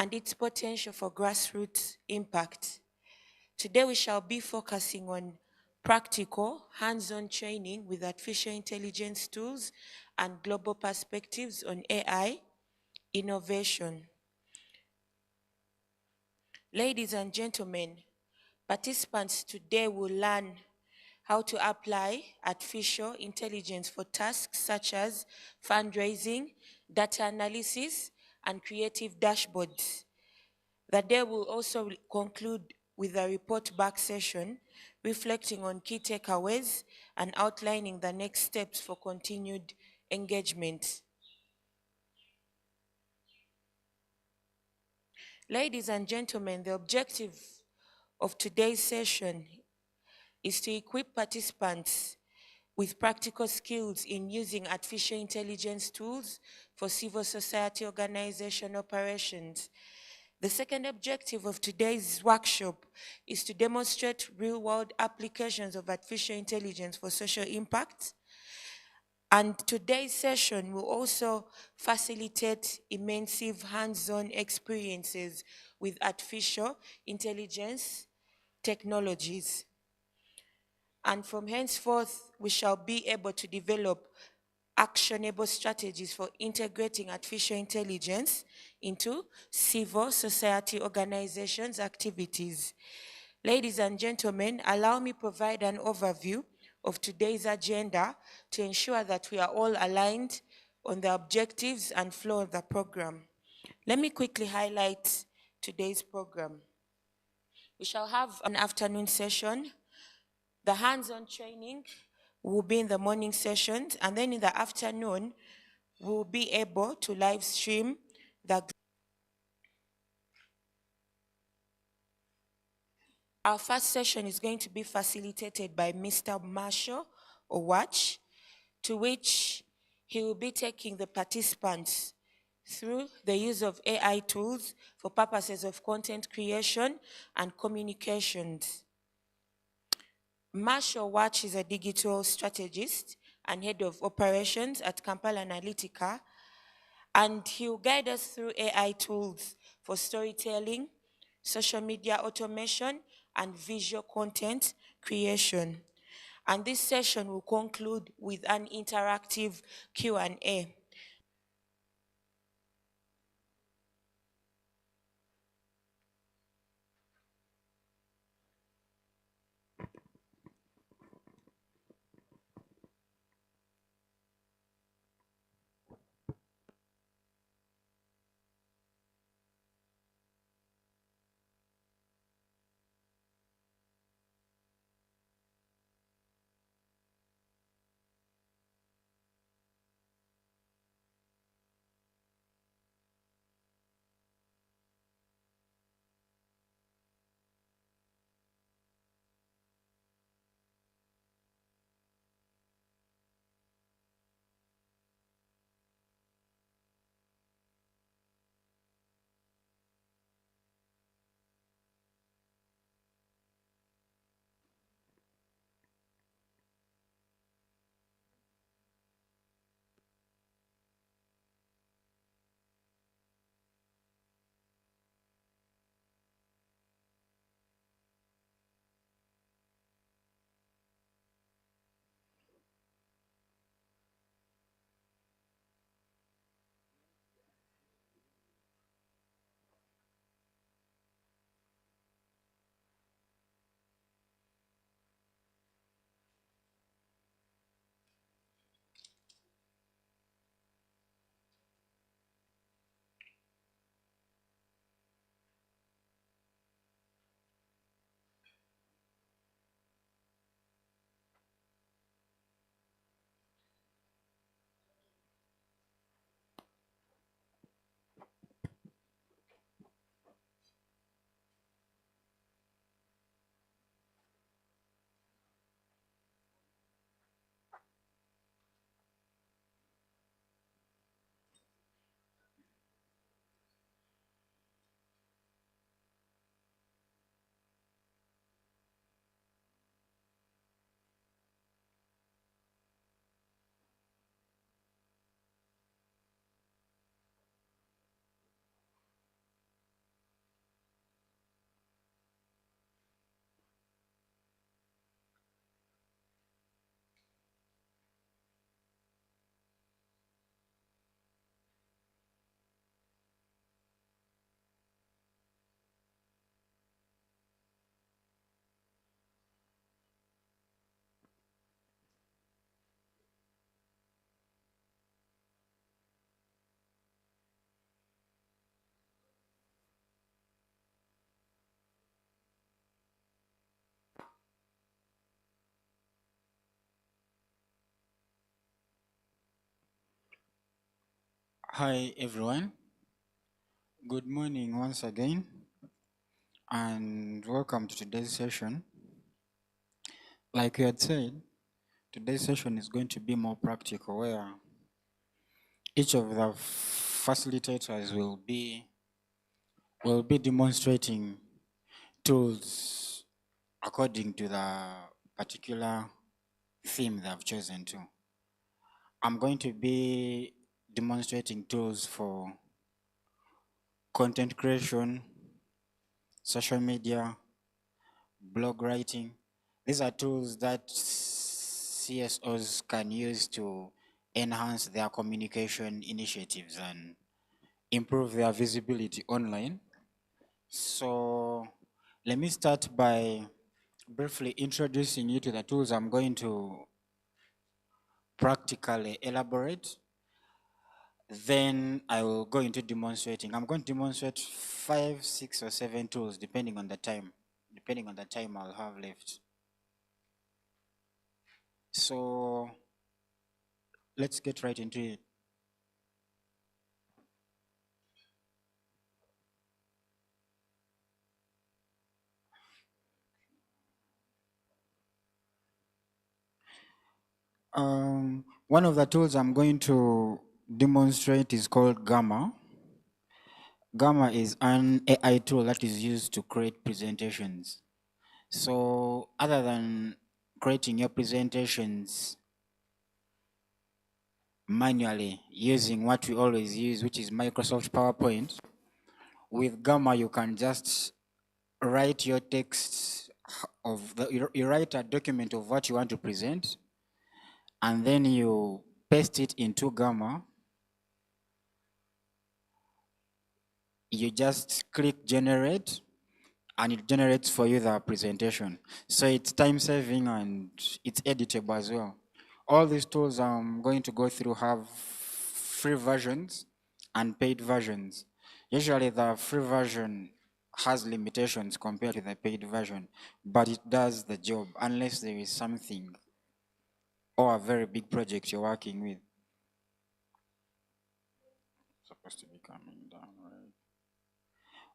and its potential for grassroots impact. Today we shall be focusing on practical, hands-on training with artificial intelligence tools and global perspectives on AI innovation. Ladies and gentlemen, participants today will learn how to apply artificial intelligence for tasks such as fundraising, data analysis, and creative dashboards. The day will also conclude with a report back session reflecting on key takeaways and outlining the next steps for continued engagement. Ladies and gentlemen, the objective of today's session is to equip participants with practical skills in using artificial intelligence tools for civil society organization operations. The second objective of today's workshop is to demonstrate real-world applications of artificial intelligence for social impact. And today's session will also facilitate immersive hands-on experiences with artificial intelligence technologies. And from henceforth, we shall be able to develop actionable strategies for integrating artificial intelligence into civil society organizations' activities. Ladies and gentlemen, allow me provide an overview of today's agenda to ensure that we are all aligned on the objectives and flow of the program. Let me quickly highlight today's program. We shall have an afternoon session. The hands-on training will be in the morning sessions, and then in the afternoon, we'll be able to live stream Our first session is going to be facilitated by Mr. Marshall Owach, to which he will be taking the participants through the use of AI tools for purposes of content creation and communications. Marshall Watch is a digital strategist and head of operations at Kampala Analytica, and he will guide us through AI tools for storytelling, social media automation, and visual content creation. And this session will conclude with an interactive Q&A. Hi everyone, good morning once again and welcome to today's session. Like we had said, today's session is going to be more practical where each of the facilitators will be demonstrating tools according to the particular theme they have chosen to. I'm going to be demonstrating tools for content creation, social media, blog writing. These are tools that CSOs can use to enhance their communication initiatives and improve their visibility online. So let me start by briefly introducing you to the tools I'm going to practically elaborate. Then I will go into demonstrating. I'm going to demonstrate 5, 6, or 7 tools depending on the time I'll have left. So let's get right into it. One of the tools I'm going to demonstrate is called Gamma. Gamma is an AI tool that is used to create presentations. So other than creating your presentations manually using what we always use, which is Microsoft PowerPoint, with Gamma you can just write your text you write a document of what you want to present, and then you paste it into Gamma. You just click generate and it generates for you the presentation. So it's time saving and it's editable as well. All these tools I'm going to go through have free versions and paid versions. Usually the free version has limitations compared to the paid version, but it does the job unless there is something or a very big project you're working with. Supposed to be coming down, right?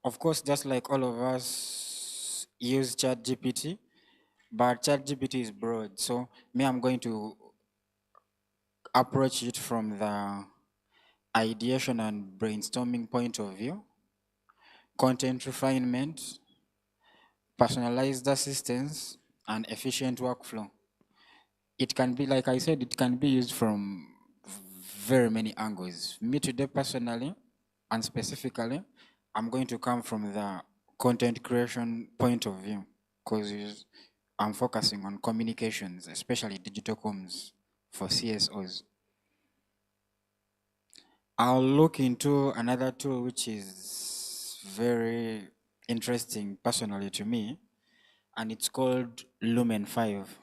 Of course, just like all of us use ChatGPT, but ChatGPT is broad. So me, I'm going to approach it from the ideation and brainstorming point of view, content refinement, personalized assistance, and efficient workflow. It can be, like I said, it can be used from very many angles. Me today personally and specifically, I'm going to come from the content creation point of view because I'm focusing on communications, especially digital comms for CSOs. I'll look into another tool which is very interesting personally to me, and it's called Lumen 5.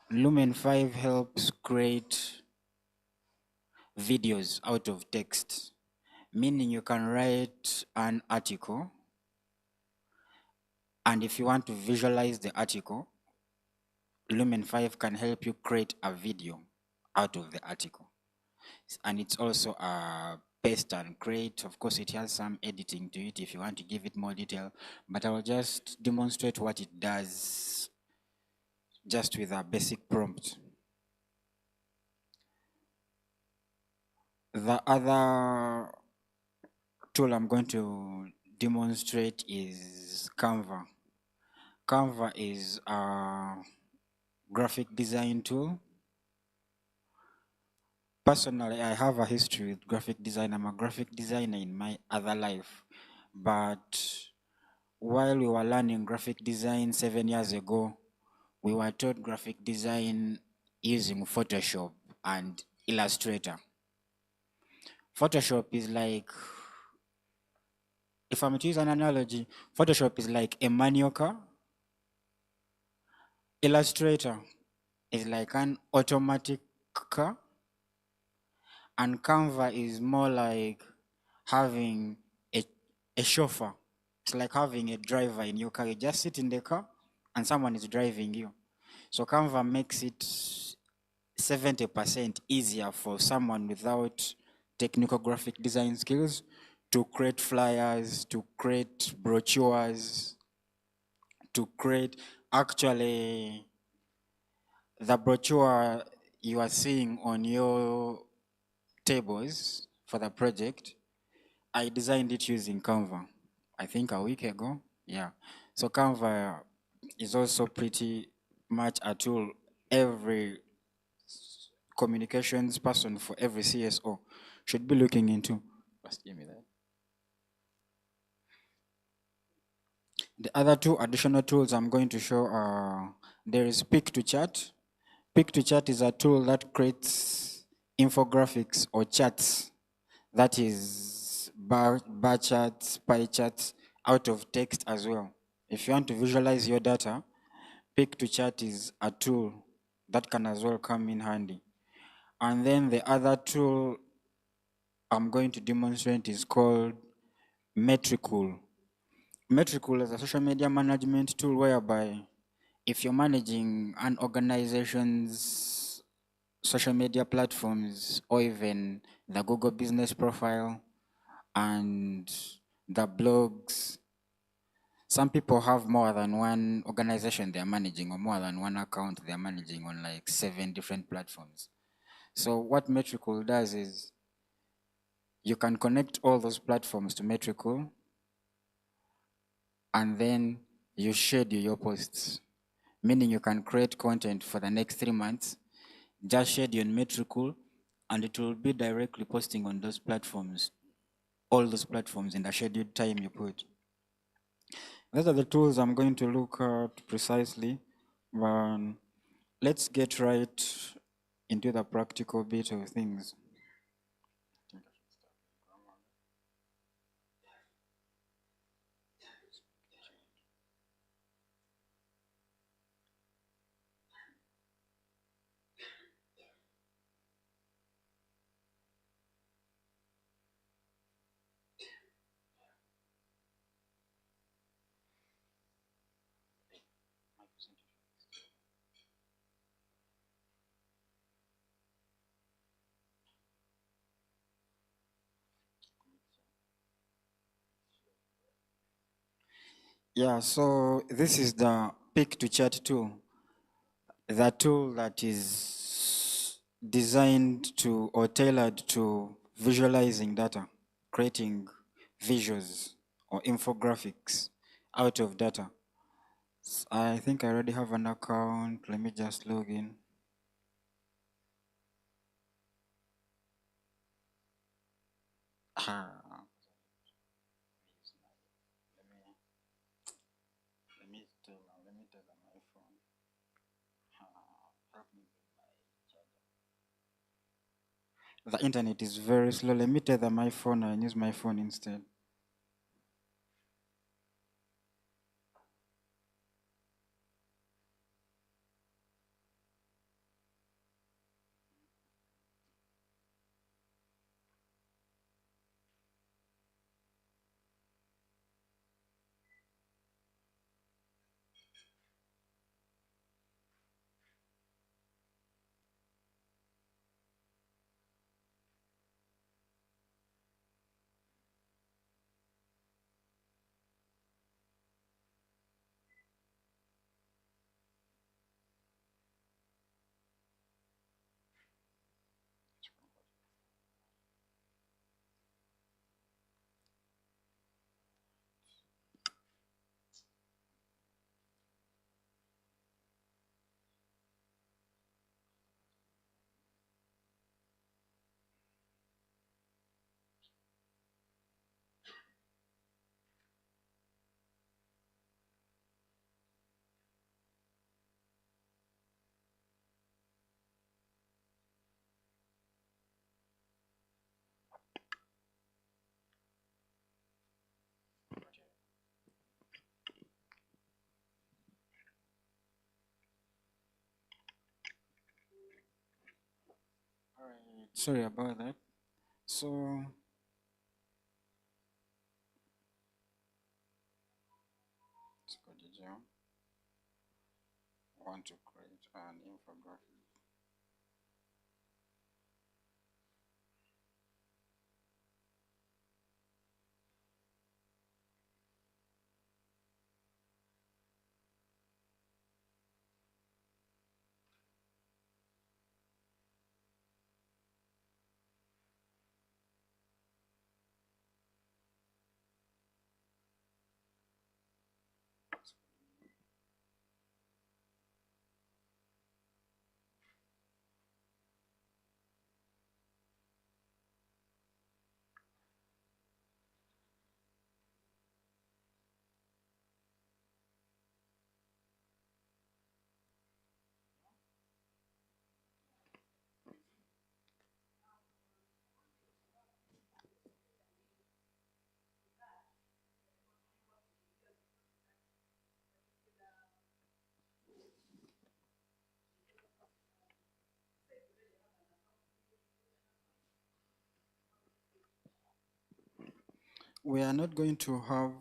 Lumen 5 helps create videos out of text, meaning you can write an article, and if you want to visualize the article, Lumen 5 can help you create a video out of the article. And it's also a paste and create. Of course, it has some editing to it if you want to give it more detail, but I will just demonstrate what it does just with a basic prompt. The other tool I'm going to demonstrate is Canva. Canva is a graphic design tool. Personally, I have a history with graphic design. I'm a graphic designer in my other life. But while we were learning graphic design 7 years ago, we were taught graphic design using Photoshop and Illustrator. Photoshop is like, if I'm to use an analogy, Photoshop is like a manual car. Illustrator is like an automatic car. And Canva is more like having a chauffeur. It's like having a driver in your car. You just sit in the car and someone is driving you. So Canva makes it 70% easier for someone without technical graphic design skills to create flyers, to create brochures, to create actually the brochure you are seeing on your tables for the project. I designed it using Canva, I think a week ago. Yeah. So Canva is also pretty much a tool every communications person for every CSO should be looking into. Just give me that. The other two additional tools I'm going to show are, there is Pick to Chat. Pick to Chat is a tool that creates infographics or charts, that is bar charts, pie charts, out of text as well. If you want to visualize your data, Pick to Chat is a tool that can as well come in handy. And then the other tool I'm going to demonstrate is called Metricool. Metricool is a social media management tool whereby if you're managing an organization's social media platforms or even the Google business profile and the blogs, some people have more than one organization they're managing or more than one account they're managing on like 7 different platforms. So what Metricool does is you can connect all those platforms to Metricool and then you schedule your posts, meaning you can create content for the next 3 months, just schedule on Metricool, and it will be directly posting on those platforms, all those platforms in the scheduled time you put. Those are the tools I'm going to look at precisely. Let's get right into the practical bit of things. Yeah, so this is the Pick to Chat tool, the tool that is designed to or tailored to visualizing data, creating visuals or infographics out of data. I think I already have an account. Let me just log in. Ah, let me tell my phone. Help me with my charger. The internet is very slow. Let me tether my phone and use my phone instead. All right. Sorry about that. So want to create an infographic. we are not going to have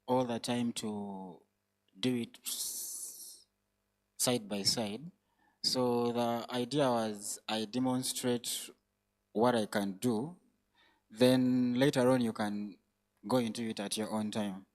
all the time to do it side by side. So the idea was I demonstrate what I can do, then later on you can go into it at your own time.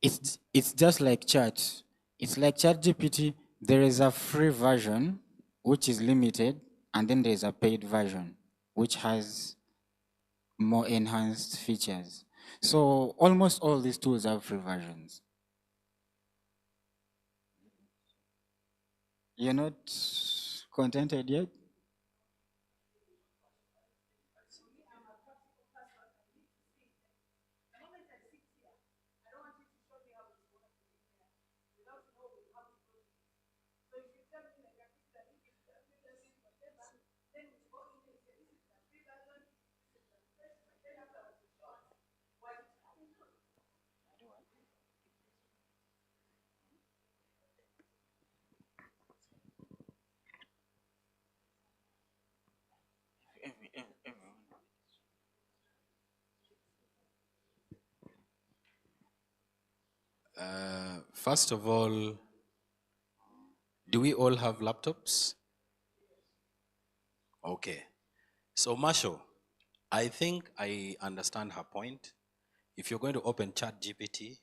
It's just like chat. It's like ChatGPT. There is a free version which is limited, and then there's a paid version which has more enhanced features. So almost all these tools have free versions. You're not contented yet? First of all, do we all have laptops? Okay. So, Marshall, I think I understand her point. If you're going to open ChatGPT,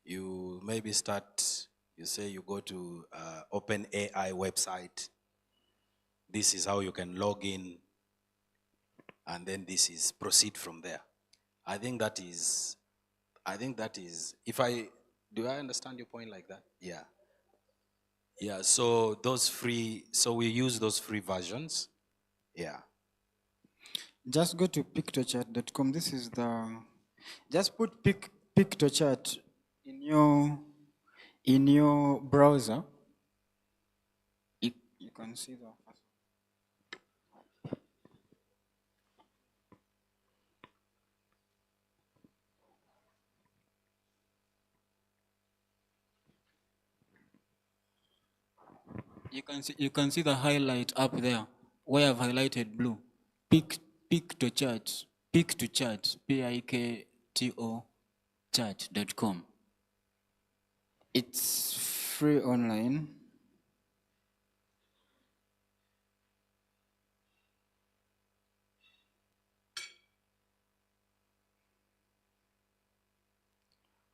you maybe start, you say you go to Open AI website. This is how you can log in, and then this is proceed from there. I think that is, do I understand your point like that? Yeah. Yeah, so those free, so we use those free versions. Yeah. Just go to pictochat.com. This is the, just put pictochat in your browser. You can see the you can see the highlight up there where I've highlighted blue. Pick to chat, PIKTO chat.com. It's free online.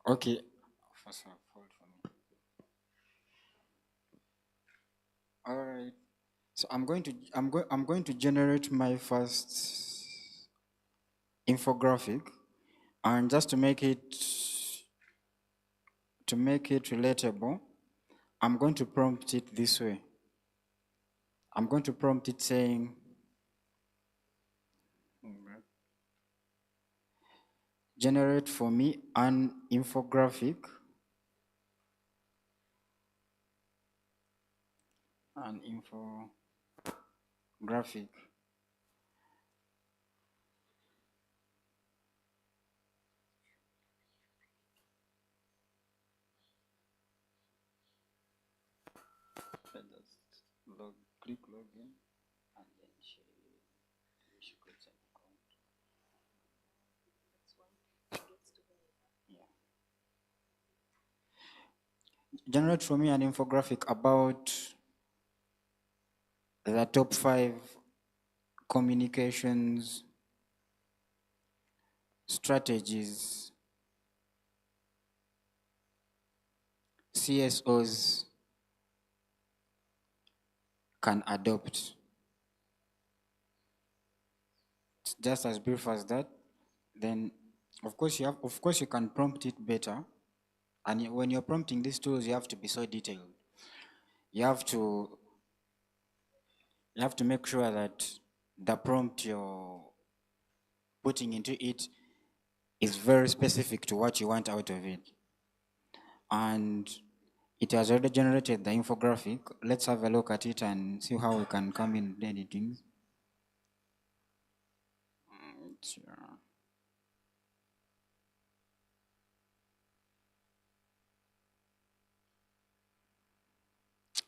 Okay. First of all, hold for me. All right. So I'm going to generate my first infographic, and just to make it relatable, I'm going to prompt it this way. I'm going to prompt it saying, generate for me an infographic, click login, and then she creates an account. Yeah. Generate for me an infographic about the top 5 communications strategies CSOs can adopt. It's just as brief as that. Then, of course, you can prompt it better. And when you're prompting these tools, you have to be so detailed. You have to make sure that the prompt you're putting into it is very specific to what you want out of it. And it has already generated the infographic. Let's have a look at it and see how we can come in editing.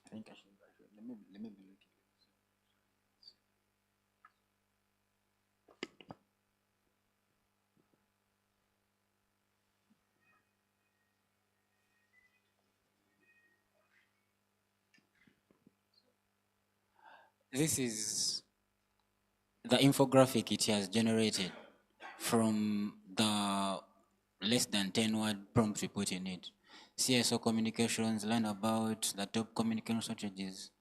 I think I should let me be looking. This is the infographic it has generated from the less than 10-word prompt we put in it. CSO communications, learn about the top communication strategies.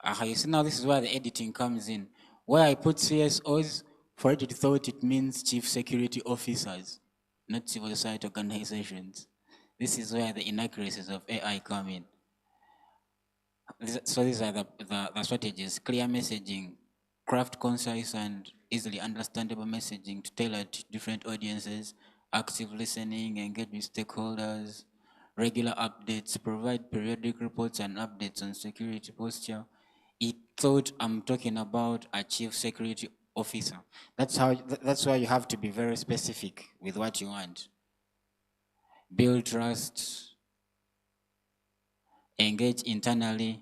You see now this is where the editing comes in. Where I put CSOs, for it thought it means chief security officers, not civil society organizations. This is where the inaccuracies of AI come in. So these are the strategies: clear messaging, craft concise and easily understandable messaging to tailor to different audiences, active listening, engage with stakeholders, regular updates, provide periodic reports and updates on security posture. It thought I'm talking about a chief security officer. That's why you have to be very specific with what you want. Build trust, engage internally,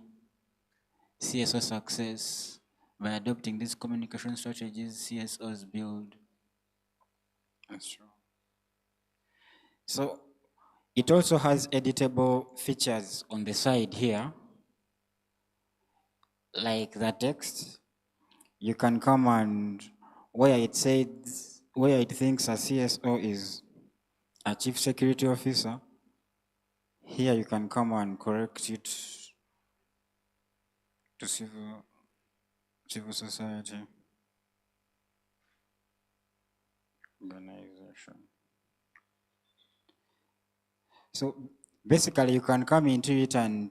CSO success. By adopting these communication strategies, CSOs build. That's true. So it also has editable features on the side here, like the text. You can come and where it says, where it thinks a CSO is a chief security officer, here you can come and correct it to civil society organization. So basically you can come into it and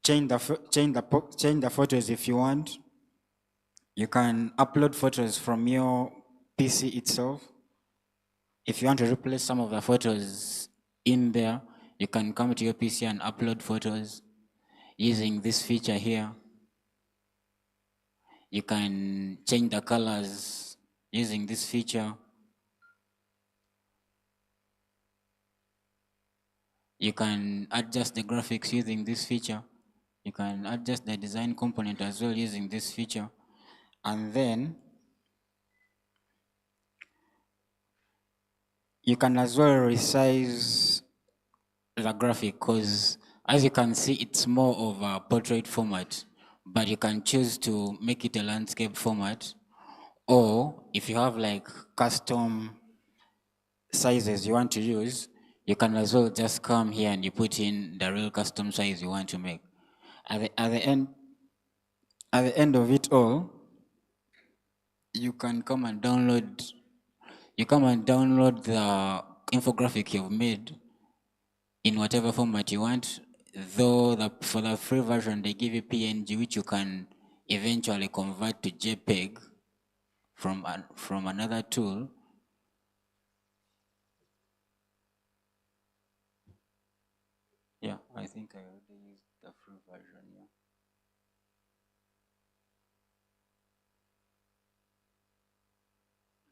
change the photos if you want. You can upload photos from your PC itself. If you want to replace some of the photos in there, you can come to your PC and upload photos using this feature here. You can change the colors using this feature. You can adjust the graphics using this feature. You can adjust the design component as well using this feature. And then you can as well resize the graphic, because as you can see, it's more of a portrait format, but you can choose to make it a landscape format, or if you have like custom sizes you want to use, you can as well just come here and you put in the real custom size you want to make. At the end of it all, you can come and download the infographic you've made in whatever format you want, though for the free version they give you PNG, which you can eventually convert to JPEG from another tool. Yeah, I think I already used the free version.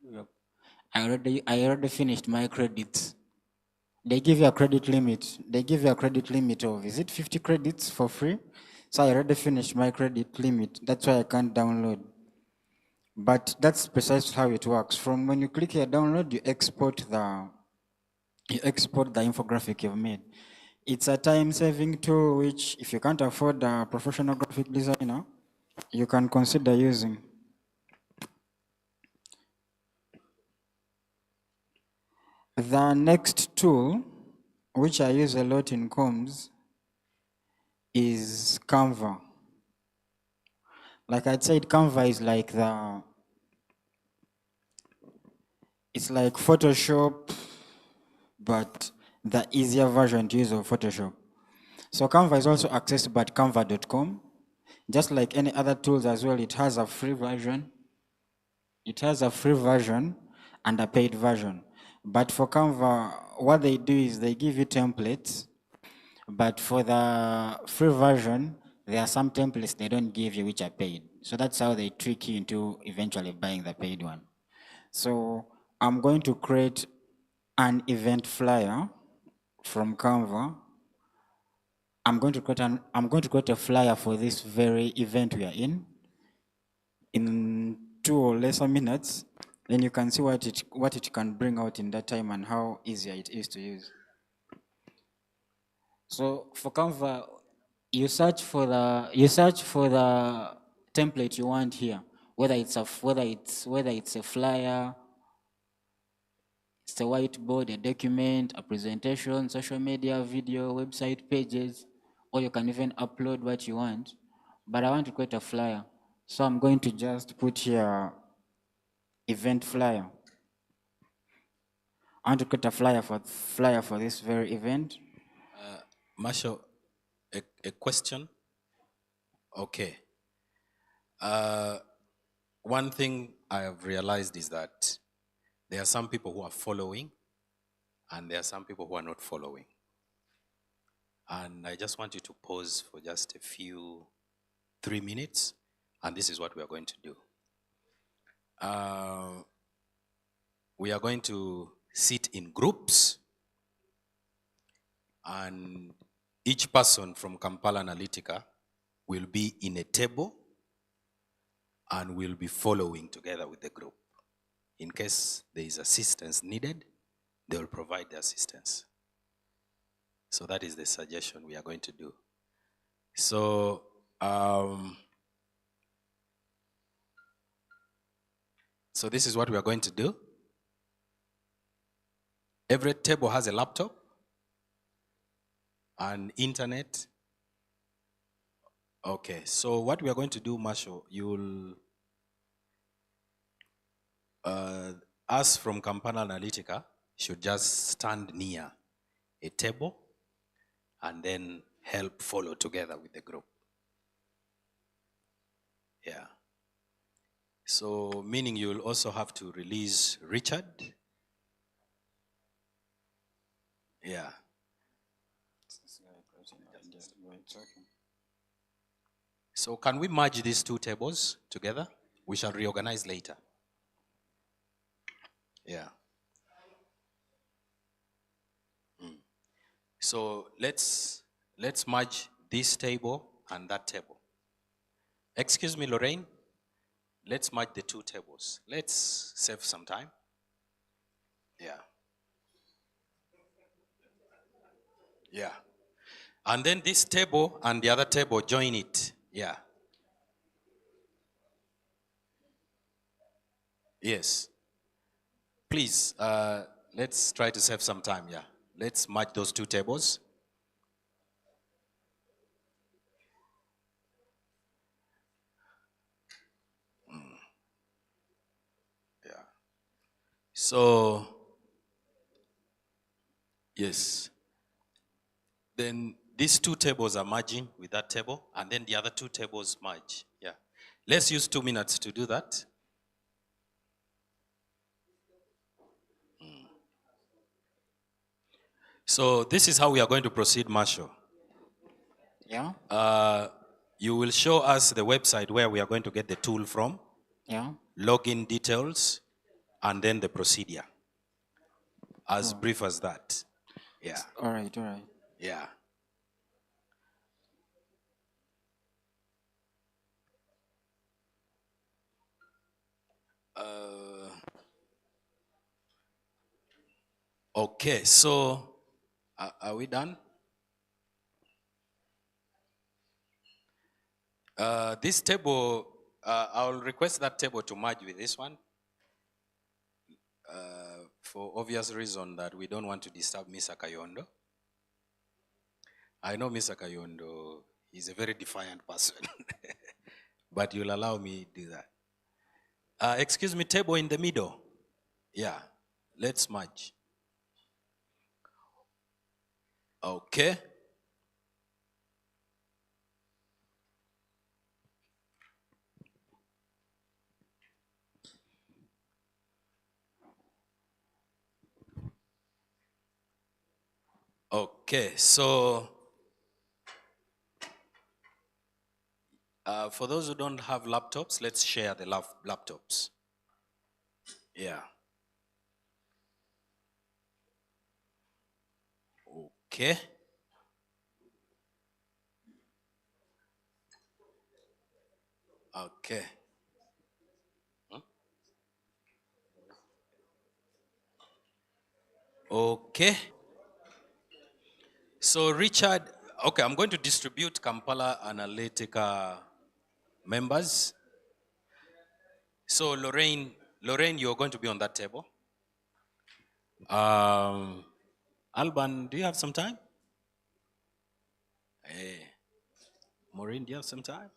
Yeah. Yep. I already finished my credits. They give you a credit limit. They give you a credit limit of, is it 50 credits for free? So I already finished my credit limit. That's why I can't download. But that's precisely how it works. From when you click here download, you export the infographic you've made. It's a time-saving tool which, if you can't afford a professional graphic designer, you can consider using. The next tool, which I use a lot in comms, is Canva. Like I said, Canva is like it's like Photoshop, but the easier version to use of Photoshop. So Canva is also accessible at canva.com. Just like any other tools as well, it has a free version. and a paid version. But for Canva, what they do is they give you templates, but for the free version, there are some templates they don't give you which are paid. So that's how they trick you into eventually buying the paid one. So I'm going to create an event flyer from Canva. I'm going to create a flyer for this very event we are in 2 or lesser minutes. Then you can see what it can bring out in that time and how easy it is to use. So for Canva, you search for the template you want here, whether it's a flyer, it's a whiteboard, a document, a presentation, social media, video, website pages, or you can even upload what you want. But I want to create a flyer, so I'm going to just put here event flyer. I want to create a flyer for this very event. Marshall, a question. Okay. One thing I have realized is that there are some people who are following and there are some people who are not following. And I just want you to pause for just 3 minutes, and this is what we are going to do. We are going to sit in groups, and each person from Kampala Analytica will be in a table and will be following together with the group. In case there is assistance needed, they will provide the assistance. So that is the suggestion we are going to do. So, so this is what we are going to do. Every table has a laptop, and internet. Okay, so what we are going to do, Marshall, you'll, us from Kampala Analytica should just stand near a table and then help follow together with the group. Yeah. So, meaning you'll also have to release Richard. Yeah. So can we merge these two tables together? We shall reorganize later. Yeah. So let's merge this table and that table. Excuse me, Lorraine. Let's merge the two tables. Let's save some time. Yeah. Yeah. And then this table and the other table, join it. Yeah. Yes. Please, let's try to save some time. Yeah. Let's merge those two tables. Yeah. So, yes. Then these two tables are merging with that table, and then the other two tables merge. Yeah. Let's use 2 minutes to do that. So this is how we are going to proceed, Marshall. Yeah. You will show us the website where we are going to get the tool from, Yeah. login details, and then the procedure. As brief as that. Yeah. All right. All right. Yeah. Okay, so are we done? This table, I'll request that table to merge with this one for obvious reason that we don't want to disturb Mr. Kayondo. I know Mr. Kayondo is a very defiant person, but you'll allow me to do that. Excuse me, table in the middle. Yeah, let's merge. Okay. Okay, so for those who don't have laptops, let's share the laptops. Yeah. Okay. Okay. Okay. So Richard, okay, I'm going to distribute Kampala Analytica members. So Lorraine, you're going to be on that table. Alban, do you have some time? Hey. Maureen, do you have some time?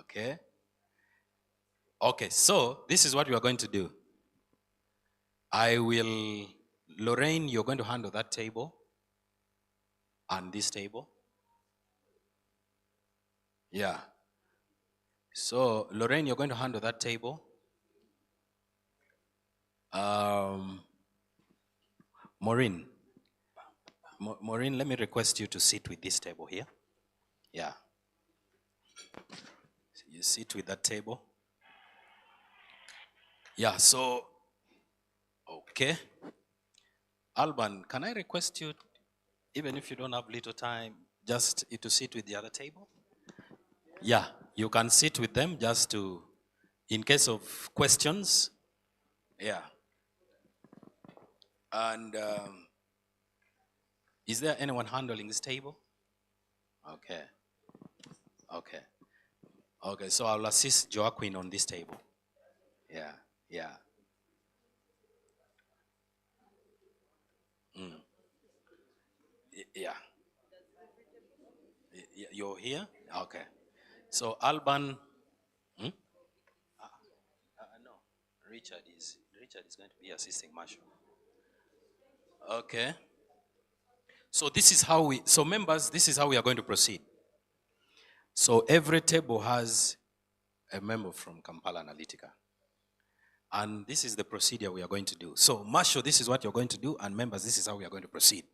Okay. Okay, so this is what we are going to do. Lorraine, you're going to handle that table and this table. Yeah. So, Lorraine, you're going to handle that table. Maureen, Maureen, let me request you to sit with this table here. Yeah. So you sit with that table. Yeah, so, okay. Alban, can I request you, even if you don't have little time, just to sit with the other table? Yeah, you can sit with them just to, in case of questions. Yeah. And is there anyone handling this table? Okay. Okay. Okay, so I'll assist Joaquin on this table. Yeah, yeah. Yeah. You're here? Okay. So Alban, no, Richard is going to be assisting Marshall. Okay. So members, this is how we are going to proceed. So every table has a member from Kampala Analytica. And this is the procedure we are going to do. So Marshall, this is what you're going to do, and members, this is how we are going to proceed.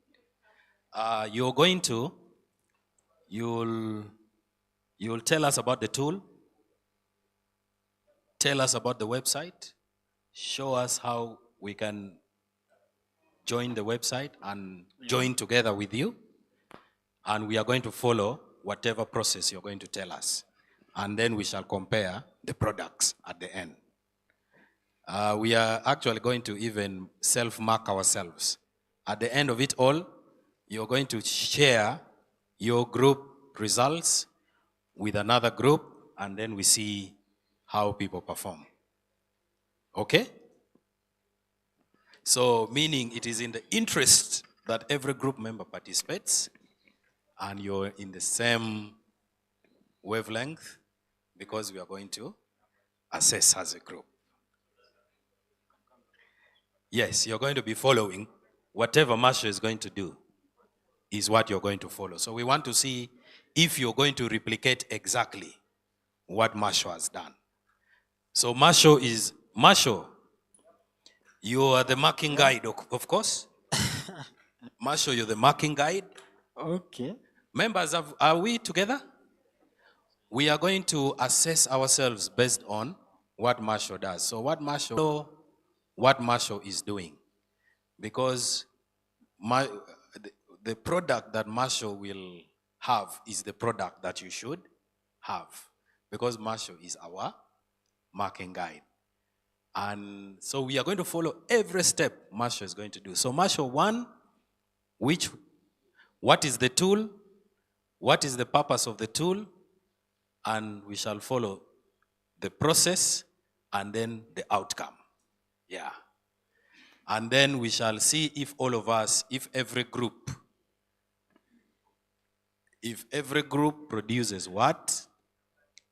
You'll tell us about the tool, tell us about the website, show us how we can join the website and join together with you. And we are going to follow whatever process you're going to tell us. And then we shall compare the products at the end. We are actually going to even self-mark ourselves. At the end of it all, you're going to share your group results with another group, and then we see how people perform. Okay? So, meaning it is in the interest that every group member participates and you're in the same wavelength, because we are going to assess as a group. Yes, you're going to be following whatever Marshall is going to do is what you're going to follow. So we want to see if you're going to replicate exactly what Marshall has done. So Marshall, you are the marking guide, of course. Marshall, you're the marking guide. Okay. Members, are we together? We are going to assess ourselves based on what Marshall does. So what Marshall is doing. Because the product that Marshall will have is the product that you should have. Because Marshall is our marking guide. And so we are going to follow every step Marshall is going to do. So Marshall 1, what is the tool? What is the purpose of the tool? And we shall follow the process and then the outcome. Yeah. And then we shall see if all of us, if every group produces what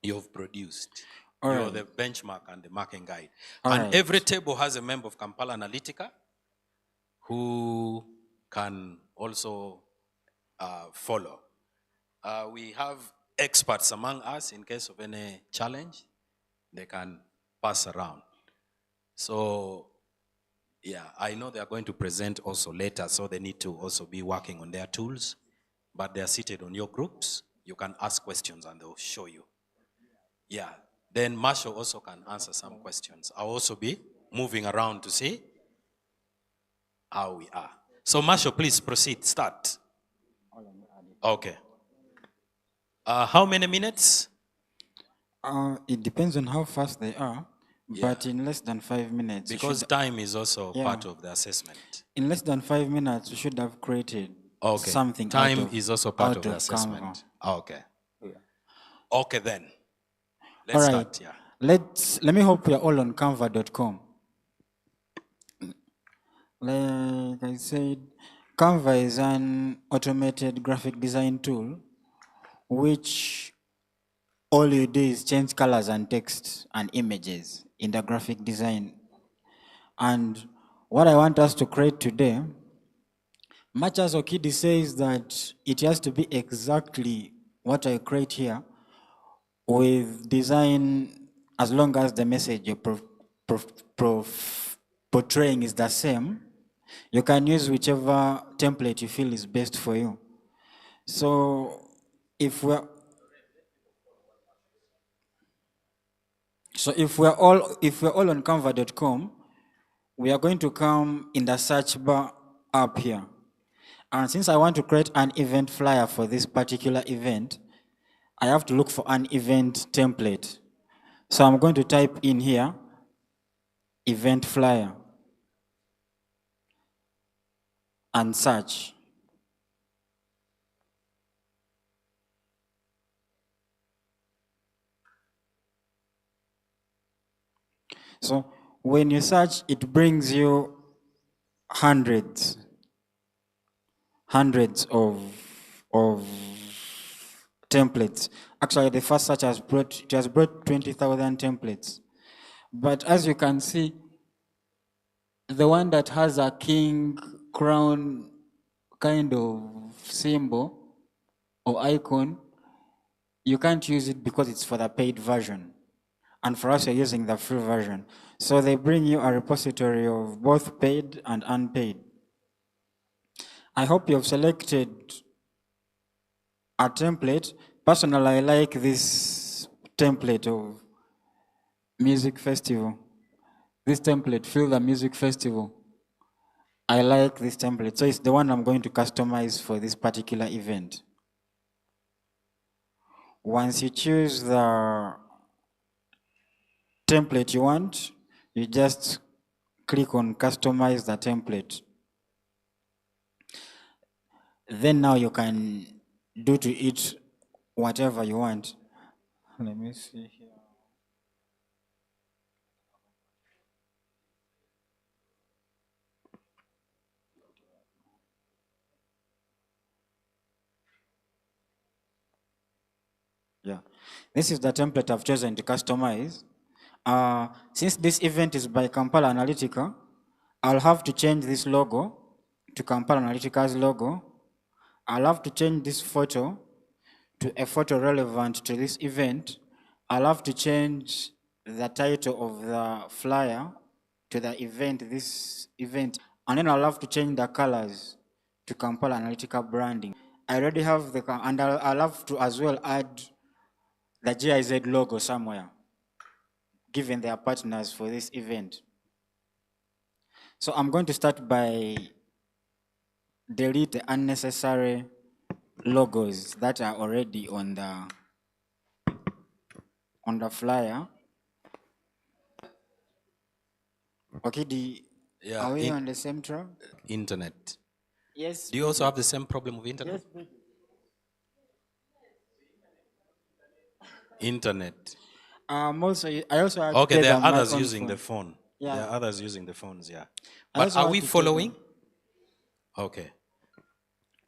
you've produced. You're the benchmark and the marking guide. And every table has a member of Kampala Analytica who can also follow. We have experts among us in case of any challenge. They can pass around. So Yeah, I know they are going to present also later, so they need to also be working on their tools, but they are seated on your groups. You can ask questions and they'll show you. Yeah, then Marshall also can answer some questions. I'll also be moving around to see how we are. So Marshall, please proceed, start. Okay. How many minutes? It depends on how fast they are, but Yeah. in less than 5 minutes. you Because should- time is also Yeah. part of the assessment. in less than 5 minutes, you should have created Okay. something Time out of, is also part out of the Canva. assessment. Okay. Okay then. All Let's right. start. Yeah. Let me hope we are all on canva.com. Like I said, Canva is an automated graphic design tool which all you do is change colors and text and images in the graphic design. And what I want us to create today, much as Okidi says that it has to be exactly what I create here, with design, as long as the message you're portraying is the same, you can use whichever template you feel is best for you. So if we're all on canva.com, we are going to come in the search bar up here. And since I want to create an event flyer for this particular event, I have to look for an event template. So I'm going to type in here, event flyer, and search. So when you search, it brings you hundreds of templates. Actually, the first search has brought 20,000 templates. But as you can see, the one that has a king crown kind of symbol or icon, you can't use it because it's for the paid version. And for us, you're using the free version. So they bring you a repository of both paid and unpaid. I hope you've selected a template. Personally, I like this template of music festival. This template, Feel the Music Festival. I like this template. So it's the one I'm going to customize for this particular event. Once you choose the template you want, you just click on customize the template. Then now you can do to it whatever you want. Let me see here. Yeah, this is the template I've chosen to customize. Since this event is by Kampala Analytica, I'll have to change this logo to Kampala Analytica's logo. I'll have to change this photo to a photo relevant to this event. I'll have to change the title of the flyer to the event, this event. And then I'll have to change the colors to Kampala Analytica branding. I already have the, and I'll have to as well add the GIZ logo somewhere, given their partners for this event. So I'm going to start by delete the unnecessary logos that are already on the flyer. Okay, Yeah, are we on the same track? internet. Yes. Do you also have the same problem with internet? Yes. Internet. I also had Okay, to there pay are my others own using phone. the phone. Yeah. There are others using the phones, yeah. I But also are had we to pay following? them. Okay.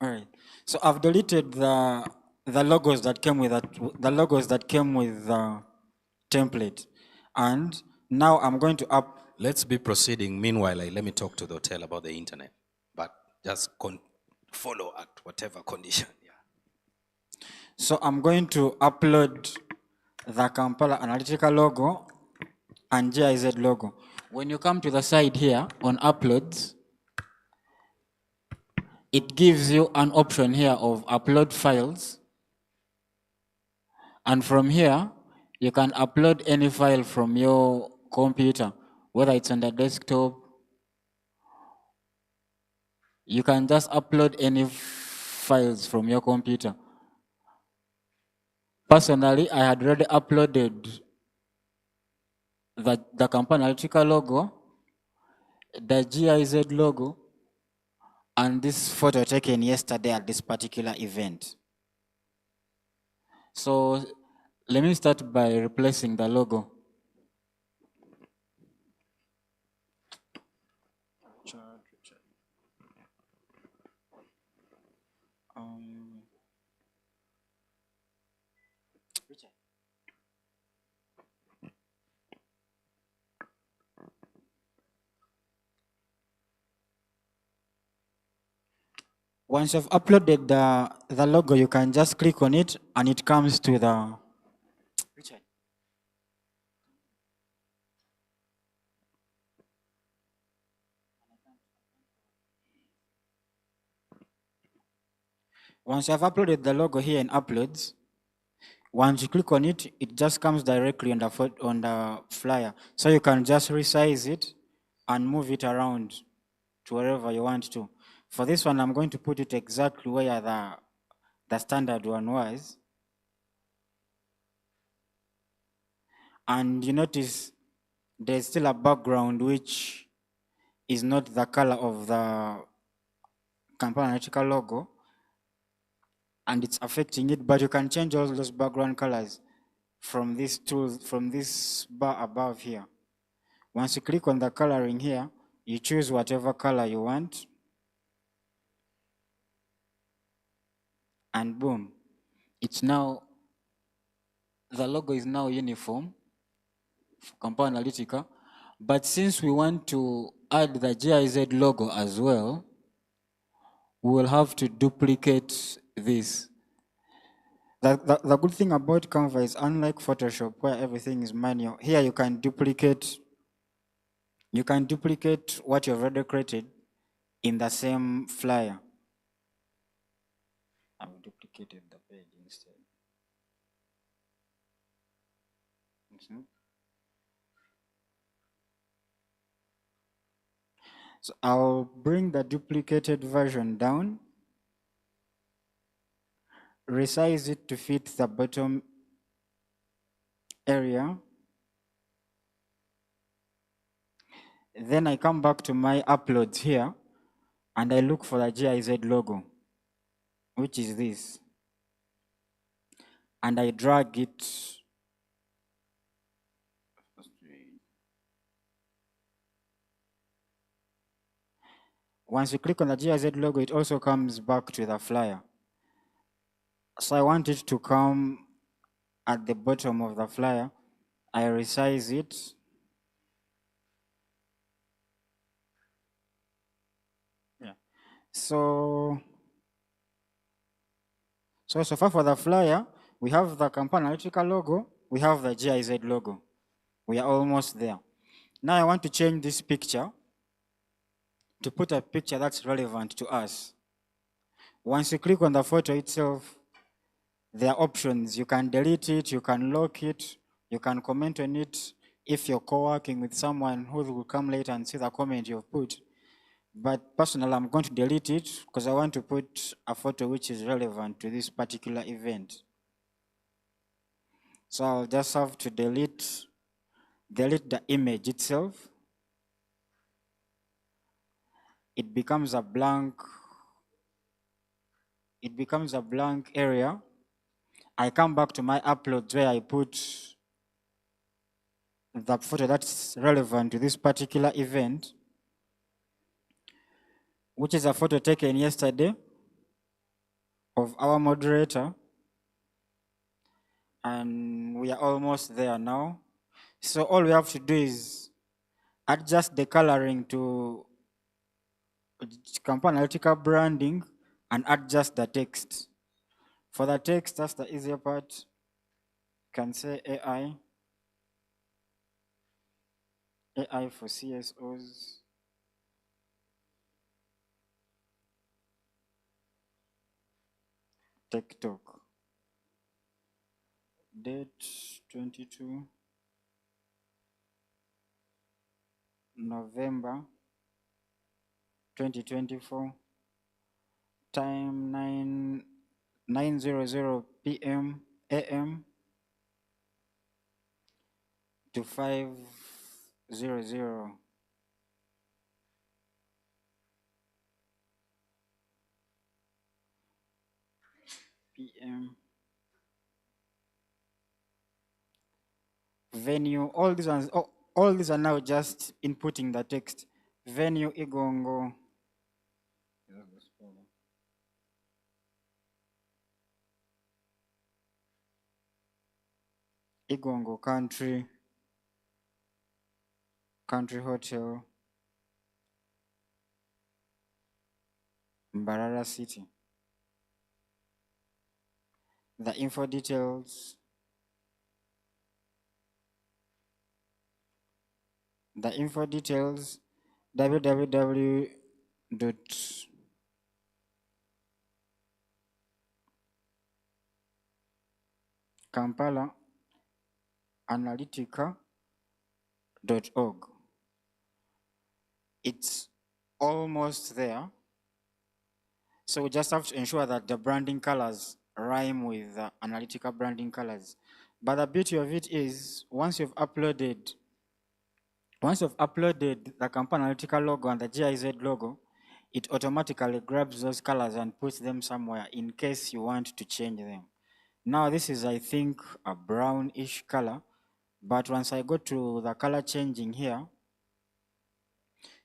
All right. So I've deleted the logos that came with the template, and now I'm going to up. Let's be proceeding. Meanwhile, let me talk to the hotel about the internet. But just follow at whatever condition. Yeah. So I'm going to upload the Kampala Analytica logo and GIZ logo. When you come to the side here on uploads, it gives you an option here of upload files. And from here, you can upload any file from your computer, whether it's on the desktop. You can just upload any files from your computer. Personally, I had already uploaded the Kampala Analytica logo, the GIZ logo, and this photo taken yesterday at this particular event. So let me start by replacing the logo. Once you've uploaded the logo, you can just click on it and it comes to the... Once you've uploaded the logo here in Uploads, once you click on it, it just comes directly on the flyer. So you can just resize it and move it around to wherever you want to. For this one, I'm going to put it exactly where the standard one was. And you notice there's still a background which is not the color of the Kampala Analytica logo, and it's affecting it, but you can change all those background colors from this tool, from this bar above here. Once you click on the coloring here, you choose whatever color you want, and boom, it's now, the logo is now uniform for Kampala Analytica. But since we want to add the GIZ logo as well, we will have to duplicate this. The good thing about Canva is, unlike Photoshop where everything is manual, here you can duplicate what you've already created in the same flyer. I've duplicated the page instead. So I'll bring the duplicated version down, resize it to fit the bottom area. Then I come back to my uploads here and I look for the GIZ logo, which is this. And I drag it. Once you click on the GIZ logo, it also comes back to the flyer. So I want it to come at the bottom of the flyer. I resize it. Yeah. So far for the flyer, we have the Kampala Analytica logo, we have the GIZ logo. We are almost there. Now I want to change this picture to put a picture that's relevant to us. Once you click on the photo itself, there are options. You can delete it, you can lock it, you can comment on it if you're co-working with someone who will come later and see the comment you've put. But personally, I'm going to delete it because I want to put a photo which is relevant to this particular event. So I'll just have to delete the image itself. It becomes a blank area. I come back to my uploads where I put the photo that's relevant to this particular event, which is a photo taken yesterday of our moderator. And we are almost there now. So all we have to do is adjust the coloring to Kampala Analytica branding and adjust the text. For the text, that's the easier part. You can say AI. AI for CSOs. TikTok. Date 22 November 2024. Time 9:00 p.m. a.m. to 5:00 p.m. Venue, all these ones, all these are now just inputting the text. Venue Igongo. Igongo country hotel, Mbarara City. The info details. www.kampalaanalytica.org. It's almost there. So we just have to ensure that the branding colors rhyme with the Analytica branding colors. But the beauty of it is once you've uploaded the Kampala Analytica logo and the GIZ logo, it automatically grabs those colors and puts them somewhere in case you want to change them. Now this is, I think, a brownish color, but once I go to the color changing here,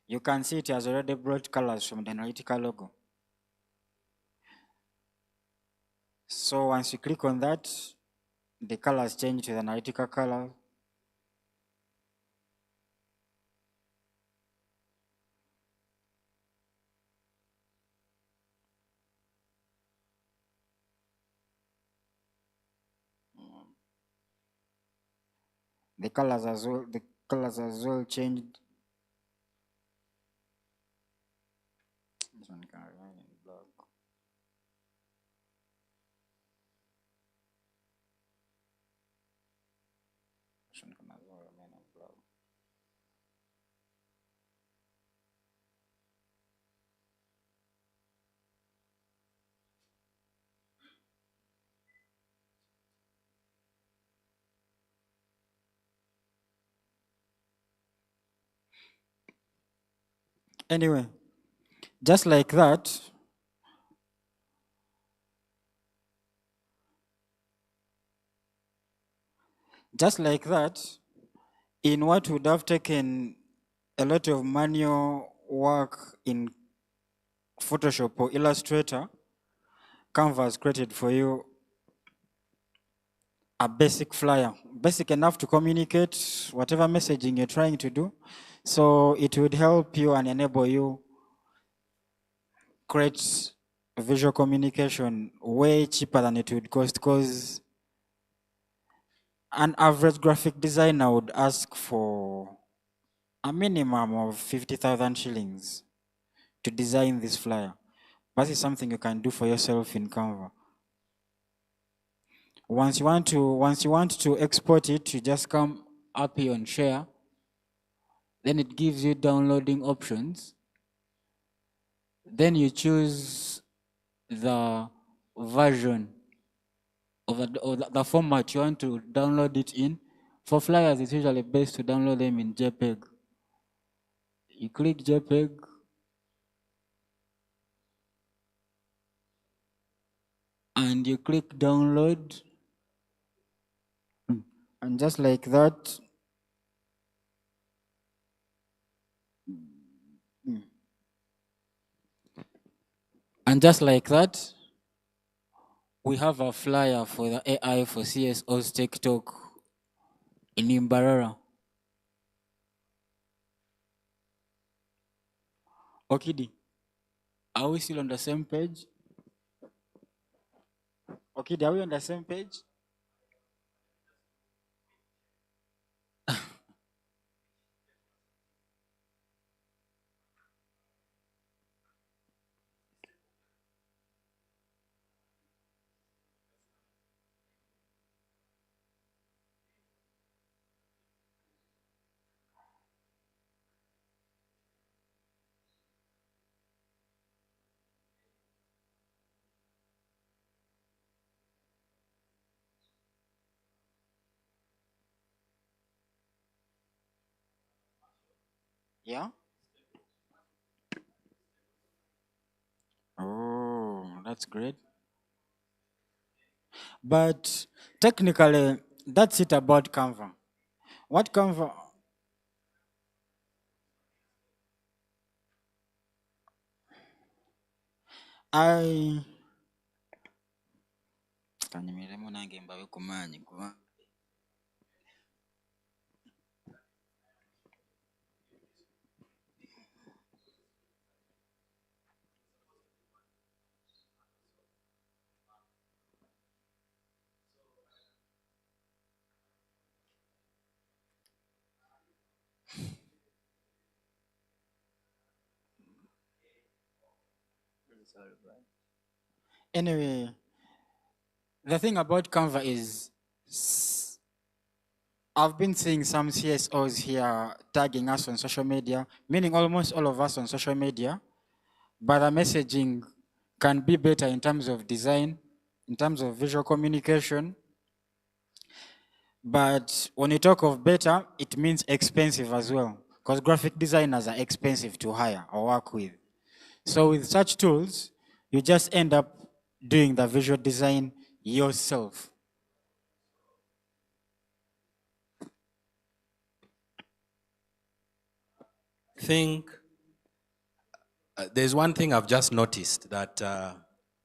you can see it has already brought colors from the Analytica logo. So once you click on that, the colors change to the Analytica color. The colors as well changed. This one can remain in black. This one can as well remain in black. Anyway, just like that, in what would have taken a lot of manual work in Photoshop or Illustrator, Canva has created for you a basic flyer, basic enough to communicate whatever messaging you're trying to do. So it would help you and enable you create visual communication way cheaper than it would cost, because an average graphic designer would ask for a minimum of 50,000 shillings to design this flyer. But this is something you can do for yourself in Canva. Once you want to export it, you just come up here on share. Then it gives you downloading options. Then you choose the version of the format you want to download it in. For flyers, it's usually best to download them in JPEG. You click JPEG. And you click download. And just like that, we have a flyer for the AI for CSOs TikTok in Imbarara. Okidi, are we still on the same page? Okidi, are we on the same page? Yeah? Oh, that's great. But technically, that's it about Canva. What Canva? I kanyimiremu nange mbabe ku maanyi kuba anyway, the thing about Canva is I've been seeing some CSOs here tagging us on social media, meaning almost all of us on social media, but the messaging can be better in terms of design, in terms of visual communication. But when you talk of better, it means expensive as well, because graphic designers are expensive to hire or work with. So with such tools, you just end up doing the visual design yourself. Think there's one thing I've just noticed that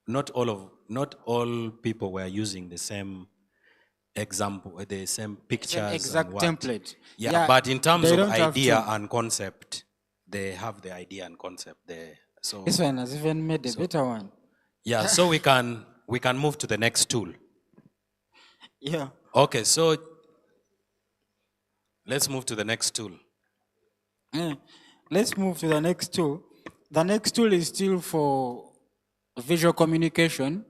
not all people were using the same example, the same pictures exact and what. template. Yeah, but in terms they of don't have idea to. and concept, they have the idea and concept there. So This one has even made a better one. yeah, so we can move to the next tool. Yeah. Okay, so let's move to the next tool. Let's move to the next tool. The next tool is still for visual communication,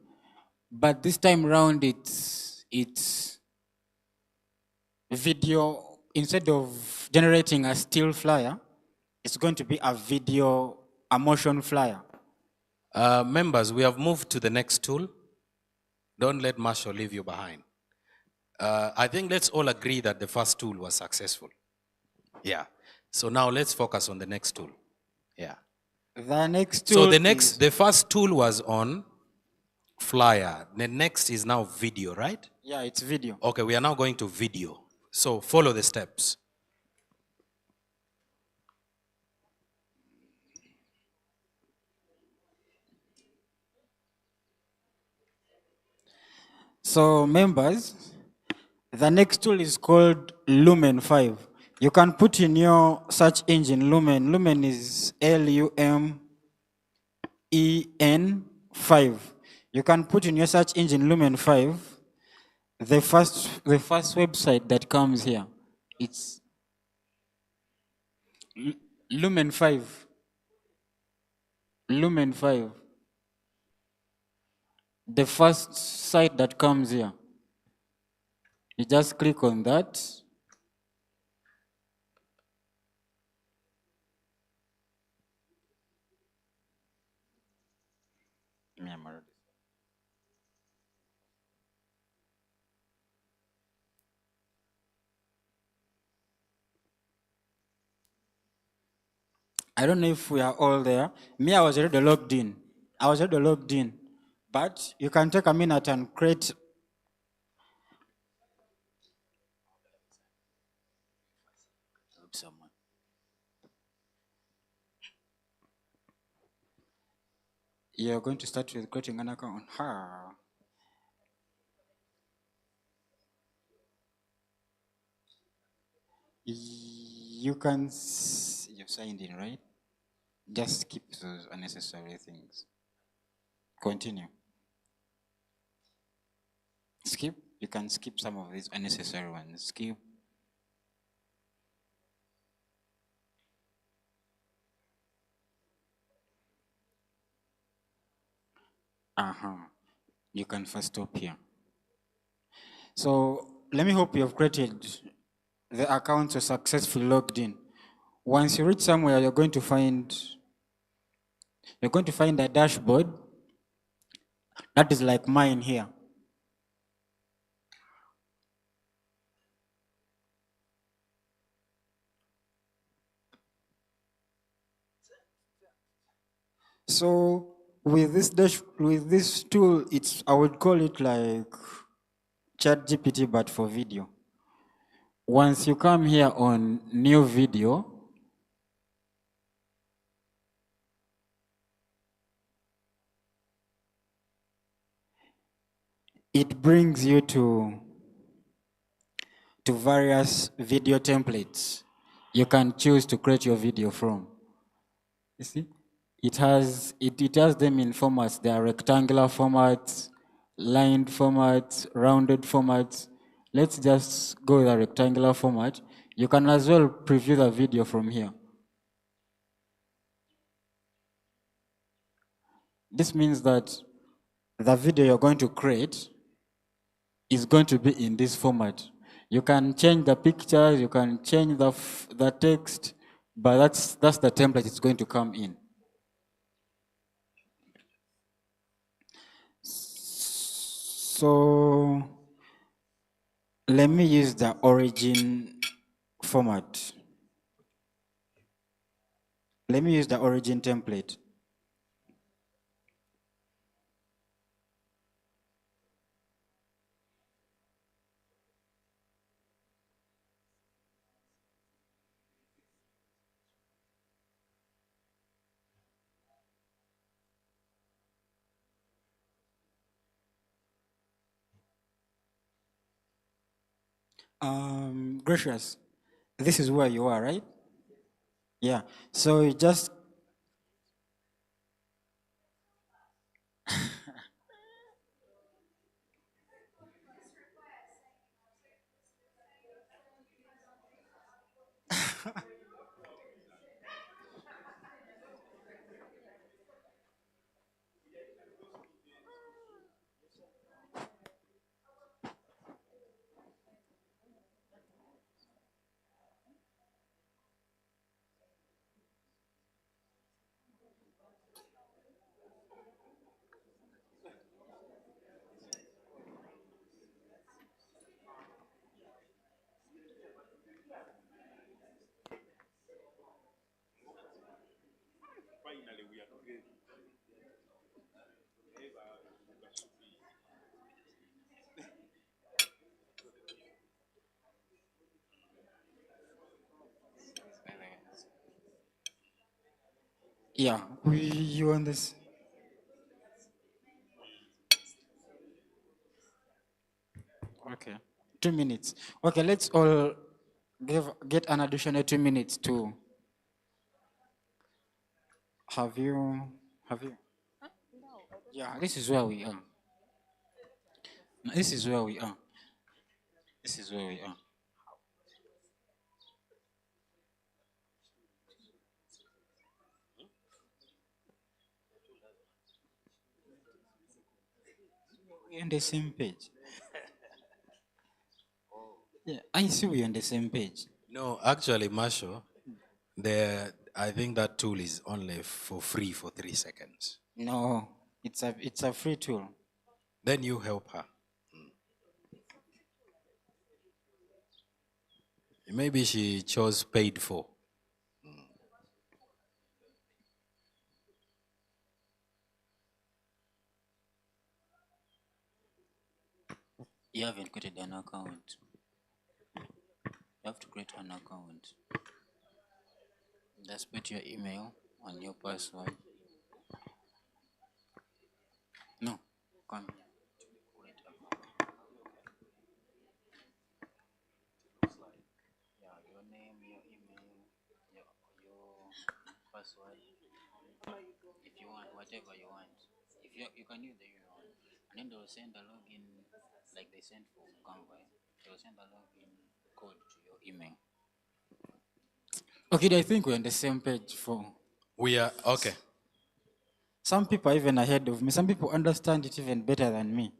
but this time around it's video. Instead of generating a still flyer, it's going to be a motion flyer. Members, we have moved to the next tool. Don't let Marshall leave you behind. I think let's all agree that the first tool was successful. Yeah. So now let's focus on the next tool. Yeah. The next tool. So the first tool was on flyer. The next is now video, right? Yeah, it's video. Okay, we are now going to video. So follow the steps. So members, the next tool is called Lumen 5. You can put in your search engine Lumen. Lumen is LUMEN 5. You can put in your search engine Lumen 5. The first website that comes here, it's Lumen 5. Lumen 5. The first site that comes here. You just click on that. I don't know if we are all there. Me, I was already logged in. But you can take a minute and create. You're going to start with creating an account. You can, you've signed in, right? Just skip those unnecessary things. Continue. Skip. You can skip some of these unnecessary ones. Skip. You can first stop here. So let me hope you have created the account or successfully logged in. Once you reach somewhere, you're going to find a dashboard that is like mine here. So with this tool, I would call it like ChatGPT, but for video. Once you come here on new video, it brings you to various video templates you can choose to create your video from. You see, it has them in formats. There are rectangular formats, lined formats, rounded formats. Let's just go with a rectangular format. You can as well preview the video from here. This means that the video you're going to create is going to be in this format. You can change the pictures, you can change the text, but that's the template it's going to come in. So let me use the origin format. Let me use the origin template. Gracious, this is where you are, right? Yeah. So you just yeah. You on this? Okay. 2 minutes. Okay, let's all get an additional 2 minutes to have you. Yeah, this is where we are. This is where we are. This is where we are. We're on the same page. Yeah, I see we're on the same page. No, actually, Marshall, I think that tool is only for free for 3 seconds. No, it's a free tool. Then you help her. Maybe she chose paid for. You haven't created an account. You have to create an account. Just put your email and your password. No, come here. Create account. Yeah, your name, your email, your password. If you want, whatever you want. If you can use the email, and then they will send a login like they sent for Canva. They will send a login code to your email. Okay, I think we're on the same page for. We are, okay. Some people are even ahead of me. Some people understand it even better than me.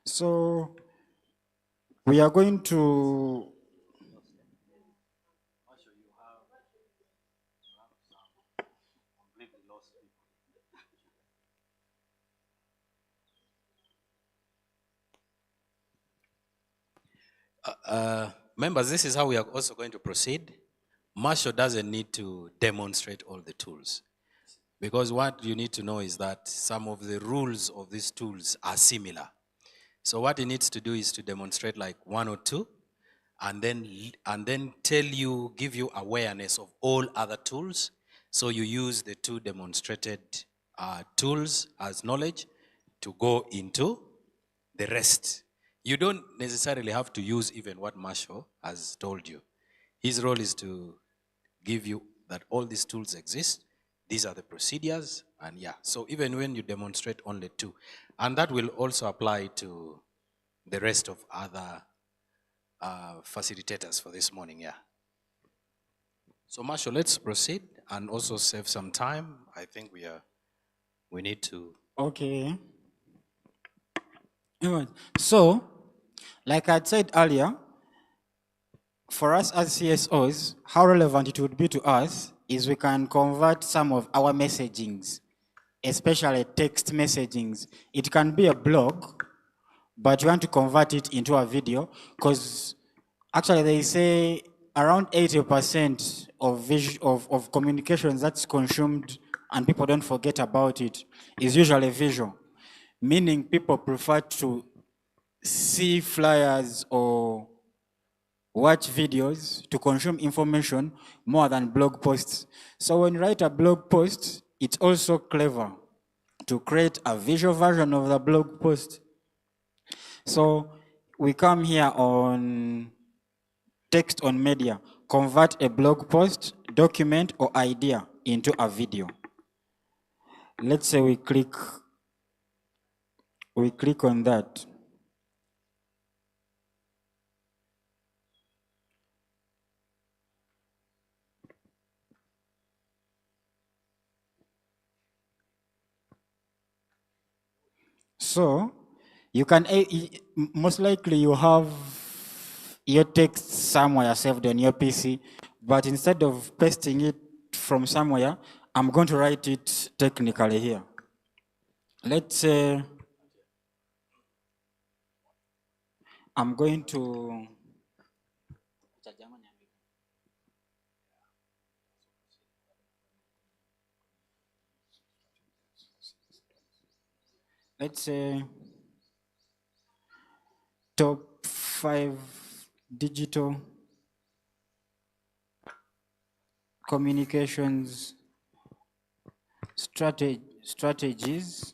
So we are going to. Members, this is how we are also going to proceed. Marshall doesn't need to demonstrate all the tools, because what you need to know is that some of the rules of these tools are similar. So what he needs to do is to demonstrate like one or two, and then give you awareness of all other tools. So you use the two demonstrated tools as knowledge to go into the rest. You don't necessarily have to use even what Marshall has told you. His role is to give you that all these tools exist, these are the procedures, and yeah. So even when you demonstrate only two, and that will also apply to the rest of other facilitators for this morning, yeah. So Marshall, let's proceed and also save some time. I think we need to. Okay. Alright. So, like I said earlier, for us as CSOs, how relevant it would be to us is we can convert some of our messagings, especially text messagings. It can be a blog, but you want to convert it into a video, because actually they say around 80% of communications that's consumed and people don't forget about it is usually visual, meaning people prefer to see flyers or watch videos to consume information more than blog posts. So when you write a blog post, it's also clever to create a visual version of the blog post. So we come here on text on media, convert a blog post, document, or idea into a video. Let's say we click on that. So you can, most likely you have your text somewhere saved on your PC, but instead of pasting it from somewhere, I'm going to write it technically here. Let's say I'm going to let's say top 5 digital communications strategies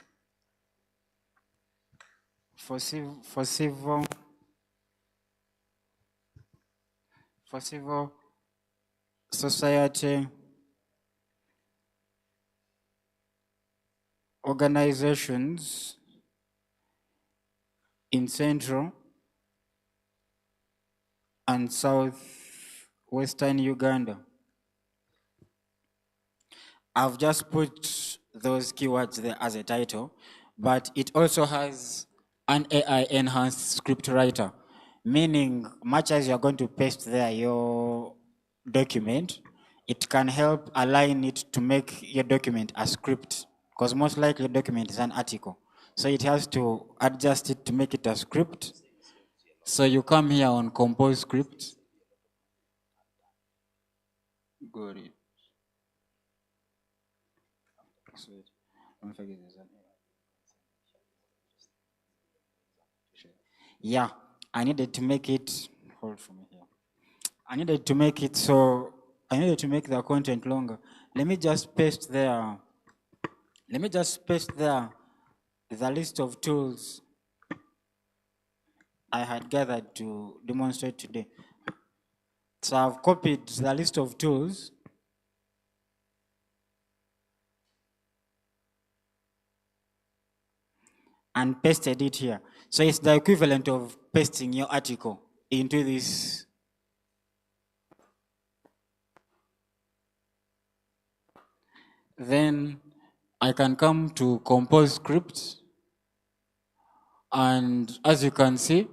for civil society organizations in Central and Southwestern Uganda. I've just put those keywords there as a title, but it also has an AI enhanced script writer, meaning much as you're going to paste there your document, it can help align it to make your document a script, because most likely your document is an article. So it has to adjust it to make it a script. So you come here on compose script. Got it. Sweet. Don't forget this one. Yeah, I needed to make it, hold for me here. I needed to make it so, I needed to make the content longer. Let me just paste there the list of tools I had gathered to demonstrate today. So I've copied the list of tools and pasted it here. So it's the equivalent of pasting your article into this. Then I can come to compose scripts, and as you can see,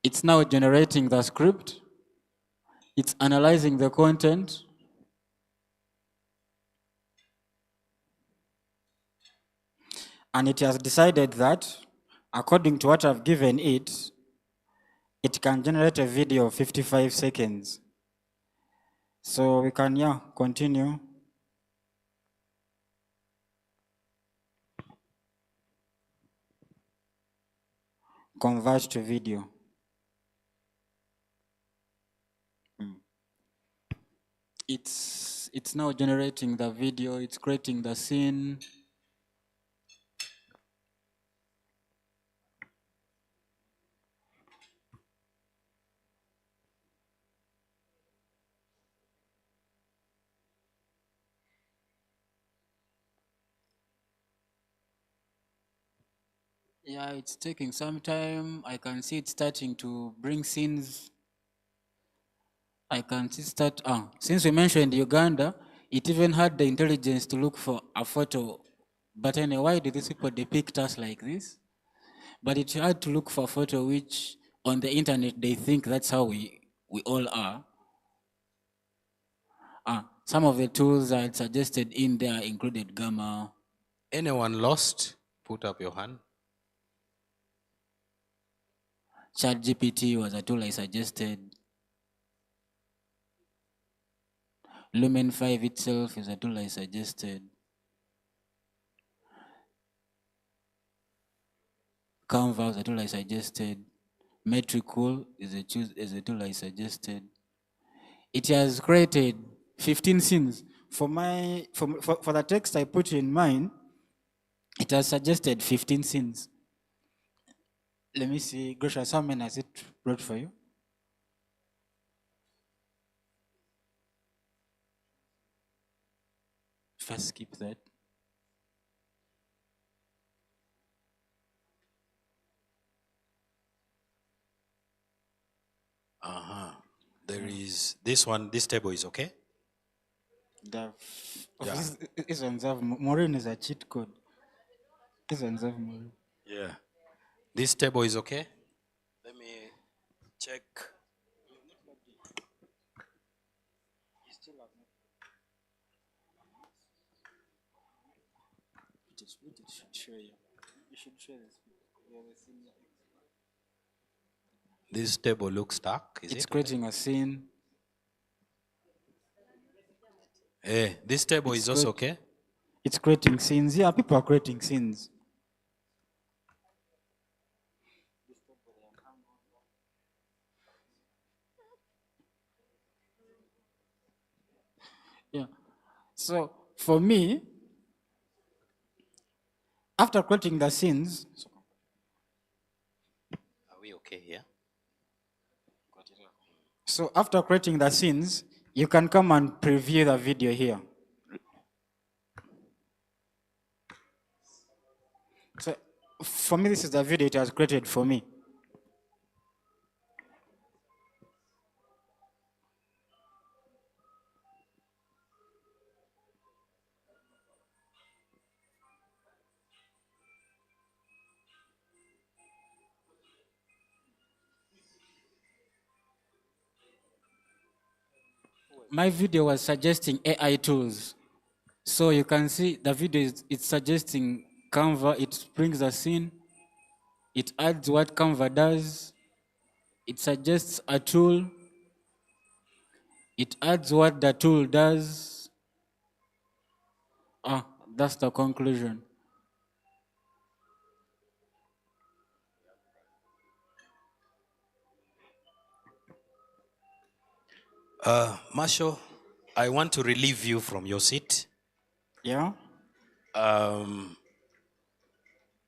it's now generating the script. It's analyzing the content. And it has decided that, according to what I've given it, it can generate a video of 55 seconds. So we can, yeah, continue. Convert to video. It's now generating the video, it's creating the scene. Yeah, it's taking some time. I can see it starting to bring scenes. I can see since we mentioned Uganda, it even had the intelligence to look for a photo. But anyway, why do these people depict us like this? But it had to look for a photo which on the internet they think that's how we all are. Some of the tools I suggested in there included Gamma. Anyone lost? Put up your hand. ChatGPT was a tool I suggested. Lumen 5 itself is a tool I suggested. Canva is a tool I suggested. Metricool is a tool I suggested. It has created 15 scenes. For the text I put in mine, it has suggested 15 scenes. Let me see, Gracious, how many has it brought for you? First skip that. There is this one, this table is okay? Yeah. These ones have, Maureen is a cheat code. These ones have Maureen. Yeah. This table is okay? Let me check. This table looks stuck, is It's it? creating a scene. Hey, this table is also okay? It's creating scenes. Yeah, people are creating scenes. Yeah. So for me, after creating the scenes, Are we okay here? so after creating the scenes, you can come and preview the video here. So for me, this is the video it has created for me. My video was suggesting AI tools. So you can see the video it's suggesting Canva, it brings a scene, it adds what Canva does, it suggests a tool, it adds what the tool does. That's the conclusion. Marshall, I want to relieve you from your seat. Yeah?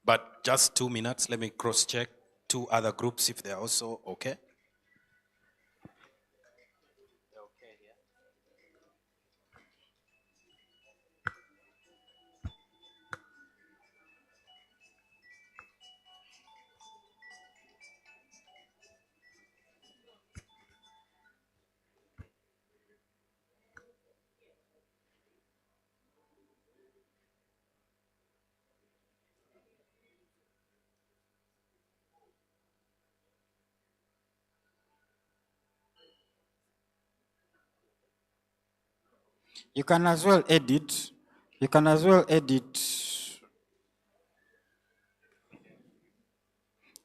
But just 2 minutes, let me cross-check 2 other groups if they're also okay. You can as well edit. You can as well edit.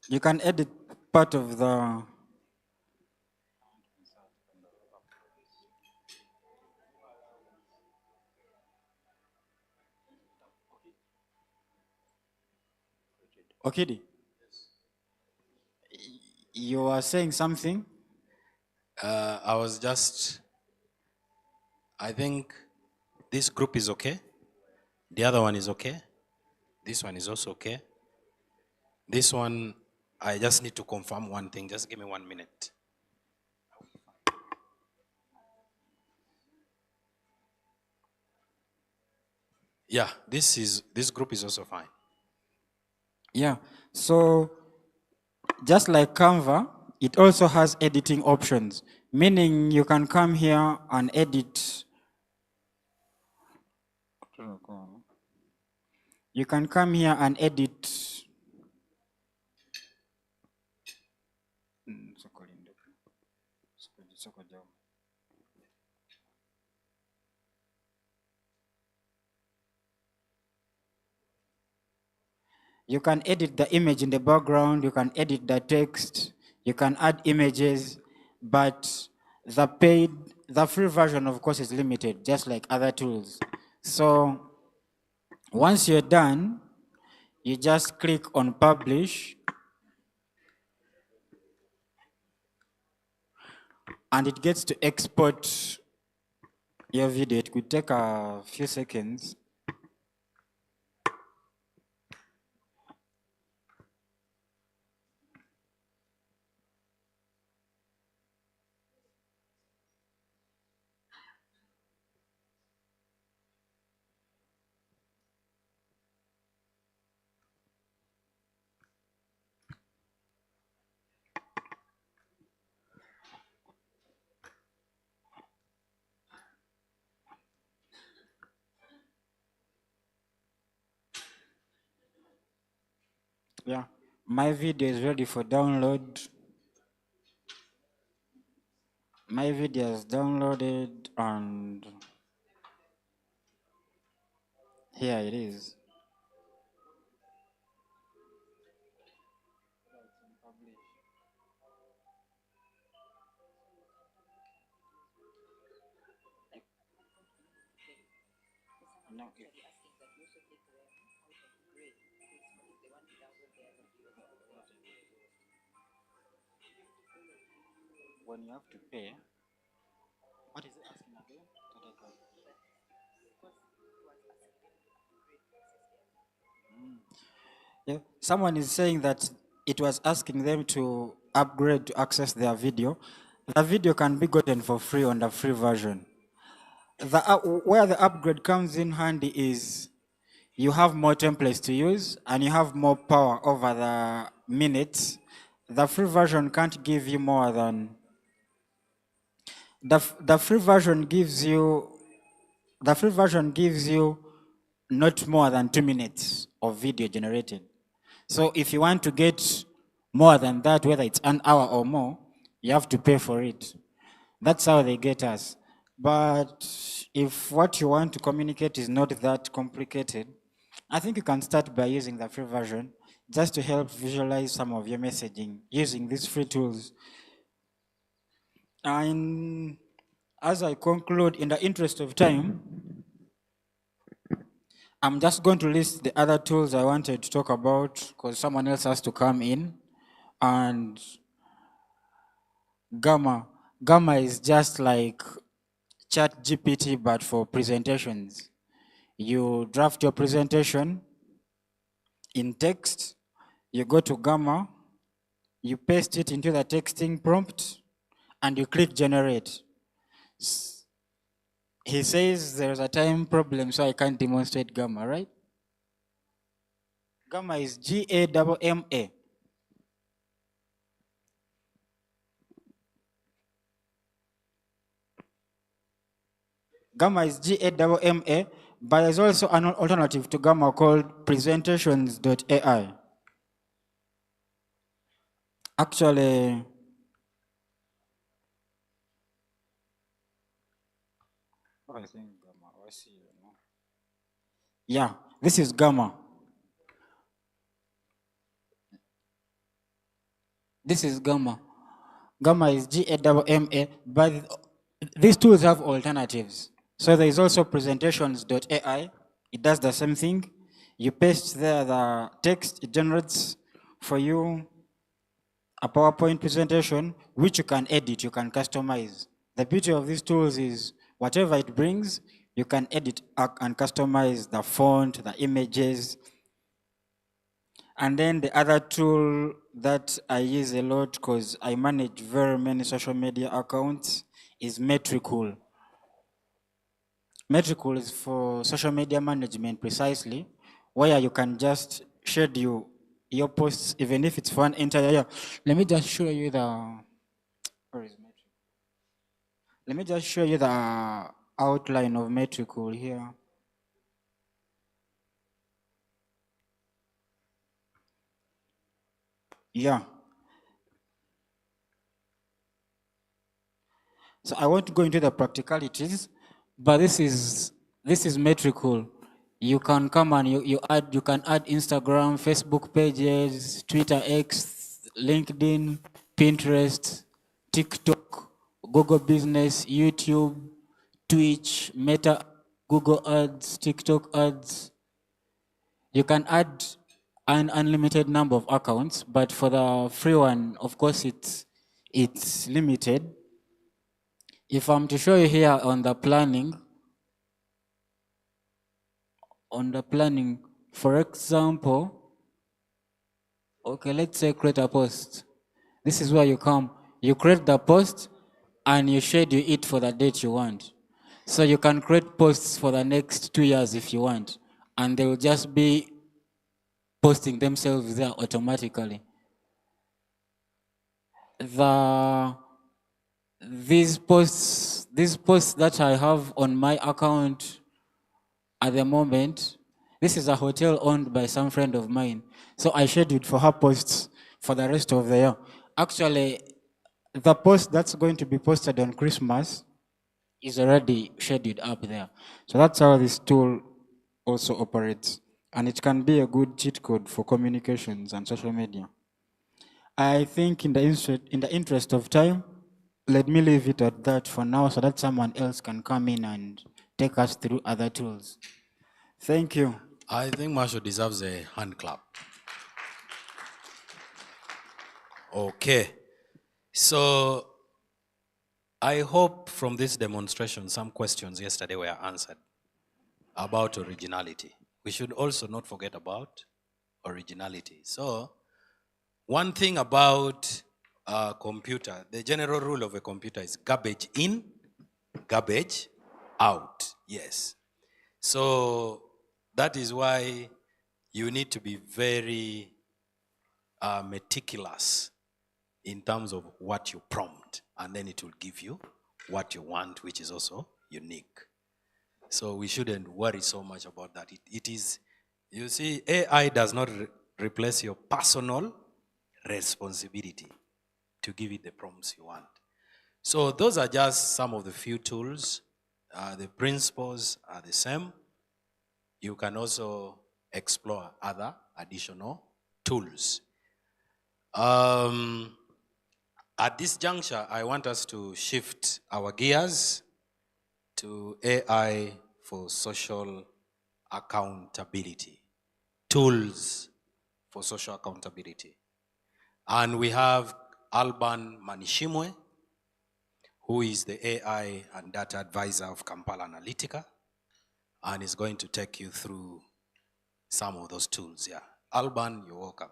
You can edit part of the Okidi, you are saying something? I think this group is okay. The other one is okay. This one is also okay. This one, I just need to confirm one thing. Just give me 1 minute. Yeah, this group is also fine. Yeah, so just like Canva, it also has editing options, meaning you can come here and edit. You can come here and edit. You can edit the image in the background, you can edit the text, you can add images, but the free version, of course, is limited, just like other tools. So once you're done, you just click on publish, and it gets to export your video. It could take a few seconds. Yeah, my video is ready for download. My video is downloaded and here it is. When you have to pay, what is it asking again? Yeah. Someone is saying that it was asking them to upgrade to access their video. The video can be gotten for free on the free version. Where the upgrade comes in handy is you have more templates to use and you have more power over the minutes. The free version can't give you more than the free version gives you not more than 2 minutes of video generated. So if you want to get more than that, whether it's an hour or more, you have to pay for it. That's how they get us. But if what you want to communicate is not that complicated, I think you can start by using the free version just to help visualize some of your messaging using these free tools. And as I conclude, in the interest of time, I'm just going to list the other tools I wanted to talk about because someone else has to come in. And Gamma is just like ChatGPT but for presentations. You draft your presentation in text, you go to Gamma, you paste it into the texting prompt, and you click generate. He says there's a time problem, so I can't demonstrate Gamma, right? Gamma is Gamma. Gamma is Gamma, but there's also an alternative to Gamma called presentations.ai. Actually, yeah, this is Gamma. This is Gamma. Gamma is Gamma, but these tools have alternatives. So there is also presentations.ai. It does the same thing. You paste there the text, it generates for you a PowerPoint presentation, which you can edit, you can customize. The beauty of these tools is whatever it brings, you can edit and customize the font, the images. And then the other tool that I use a lot because I manage very many social media accounts is Metricool. Metricool is for social media management precisely, where you can just schedule your posts, even if it's for an entire year. Let me just show you the, where is Metricool? Let me just show you the outline of Metricool here. Yeah. So I won't go into the practicalities, but this is Metricool. You can come and you can add Instagram, Facebook pages, Twitter X, LinkedIn, Pinterest, TikTok, Google Business, YouTube, Twitch, Meta, Google Ads, TikTok Ads. You can add an unlimited number of accounts, but for the free one, of course, it's limited. If I'm to show you here on the planning, for example, okay, let's say create a post. This is where you come, you create the post and you schedule it for the date you want. So you can create posts for the next 2 years if you want, and they will just be posting themselves there automatically. These posts that I have on my account at the moment, this is a hotel owned by some friend of mine. So I scheduled for her posts for the rest of the year. Actually, the post that's going to be posted on Christmas is already scheduled up there. So that's how this tool also operates. And it can be a good cheat code for communications and social media. I think in the interest of time, let me leave it at that for now so that someone else can come in and take us through other tools. Thank you. I think Marshall deserves a hand clap. Okay. So I hope from this demonstration some questions yesterday were answered about originality. We should also not forget about originality. So one thing about a computer, the general rule of a computer is garbage in, garbage out. Yes. So that is why you need to be very meticulous in terms of what you prompt, and then it will give you what you want, which is also unique. So we shouldn't worry so much about that. It is, you see, AI does not replace your personal responsibility to give it the prompts you want. So those are just some of the few tools. The principles are the same. You can also explore other additional tools. At this juncture, I want us to shift our gears to AI for social accountability, tools for social accountability. And we have Alban Manishimwe, who is the AI and data advisor of Kampala Analytica, and is going to take you through some of those tools. Yeah, Alban, you're welcome.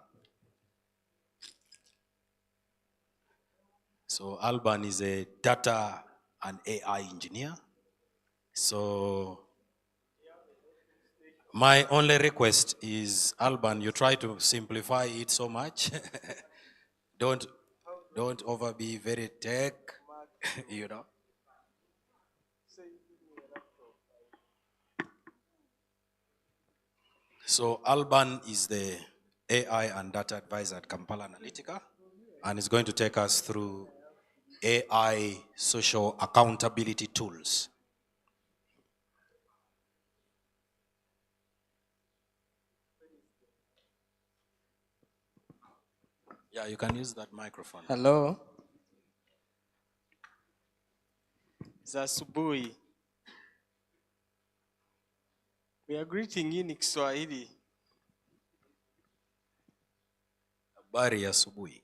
So Alban is a data and AI engineer. So my only request is, Alban, you try to simplify it so much. Don't over be very tech, you know. So Alban is the AI and data advisor at Kampala Analytica, and is going to take us through AI social accountability tools. Yeah, you can use that microphone. Hello. Za asubuhi. We are greeting you in Kiswahili. Habari ya asubuhi.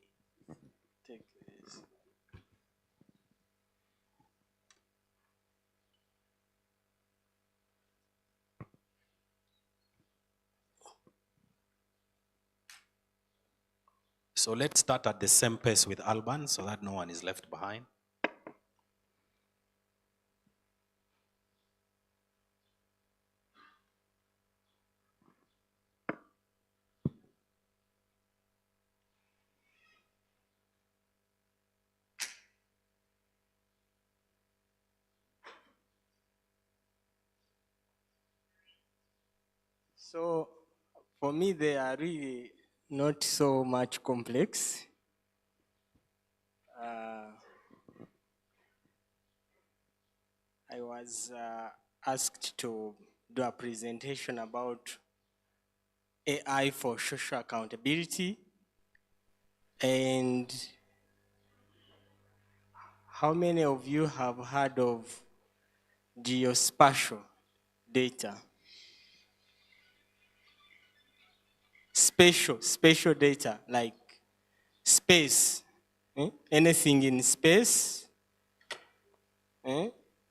Take this. So let's start at the same pace with Alban so that no one is left behind. So for me, they are really not so much complex. I was asked to do a presentation about AI for social accountability. And how many of you have heard of geospatial data? Spatial data, like space, anything in space.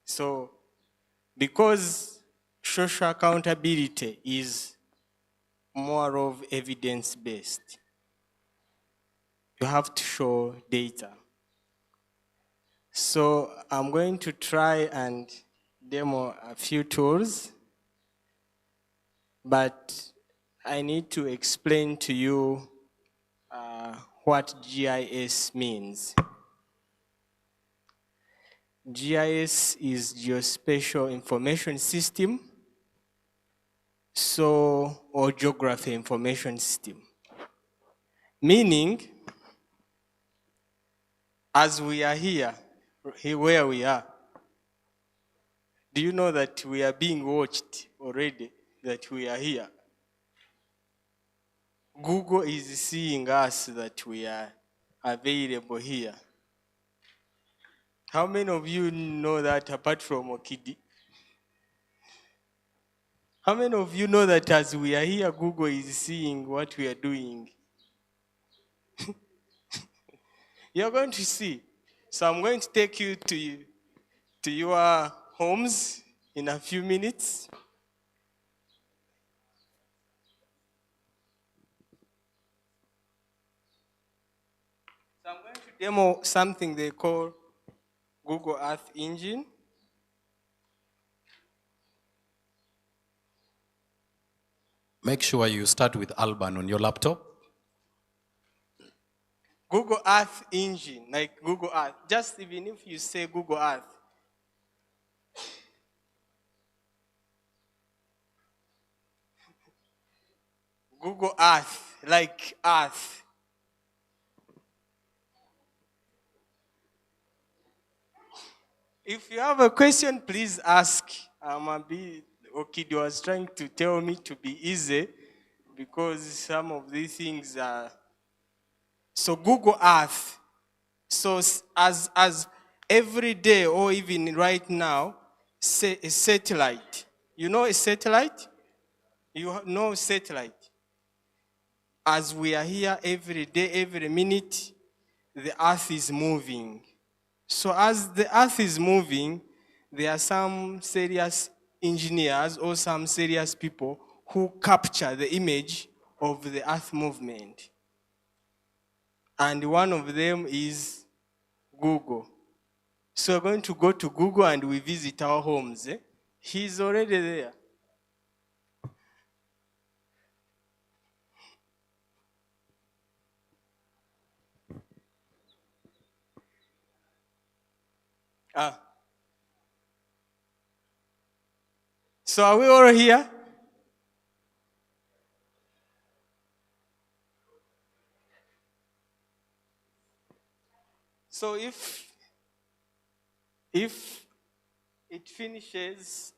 So because social accountability is more of evidence-based, you have to show data. So I'm going to try and demo a few tools, but I need to explain to you what GIS means. GIS is Geospatial Information System, or Geography Information System. Meaning, as we are here where we are, do you know that we are being watched already, that we are here? Google is seeing us that we are available here. How many of you know that apart from Okidi? How many of you know that as we are here, Google is seeing what we are doing? You're going to see. So I'm going to take you to your homes in a few minutes. So I'm going to demo something they call Google Earth Engine. Make sure you start with Alban on your laptop. Google Earth Engine, like Google Earth. Just even if you say Google Earth. Google Earth, like Earth. If you have a question, please ask. Okidi was trying to tell me to be easy because some of these things are. So Google Earth. So as every day or even right now, say a satellite. You know a satellite? You know satellite. As we are here every day, every minute, the earth is moving. So as the earth is moving, there are some serious engineers or some serious people who capture the image of the earth movement. And one of them is Google. So we're going to go to Google and we visit our homes. He's already there. So are we all here? So if it finishes,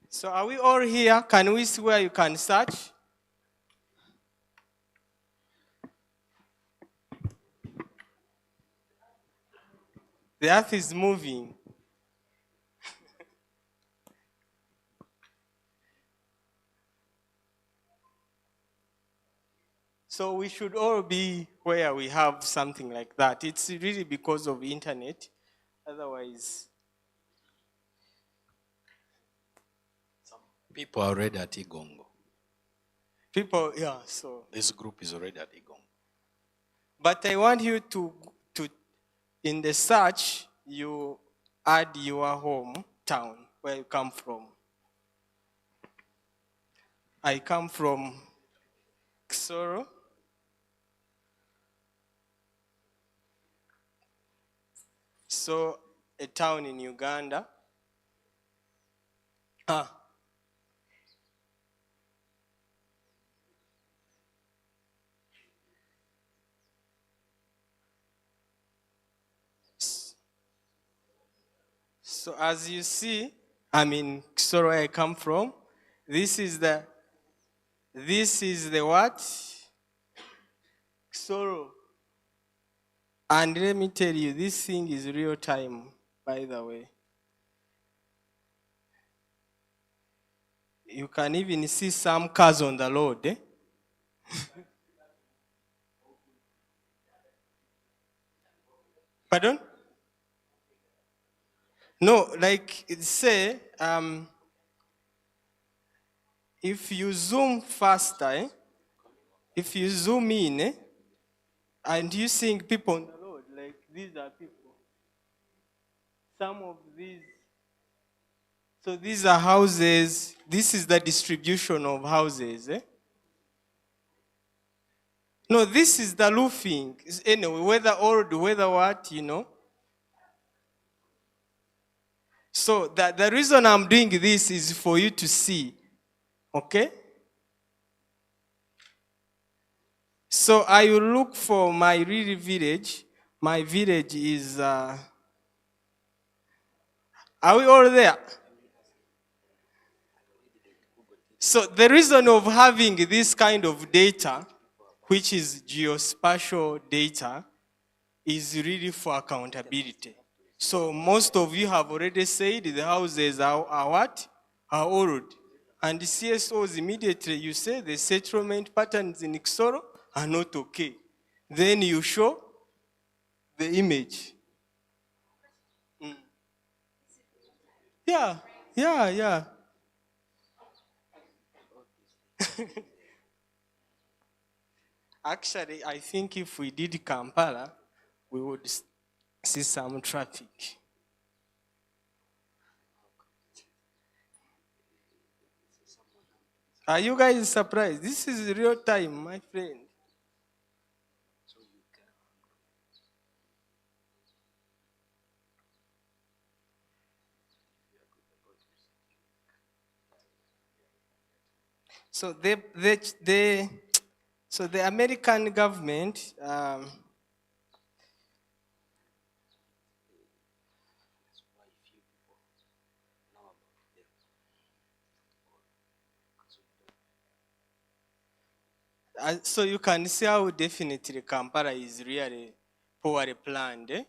So are we all here? Can we see where you can search? The earth is moving. So we should all be where we have something like that. It's really because of internet. Otherwise, People are already at Igongo. people, yeah, so. This group is already at Igongo. But I want you to in the search, you add your hometown, where you come from. I come from Kisoro. So, a town in Uganda. Ah. So as you see, I'm in Kisoro, where I come from. This is the what? Kisoro. And let me tell you, this thing is real time, by the way. You can even see some cars on the road. Eh? Pardon? No, like say, if you zoom faster, if you zoom in, and you seeing people on the road, like these are people. Some of these, so these are houses. This is the distribution of houses. No, this is the roofing. Anyway, whether old, whether what, So the reason I'm doing this is for you to see. Okay? So I will look for my real village. My village is, are we all there? So the reason of having this kind of data, which is geospatial data, is really for accountability. So most of you have already said the houses are what? Are old. And the CSOs immediately you say the settlement patterns in Kisoro are not okay. Then you show the image. Yeah, yeah, yeah. Actually, I think if we did Kampala, we would see some traffic. Are you guys surprised? This is real time, my friend. So so the American government, so you can see how definitely Kampala is really poorly planned.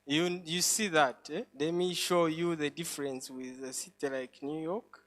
You see that? Let me show you the difference with a city like New York.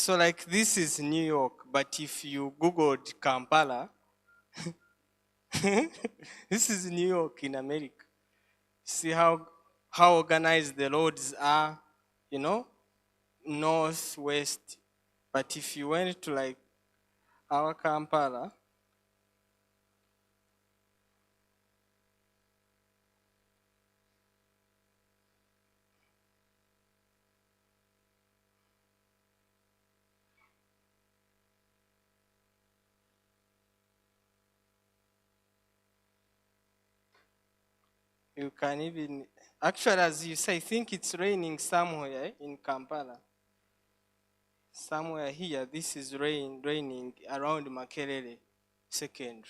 So like this is New York, but if you Googled Kampala, this is New York in America. See how organized the roads are, north, west. But if you went to like our Kampala, You can even, actually, as you say, I think it's raining somewhere in Kampala. Somewhere here, this is raining around Makerere Secondary.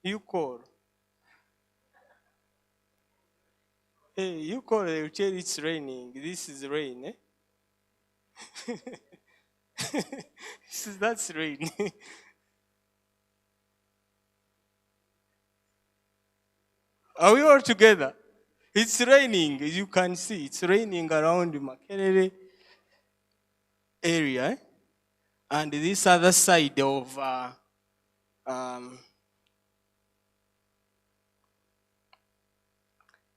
You call. Hey, you call, they'll tell it's raining. This is rain, eh? That's rain. Are we all together? It's raining. You can see it's raining around Makerere area. And this other side of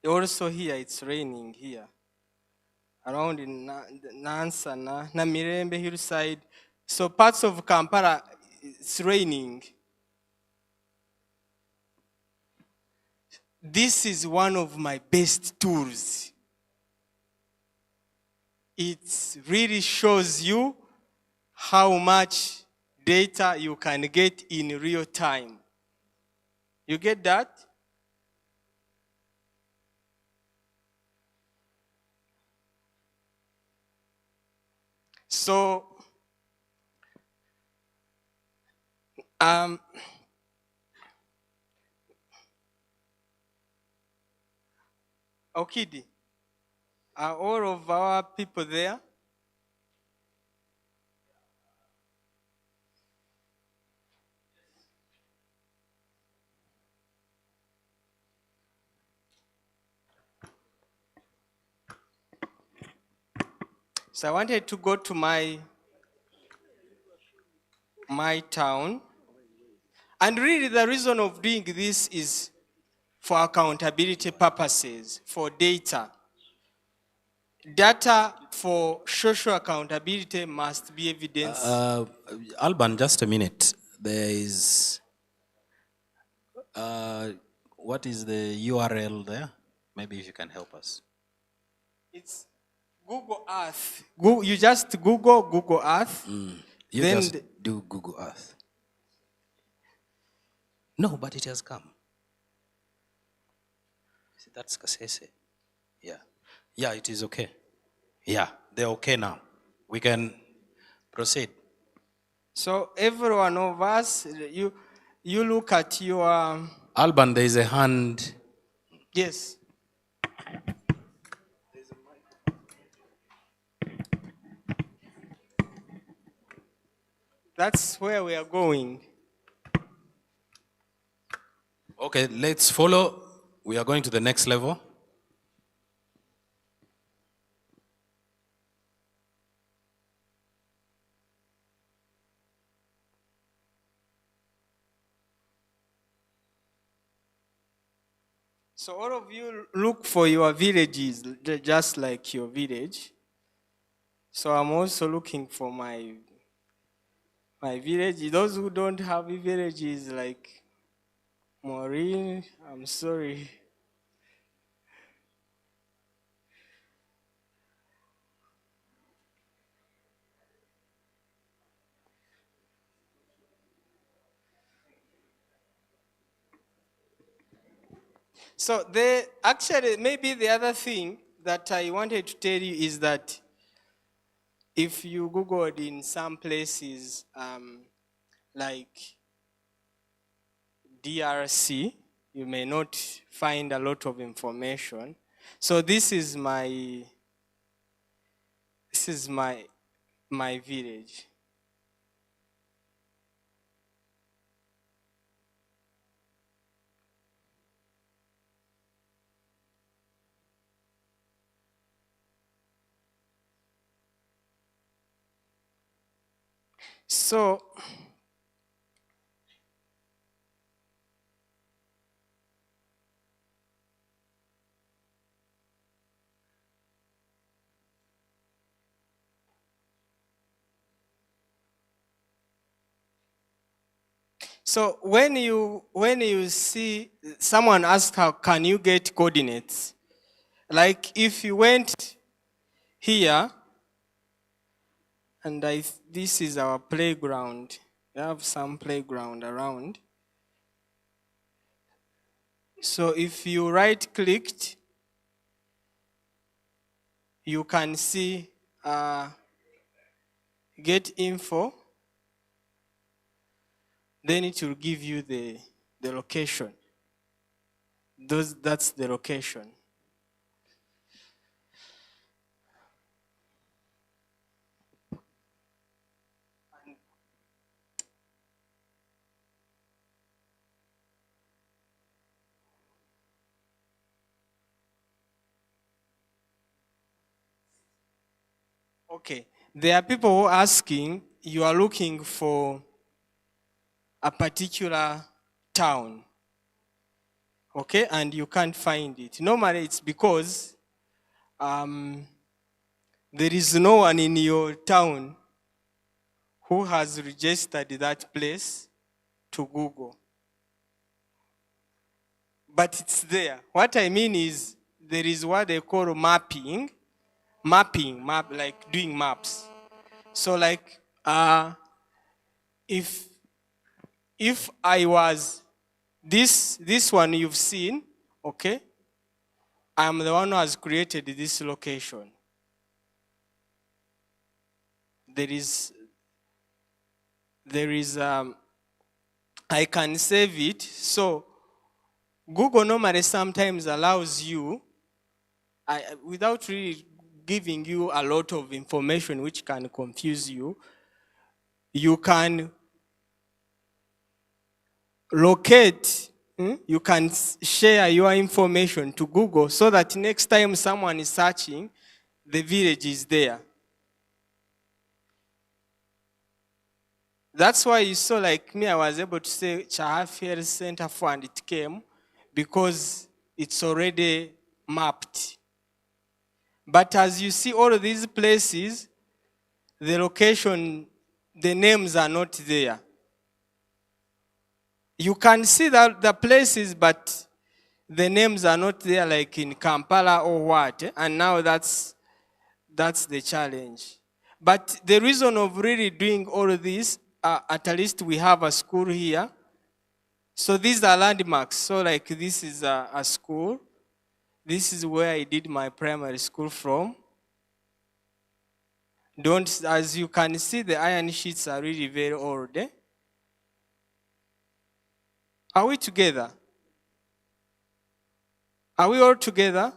also here it's raining here. Around in Nansa, Namirembe hillside. So parts of Kampala, it's raining. This is one of my best tools. It really shows you how much data you can get in real time. You get that? So, Okidi, are all of our people there? So I wanted to go to my town. And really the reason of doing this is for accountability purposes, for data. Data for social accountability must be evidence. Alban, just a minute. There is, what is the URL there? Maybe if you can help us. It's Google Earth. You just Google Earth. You then just do Google Earth. No, but it has come. That's Kasese. Yeah. Yeah, it is okay. Yeah, they're okay now. We can proceed. So every one of us, you look at your... Alban, there is a hand. Yes. That's where we are going. Okay, let's follow. We are going to the next level. So all of you look for your villages, just like your village. So I'm also looking for my village. Those who don't have villages like Maureen, I'm sorry. So actually, maybe the other thing that I wanted to tell you is that if you Googled in some places like DRC, you may not find a lot of information. So this is my village. So So when you see someone ask how can you get coordinates, like if you went here, and this is our playground. We have some playground around. So if you right-clicked, you can see get info, then it will give you the location. That's the location. Okay, there are people who are asking, you are looking for a particular town, okay, and you can't find it. Normally it's because there is no one in your town who has registered that place to Google. But it's there. What I mean is there is what they call mapping, like doing maps. So like if I was this one you've seen, okay, I'm the one who has created this location. There is I can save it. So Google normally sometimes allows you, without really giving you a lot of information which can confuse you, you can locate, you can share your information to Google so that next time someone is searching, the village is there. That's why you saw like me, I was able to say Chahaf Health Center for, and it came because it's already mapped. But as you see all of these places, the location, the names are not there. You can see that the places, but the names are not there, like in Kampala or what. And now that's the challenge. But the reason of really doing all of this, at least we have a school here. So these are landmarks. So like this is a school. This is where I did my primary school from. As you can see, the iron sheets are really very old. Are we together? Are we all together?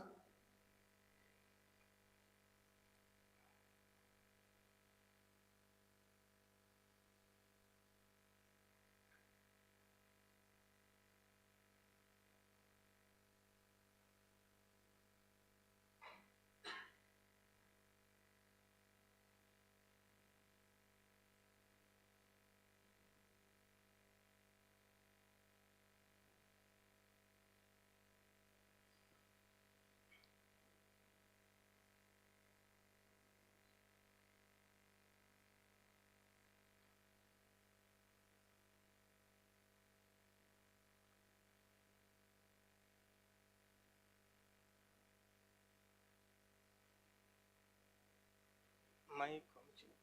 My computer.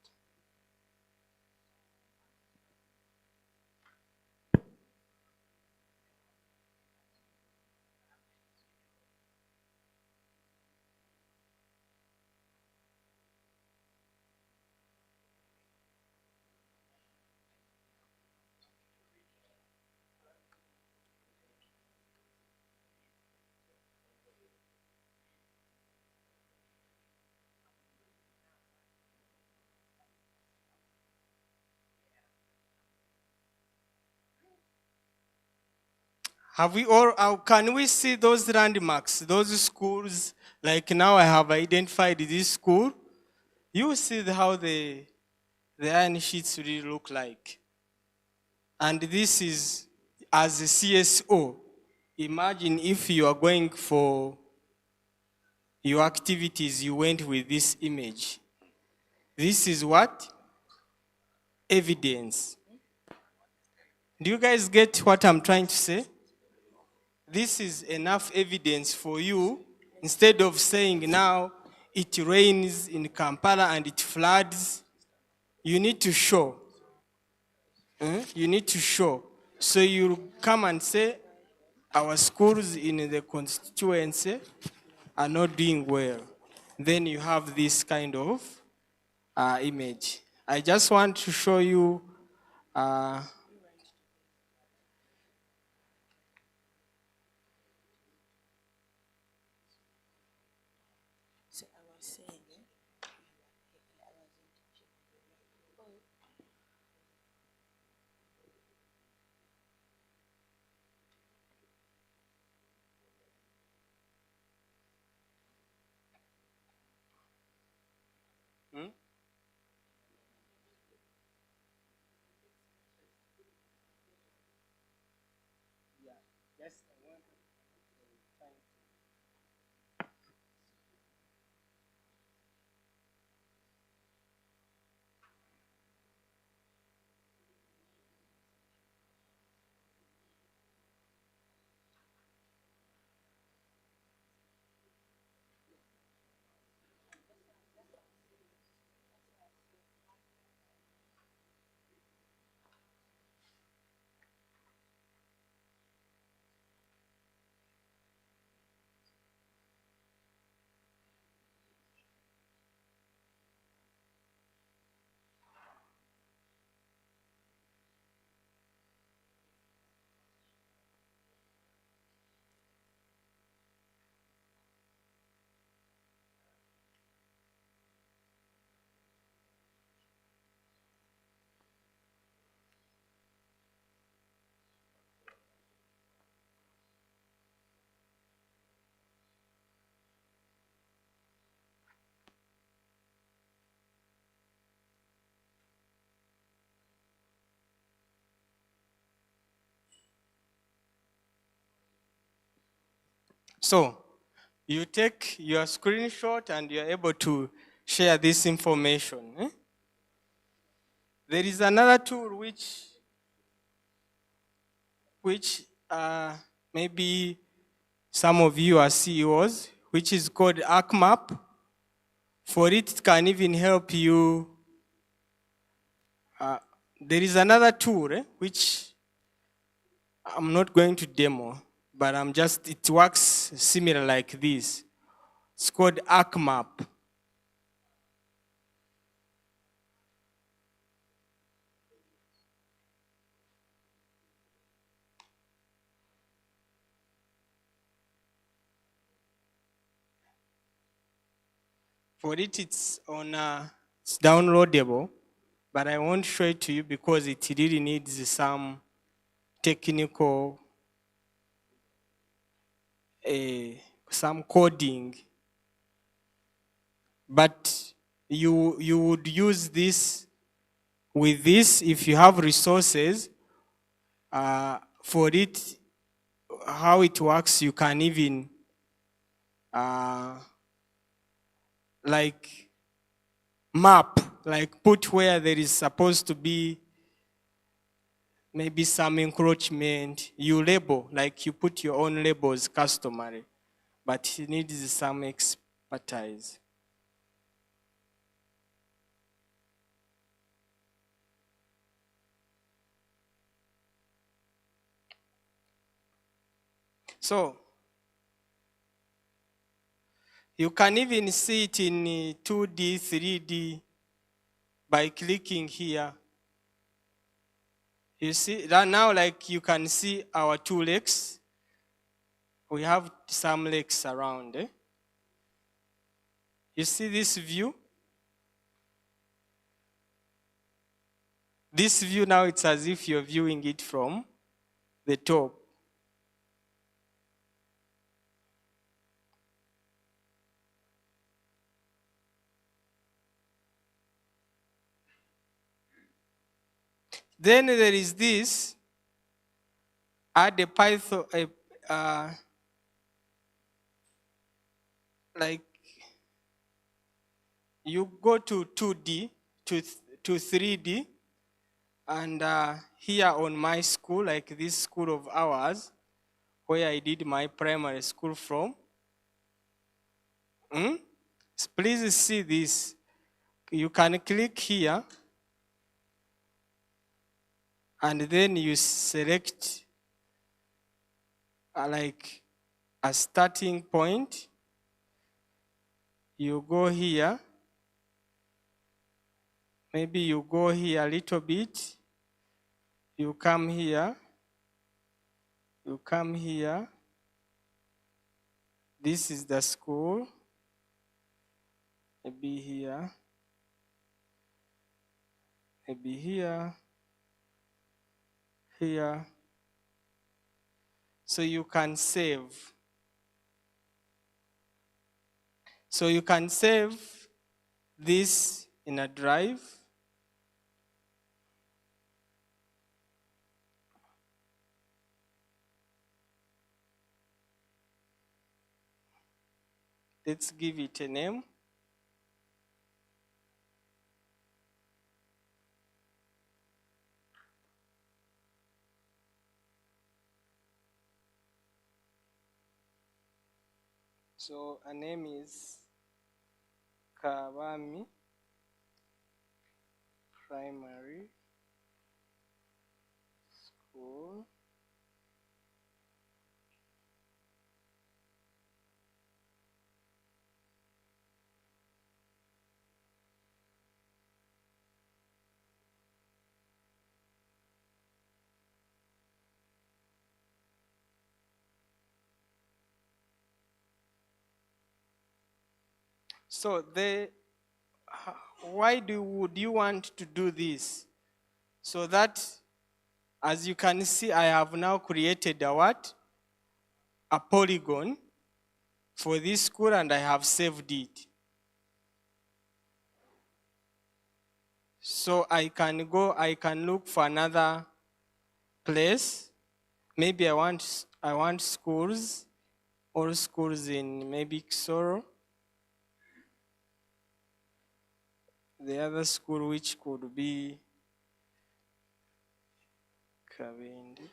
Have we all, can we see those landmarks, those schools? Like now I have identified this school. You see how the iron sheets really look like. And this is as a CSO. Imagine if you are going for your activities, you went with this image. This is what? Evidence. Do you guys get what I'm trying to say? This is enough evidence for you, instead of saying now it rains in Kampala and it floods. You need to show. You need to show. So you come and say our schools in the constituency are not doing well. then you have this kind of image. I just want to show you So I was saying, so you take your screenshot and you're able to share this information. There is another tool which maybe some of you are CEOs, which is called ArcMap. For it can even help you. There is another tool which I'm not going to demo, but it works similar like this. It's called ArcMap. For it, it's downloadable, but I won't show it to you because it really needs some technical, some coding. But you would use this with this if you have resources. For it, how it works, you can even like map, like put where there is supposed to be maybe some encroachment. You label, like you put your own labels customary, but it needs some expertise. So you can even see it in 2D, 3D by clicking here. You see that now, like you can see our two lakes. We have some lakes around. You see this view? This view now, it's as if you're viewing it from the top. Then there is this, add a Python, like you go to 2D, to 3D, and here on my school, like this school of ours, where I did my primary school from, please see this. You can click here, and then you select like a starting point. You go here. Maybe you go here a little bit. You come here. You come here. This is the school. Maybe here. Maybe here. Here. So you can save. So you can save this in a drive. Let's give it a name. So a name is Kabami Primary School. So why would you want to do this? So that, as you can see, I have now created a what? A polygon for this school, and I have saved it. So I can look for another place. Maybe I want schools, all schools in maybe Kisoro. The other school, which could be Kabindi.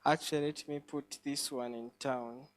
Actually, let me put this one in town.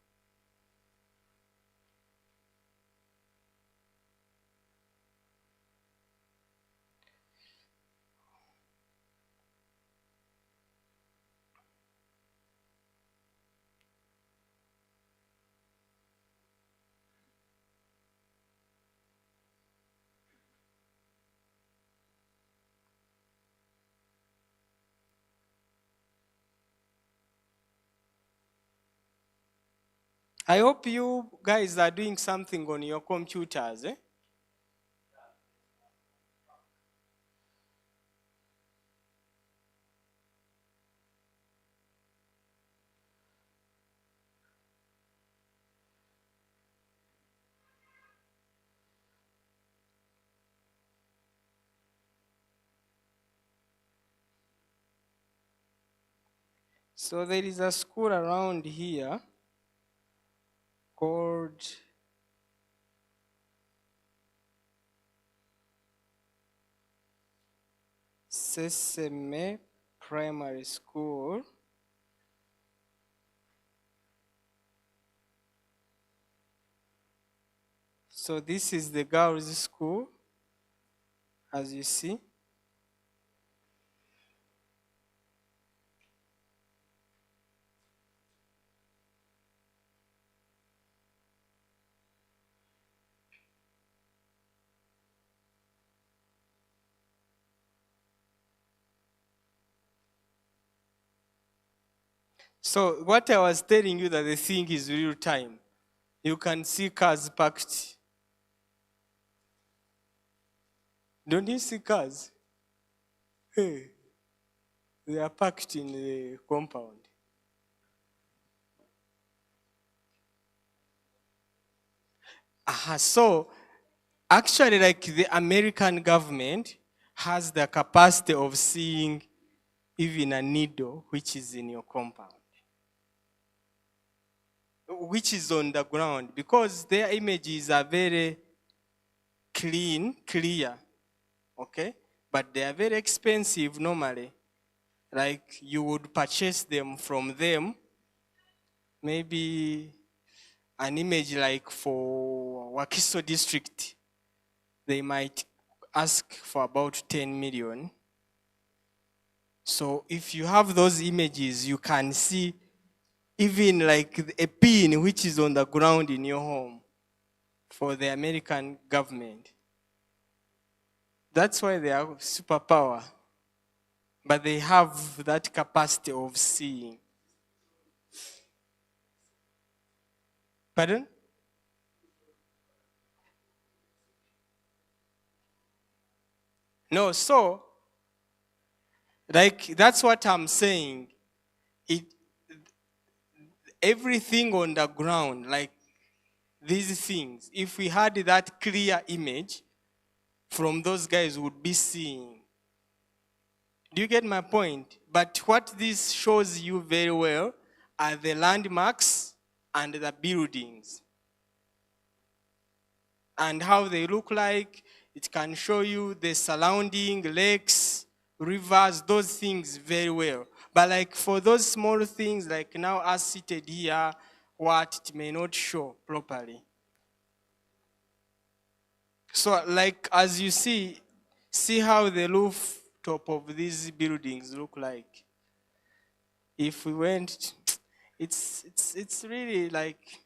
I hope you guys are doing something on your computers. So there is a school around here called Sesame Primary School. So this is the girls' school, as you see. So what I was telling you, that the thing is real time. You can see cars parked. Don't you see cars? Hey, they are parked in the compound. So actually, like, the American government has the capacity of seeing even a needle which is in your compound, which is on the ground, because their images are very clear, okay? But they are very expensive normally. Like, you would purchase them from them, maybe an image like for Wakiso district, they might ask for about 10 million. So if you have those images, you can see even like a pin which is on the ground in your home for the American government. That's why they are superpower. But they have that capacity of seeing. Pardon? No, so, like, that's what I'm saying. Everything on the ground, like these things, if we had that clear image from those guys, would be seeing. Do you get my point? But what this shows you very well are the landmarks and the buildings. And how they look like. It can show you the surrounding lakes, rivers, those things very well. But like for those small things, like now as seated here, what it may not show properly. So like as you see how the rooftop of these buildings look like. If we went, it's really like,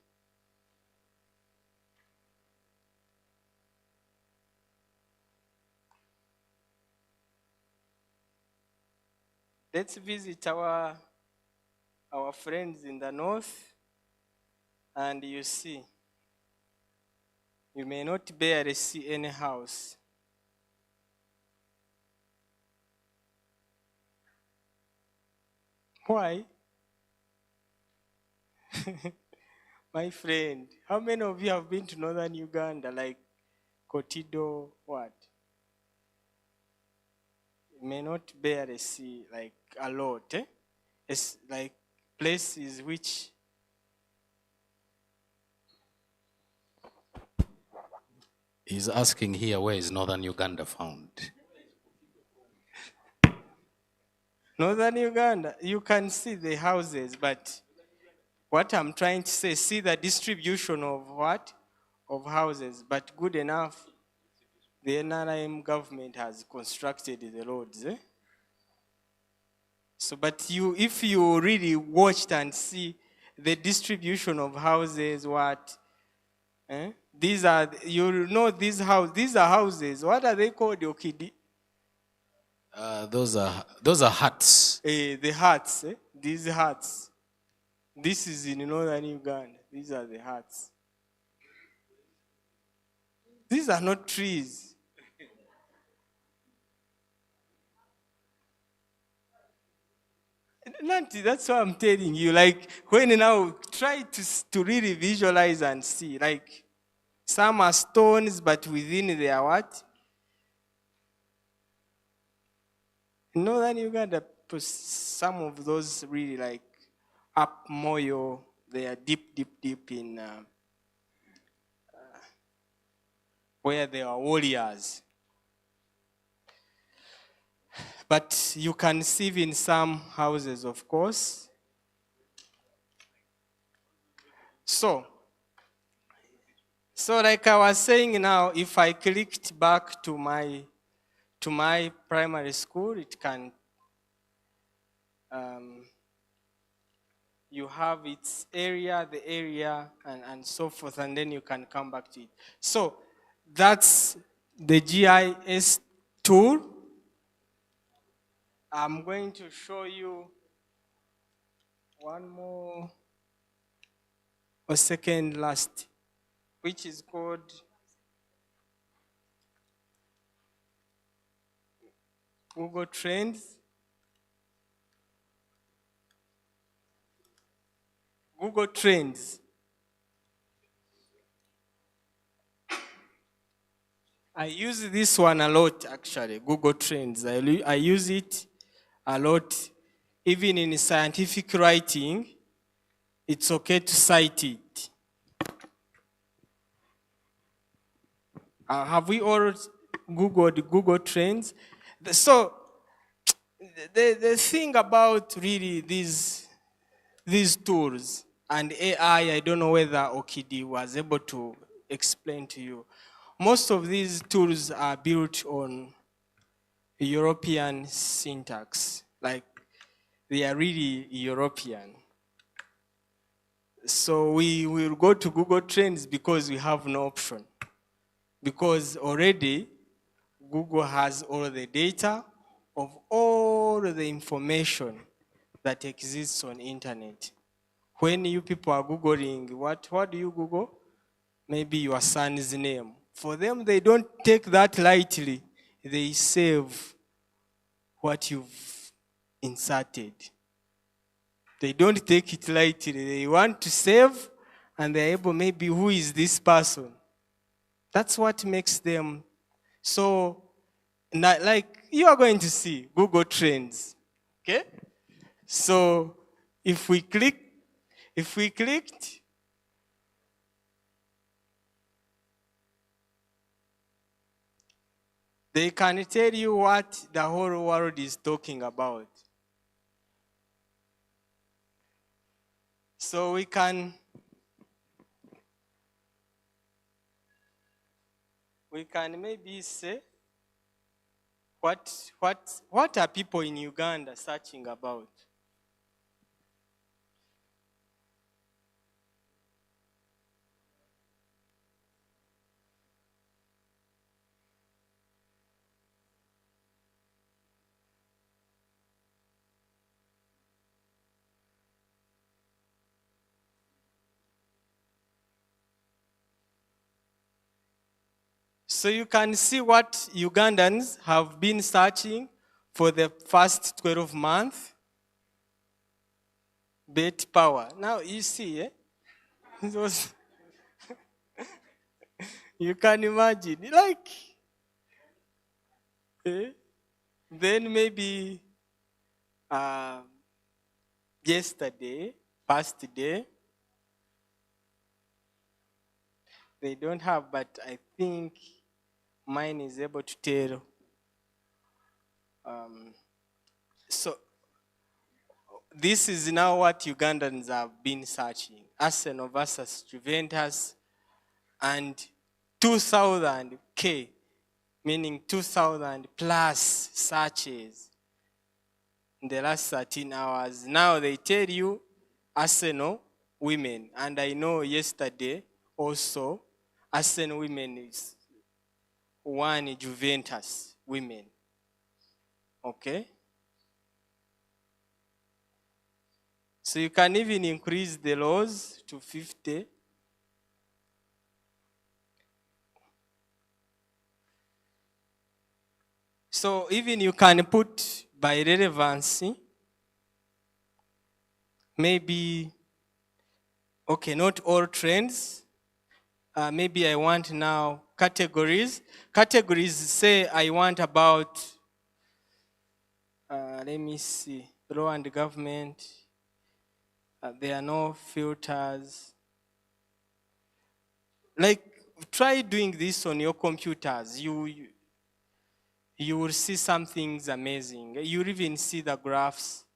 let's visit our friends in the north, and you see, you may not barely see any house. Why? My friend, how many of you have been to northern Uganda, like Kotido, what? You may not barely see like a lot. It's like places which He's asking here, where is northern Uganda found? northern Uganda, you can see the houses, but what I'm trying to say, see the distribution of what? Of houses, but good enough. The NRM government has constructed the roads. So, but if you really watched and see the distribution of houses, what? These are, you know, these are houses. What are they called, Okidi? Those are huts. The huts. These huts. This is in northern Uganda. These are the huts. These are not trees. Nanti, that's what I'm telling you. Like, when now try to really visualize and see. Like, some are stones, but within they are what? In northern Uganda, some of those really like up Moyo, they are deep in where there are warriors. But you can see in some houses, of course. So like I was saying now, if I clicked back to my primary school, it can, you have its area, the area, and so forth, and then you can come back to it. So that's the GIS tool. I'm going to show you one more, or second last, which is called Google Trends. Google Trends. I use this one a lot, actually, Google Trends. I use it a lot. Even in scientific writing, it's okay to cite it. Have we all Googled Google Trends? So, the thing about really these tools and AI, I don't know whether Okidi was able to explain to you. Most of these tools are built on European syntax, like they are really European. So we will go to Google Trends because we have no option. Because already Google has all the data of all the information that exists on internet. When you people are Googling, what do you Google? Maybe your son's name. For them, they don't take that lightly. They save what you've inserted. They don't take it lightly. They want to save, and they're able, maybe, who is this person? That's what makes them. So, like, you are going to see Google Trends. Okay? So, if we clicked, they can tell you what the whole world is talking about. So we can maybe say what are people in Uganda searching about? So you can see what Ugandans have been searching for the first 12 months. Bet power. Now you see, those you can imagine, like, then maybe yesterday, past day, they don't have, but I think mine is able to tell. So this is now what Ugandans have been searching. Arsenal versus Juventus, and 2,000 K, meaning 2,000 plus searches in the last 13 hours. Now they tell you Arsenal women, and I know yesterday also Arsenal women is one Juventus women. Okay? So you can even increase the laws to 50. So even you can put by relevancy, maybe, okay, not all trends. Maybe I want now categories. Categories say I want about, let me see, law and government. There are no filters. Like, try doing this on your computers. You will see some things amazing. You'll even see the graphs.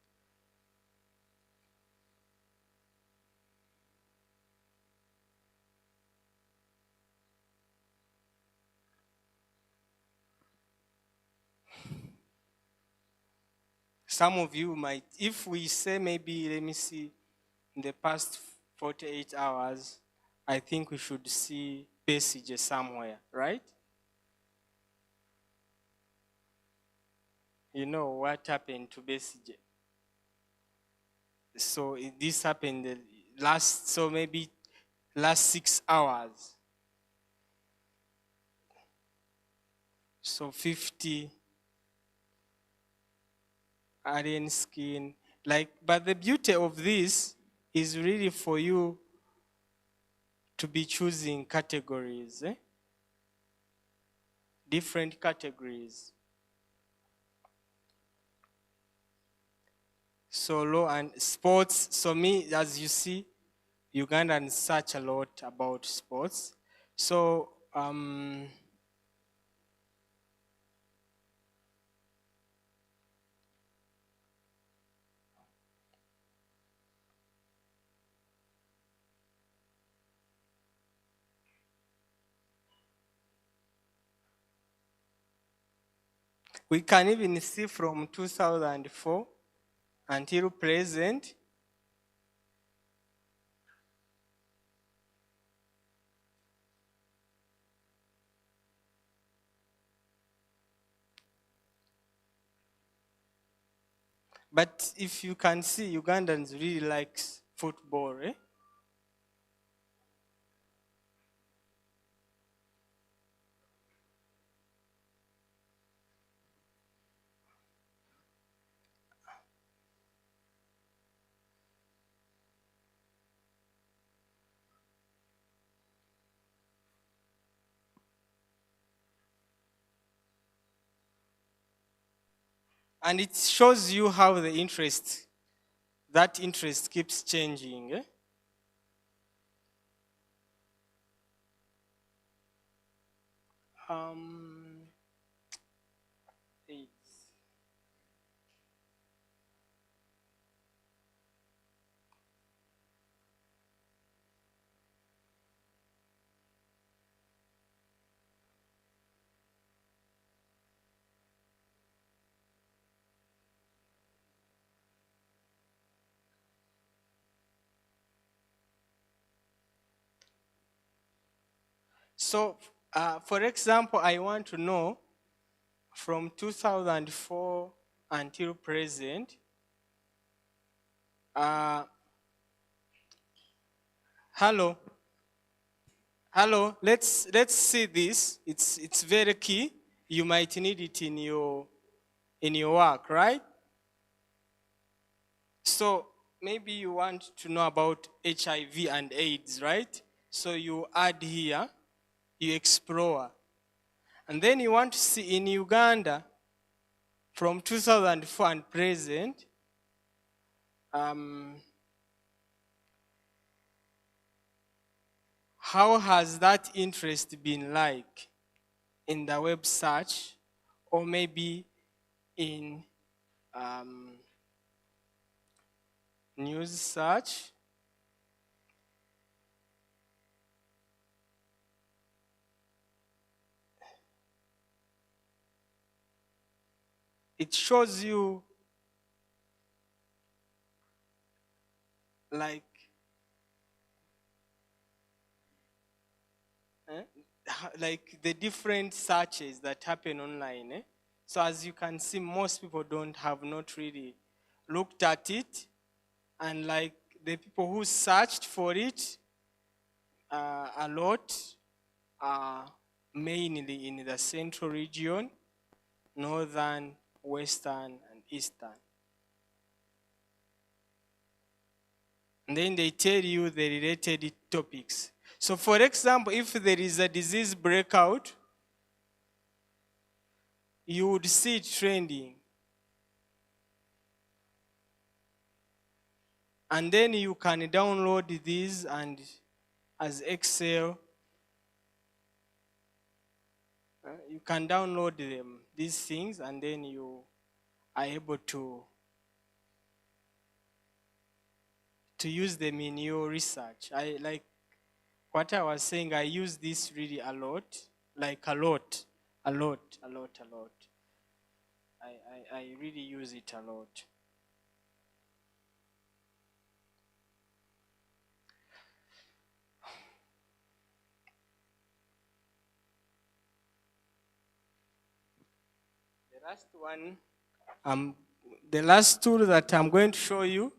Some of you might, if we say maybe, let me see, in the past 48 hours, I think we should see Besige somewhere, right? You know what happened to Besige. So this happened maybe last 6 hours. So 50 alien skin, like, but the beauty of this is really for you to be choosing categories, different categories. So law and sports. So me, as you see, Ugandans search a lot about sports. So we can even see from 2004 until present. But if you can see, Ugandans really like football, eh? And it shows you how that interest keeps changing. Eh? Um, it's- So, for example, I want to know from 2004 until present, hello, let's see this. It's very key. You might need it in your work, right? So maybe you want to know about HIV and AIDS, right? So you add here, you explore. And then you want to see in Uganda, from 2004 and present, how has that interest been like in the web search, or maybe in news search? It shows you like like the different searches that happen online. Eh? So as you can see, most people have not really looked at it, and like the people who searched for it a lot are mainly in the central region, northern, western, and eastern. And then they tell you the related topics. So for example, if there is a disease breakout, you would see it trending. And then you can download these and as Excel, you can download them, these things, and then you are able to use them in your research. I like what I was saying, I use this really a lot, like a lot. I really use it a lot. The last one, the last tool that I'm going to show you,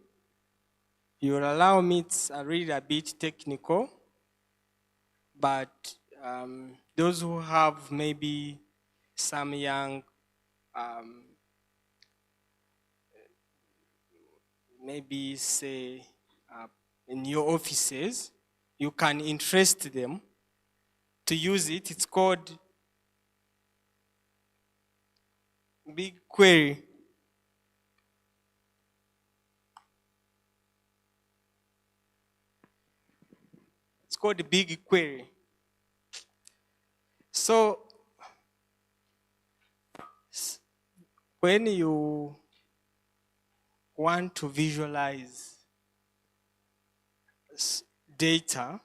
you'll allow me, it's really a bit technical, but those who have maybe some young, maybe say in your offices, you can interest them to use it. It's called BigQuery. It's called BigQuery. So when you want to visualize data,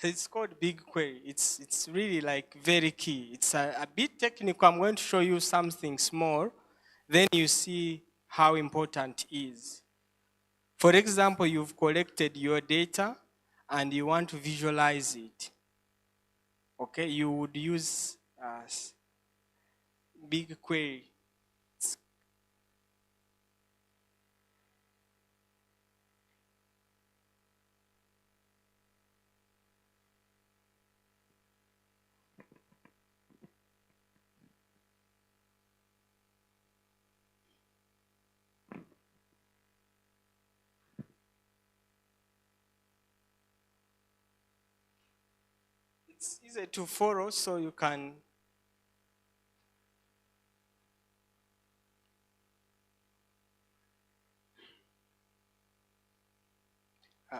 it's called BigQuery. It's really like very key. It's a bit technical. I'm going to show you something small. Then you see how important it is. For example, you've collected your data and you want to visualize it. Okay, you would use BigQuery. It's easy to follow, so you can uh,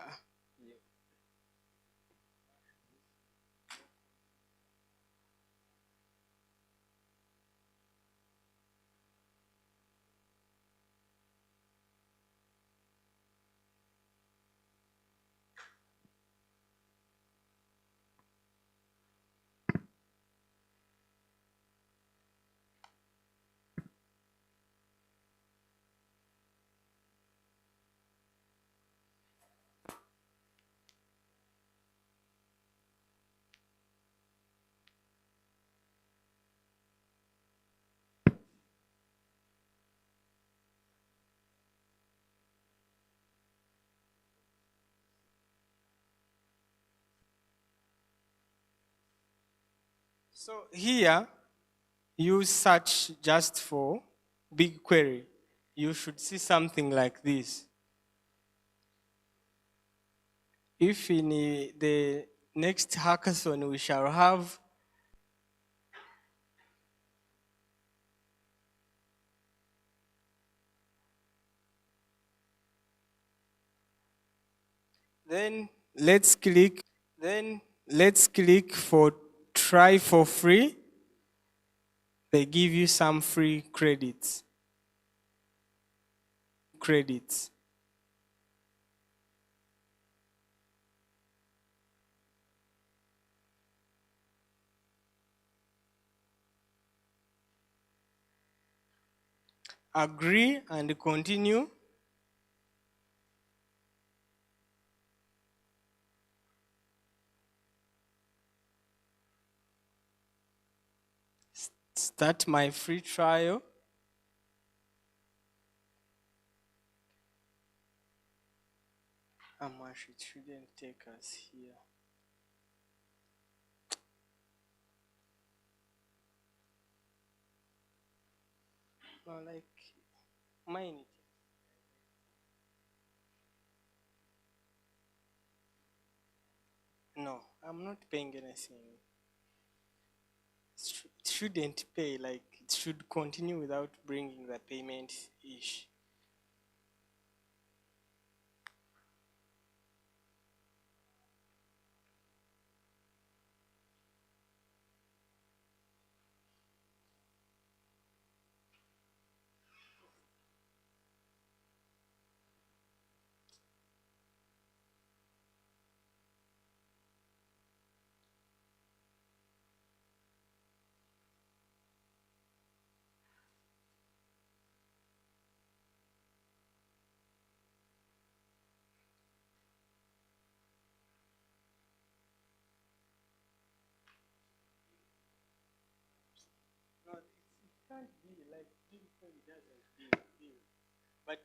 so here you search just for BigQuery. You should see something like this. If in the next hackathon we shall have then let's click for try for free. They give you some free credits. Agree and continue. Start my free trial. How much it shouldn't take us here. No, like mine. No, I'm not paying anything. It shouldn't pay, like it should continue without bringing the payment ish. No, it can't be like Bitcoin doesn't deal. But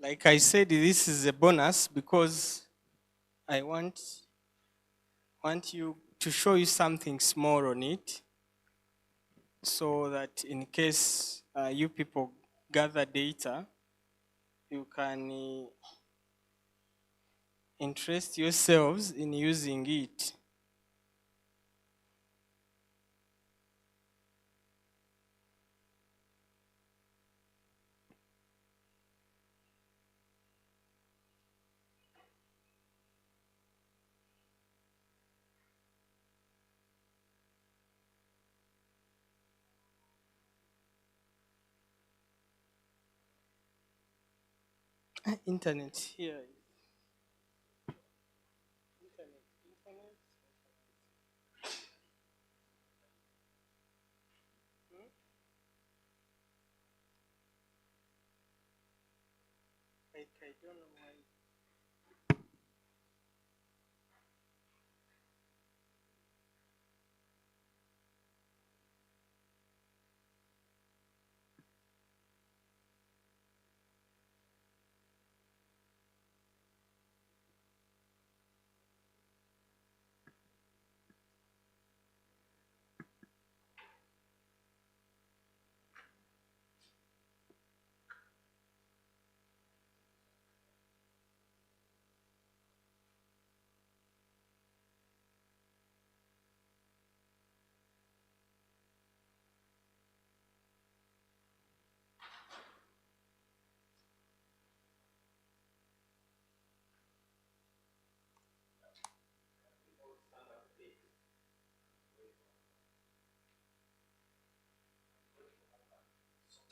Like I said, this is a bonus because I want you to show you something small on it, so that in case you people gather data, you can interest yourselves in using it. Internet here. Like, I don't know why.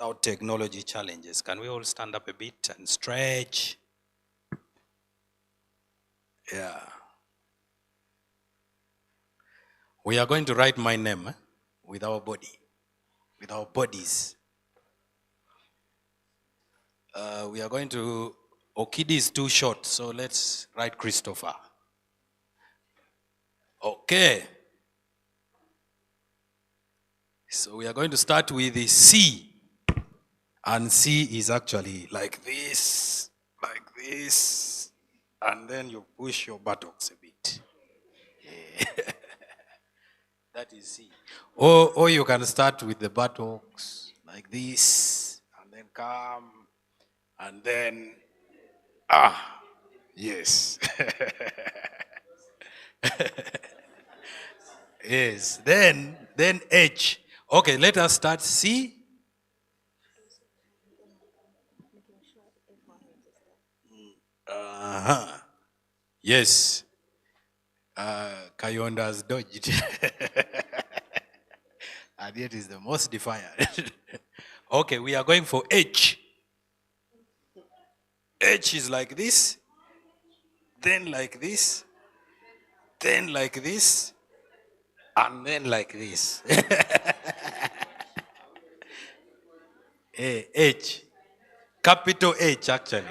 Our technology challenges. Can we all stand up a bit and stretch? Yeah. We are going to write my name with our body, with our bodies. We are going to, Okidi is too short, so let's write Christopher. Okay. So we are going to start with the C. And C is actually like this, and then you push your buttocks a bit. That is C. Or you can start with the buttocks like this, and then come, and then, yes. Yes, then H. Okay, let us start C. Uh-huh. Yes. Kayonda has dodged. And yet is the most defiant. Okay, we are going for H. H is like this, then like this, then like this, and then like this. H. Capital H, actually.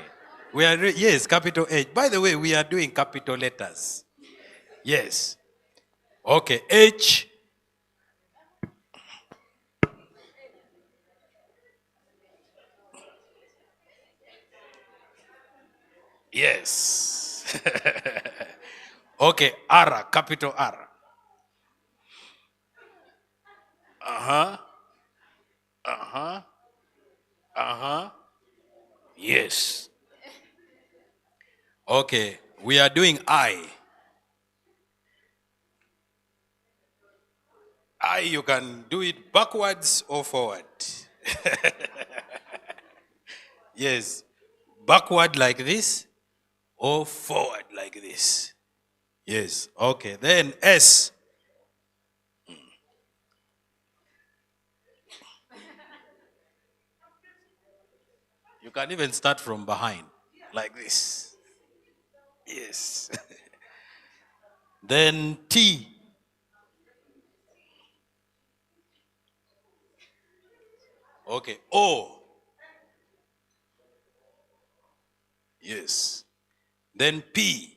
We are, yes, capital H. By the way, we are doing capital letters. Yes. Okay, H. Yes. Okay, R, capital R. Uh-huh. Uh-huh. Uh-huh. Yes. Okay, we are doing I. I, you can do it backwards or forward. Yes. Backward like this or forward like this. Yes. Okay. Then S. You can even start from behind like this. Yes. Then T. Okay. O. Yes. Then P.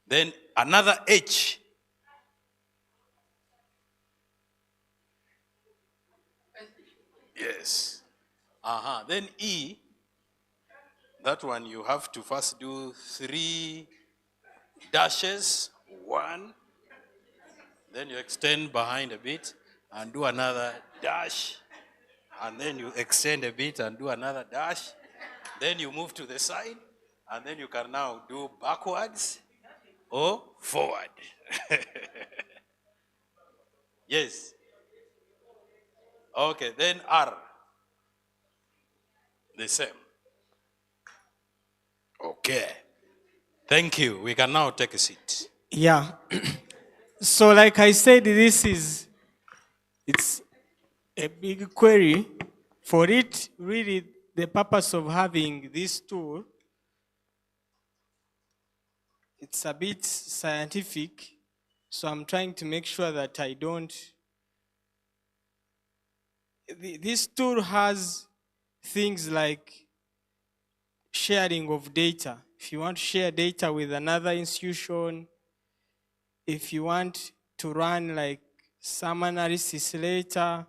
Then another H. Yes. Then E, that one you have to first do 3 dashes. 1, then you extend behind a bit and do another dash. And then you extend a bit and do another dash. Then you move to the side, and then you can now do backwards or forward. Yes. Okay, then R, the same. Okay. Thank you. We can now take a seat. Yeah. So like I said, it's a big query. For it, really, the purpose of having this tool, it's a bit scientific. So I'm trying to make sure that I don't. This tool has things like sharing of data. If you want to share data with another institution, if you want to run like some analysis later,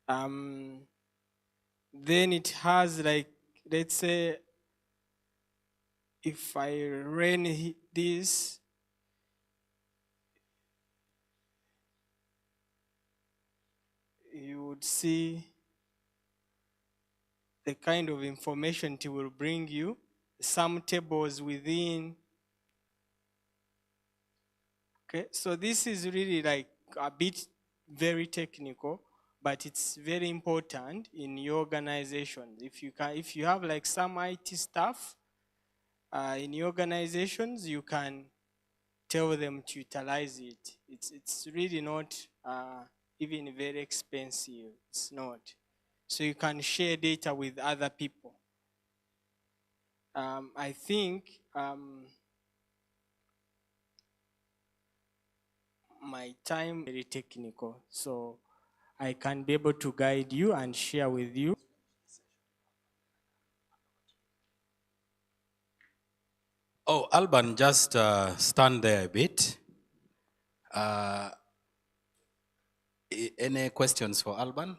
then it has like, let's say, if I ran this, you would see the kind of information it will bring you, some tables within. Okay, so this is really like a bit very technical, but it's very important in your organization. If you have like some IT staff in your organizations, you can tell them to utilize it. It's really not even very expensive. It's not. So you can share data with other people. I think my time very technical, so I can be able to guide you and share with you. Oh, Alban, just stand there a bit. Any questions for Alban?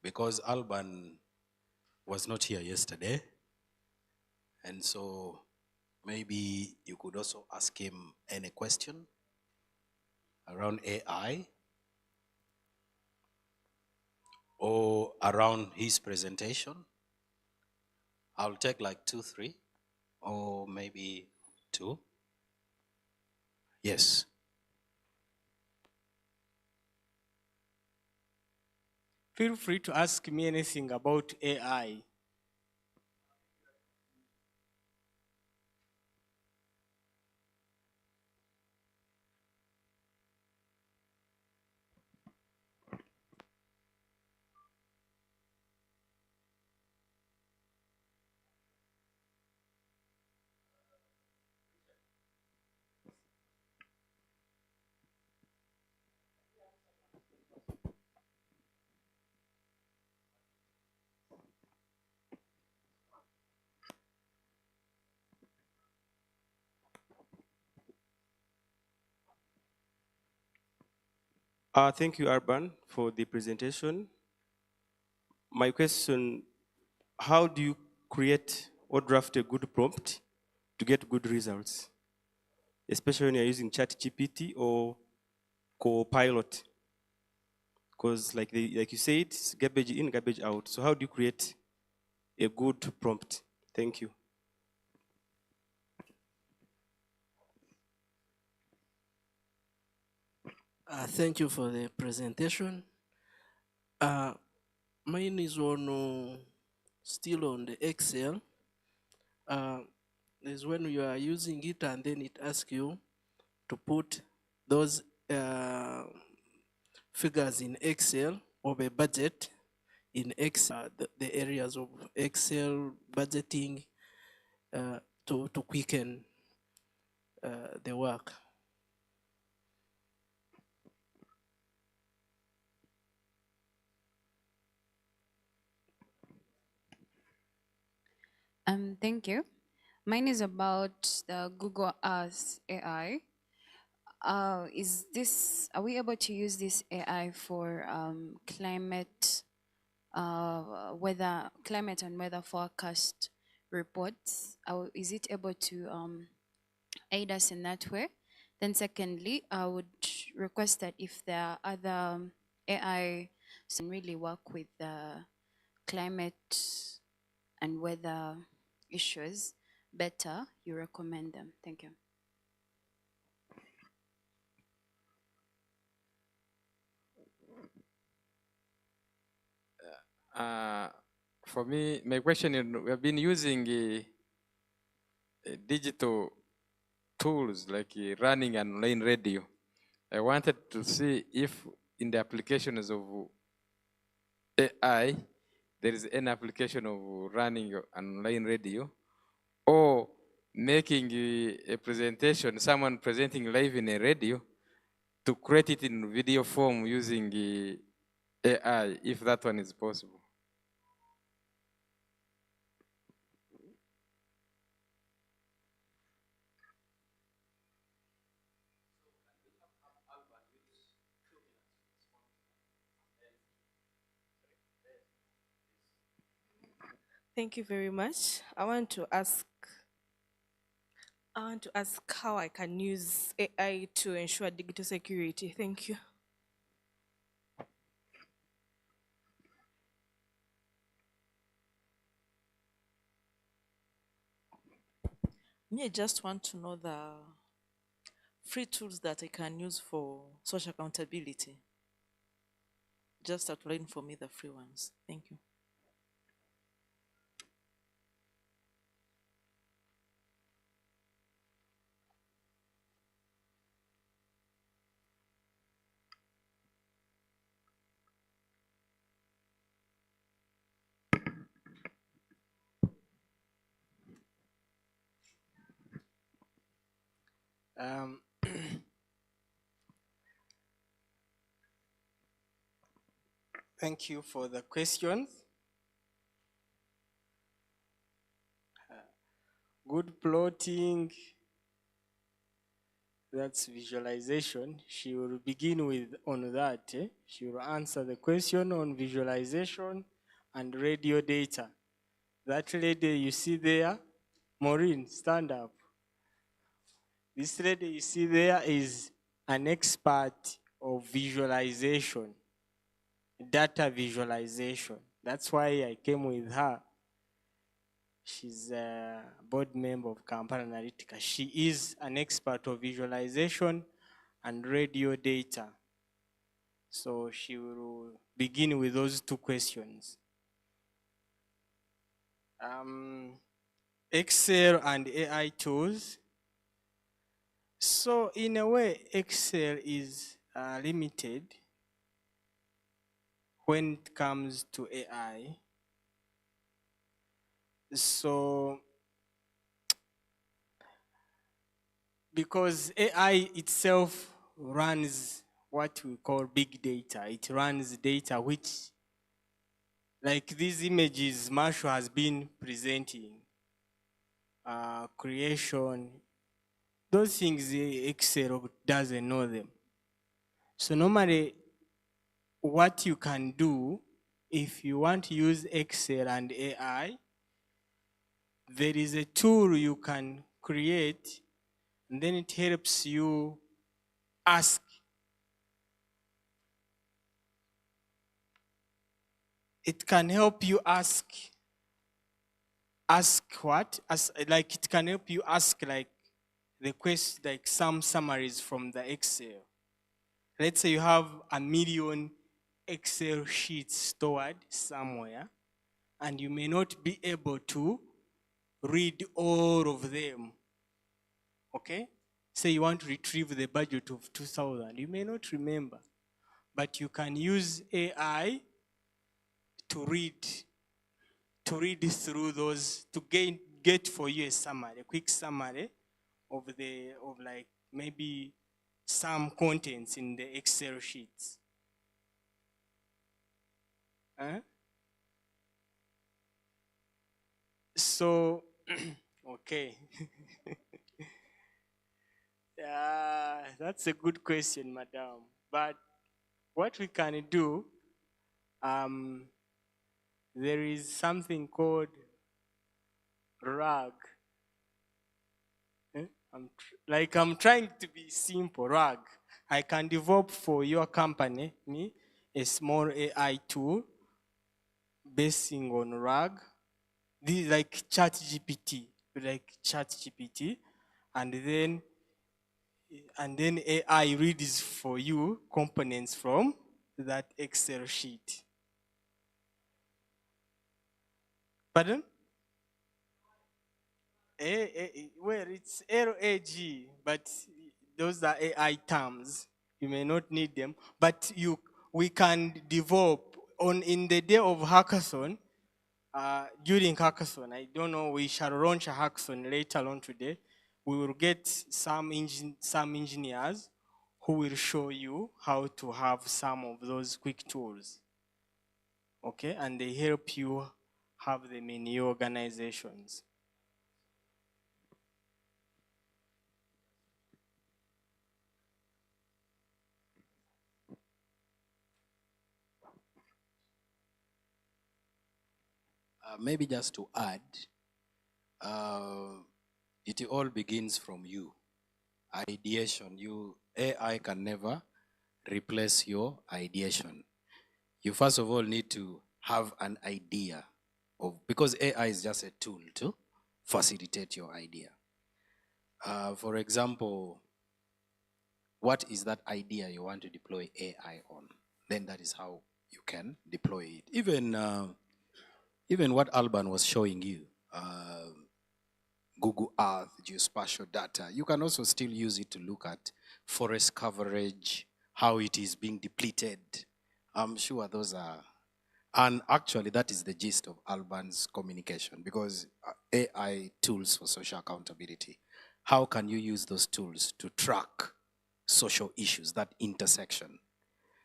Because Alban was not here yesterday. And so maybe you could also ask him any question around AI or around his presentation. I'll take like 2, 3, or maybe 2. Yes. Feel free to ask me anything about AI. Thank you, Arban, for the presentation. My question, how do you create or draft a good prompt to get good results, especially when you're using ChatGPT or Copilot? Because like you said, it's garbage in, garbage out. So how do you create a good prompt? Thank you. Thank you for the presentation. Mine is on still on the Excel. Is when you are using it and then it asks you to put those figures in Excel of a budget in Excel, the areas of Excel budgeting to quicken the work. Thank you. Mine is about the Google Earth AI. Are we able to use this AI for climate and weather forecast reports? Is it able to aid us in that way? Then secondly, I would request that if there are other AI can really work with the climate and weather issues better, you recommend them. Thank you. For me, my question is, we have been using digital tools like running an online radio. I wanted to see if in the applications of AI, there is an application of running an online radio or making a presentation, someone presenting live in a radio, to create it in video form using AI, if that one is possible. Thank you very much. I want to ask how I can use AI to ensure digital security. Thank you. Me, I just want to know the free tools that I can use for social accountability. Just outline for me the free ones. Thank you. Thank you for the questions. Good plotting, that's visualization. She will begin with on that. She will answer the question on visualization and radio data. That lady you see there, Maureen, stand up. This lady you see there is an expert of visualization, data visualization. That's why I came with her. She's a board member of Kampala Analytica. She is an expert of visualization and radio data. So she will begin with those two questions. Excel and AI tools. So in a way, Excel is limited when it comes to AI. So, because AI itself runs what we call big data. It runs data which, like these images Marshall has been presenting, creation, those things Excel doesn't know them. So normally what you can do if you want to use Excel and AI, there is a tool you can create, and then it helps you ask. It can help you ask what? Like it can help you ask like the question, like some summaries from the Excel. Let's say you have 1 million Excel sheets stored somewhere, and you may not be able to read all of them. Okay? Say you want to retrieve the budget of 2,000. You may not remember, but you can use AI to read through those, to get for you a summary, a quick summary of like maybe some contents in the Excel sheets. So, okay. That's a good question, madam. But what we can do, there is something called RAG. I'm trying to be simple, RAG. I can develop for your company a small AI tool basing on RAG, like ChatGPT, and then AI reads for you components from that Excel sheet. Pardon? Well, it's RAG, but those are AI terms. You may not need them, but we can develop in the day of hackathon. During hackathon, I don't know. We shall launch a hackathon later on today. We will get some engineers who will show you how to have some of those quick tools. Okay, and they help you have them in your organizations. Maybe just to add, it all begins from you. Ideation. AI can never replace your ideation. You first of all need to have an idea because AI is just a tool to facilitate your idea. For example, what is that idea you want to deploy AI on? Then that is how you can deploy it. Even what Alban was showing you, Google Earth, geospatial data, you can also still use it to look at forest coverage, how it is being depleted. I'm sure those are, and actually that is the gist of Alban's communication, because AI tools for social accountability, how can you use those tools to track social issues, that intersection?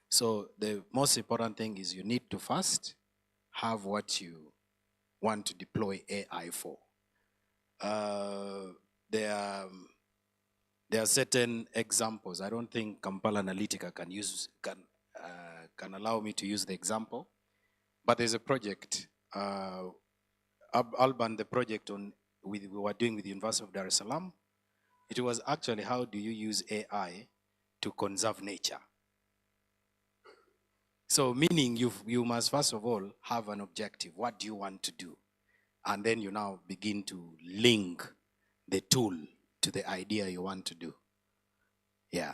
So the most important thing is you need to first have what you want to deploy AI for. There are certain examples. I don't think Kampala Analytica can allow me to use the example, but there's a project, Alban, the project we were doing with the University of Dar es Salaam. It was actually how do you use AI to conserve nature. So meaning you must first of all have an objective. What do you want to do? And then you now begin to link the tool to the idea you want to do. Yeah.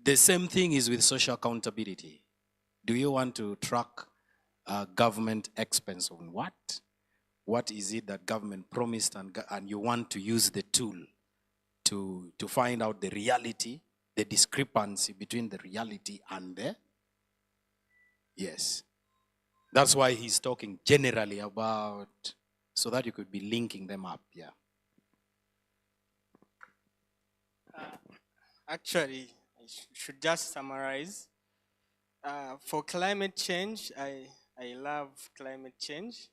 The same thing is with social accountability. Do you want to track government expense on what? What is it that government promised, and you want to use the tool to find out the reality, the discrepancy between the reality and the, yes. That's why he's talking generally about, so that you could be linking them up, yeah. Actually, I should just summarize. For climate change, I love climate change.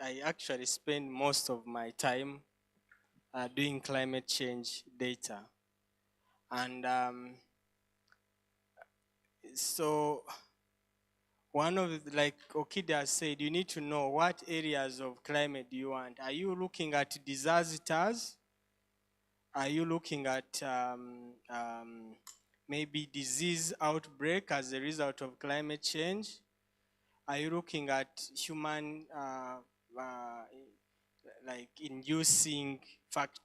I actually spend most of my time doing climate change data. And so one of, like Okida said, you need to know what areas of climate do you want. Are you looking at disasters? Are you looking at maybe disease outbreak as a result of climate change? Are you looking at human, like inducing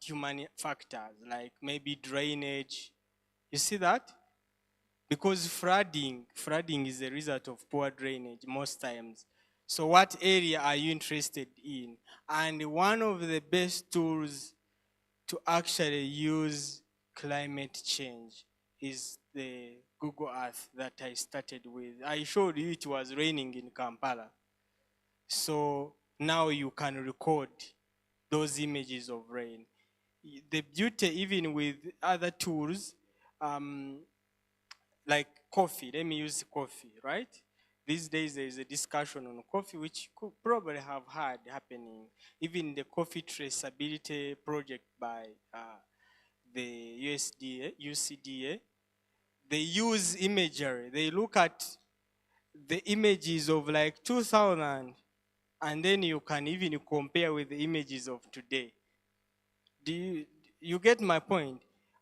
human factors, like maybe drainage? You see that? Because flooding is a result of poor drainage most times. So what area are you interested in? And one of the best tools to actually use climate change is the Google Earth that I started with. I showed you it was raining in Kampala. So now you can record those images of rain. The beauty, even with other tools, like coffee, let me use coffee, right? These days there is a discussion on coffee, which you could probably have heard happening. Even the coffee traceability project by the UCDA, they use imagery. They look at the images of like 2000, and then you can even compare with the images of today. You get my point?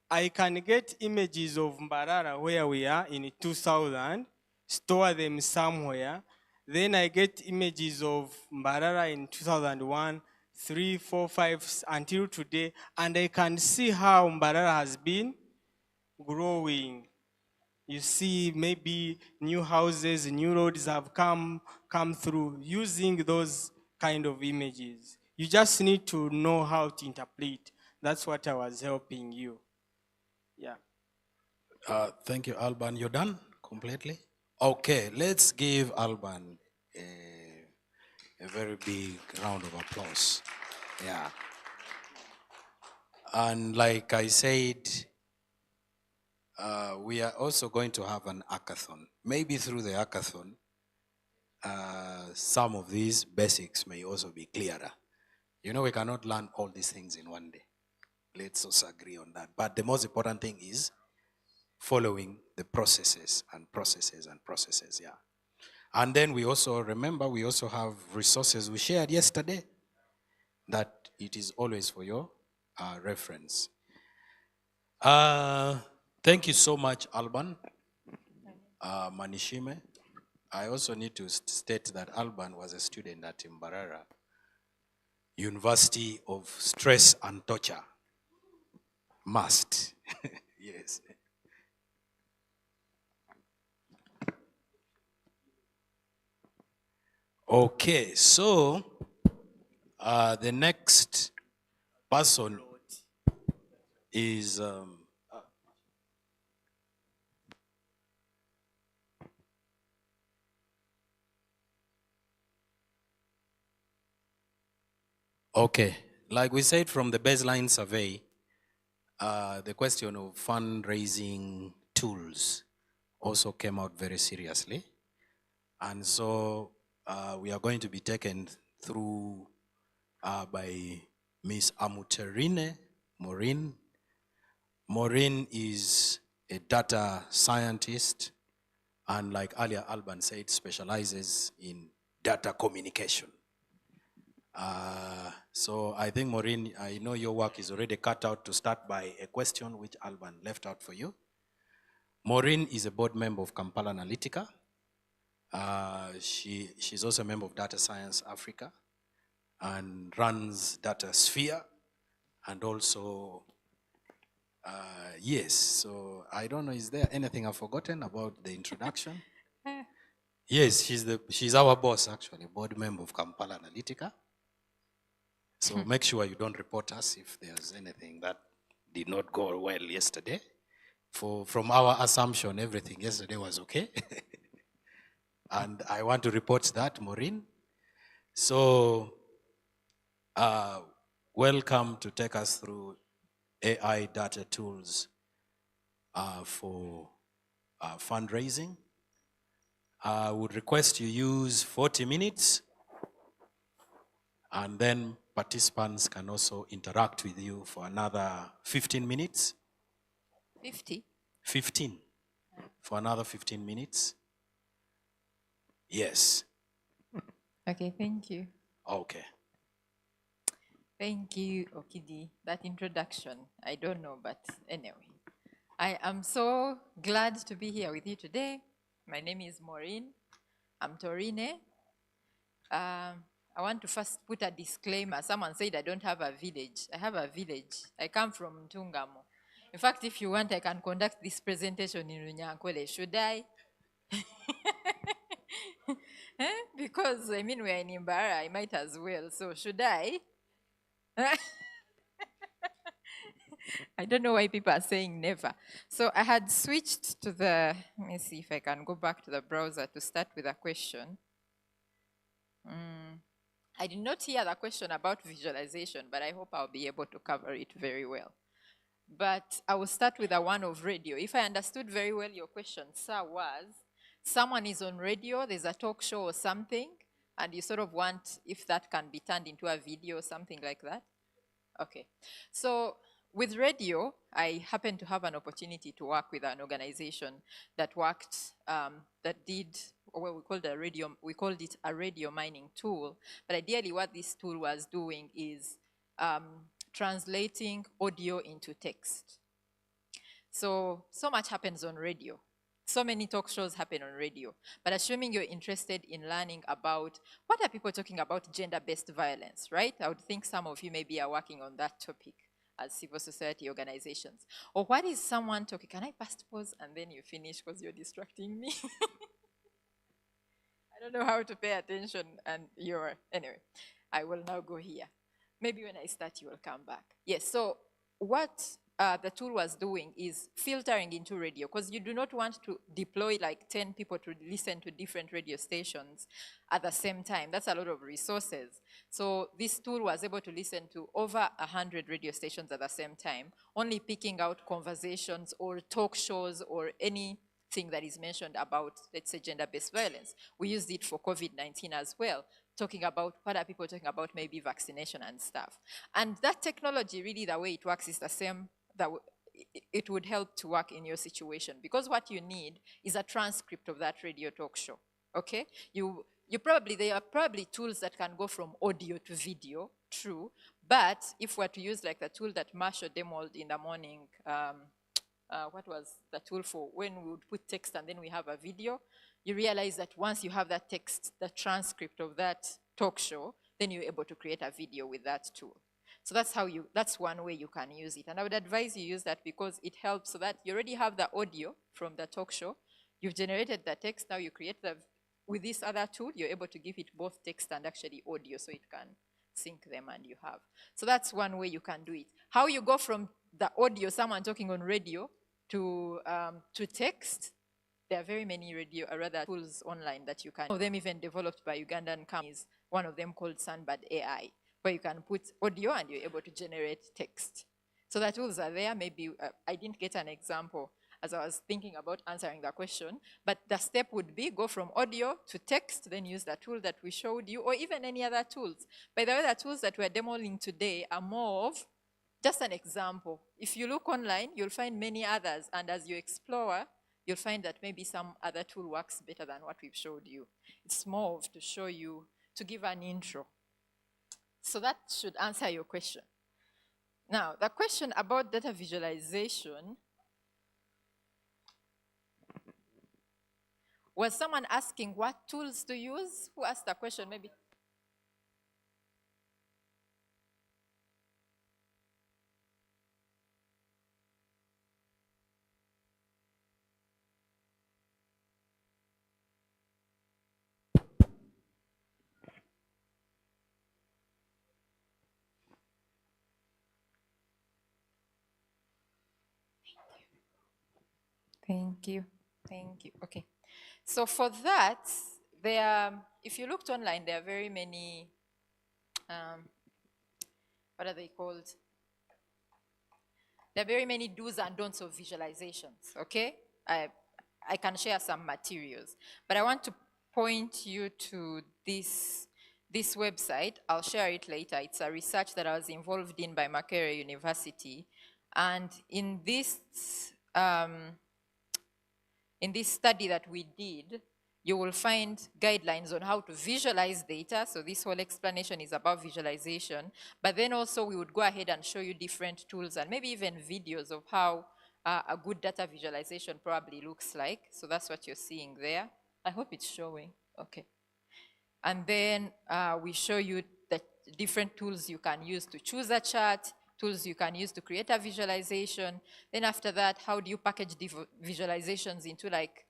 I can get images of Mbarara where we are in 2000, store them somewhere. Then I get images of Mbarara in 2001, 3, 4, 5, until today, and I can see how Mbarara has been growing. You see maybe new houses, new roads have come through using those kind of images. You just need to know how to interpret. That's what I was helping you. Yeah. Thank you, Alban. You're done completely? Okay, let's give Alban a very big round of applause. Yeah. And like I said, we are also going to have an hackathon. Maybe through the hackathon, some of these basics may also be clearer. You know, we cannot learn all these things in one day. Let's also agree on that. But the most important thing is following the processes and processes and processes, yeah. And then we also, remember, we also have resources we shared yesterday that it is always for your reference. Thank you so much, Alban. Manishime. I also need to state that Alban was a student at Mbarara University of Stress and Torture. Must. Yes. Okay, so the next person is okay, like we said from the baseline survey, the question of fundraising tools also came out very seriously. And so we are going to be taken through by Miss Amuterine Maureen. Maureen is a data scientist, and like earlier Alban said, specializes in data communication. So I think, Maureen, I know your work is already cut out to start by a question which Alban left out for you. Maureen is a board member of Kampala Analytica. She's also a member of Data Science Africa and runs Data Sphere, and also, yes, so I don't know, is there anything I've forgotten about the introduction? Yes, she's our boss, actually, board member of Kampala Analytica. So make sure you don't report us if there's anything that did not go well yesterday. From our assumption, everything yesterday was okay. And I want to report that, Maureen. So, welcome to take us through AI data tools for fundraising. I would request you use 40 minutes, and then participants can also interact with you for another 15 minutes. 50? 15, for another 15 minutes. Yes. Okay, thank you. Okay. Thank you, Okidi. That introduction, I don't know, but anyway. I am so glad to be here with you today. My name is Maureen. I'm Torine. I want to first put a disclaimer. Someone said I don't have a village. I have a village. I come from Ntungamo. In fact, if you want, I can conduct this presentation in Runyankwele. Should I? Because, I mean, we're in Imbara, I might as well. So, should I? I don't know why people are saying never. So, I had switched to the, let me see if I can go back to the browser to start with a question. I did not hear the question about visualization, but I hope I'll be able to cover it very well. But I will start with the one of radio. If I understood very well your question, sir, was someone is on radio, there's a talk show or something, and you sort of want if that can be turned into a video or something like that? Okay. So with radio, I happened to have an opportunity to work with an organization that worked, that did what we called it a radio mining tool. But ideally what this tool was doing is translating audio into text. So much happens on radio. So many talk shows happen on radio. But assuming you're interested in learning about what are people talking about gender-based violence, right? I would think some of you maybe are working on that topic as civil society organizations. Or what is someone talking? Can I pass pause and then you finish because you're distracting me? I don't know how to pay attention and anyway, I will now go here. Maybe when I start, you will come back. Yes, so what the tool was doing is filtering into radio, because you do not want to deploy like 10 people to listen to different radio stations at the same time. That's a lot of resources. So this tool was able to listen to over 100 radio stations at the same time, only picking out conversations or talk shows or anything that is mentioned about, let's say, gender-based violence. We used it for COVID-19 as well, talking about what are people talking about, maybe vaccination and stuff. And that technology, really the way it works is the same, that it would help to work in your situation, because what you need is a transcript of that radio talk show, okay? There are probably tools that can go from audio to video, true, but if we're to use like the tool that Marshall demoed in the morning, what was the tool for when we would put text and then we have a video, you realize that once you have that text, the transcript of that talk show, then you're able to create a video with that tool. So that's one way you can use it. And I would advise you use that because it helps so that you already have the audio from the talk show, you've generated the text, now you create with this other tool, you're able to give it both text and actually audio so it can sync them and you have. So that's one way you can do it. How you go from the audio, someone talking on radio, to text, there are very many tools online that you can. Some of them even developed by Ugandan companies, one of them called Sunbird AI, where you can put audio and you're able to generate text. So the tools are there. Maybe I didn't get an example as I was thinking about answering the question, but the step would be go from audio to text, then use the tool that we showed you, or even any other tools. By the way, the tools that we're demoing today are more of just an example. If you look online, you'll find many others, and as you explore, you'll find that maybe some other tool works better than what we've showed you. It's more of to show you, to give an intro. So that should answer your question. Now, the question about data visualization, was someone asking what tools to use? Who asked the question? Maybe. Thank you. Okay. So for that, if you looked online, there are very many, what are they called? There are very many do's and don'ts of visualizations, okay? I can share some materials, but I want to point you to this website. I'll share it later. It's a research that I was involved in by Makerere University. And in this study that we did, you will find guidelines on how to visualize data. So this whole explanation is about visualization. But then also we would go ahead and show you different tools and maybe even videos of how a good data visualization probably looks like. So that's what you're seeing there. I hope it's showing. Okay. And then we show you the different tools you can use to choose a chart, tools you can use to create a visualization. Then after that, how do you package the visualizations into like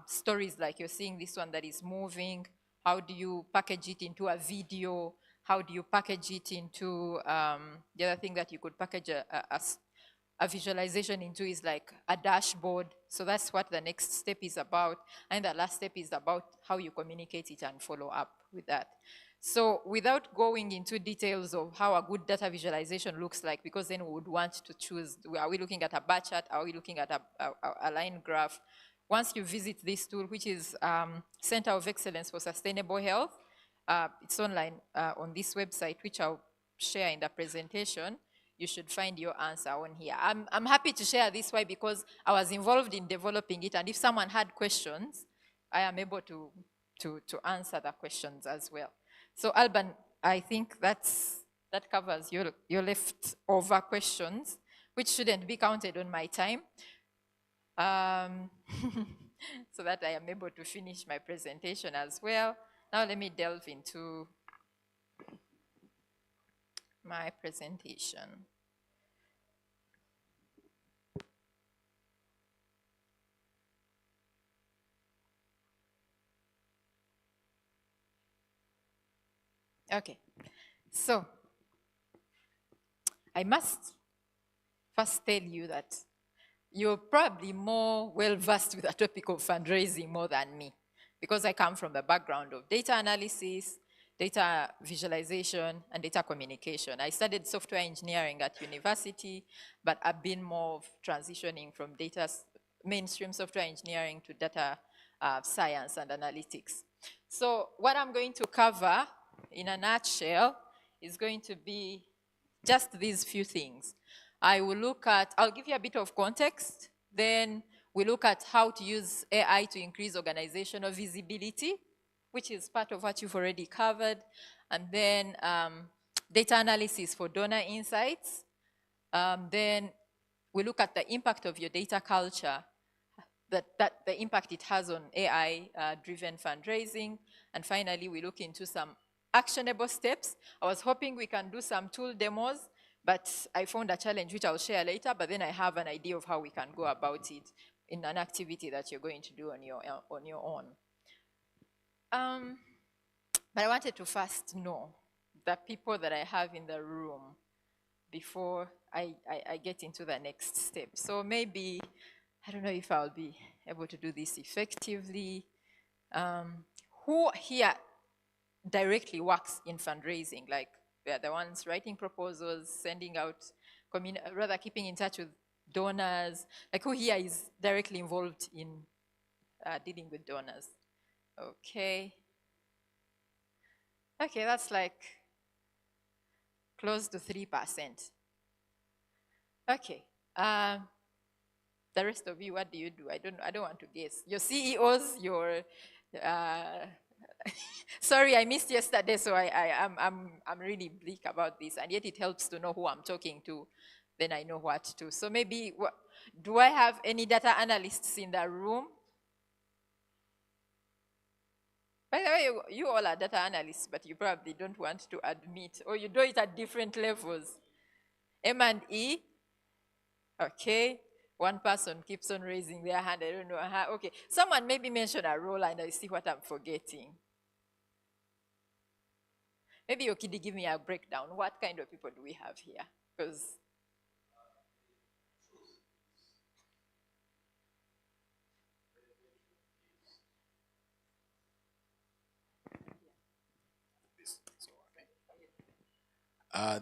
stories like you're seeing this one that is moving? How do you package it into a video? How do you package it into, the other thing that you could package a visualization into is like a dashboard. So that's what the next step is about. And the last step is about how you communicate it and follow up with that. So without going into details of how a good data visualization looks like, because then we would want to choose, are we looking at a bar chart? Are we looking at a line graph? Once you visit this tool, which is Center of Excellence for Sustainable Health, it's online on this website, which I'll share in the presentation, you should find your answer on here. I'm happy to share this way because I was involved in developing it, and if someone had questions, I am able to answer the questions as well. So Alban, I think that covers your leftover questions, which shouldn't be counted on my time, so that I am able to finish my presentation as well. Now let me delve into my presentation. Okay, so I must first tell you that you're probably more well-versed with the topic of fundraising more than me, because I come from the background of data analysis, data visualization, and data communication. I studied software engineering at university, but I've been more transitioning from mainstream software engineering to data science and analytics. So what I'm going to cover in a nutshell is going to be just these few things. I'll give you a bit of context, then we look at how to use AI to increase organizational visibility, which is part of what you've already covered, and then data analysis for donor insights. Then we look at the impact of your data culture, the impact it has on AI-driven fundraising, and finally we look into some actionable steps. I was hoping we can do some tool demos, but I found a challenge which I'll share later, but then I have an idea of how we can go about it in an activity that you're going to do on your own. But I wanted to first know the people that I have in the room before I get into the next step. So maybe, I don't know if I'll be able to do this effectively. Who here directly works in fundraising? Like, they're the ones writing proposals, sending out, rather keeping in touch with donors. Like, who here is directly involved in dealing with donors? Okay. Okay, that's like close to 3%. Okay. The rest of you, what do you do? I don't want to guess. Your CEOs, your sorry, I missed yesterday, so I'm really bleak about this, and yet it helps to know who I'm talking to. Then I know what to. So maybe, do I have any data analysts in the room? By the way, you all are data analysts, but you probably don't want to admit, or you do it at different levels. M&E, okay. One person keeps on raising their hand, I don't know how. Okay, someone maybe mention a role and I see what I'm forgetting. Maybe Okidi, give me a breakdown. What kind of people do we have here? Because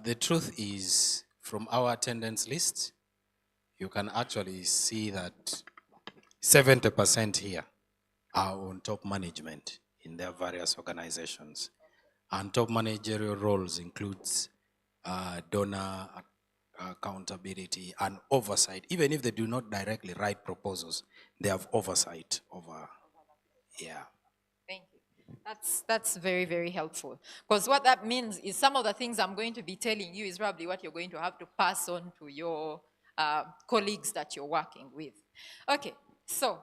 the truth is, from our attendance list, you can actually see that 70% here are on top management in their various organizations. And top managerial roles includes donor accountability and oversight. Even if they do not directly write proposals, they have oversight over, yeah. thank you. That's very, very helpful. Because what that means is some of the things I'm going to be telling you is probably what you're going to have to pass on to your colleagues that you're working with. Okay, so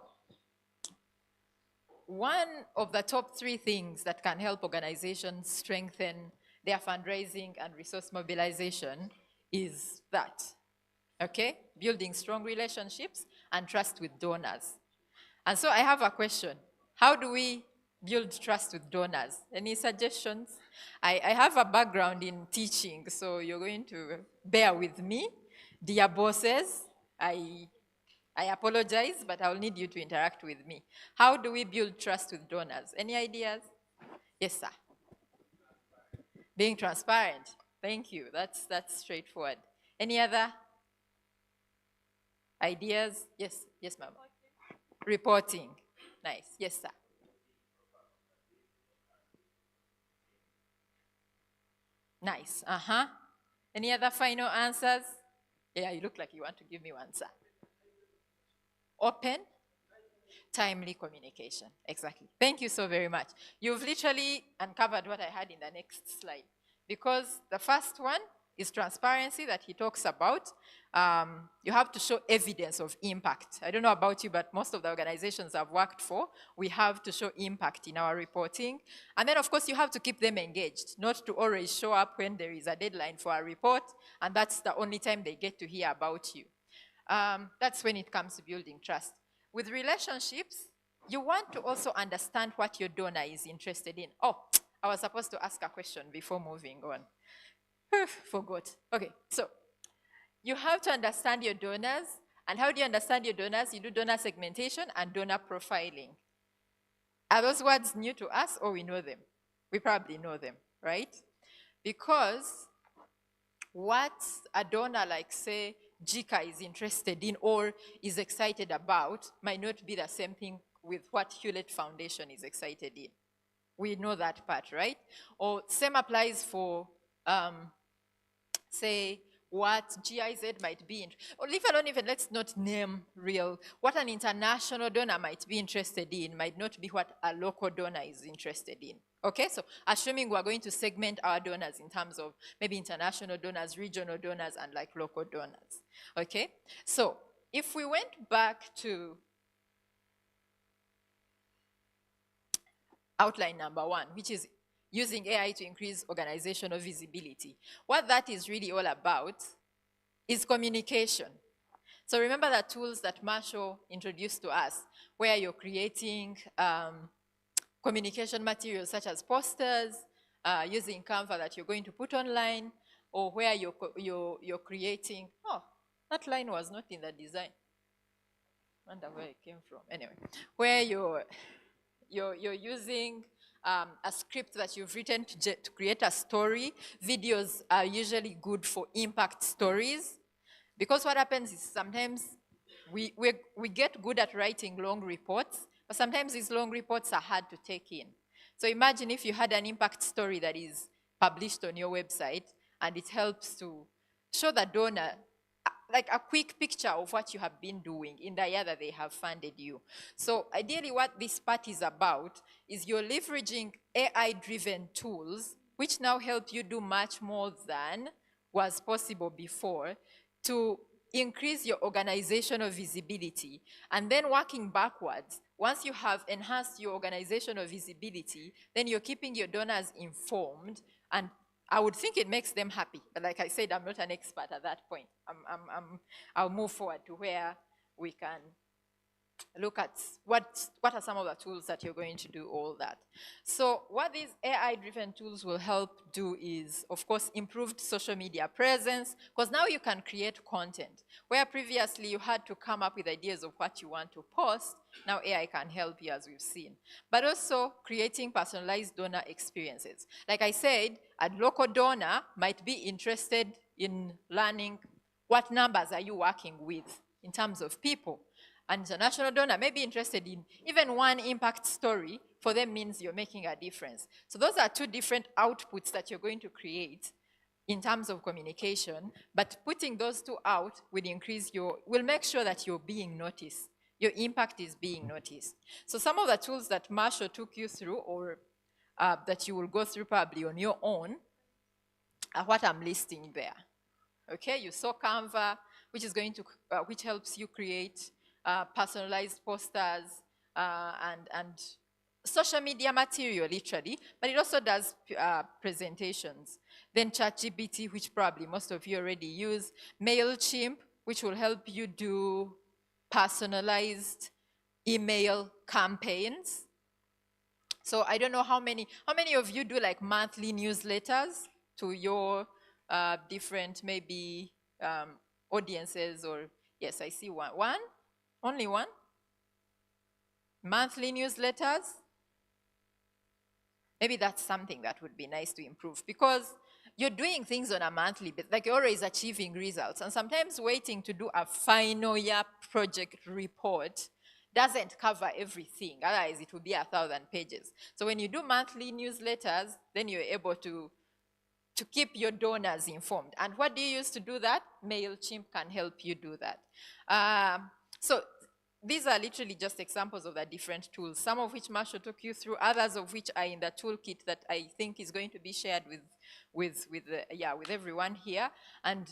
one of the top 3 things that can help organizations strengthen their fundraising and resource mobilization is that, okay? Building strong relationships and trust with donors. And so I have a question. How do we build trust with donors? Any suggestions? I have a background in teaching, so you're going to bear with me. Dear bosses, I apologize, but I'll need you to interact with me. How do we build trust with donors? Any ideas? Yes, sir. Being transparent. Thank you. That's straightforward. Any other ideas? Yes, yes, ma'am. Reporting. Nice. Yes, sir. Nice. Any other final answers? Yeah, you look like you want to give me one, sir. Open, timely communication. Exactly. Thank you so very much. You've literally uncovered what I had in the next slide. Because the first one is transparency that he talks about. You have to show evidence of impact. I don't know about you, but most of the organizations I've worked for, we have to show impact in our reporting. And then, of course, you have to keep them engaged, not to always show up when there is a deadline for a report, and that's the only time they get to hear about you. That's when it comes to building trust. With relationships, you want to also understand what your donor is interested in. Oh, I was supposed to ask a question before moving on. Forgot. Okay, so you have to understand your donors. And how do you understand your donors? You do donor segmentation and donor profiling. Are those words new to us, or we know them? We probably know them, right? Because what a donor like, say, JICA is interested in or is excited about might not be the same thing with what Hewlett Foundation is excited in. We know that part, right? Or same applies for, say, what GIZ might be in, or leave alone even, let's not name real, what an international donor might be interested in might not be what a local donor is interested in. Okay, so assuming we're going to segment our donors in terms of maybe international donors, regional donors, and like local donors. Okay, so if we went back to outline number 1, which is using AI to increase organizational visibility. What that is really all about is communication. So remember the tools that Marshall introduced to us, where you're creating communication materials such as posters, using Canva that you're going to put online, or where you're creating, oh, that line was not in the design. I wonder where it came from. Anyway, where you're using a script that you've written to create a story. Videos are usually good for impact stories, because what happens is sometimes we get good at writing long reports, but sometimes these long reports are hard to take in. So imagine if you had an impact story that is published on your website, and it helps to show the donor like a quick picture of what you have been doing in the year that they have funded you. So ideally what this part is about is you're leveraging AI-driven tools, which now help you do much more than was possible before, to increase your organizational visibility. And then working backwards, once you have enhanced your organizational visibility, then you're keeping your donors informed, and I would think it makes them happy. But like I said, I'm not an expert at that point. I'll move forward to where we can look at what are some of the tools that you're going to do all that. So what these AI-driven tools will help do is, of course, improved social media presence, because now you can create content. Where previously you had to come up with ideas of what you want to post, now AI can help you, as we've seen. But also creating personalized donor experiences. Like I said, a local donor might be interested in learning what numbers are you working with in terms of people. An international donor may be interested in even one impact story. For them means you're making a difference. So those are two different outputs that you're going to create in terms of communication, but putting those two out will make sure that you're being noticed. Your impact is being noticed. So some of the tools that Marshall took you through, or that you will go through probably on your own, are what I'm listing there. Okay, you saw Canva, which helps you create personalized posters and social media material, literally, but it also does presentations. Then ChatGPT, which probably most of you already use. MailChimp, which will help you do personalized email campaigns. So I don't know how many of you do like monthly newsletters to your different maybe audiences, or yes, I see one. Only one? Monthly newsletters? Maybe that's something that would be nice to improve, because you're doing things on a monthly basis, like you're always achieving results. And sometimes waiting to do a final year project report doesn't cover everything. Otherwise, it would be 1,000 pages. So when you do monthly newsletters, then you're able to to keep your donors informed. And what do you use to do that? MailChimp can help you do that. So these are literally just examples of the different tools, some of which Marshall took you through, others of which are in the toolkit that I think is going to be shared with everyone here. And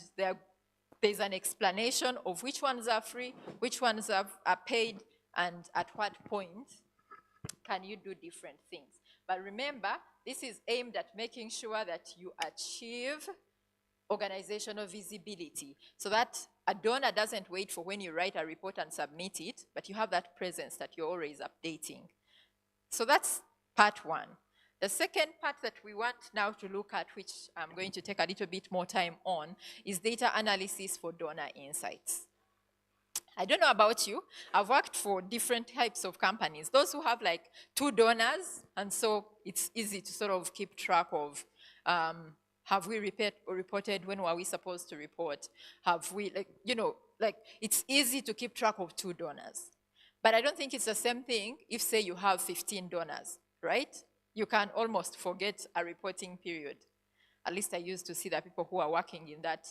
there's an explanation of which ones are free, which ones are paid, and at what point can you do different things. But remember, this is aimed at making sure that you achieve organizational visibility, so that a donor doesn't wait for when you write a report and submit it, but you have that presence that you're always updating. So that's part one. The second part that we want now to look at, which I'm going to take a little bit more time on, is data analysis for donor insights. I don't know about you, I've worked for different types of companies. Those who have like 2 donors, and so it's easy to sort of keep track of, have we reported, when were we supposed to report? Have we, it's easy to keep track of 2 donors. But I don't think it's the same thing if, say, you have 15 donors, right? You can almost forget a reporting period. At least I used to see that people who are working in that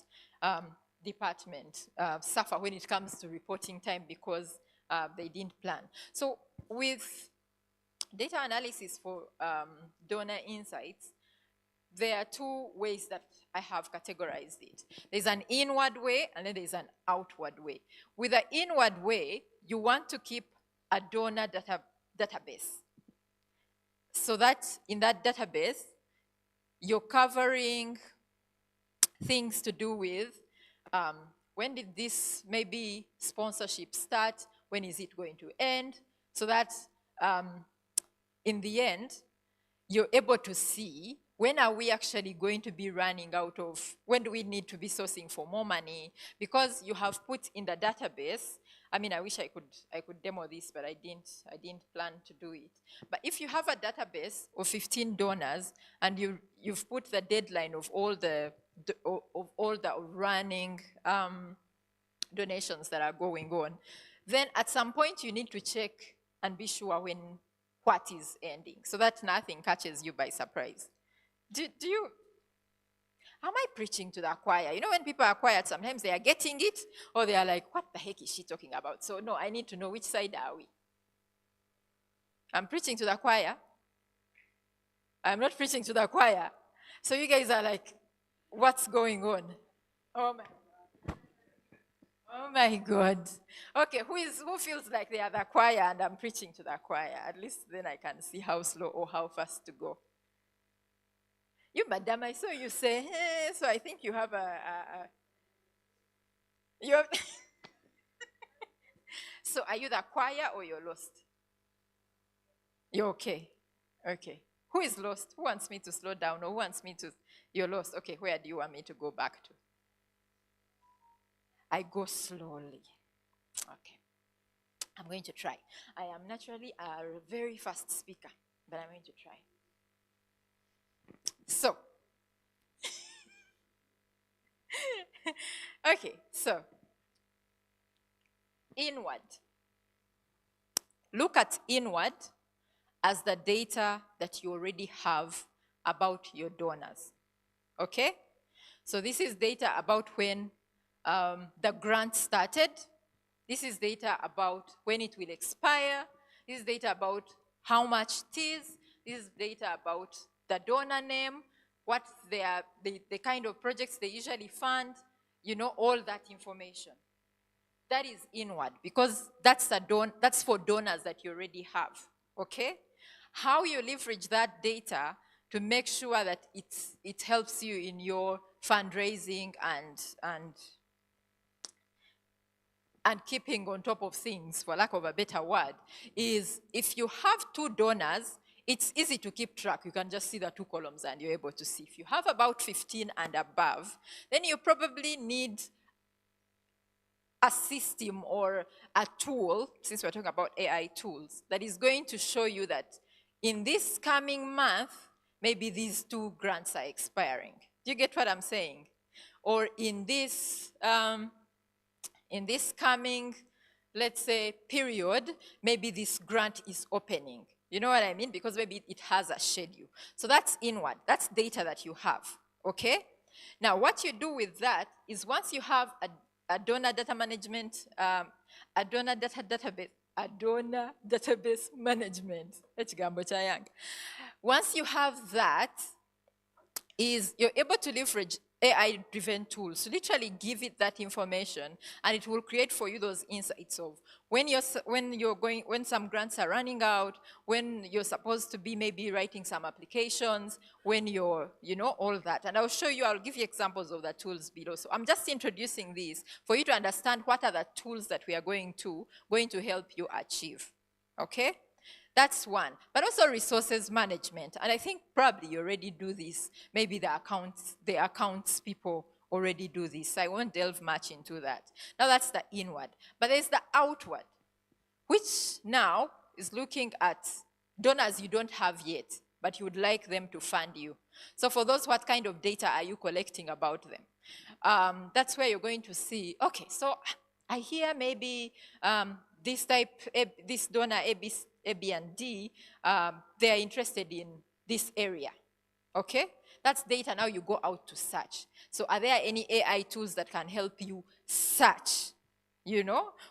department suffer when it comes to reporting time because they didn't plan. So with data analysis for donor insights, there are 2 ways that I have categorized it. There's an inward way and then there's an outward way. With the inward way, you want to keep a donor database. So that in that database, you're covering things to do with when did this maybe sponsorship start, when is it going to end, so that in the end, you're able to see when are we actually going to be running out of, when do we need to be sourcing for more money, because you have put in the database. I mean, I wish I could demo this, but I didn't plan to do it. But if you have a database of 15 donors and you've put the deadline of all the running donations that are going on, then at some point you need to check and be sure what is ending, so that nothing catches you by surprise. Am I preaching to the choir? You know, when people are quiet, sometimes they are getting it, or they are like, what the heck is she talking about? So no, I need to know which side are we. I'm preaching to the choir. I'm not preaching to the choir. So you guys are like, what's going on? Oh my God. Oh my God. Okay, who feels like they are the choir and I'm preaching to the choir? At least then I can see how slow or how fast to go. You, madam, I saw you say, hey, so I think you have you have So are you the choir or you're lost? You're okay. Okay. Who is lost? Who wants me to slow down, or who wants me to, you're lost. Okay, where do you want me to go back to? I go slowly. Okay. I'm going to try. I am naturally a very fast speaker, but I'm going to try. So, okay, so, inward. Look at inward as the data that you already have about your donors, okay? So this is data about when the grant started. This is data about when it will expire. This is data about how much it is. This is data about the donor name, what they are, the kind of projects they usually fund, you know, all that information. That is inward, because that's for donors that you already have, okay? How you leverage that data to make sure that it helps you in your fundraising and keeping on top of things, for lack of a better word, is if you have 2 donors, it's easy to keep track. You can just see the 2 columns and you're able to see. If you have about 15 and above, then you probably need a system or a tool, since we're talking about AI tools, that is going to show you that in this coming month, maybe these 2 grants are expiring. Do you get what I'm saying? Or in this coming, let's say, period, maybe this grant is opening. You know what I mean? Because maybe it has a schedule. So that's inward. That's data that you have, okay? Now, what you do with that is once you have a donor data management, a donor database management, once you have that, you're able to leverage AI-driven tools to literally give it that information, and it will create for you those insights of when some grants are running out, when you're supposed to be maybe writing some applications, when you're, all that. And I'll give you examples of the tools below. So I'm just introducing these for you to understand what are the tools that we are going to help you achieve, okay? That's one, but also resources management. And I think probably you already do this. Maybe the accounts people already do this. I won't delve much into that. Now that's the inward. But there's the outward, which now is looking at donors you don't have yet, but you would like them to fund you. So for those, what kind of data are you collecting about them? That's where you're going to see, okay, so I hear maybe this donor A, B, and D, they are interested in this area, okay? That's data. Now you go out to search. So are there any AI tools that can help you search,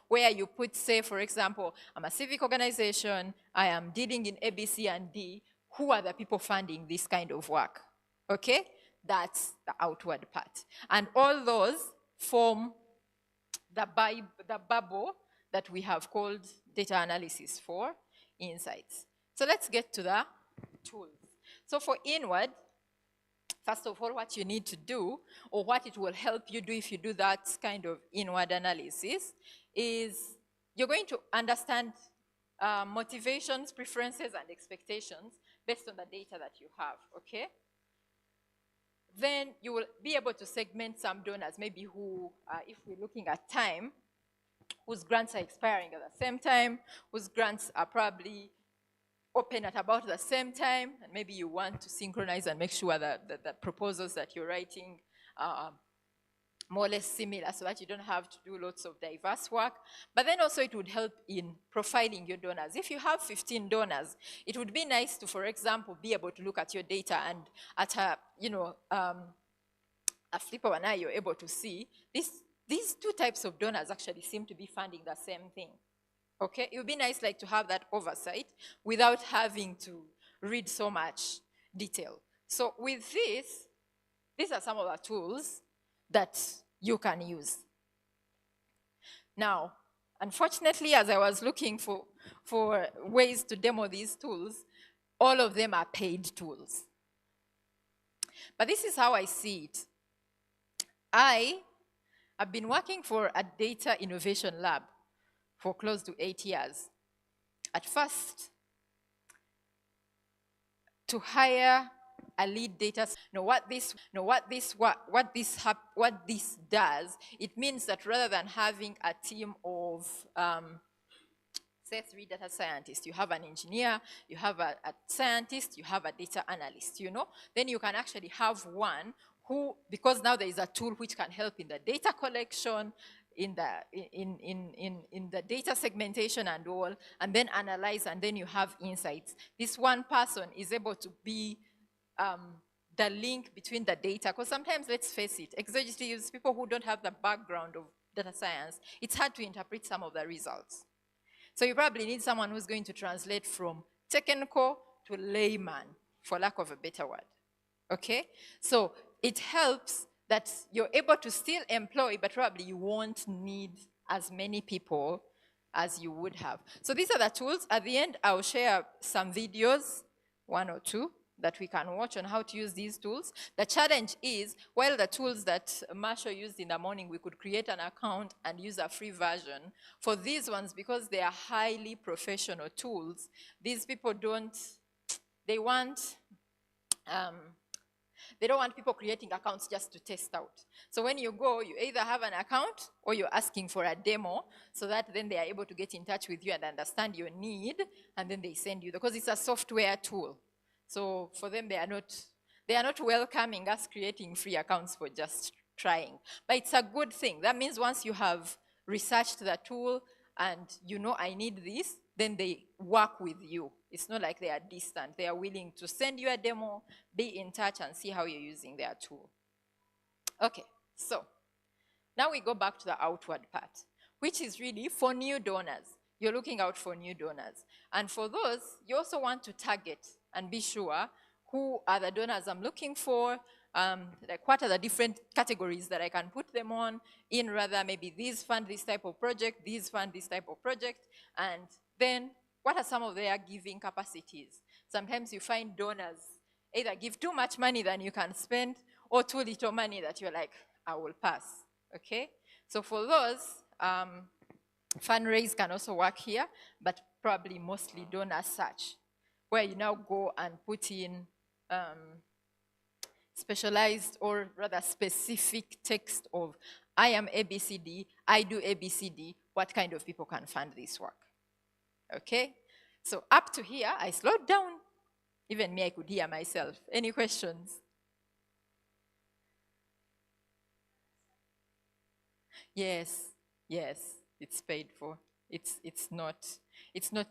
where you put, say, for example, I'm a civic organization, I am dealing in A, B, C, and D, who are the people funding this kind of work, okay? That's the outward part. And all those form the bubble that we have called data analysis for insights. So let's get to the tools. So for inward, first of all, what you need to do, or what it will help you do if you do that kind of inward analysis, is you're going to understand motivations, preferences, and expectations based on the data that you have, okay? Then you will be able to segment some donors, maybe who, if we're looking at time, whose grants are expiring at the same time, whose grants are probably open at about the same time, and maybe you want to synchronize and make sure that the proposals that you're writing are more or less similar so that you don't have to do lots of diverse work. But then also it would help in profiling your donors. If you have 15 donors, it would be nice to, for example, be able to look at your data and at a flip of an eye, you're able to see these two types of donors actually seem to be funding the same thing, okay? It would be nice to have that oversight without having to read so much detail. So with this, these are some of the tools that you can use. Now, unfortunately, as I was looking for ways to demo these tools, all of them are paid tools. But this is how I see it. I've been working for a data innovation lab for close to 8 years. At first, to hire a lead data, what this does, it means that rather than having a team of say 3 data scientists, you have an engineer, you have a scientist, you have a data analyst, then you can actually have one who, because now there is a tool which can help in the data collection, in the data segmentation and all, and then analyze, and then you have insights. This one person is able to be the link between the data, because sometimes, let's face it, executives, people who don't have the background of data science, it's hard to interpret some of the results. So you probably need someone who's going to translate from technical to layman, for lack of a better word, okay? So it helps that you're able to still employ, but probably you won't need as many people as you would have. So these are the tools. At the end, I'll share some videos, 1 or 2, that we can watch on how to use these tools. The challenge is, while the tools that Marshall used in the morning, we could create an account and use a free version. For these ones, because they are highly professional tools, these people don't want people creating accounts just to test out. So when you go, you either have an account or you're asking for a demo, so that then they are able to get in touch with you and understand your need, and then they send you, because it's a software tool. So for them, they are not welcoming us creating free accounts for just trying. But it's a good thing. That means once you have researched the tool and I need this, then they work with you. It's not like they are distant. They are willing to send you a demo, be in touch, and see how you're using their tool. Okay, so now we go back to the outward part, which is really for new donors. You're looking out for new donors. And for those, you also want to target and be sure who are the donors I'm looking for, like what are the different categories that I can put them on, in rather maybe these fund this type of project, these fund this type of project, and then what are some of their giving capacities? Sometimes you find donors either give too much money than you can spend, or too little money that you're like, I will pass, okay? So for those, fundraise can also work here, but probably mostly donor search, where you now go and put in specialized or rather specific text of, I am ABCD, I do ABCD, what kind of people can fund this work? Okay, so up to here, I slowed down. Even me, I could hear myself. Any questions? Yes, yes, it's paid for. It's not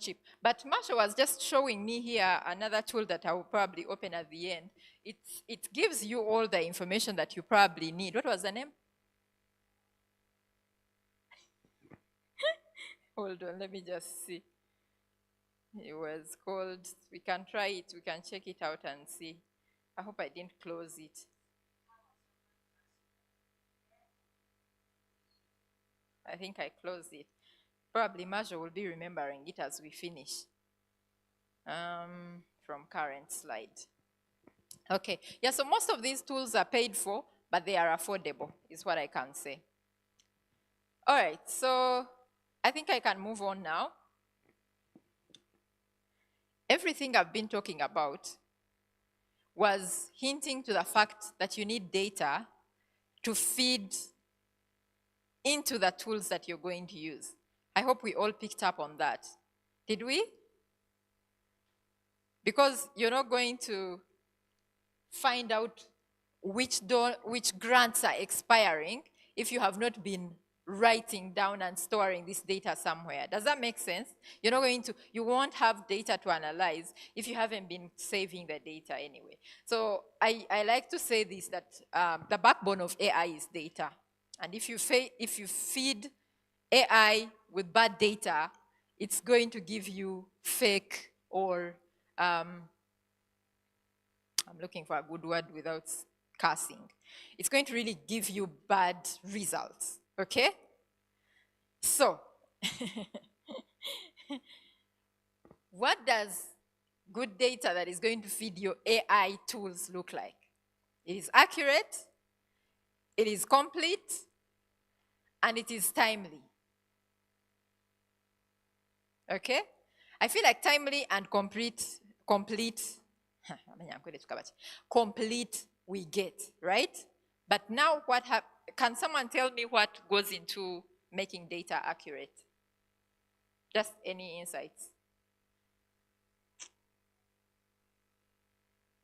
cheap. But Marshall was just showing me here another tool that I will probably open at the end. It gives you all the information that you probably need. What was the name? Hold on, let me just see. It was called, we can try it, we can check it out and see. I hope I didn't close it. I think I closed it. Probably Marshall will be remembering it as we finish. From current slide. Okay, yeah, so most of these tools are paid for, but they are affordable, is what I can say. All right, so I think I can move on now. Everything I've been talking about was hinting to the fact that you need data to feed into the tools that you're going to use. I hope we all picked up on that. Did we? Because you're not going to find out which grants are expiring if you have not been writing down and storing this data somewhere. Does that make sense? You're not going to, you won't have data to analyze if you haven't been saving the data anyway. So I like to say this, that the backbone of AI is data. And if you feed AI with bad data, it's going to give you fake or, I'm looking for a good word without cursing. It's going to really give you bad results, okay? So, what does good data that is going to feed your AI tools look like? It is accurate, it is complete, and it is timely. Okay? I feel like timely and complete we get, right? But now can someone tell me what goes into making data accurate? Just any insights?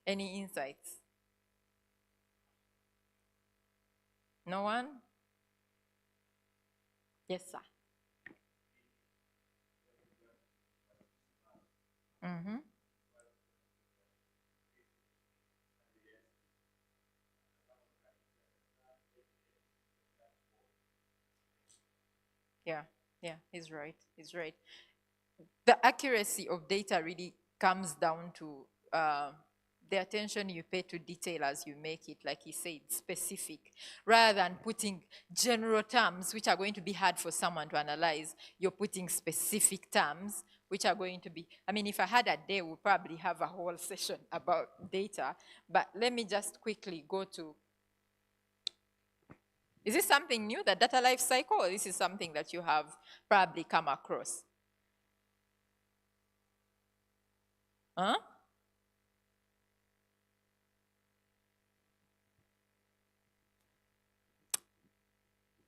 Any insights? No one? Yes, sir. Mm-hmm. Yeah, he's right. The accuracy of data really comes down to the attention you pay to detail as you make it, like he said, specific, rather than putting general terms which are going to be hard for someone to analyze. You're putting specific terms which are going to be, I mean, if I had a day, we'll probably have a whole session about data, but let me just quickly go to, is this something new, the data life cycle, or this is something that you have probably come across? Huh?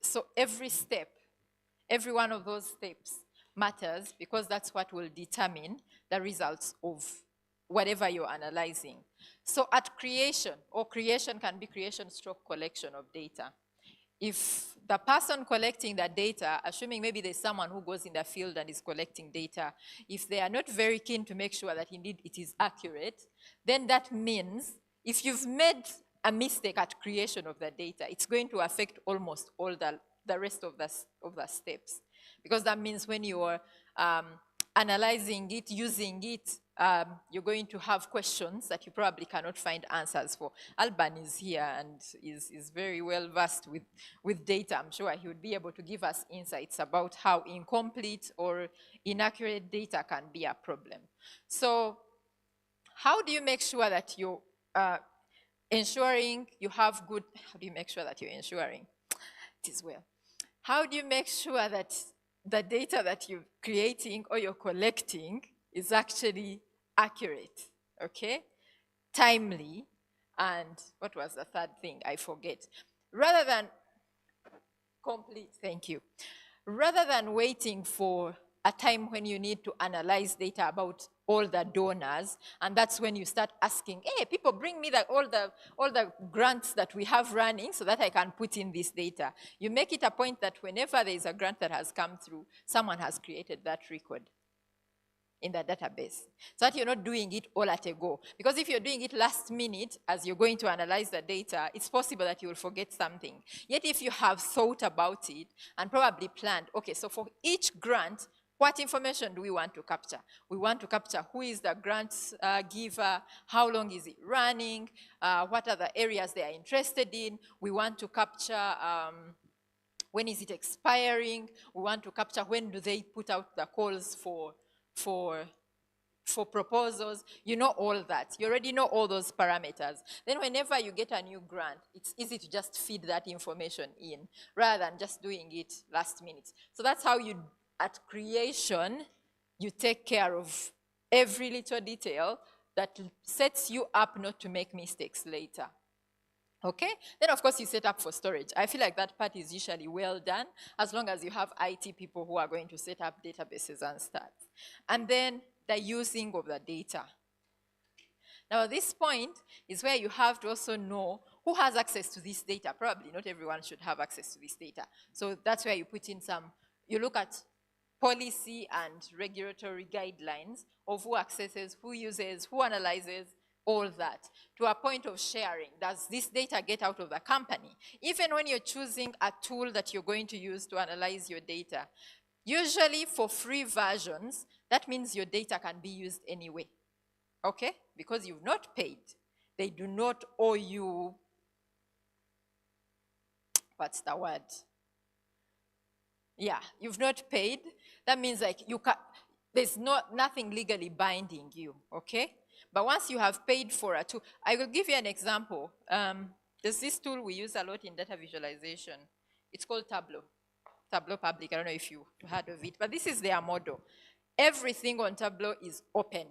So every step, every one of those steps matters, because that's what will determine the results of whatever you're analyzing. So at creation, or creation can be creation stroke collection of data. If the person collecting the data, assuming maybe there's someone who goes in the field and is collecting data, if they are not very keen to make sure that indeed it is accurate, then that means if you've made a mistake at creation of the data, it's going to affect almost all the rest of the steps. Because that means when you are analyzing it, using it, you're going to have questions that you probably cannot find answers for. Alban is here and is very well versed with data. I'm sure he would be able to give us insights about how incomplete or inaccurate data can be a problem. So how do you make sure that you're ensuring you have good, how do you make sure that you're ensuring? It is well. How do you make sure that the data that you're creating or you're collecting is actually accurate, okay? Timely, and what was the third thing? I forget. Rather than complete, thank you. Rather than waiting for a time when you need to analyze data about all the donors, and that's when you start asking, hey, people bring me all the grants that we have running so that I can put in this data. You make it a point that whenever there is a grant that has come through, someone has created that record in the database, so that you're not doing it all at a go. Because if you're doing it last minute, as you're going to analyze the data, it's possible that you will forget something. Yet if you have thought about it and probably planned, okay, so for each grant, what information do we want to capture? We want to capture who is the grant giver, how long is it running, what are the areas they are interested in. We want to capture when is it expiring. We want to capture when do they put out the calls for proposals. You know all that. You already know all those parameters. Then whenever you get a new grant, it's easy to just feed that information in rather than just doing it last minute. So that's how you, at creation, you take care of every little detail that sets you up not to make mistakes later. Okay? Then of course you set up for storage. I feel like that part is usually well done as long as you have IT people who are going to set up databases and stuff. And then the using of the data. Now at this point is where you have to also know who has access to this data. Probably not everyone should have access to this data. So that's where you put in you look at policy and regulatory guidelines of who accesses, who uses, who analyzes, all that, to a point of sharing. Does this data get out of the company? Even when you're choosing a tool that you're going to use to analyze your data, usually for free versions, that means your data can be used anyway, okay? Because you've not paid. They do not owe you, what's the word? Yeah, you've not paid. That means like there's nothing legally binding you, okay? But once you have paid for a tool, I will give you an example. There's this tool we use a lot in data visualization. It's called Tableau. Tableau Public, I don't know if you heard of it, but this is their model. Everything on Tableau is open.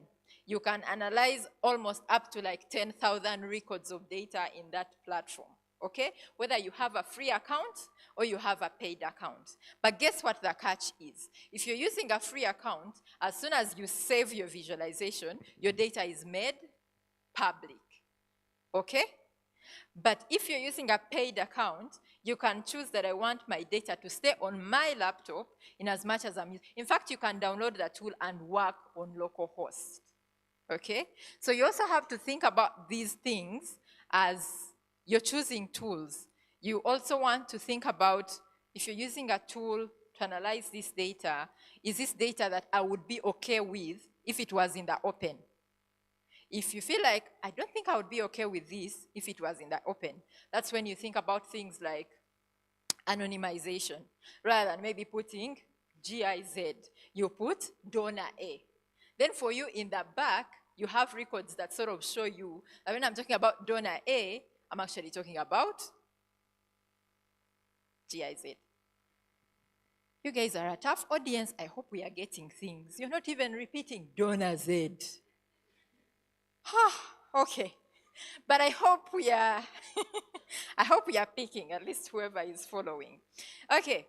You can analyze almost up to like 10,000 records of data in that platform, okay? Whether you have a free account or you have a paid account. But guess what the catch is? If you're using a free account, as soon as you save your visualization, your data is made public, okay? But if you're using a paid account, you can choose that I want my data to stay on my laptop in as much as I'm using. In fact, you can download the tool and work on localhost, okay? So you also have to think about these things as you're choosing tools. You also want to think about, if you're using a tool to analyze this data, is this data that I would be okay with if it was in the open? If you feel like, I don't think I would be okay with this if it was in the open, that's when you think about things like anonymization. Rather than maybe putting GIZ, you put donor A. Then for you in the back, you have records that sort of show you that when I'm talking about donor A, I'm actually talking about GIZ. You guys are a tough audience. I hope we are getting things. You're not even repeating donor Z. Okay. But I hope we are, I hope we are picking, at least whoever is following. Okay.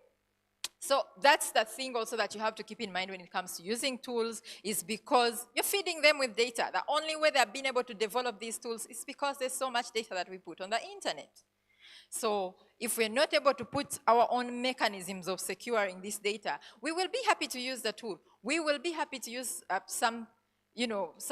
So that's the thing also that you have to keep in mind when it comes to using tools, is because you're feeding them with data. The only way they've been able to develop these tools is because there's so much data that we put on the internet. So if we're not able to put our own mechanisms of securing this data, we will be happy to use the tool. We will be happy to use some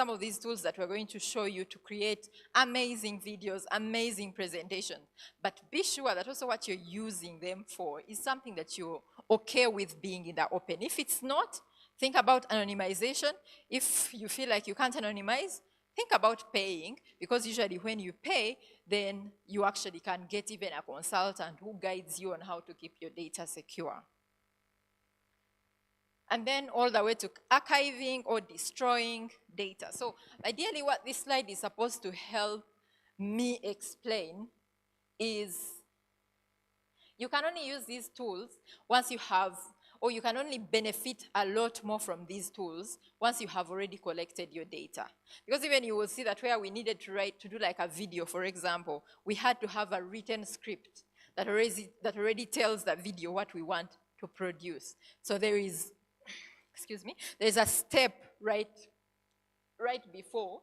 of these tools that we're going to show you to create amazing videos, amazing presentations. But be sure that also what you're using them for is something that you're okay with being in the open. If it's not, think about anonymization. If you feel like you can't anonymize, think about paying, because usually when you pay, then you actually can get even a consultant who guides you on how to keep your data secure. And then all the way to archiving or destroying data. So ideally what this slide is supposed to help me explain is you can only use these tools once you have, or you can only benefit a lot more from these tools once you have already collected your data. Because even you will see that where we needed to do like a video, for example, we had to have a written script that already tells the video what we want to produce. So there is, excuse me, there's a step right before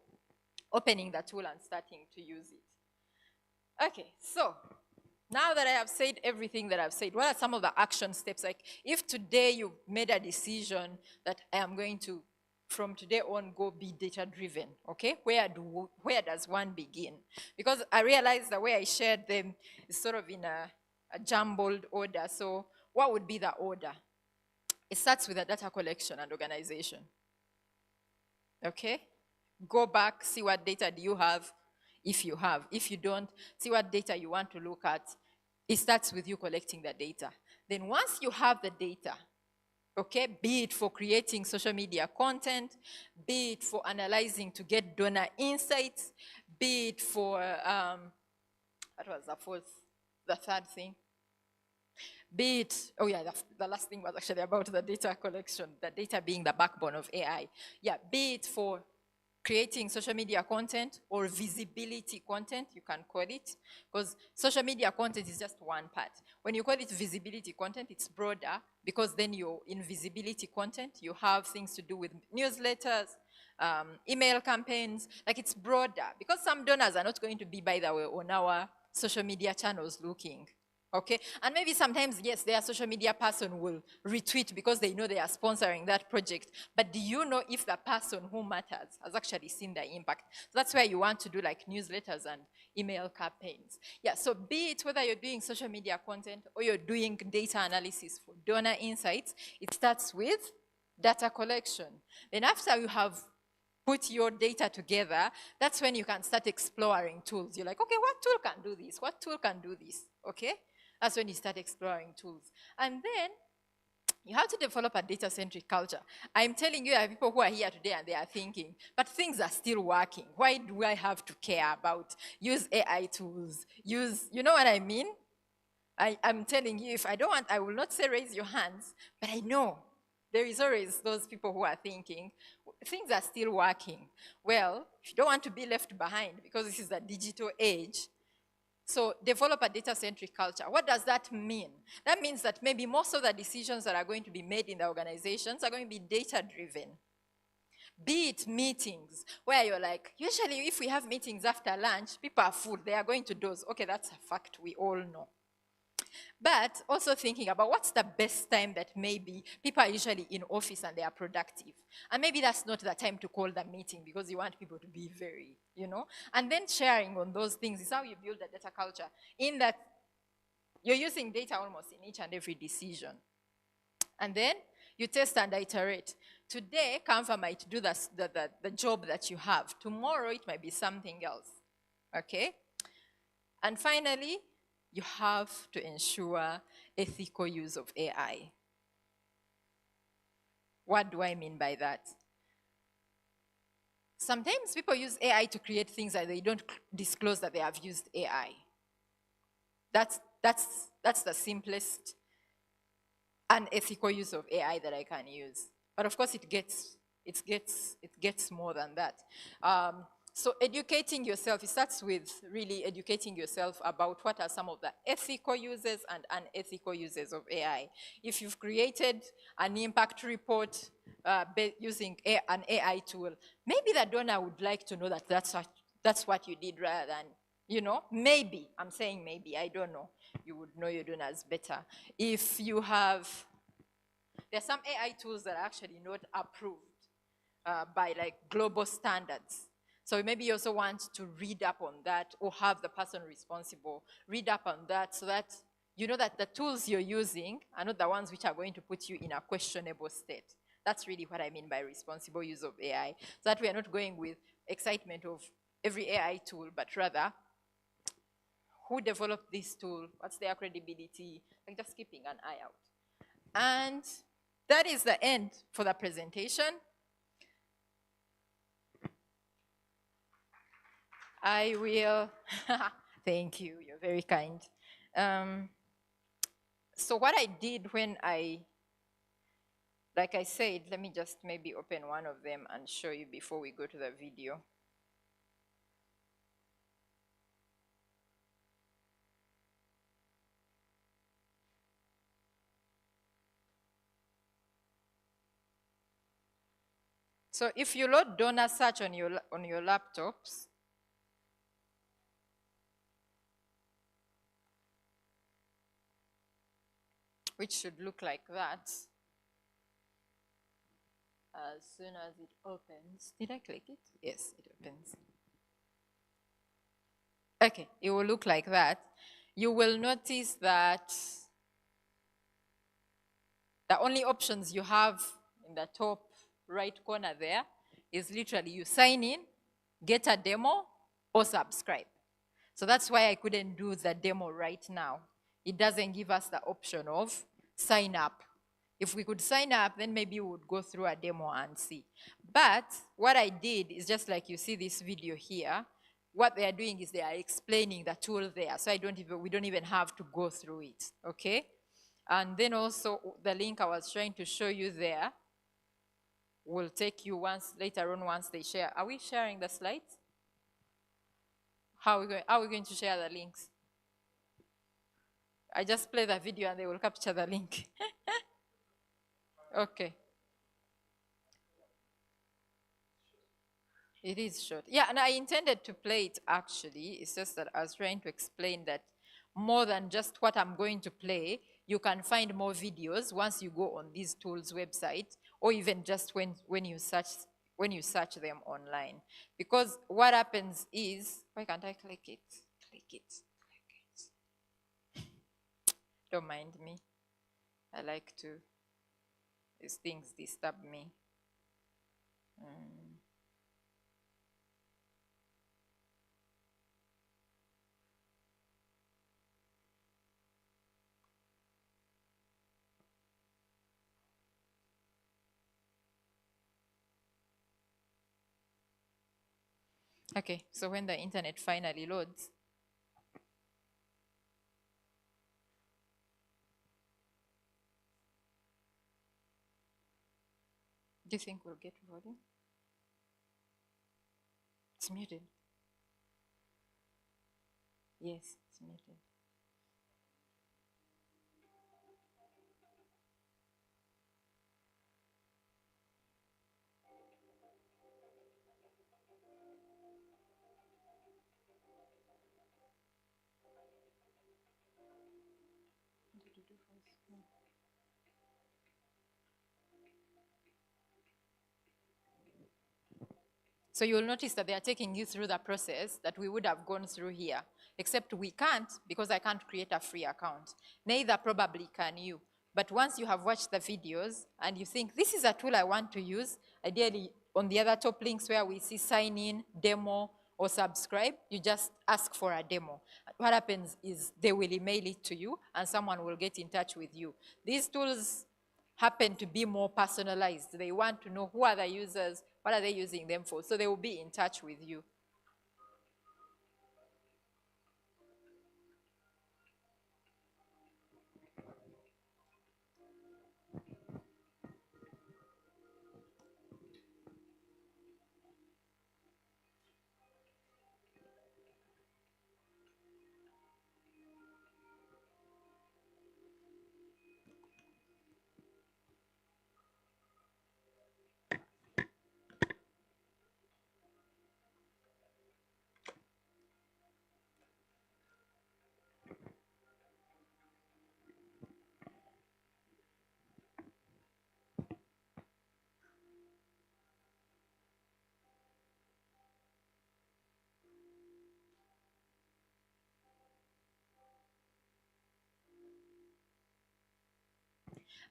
opening the tool and starting to use it. Okay, so now that I have said everything that I've said, what are some of the action steps? Like if today you made a decision that I am going to, from today on, go be data-driven, okay? Where does one begin? Because I realized the way I shared them is sort of in a jumbled order. So what would be the order? It starts with a data collection and organization, okay? Go back, see what data do you have, if you have. If you don't, see what data you want to look at. It starts with you collecting the data. Then once you have the data, okay, be it for creating social media content, be it for analyzing to get donor insights, be it for, what was the third thing? Be it, oh yeah, the last thing was actually about the data collection, the data being the backbone of AI. Yeah, be it for creating social media content or visibility content, you can call it, because social media content is just one part. When you call it visibility content, it's broader, because then you're in visibility content, you have things to do with newsletters, email campaigns, like it's broader, because some donors are not going to be, by the way, on our social media channels looking. Okay, and maybe sometimes, yes, their social media person will retweet because they know they are sponsoring that project. But do you know if the person who matters has actually seen the impact? So that's where you want to do like newsletters and email campaigns. Yeah, so be it whether you're doing social media content or you're doing data analysis for donor insights, it starts with data collection. Then after you have put your data together, that's when you can start exploring tools. You're like, okay, what tool can do this? What tool can do this? Okay? That's when you start exploring tools. And then you have to develop a data-centric culture. I'm telling you, there are people who are here today and they are thinking, but things are still working. Why do I have to care about use AI tools? Use, you know what I mean? I'm telling you, if I don't want, I will not say raise your hands, but I know there is always those people who are thinking, things are still working. Well, if you don't want to be left behind, because this is the digital age, so develop a data-centric culture. What does that mean? That means that maybe most of the decisions that are going to be made in the organizations are going to be data-driven. Be it meetings, where you're like, usually if we have meetings after lunch, people are full, they are going to doze. Okay, that's a fact, we all know. But also thinking about what's the best time that maybe people are usually in office and they are productive. And maybe that's not the time to call the meeting because you want people to be very, you know. And then sharing on those things is how you build a data culture, in that you're using data almost in each and every decision. And then you test and iterate. Today, Canva might do the job that you have. Tomorrow, it might be something else, okay? And finally, you have to ensure ethical use of AI. What do I mean by that? Sometimes people use AI to create things that they don't disclose that they have used AI. That's the simplest unethical use of AI that I can use. But of course, it gets more than that. So educating yourself, it starts with really educating yourself about what are some of the ethical uses and unethical uses of AI. If you've created an impact report using an AI tool, maybe the donor would like to know that that's what you did rather than you know, maybe, I'm saying maybe, I don't know. You would know your donors better. If you have, there are some AI tools that are actually not approved by like global standards. So maybe you also want to read up on that or have the person responsible read up on that so that you know that the tools you're using are not the ones which are going to put you in a questionable state. That's really what I mean by responsible use of AI. So that we are not going with excitement of every AI tool, but rather who developed this tool, what's their credibility, like just keeping an eye out. And that is the end for the presentation. I will, thank you, you're very kind. So what I did when like I said, let me just maybe open one of them and show you before we go to the video. So if you load donor search on your laptops, which should look like that, as soon as it opens. Did I click it? Yes, it opens. Okay, it will look like that. You will notice that the only options you have in the top right corner there is literally you sign in, get a demo, or subscribe. So that's why I couldn't do the demo right now. It doesn't give us the option of sign up. If we could sign up, then maybe we would go through a demo and see. But what I did is just like you see this video here, what they are doing is they are explaining the tool there. So we don't even have to go through it, okay? And then also the link I was trying to show you there will take you later on once they share. Are we sharing the slides? How are we going to share the links? I just play the video and they will capture the link. Okay. It is short. Yeah, and I intended to play it actually. It's just that I was trying to explain that more than just what I'm going to play, you can find more videos once you go on these tools website, or even just when you search them online. Because what happens is, why can't I click it? Click it. Click it. Don't mind me. I like to, these things disturb me. Okay, so when the internet finally loads, do you think we'll get volume? It's muted. Yes, it's muted. So you'll notice that they are taking you through the process that we would have gone through here, except we can't because I can't create a free account. Neither probably can you. But once you have watched the videos and you think, this is a tool I want to use, ideally on the other top links where we see sign in, demo, or subscribe, you just ask for a demo. What happens is they will email it to you and someone will get in touch with you. These tools happen to be more personalized. They want to know who are the users, what are they using them for, so they will be in touch with you.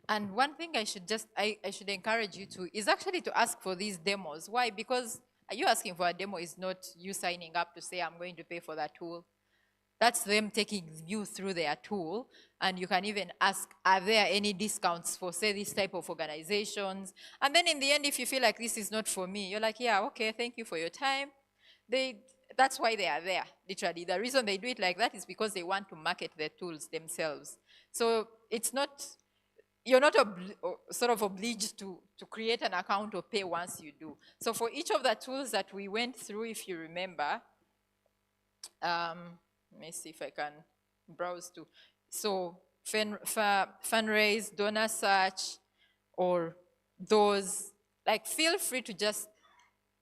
And one thing I should encourage you to is actually to ask for these demos. Why? Because you asking for a demo is not you signing up to say, I'm going to pay for that tool. That's them taking you through their tool. And you can even ask, are there any discounts for, say, this type of organizations? And then in the end, if you feel like this is not for me, you're like, yeah, okay, thank you for your time. That's why they are there, literally. The reason they do it like that is because they want to market their tools themselves. So it's not, you're not sort of obliged to create an account or pay once you do. So for each of the tools that we went through, if you remember, let me see if I can browse to. So fundraise, donor search, or those, like feel free to just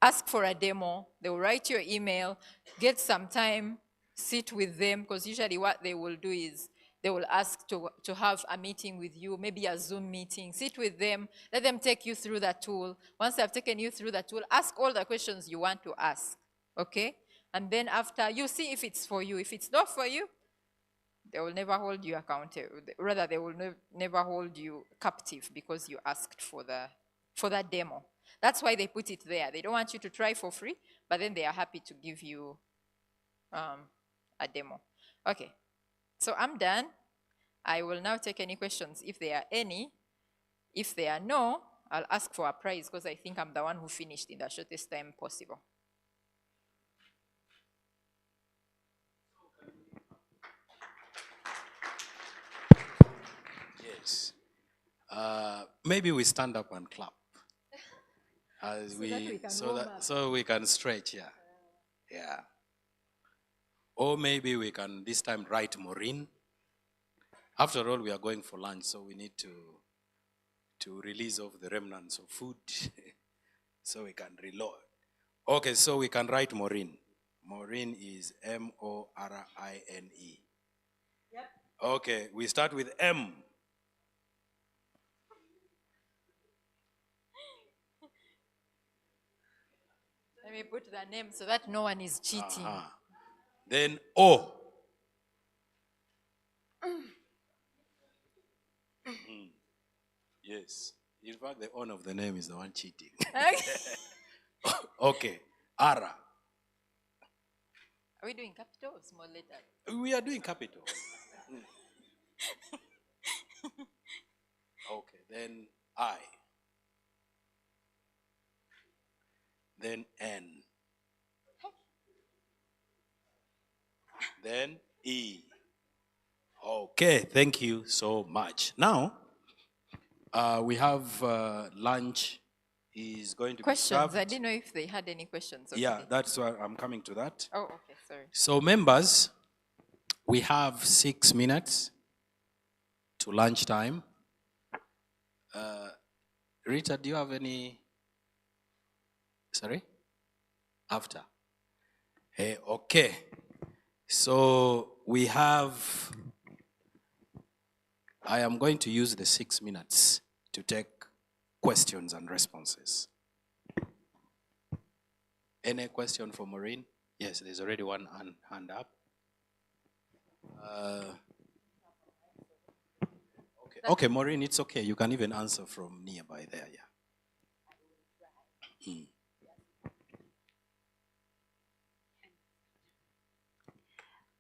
ask for a demo. They will write your email, get some time, sit with them, because usually what they will do is they will ask to have a meeting with you, maybe a Zoom meeting. Sit with them, let them take you through that tool. Once they've taken you through that tool, ask all the questions you want to ask, okay? And then after, you see if it's for you. If it's not for you, they will never hold you accountable. Rather, they will never hold you captive because you asked for that demo. That's why they put it there. They don't want you to try for free, but then they are happy to give you a demo. Okay, so I'm done. I will now take any questions if there are any. If there are no, I'll ask for a prize because I think I'm the one who finished in the shortest time possible. Yes. Maybe we stand up and clap. As so we can stretch, yeah. Yeah. Or maybe we can this time write Maureen. After all, we are going for lunch, so we need to release off the remnants of food so we can reload. Okay, so we can write Maureen. Maureen is M-O-R-I-N-E. Yep. Okay, we start with M. Let me put the name so that no one is cheating. Then O. Yes. In fact, the owner of the name is the one cheating. Okay. R. Are we doing capital or small letter? We are doing capital. Okay. Then I. Then N. Then E. Okay, thank you so much. Now, we have lunch is going to questions. be served. I didn't know if they had any questions. Yeah, that's why I'm coming to that. Oh, okay, sorry. So members, we have 6 minutes to lunchtime. Rita, do you have any? Sorry? After. Hey, okay. So we have, I am going to use the 6 minutes to take questions and responses. Any question for Maureen? Yes, there's already one hand up. Okay, Maureen, it's okay. You can even answer from nearby there, yeah.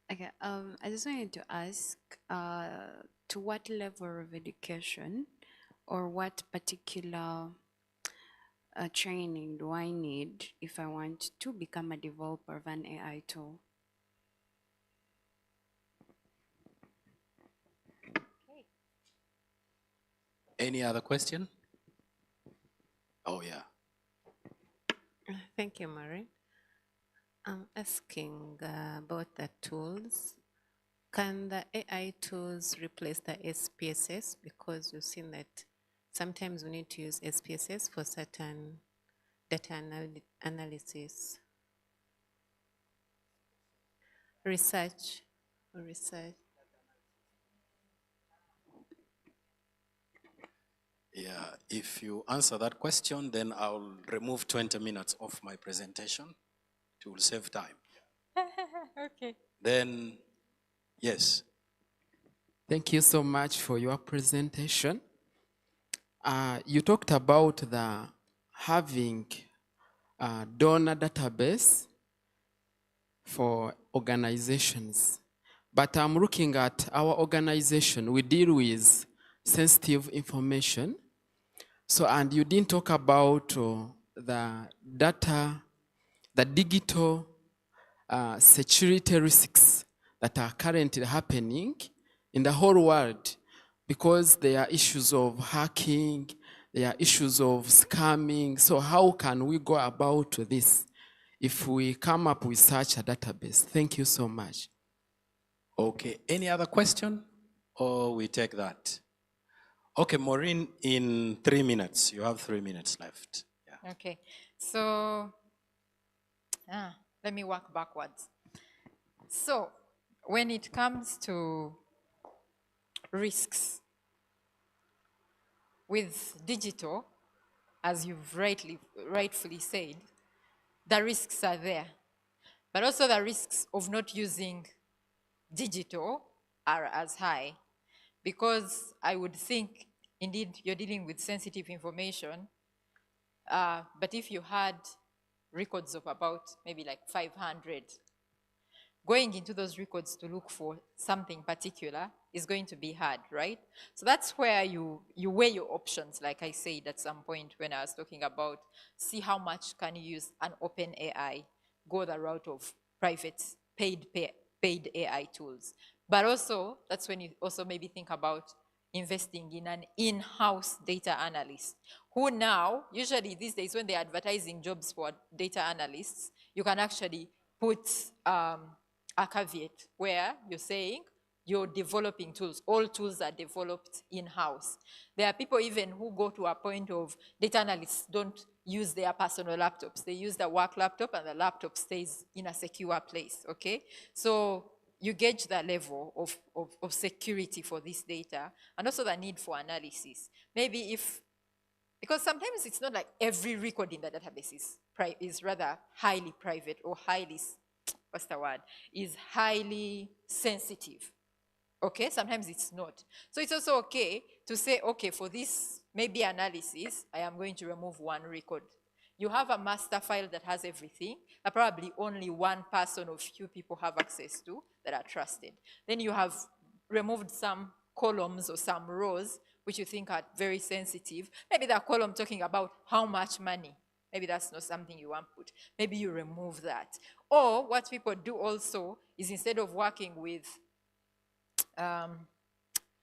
Okay, I just wanted to ask, to what level of education or what particular training do I need if I want to become a developer of an AI tool? Any other question? Oh, yeah. Thank you, Maureen. I'm asking about the tools. Can the AI tools replace the SPSS? Because we've seen that sometimes we need to use SPSS for certain data analysis. Research. Yeah, if you answer that question, then I'll remove 20 minutes off my presentation. It will save time. Okay. Then, yes. Thank you so much for your presentation. You talked about the having a donor database for organizations. But I'm looking at our organization. We deal with sensitive information. So, and you didn't talk about the data, the digital security risks that are currently happening in the whole world, because there are issues of hacking, there are issues of scamming. So how can we go about this if we come up with such a database? Thank you so much. Okay, any other question? Or we take that? Okay, Maureen, in 3 minutes. You have 3 minutes left. Yeah. Okay, so let me work backwards. So when it comes to risks with digital, as you've rightfully said, the risks are there. But also the risks of not using digital are as high, because I would think, indeed, you're dealing with sensitive information, but if you had records of about maybe like 500, going into those records to look for something particular is going to be hard, right? So that's where you weigh your options, like I said at some point when I was talking about, see how much can you use an open AI, go the route of private, paid AI tools. But also, that's when you also maybe think about investing in an in-house data analyst, who now, usually these days when they're advertising jobs for data analysts, you can actually put a caveat where you're saying you're developing tools. All tools are developed in-house. There are people even who go to a point of data analysts don't use their personal laptops. They use the work laptop and the laptop stays in a secure place, okay? So you gauge the level of security for this data and also the need for analysis. Maybe if, because sometimes it's not like every record in the database is rather highly private or highly, what's the word, is highly sensitive. Okay, sometimes it's not. So it's also okay to say, okay, for this maybe analysis, I am going to remove one record. You have a master file that has everything that probably only one person or few people have access to that are trusted. Then you have removed some columns or some rows which you think are very sensitive. Maybe the column talking about how much money. Maybe that's not something you want to put. Maybe you remove that. Or what people do also is, instead of working with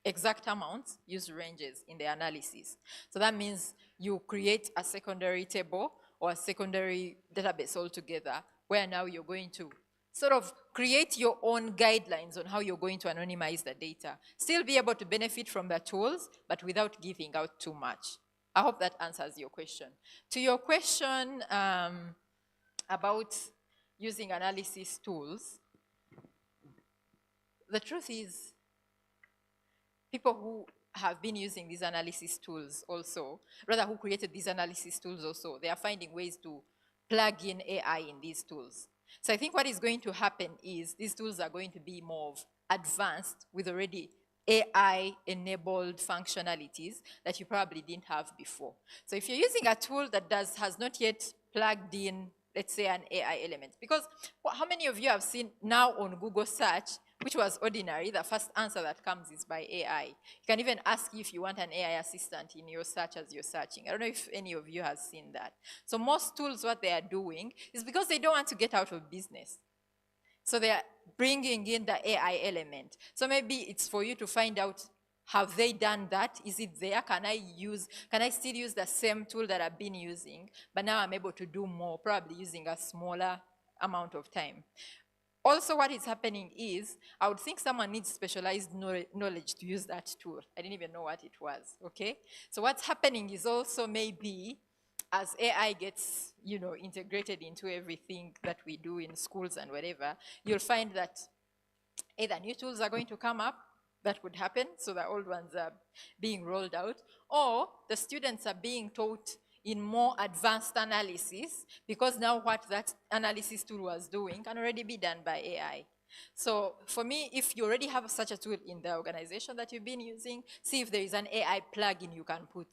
exact amounts, use ranges in the analysis. So that means you create a secondary table or a secondary database altogether, where now you're going to sort of create your own guidelines on how you're going to anonymize the data. Still be able to benefit from the tools, but without giving out too much. I hope that answers your question. To your question about using analysis tools, the truth is, people who have been using these analysis tools also, rather who created these analysis tools also, they are finding ways to plug in AI in these tools. So I think what is going to happen is these tools are going to be more advanced with already AI-enabled functionalities that you probably didn't have before. So if you're using a tool that has not yet plugged in, let's say, an AI element, because how many of you have seen now on Google search, which was ordinary, the first answer that comes is by AI. You can even ask if you want an AI assistant in your search as you're searching. I don't know if any of you has seen that. So most tools, what they are doing is, because they don't want to get out of business, so they are bringing in the AI element. So maybe it's for you to find out, have they done that? Is it there? Can I still use the same tool that I've been using, but now I'm able to do more, probably using a smaller amount of time. Also, what is happening is, I would think someone needs specialized knowledge to use that tool. I didn't even know what it was, okay? So what's happening is also, maybe as AI gets, integrated into everything that we do in schools and whatever, you'll find that either new tools are going to come up, that could happen, so the old ones are being rolled out, or the students are being taught in more advanced analysis, because now what that analysis tool was doing can already be done by AI. So for me, if you already have such a tool in the organization that you've been using, see if there is an AI plugin you can put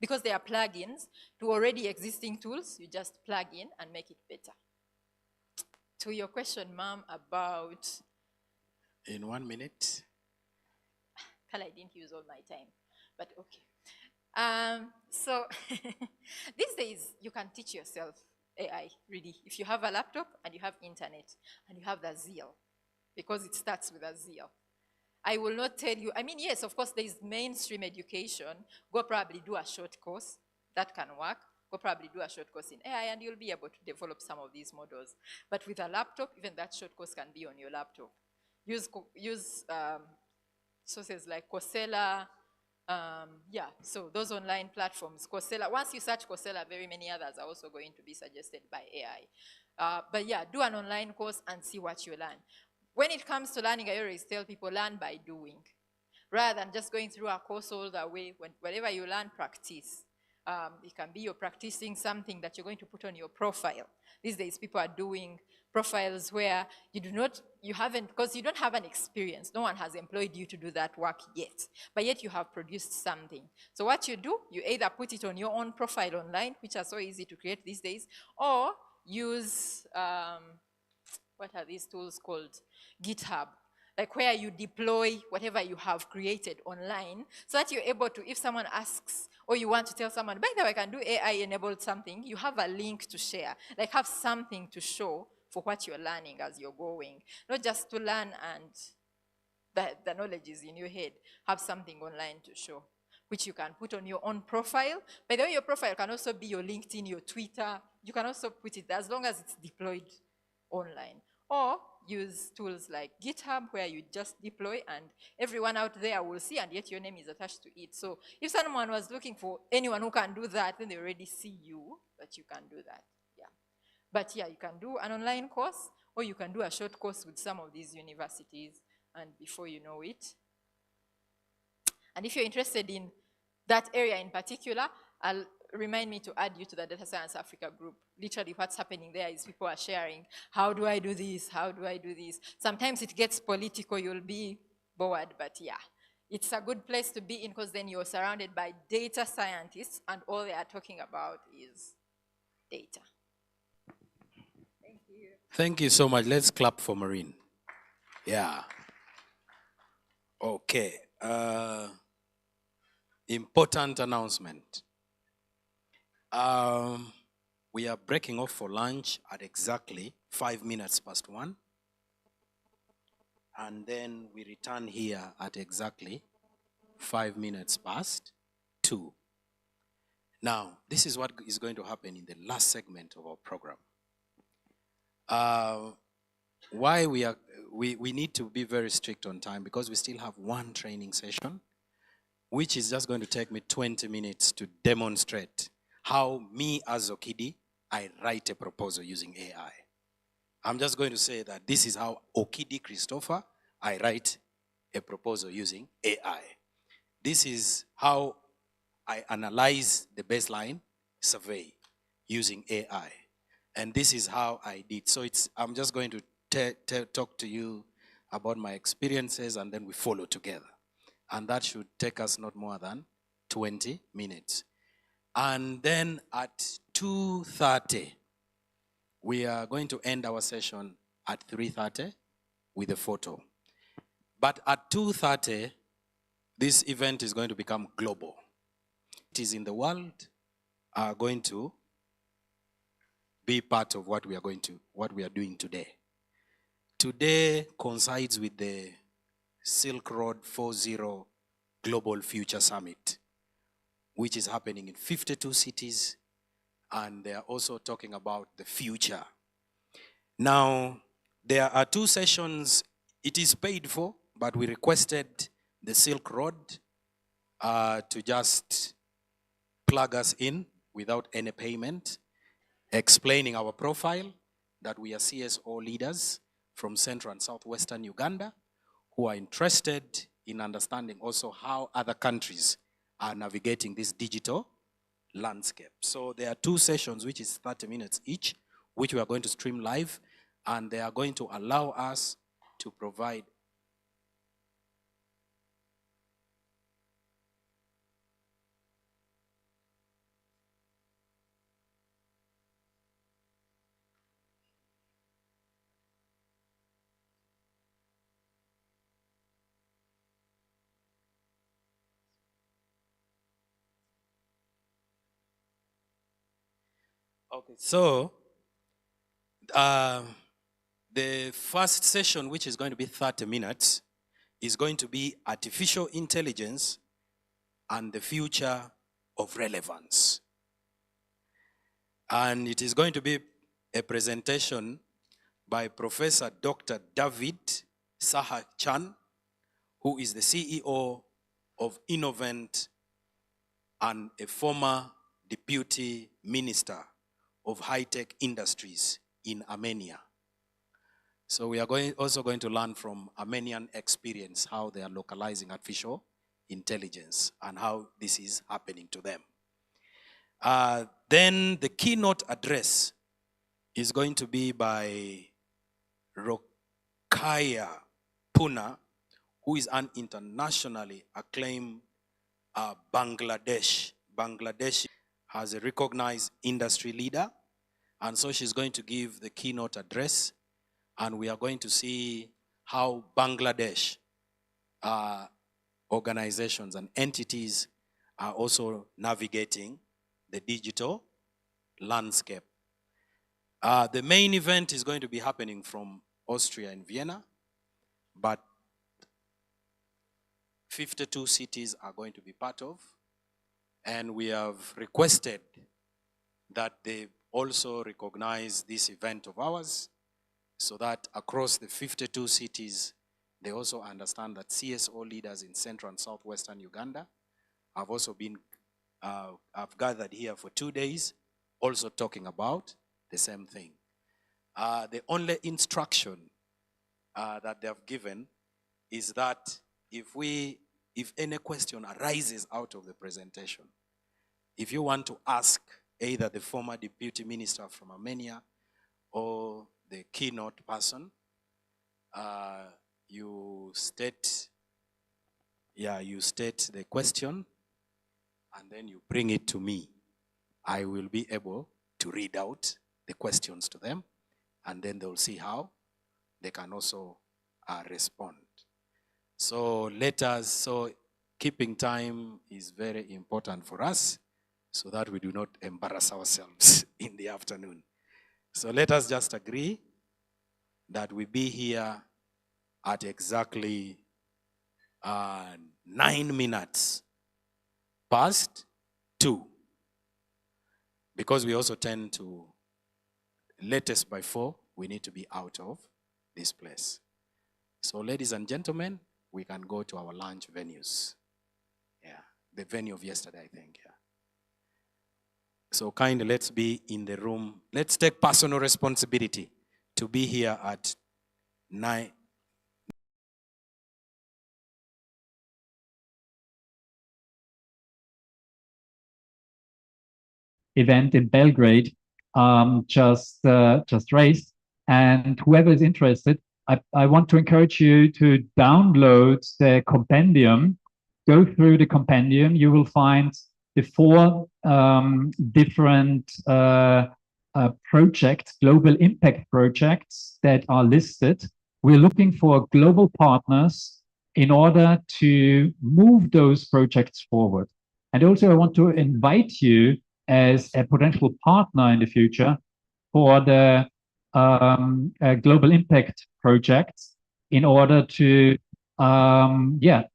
because they are plugins to already existing tools. You just plug in and make it better. To your question, ma'am, about... In 1 minute. Well, I didn't use all my time, but okay. So these days, you can teach yourself AI, really. If you have a laptop and you have internet and you have the zeal, because it starts with a zeal. I will not tell you, I mean, yes, of course, there is mainstream education. Go probably do a short course. That can work. Go probably do a short course in AI and you'll be able to develop some of these models. But with a laptop, even that short course can be on your laptop. Use sources like Coursera, so those online platforms, Coursera, once you search Coursera, very many others are also going to be suggested by AI. But yeah, do an online course and see what you learn. When it comes to learning, I always tell people, learn by doing. Rather than just going through a course all the way, whatever you learn, practice. It can be you're practicing something that you're going to put on your profile. These days, people are doing profiles where because you don't have an experience. No one has employed you to do that work yet, but yet you have produced something. So what you do, you either put it on your own profile online, which are so easy to create these days, or use, what are these tools called? GitHub. Like where you deploy whatever you have created online so that you're able to, if someone asks, or you want to tell someone, by the way, I can do AI-enabled something, you have a link to share, like have something to show for what you're learning as you're going. Not just to learn and the knowledge is in your head, have something online to show, which you can put on your own profile. By the way, your profile can also be your LinkedIn, your Twitter. You can also put it as long as it's deployed online. Or use tools like GitHub where you just deploy and everyone out there will see and yet your name is attached to it. So if someone was looking for anyone who can do that, then they already see you, that you can do that. Yeah. But yeah, you can do an online course or you can do a short course with some of these universities and before you know it. And if you're interested in that area in particular, remind me to add you to the Data Science Africa group. Literally what's happening there is people are sharing, how do I do this? How do I do this? Sometimes it gets political, you'll be bored, but yeah. It's a good place to be in because then you're surrounded by data scientists and all they are talking about is data. Thank you. Thank you so much. Let's clap for Maureen. Yeah. Okay. Important announcement. We are breaking off for lunch at exactly 5 minutes past 1. And then we return here at exactly 5 minutes past 2. Now, this is what is going to happen in the last segment of our program. Why we need to be very strict on time because we still have one training session, which is just going to take me 20 minutes to demonstrate how me as Okidi, I write a proposal using AI. I'm just going to say that this is how Okidi Christopher, I write a proposal using AI. This is how I analyze the baseline survey using AI. And this is how I did. So I'm just going to talk to you about my experiences and then we follow together. And that should take us not more than 20 minutes. And then at 2:30, we are going to end our session at 3:30 with a photo. But at 2:30, this event is going to become global. It is in the world are going to be part of what we are doing today. Today coincides with the Silk Road 4.0 Global Future Summit, which is happening in 52 cities, and they are also talking about the future. Now, there are 2 sessions. It is paid for, but we requested the Silk Road to just plug us in without any payment, explaining our profile, that we are CSO leaders from Central and Southwestern Uganda who are interested in understanding also how other countries are navigating this digital landscape. So there are 2 sessions, which is 30 minutes each, which we are going to stream live, and they are going to allow us to provide Okay, so the first session, which is going to be 30 minutes, is going to be artificial intelligence and the future of relevance. And it is going to be a presentation by Professor Dr. David Saha-Chan, who is the CEO of Innovate and a former deputy minister of high-tech industries in Armenia. So we are also going to learn from Armenian experience how they are localizing artificial intelligence and how this is happening to them. Then the keynote address is going to be by Rokaya Puna, who is an internationally acclaimed Bangladesh has a recognized industry leader, and so she's going to give the keynote address, and we are going to see how Bangladesh organizations and entities are also navigating the digital landscape. The main event is going to be happening from Austria in Vienna, but 52 cities are going to be part of, and we have requested that they also recognize this event of ours so that across the 52 cities, they also understand that CSO leaders in central and southwestern Uganda have also been have gathered here for 2 days, also talking about the same thing. The only instruction that they have given is that if any question arises out of the presentation, if you want to ask either the former deputy minister from Armenia or the keynote person, you state the question and then you bring it to me. I will be able to read out the questions to them, and then they'll see how they can also respond. So keeping time is very important for us so that we do not embarrass ourselves in the afternoon. So let us just agree that we be here at exactly 9 minutes past 2. Because we also tend to, latest by 4, we need to be out of this place. So ladies and gentlemen, we can go to our lunch venues. Yeah, the venue of yesterday, I think, yeah. So kindly, let's be in the room. Let's take personal responsibility to be here at 9. Event in Belgrade just raised, and whoever is interested, I want to encourage you to download the compendium, go through the compendium. You will find the 4 different projects, global impact projects that are listed. We're looking for global partners in order to move those projects forward. And also I want to invite you as a potential partner in the future for the global impact projects in order to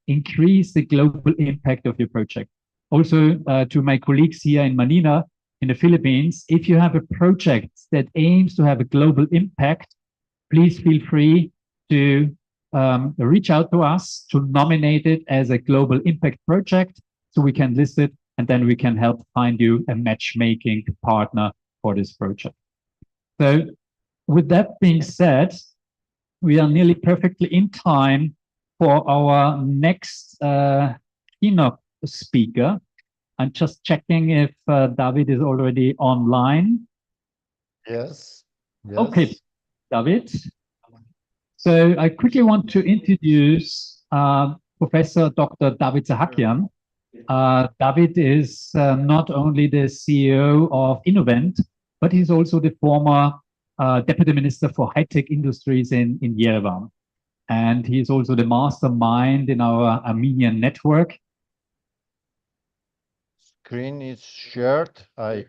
increase the global impact of your project. Also to my colleagues here in Manila, in the Philippines, if you have a project that aims to have a global impact, please feel free to reach out to us to nominate it as a global impact project so we can list it, and then we can help find you a matchmaking partner for this project. So with that being said, we are nearly perfectly in time for our next keynote speaker. I'm just checking if David is already online. Yes. Okay, David. So I quickly want to introduce Professor Dr. David Saha-Chan. David is not only the CEO of Innovate, but he's also the former Deputy Minister for High-Tech Industries in Yerevan. And he's also the mastermind in our Armenian network. Screen is shared. I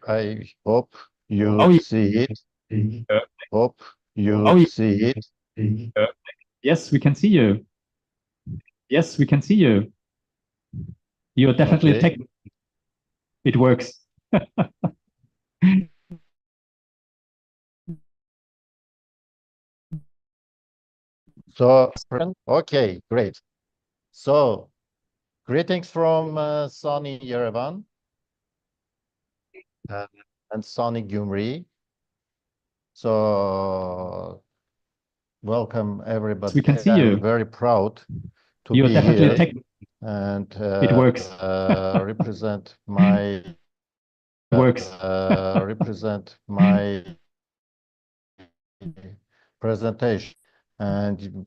hope You see it. Hope you see it. Yes, we can see you. Yes, we can see you. You're definitely a tech. It works. So, okay, great. So, greetings from sunny Yerevan and sunny Gyumri. So, welcome everybody. We can see you. I'm very proud to You're be definitely here a tech. and It works. represent my presentation. And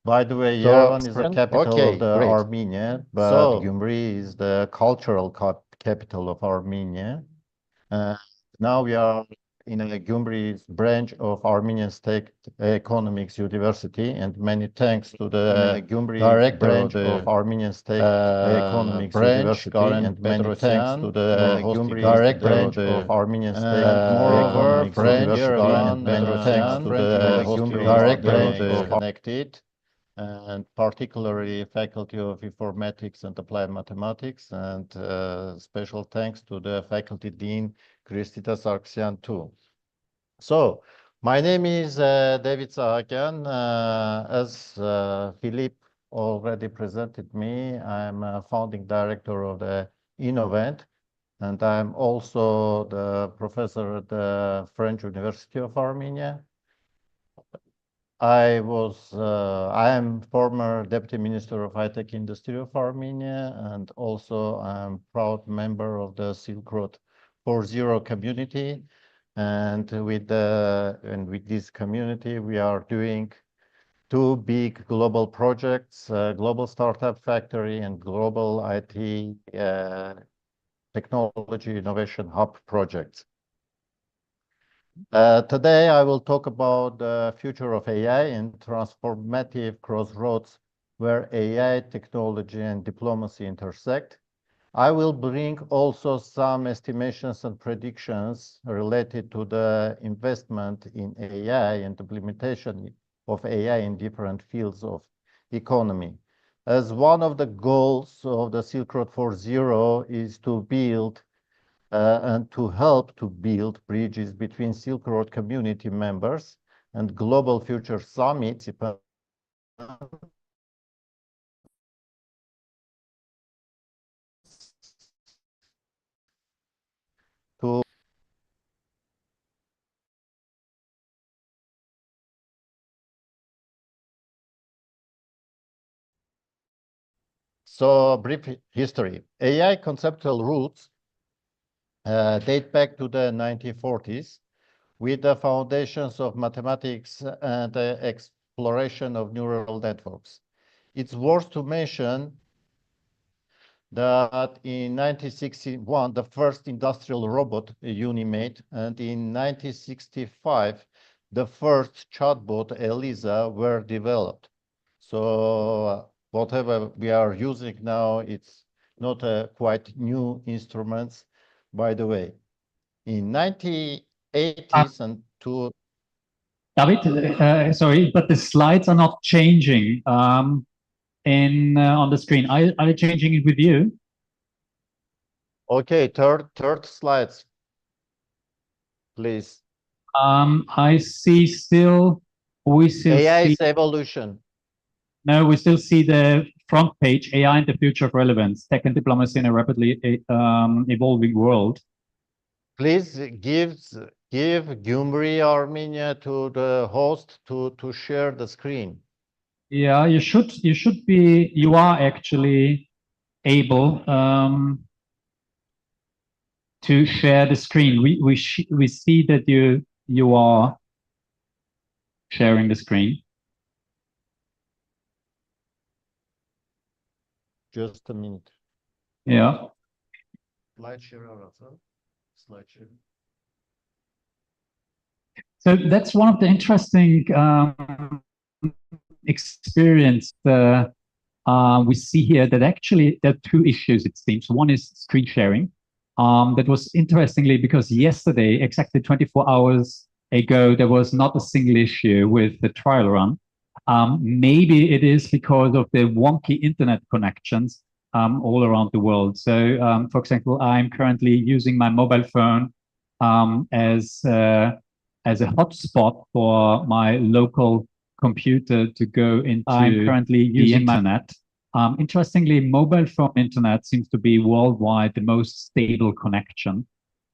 by the way, Yerevan is the capital of the Armenia, but Gyumri is the cultural capital of Armenia. Now we are in a Gyumri's branch of Armenian State Economics University, and many thanks to the director of Armenian State Economics University, and many thanks to the director of Armenian State Economics University, and many thanks to the director of Connected, and particularly Faculty of Informatics and Applied Mathematics, and special thanks to the Faculty Dean, Kristita Sargsyan, too. So, my name is David Sahakyan. As Philippe already presented me, I'm a founding director of the Innovate, and I'm also the professor at the French University of Armenia. I am former Deputy Minister of High-Tech Industry of Armenia, and also I'm proud member of the Silk Road 4.0 community. And with this community, we are doing two big global projects, Global Startup Factory and Global IT Technology Innovation Hub projects. Today, I will talk about the future of AI and transformative crossroads where AI, technology, and diplomacy intersect. I will bring also some estimations and predictions related to the investment in AI and implementation of AI in different fields of economy. As one of the goals of the Silk Road 4.0 is to build and to help to build bridges between Silk Road community members and Global Future Summit to So, brief history. AI conceptual roots date back to the 1940s with the foundations of mathematics and exploration of neural networks. It's worth to mention that in 1961, the first industrial robot, Unimate, and in 1965, the first chatbot, Elisa, were developed. So whatever we are using now, it's not a quite new instruments, by the way. In 1980s and to David, sorry, but the slides are not changing on the screen. Are they changing it with you? Okay, third slides, please. I see still, we still AI's see evolution. No, we still see the front page, AI and the future of relevance, tech and diplomacy in a rapidly evolving world. Please give Gyumri Armenia to the host to share the screen. Yeah, you are actually able to share the screen. We see that you are sharing the screen. Just a minute. Yeah. Slide share also. Slide share. So that's one of the interesting experience we see here, that actually there are two issues, it seems. One is screen sharing, That was interestingly because yesterday, exactly 24 hours ago, there was not a single issue with the trial run. Maybe it is because of the wonky internet connections all around the world. So, for example, I'm currently using my mobile phone as a hotspot for my local computer to go into I'm currently the using internet. Interestingly, mobile phone internet seems to be worldwide the most stable connection.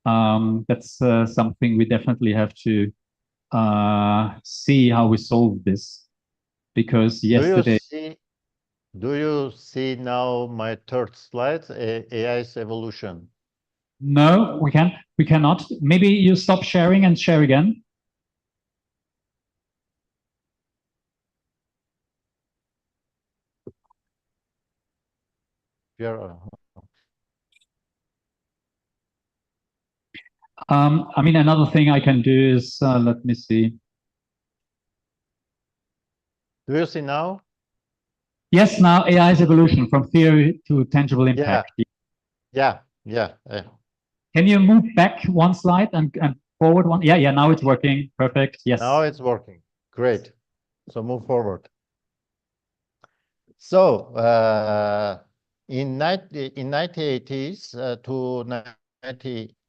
That's something we definitely have to see how we solve this, because yesterday. Do you see now my third slide, AI's evolution? No, we cannot. Maybe you stop sharing and share again. Yeah. I mean, another thing I can do is, let me see. Do you see now? Yes, now AI's evolution from theory to tangible impact. Yeah. Can you move back one slide and forward one? Yeah, now it's working. Perfect. Yes. Now it's working. Great. So move forward. So in 1980s to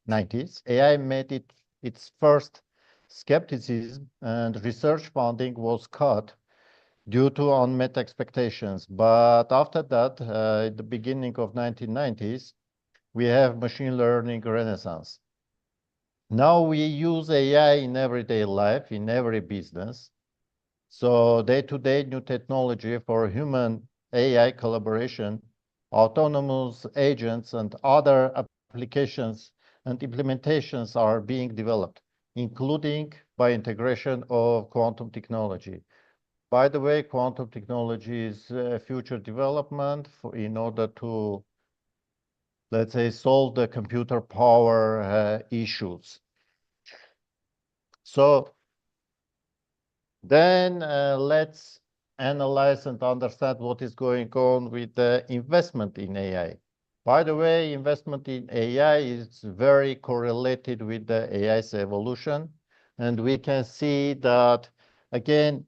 1990s, AI made its first skepticism, and research funding was cut due to unmet expectations. But after that, at the beginning of 1990s, we have machine learning renaissance. Now we use AI in everyday life, in every business. So day-to-day new technology for human AI collaboration, autonomous agents, and other applications and implementations are being developed, including by integration of quantum technology. By the way, quantum technology is future development in order to, let's say, solve the computer power issues. So then let's analyze and understand what is going on with the investment in AI. By the way, investment in AI is very correlated with the AI's evolution. And we can see that, again,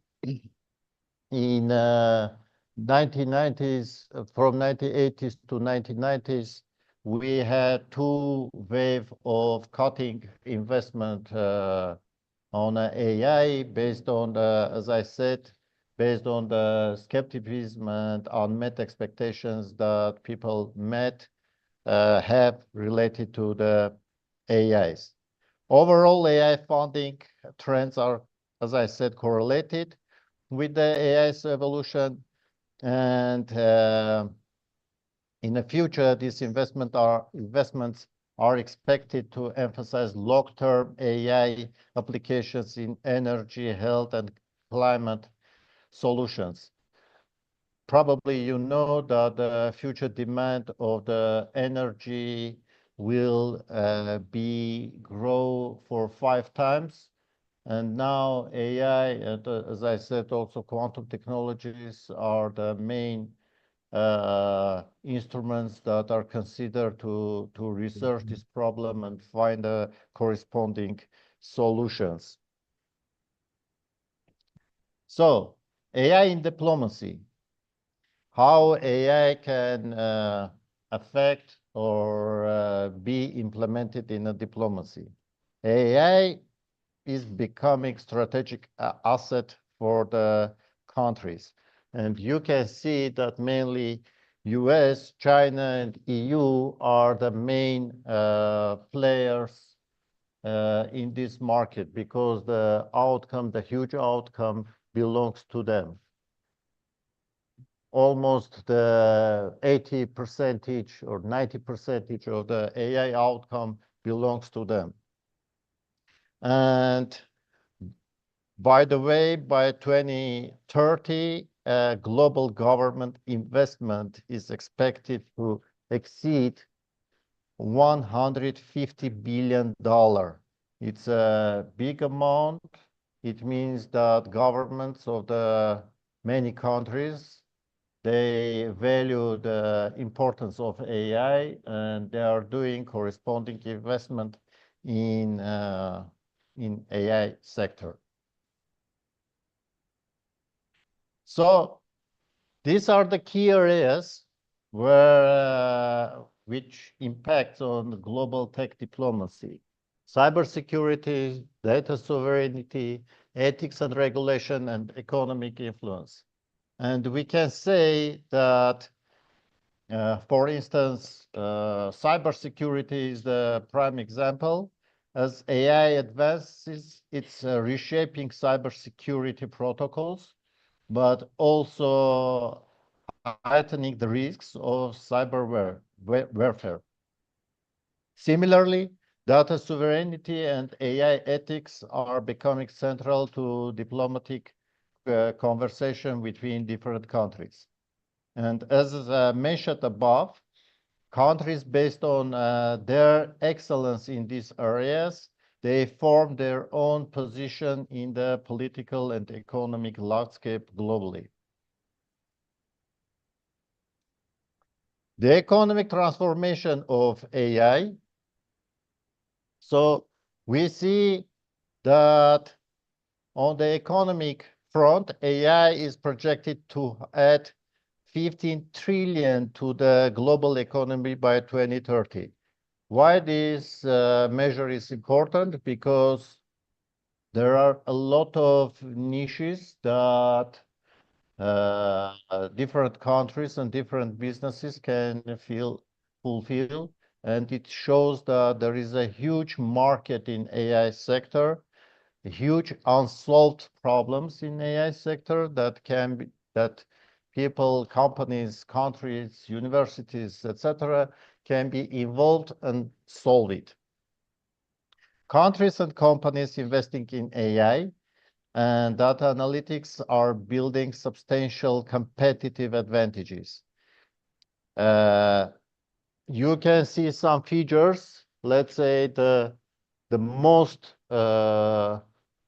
in 1990s, from 1980s to 1990s, we had two waves of cutting investment on AI based on the, as I said, based on the skepticism and unmet expectations that people have related to the AIs. Overall, AI funding trends are, as I said, correlated with the AI's evolution, and in the future, these investments are expected to emphasize long-term AI applications in energy, health, and climate solutions. Probably you know that the future demand of the energy will grow for 5 times. And now AI, and as I said, also quantum technologies are the main instruments that are considered to research this problem and find corresponding solutions. So AI in diplomacy, how AI can affect or be implemented in a diplomacy. AI is becoming strategic asset for the countries. And you can see that mainly US, China, and EU are the main players in this market because the outcome, the huge outcome, belongs to them. Almost the 80% or 90% of the AI outcome belongs to them. And by the way, by 2030, global government investment is expected to exceed $150 billion. It's a big amount. It means that governments of the many countries they value the importance of AI, and they are doing corresponding investment in AI sector. So these are the key areas where which impact on global tech diplomacy: cybersecurity, data sovereignty, ethics and regulation, and economic influence. And we can say that, for instance, cybersecurity is the prime example. As AI advances, it's reshaping cybersecurity protocols, but also heightening the risks of cyber warfare. Similarly, data sovereignty and AI ethics are becoming central to diplomatic conversation between different countries. And as mentioned above, countries, based on their excellence in these areas, they form their own position in the political and economic landscape globally. The economic transformation of AI. So we see that on the economic front, AI is projected to add 15 trillion to the global economy by 2030. Why this measure is important? Because there are a lot of niches that different countries and different businesses can fulfill, and it shows that there is a huge market in AI sector, huge unsolved problems in AI sector that can be, that people, companies, countries, universities, etc., can be involved and solve it. Countries and companies investing in AI and data analytics are building substantial competitive advantages. You can see some figures. Let's say the most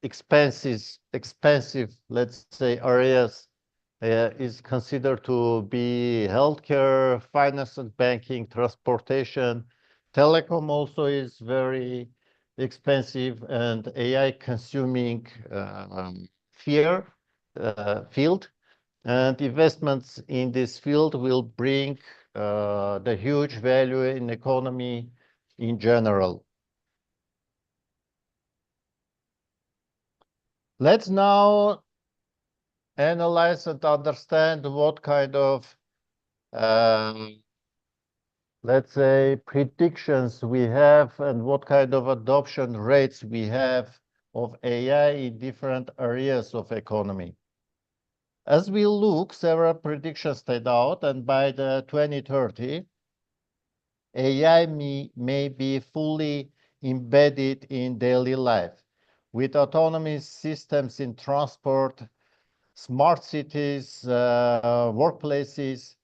expensive, let's say, areas is considered to be healthcare, finance and banking, transportation. Telecom also is very expensive, and AI consuming field. And investments in this field will bring the huge value in economy in general. Let's now analyze and understand what kind of, let's say, predictions we have and what kind of adoption rates we have of AI in different areas of economy. As we look, several predictions stayed out, and by the 2030, AI may be fully embedded in daily life, with autonomous systems in transport, smart cities, workplaces.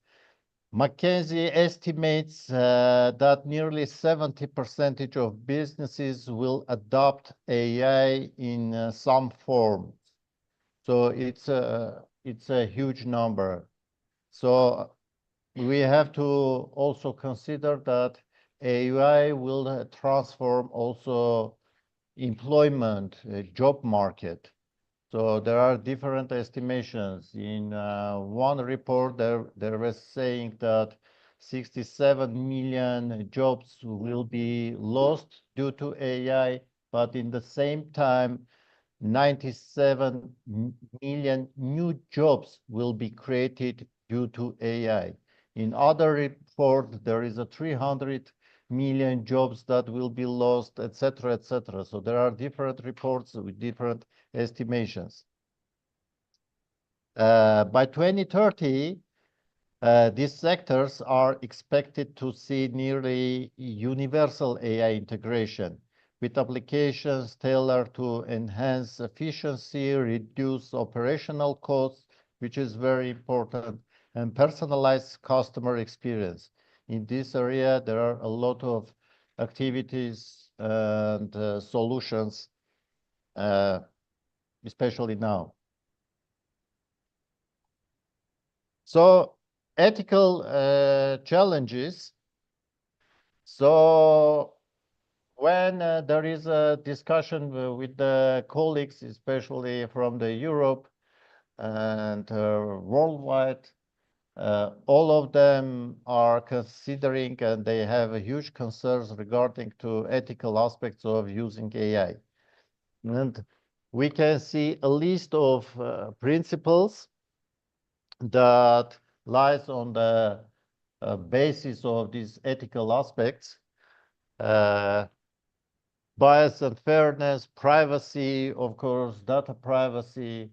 McKinsey estimates that nearly 70% of businesses will adopt AI in some form. So it's a huge number. So we have to also consider that AI will transform also employment, job market. So there are different estimations. In one report, there was saying that 67 million jobs will be lost due to AI, but in the same time, 97 million new jobs will be created due to AI. In other report, there is a 300 million jobs that will be lost, etc., etc. So there are different reports with different estimations. By 2030, these sectors are expected to see nearly universal AI integration, with applications tailored to enhance efficiency, reduce operational costs, which is very important, and personalized customer experience. In this area, there are a lot of activities and solutions, especially now. So ethical challenges. So when there is a discussion with the colleagues, especially from the Europe and worldwide, all of them are considering and they have a huge concerns regarding to ethical aspects of using AI. And we can see a list of principles that lies on the basis of these ethical aspects. Bias and fairness, privacy, of course, data privacy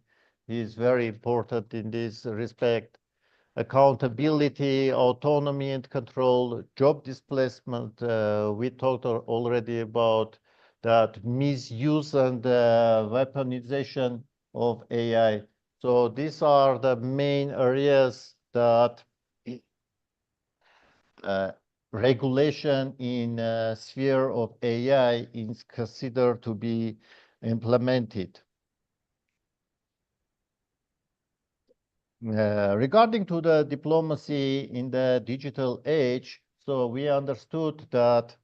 is very important in this respect. Accountability, autonomy and control, job displacement. We talked already about that misuse and weaponization of AI. So these are the main areas that regulation in sphere of AI is considered to be implemented. Regarding to the diplomacy in the digital age, so we understood that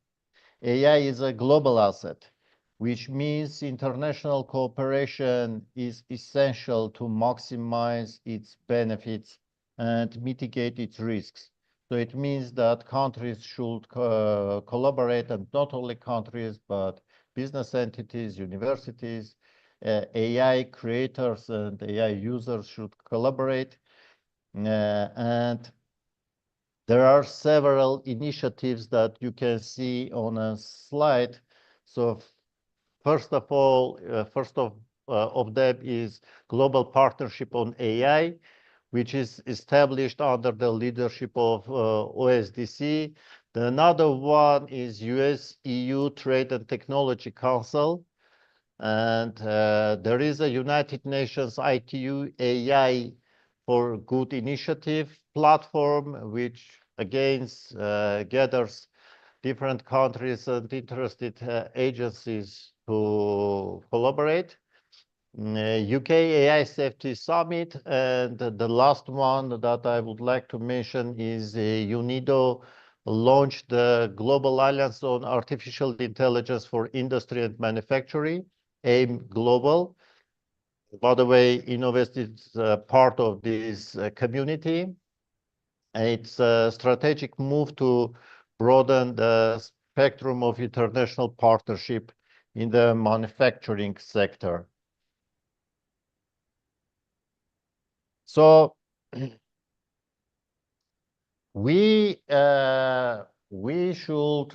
AI is a global asset, which means international cooperation is essential to maximize its benefits and mitigate its risks. So it means that countries should collaborate, and not only countries, but business entities, universities, AI creators and AI users should collaborate. And there are several initiatives that you can see on a slide. So first of all, of them is Global Partnership on AI, which is established under the leadership of OSDC. Another one is US-EU Trade and Technology Council. And there is a United Nations ITU AI for Good initiative platform, which again gathers different countries and interested agencies to collaborate. UK AI Safety Summit, and the last one that I would like to mention is UNIDO launched the Global Alliance on Artificial Intelligence for Industry and Manufacturing, AIM Global. By the way, Innovate is part of this community. It's a strategic move to broaden the spectrum of international partnership in the manufacturing sector. So we should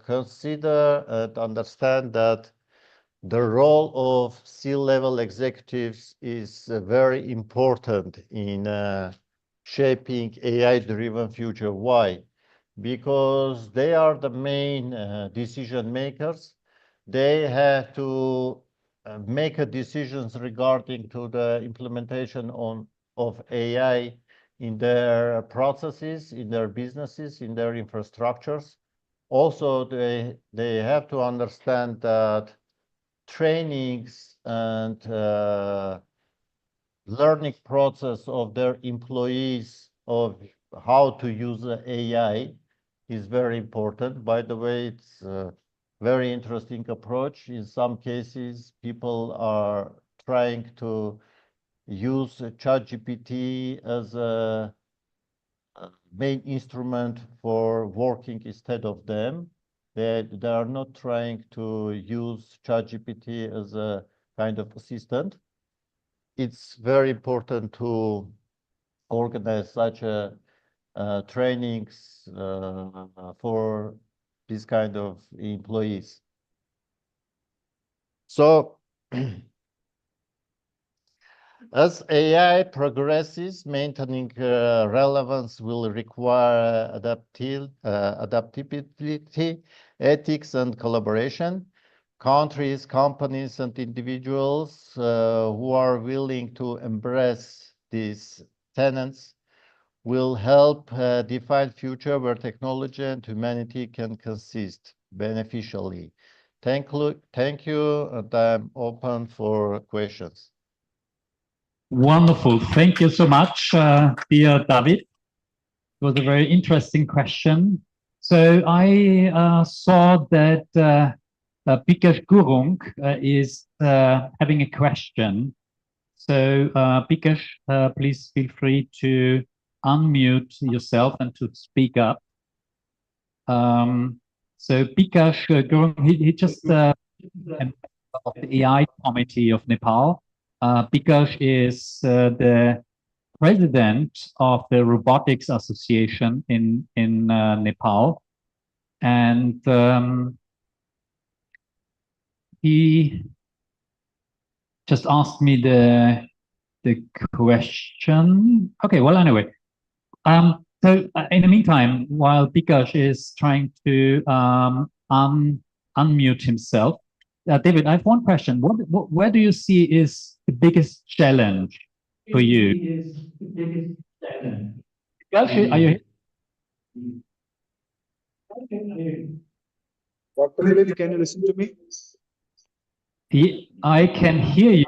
consider and understand that the role of C-level executives is very important in shaping AI-driven future. Why? Because they are the main decision makers. They have to make decisions regarding to the implementation of AI in their processes, in their businesses, in their infrastructures. Also, they have to understand that trainings and learning process of their employees of how to use AI is very important. By the way, it's a very interesting approach. In some cases, people are trying to use ChatGPT as a main instrument for working instead of them. They are not trying to use ChatGPT as a kind of assistant. It's very important to organize such trainings for this kind of employees. So as AI progresses, maintaining relevance will require adaptability, ethics, and collaboration. Countries, companies, and individuals who are willing to embrace these tenets will help define future where technology and humanity can coexist beneficially. Thank you, and I'm open for questions. Wonderful. Thank you so much, dear David. It was a very interesting question. So I saw that Bikash Gurung is having a question. So Bikash, please feel free to unmute yourself and to speak up. So Bikash Gurung, he just of the EYIT committee of Nepal. Bikash is the president of the Robotics Association in Nepal, and he just asked me the question. Okay, well, anyway, so in the meantime, while Bikash is trying to unmute himself, David, I have one question. Where do you see is the biggest challenge for you? Bikash, are you? Dr. Philip, can you listen to me? I can hear you.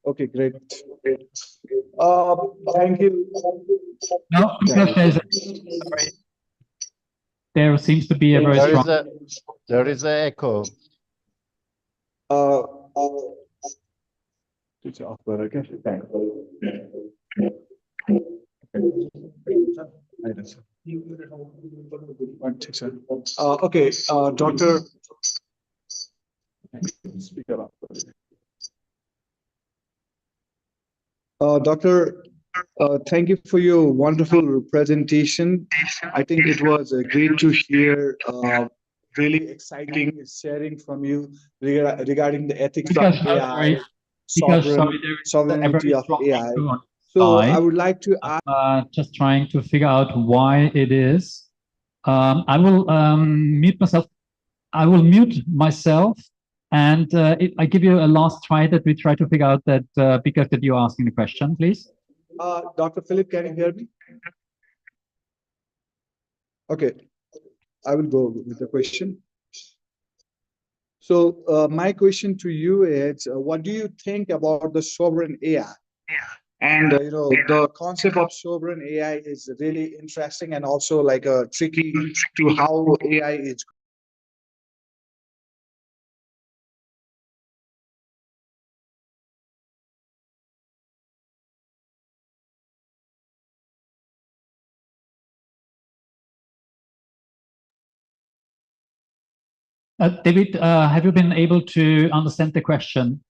Okay, great. Thank you. No, because there seems to be a very strong. There is an echo. Okay, Doctor. Speaker up. Doctor, thank you for your wonderful presentation. I think it was great to hear really exciting sharing from you regarding the ethics of AI, sovereignty of AI. So I would like to ask. Just trying to figure out why it is. I will mute myself. I will mute myself. And I give you a last try that we try to figure out that because that you're asking the question, please. Dr. Philip, can you hear me? Okay, I will go with the question. So my question to you is, what do you think about the sovereign AI? And the concept of sovereign AI is really interesting and also like tricky to how AI is. David, have you been able to understand the question?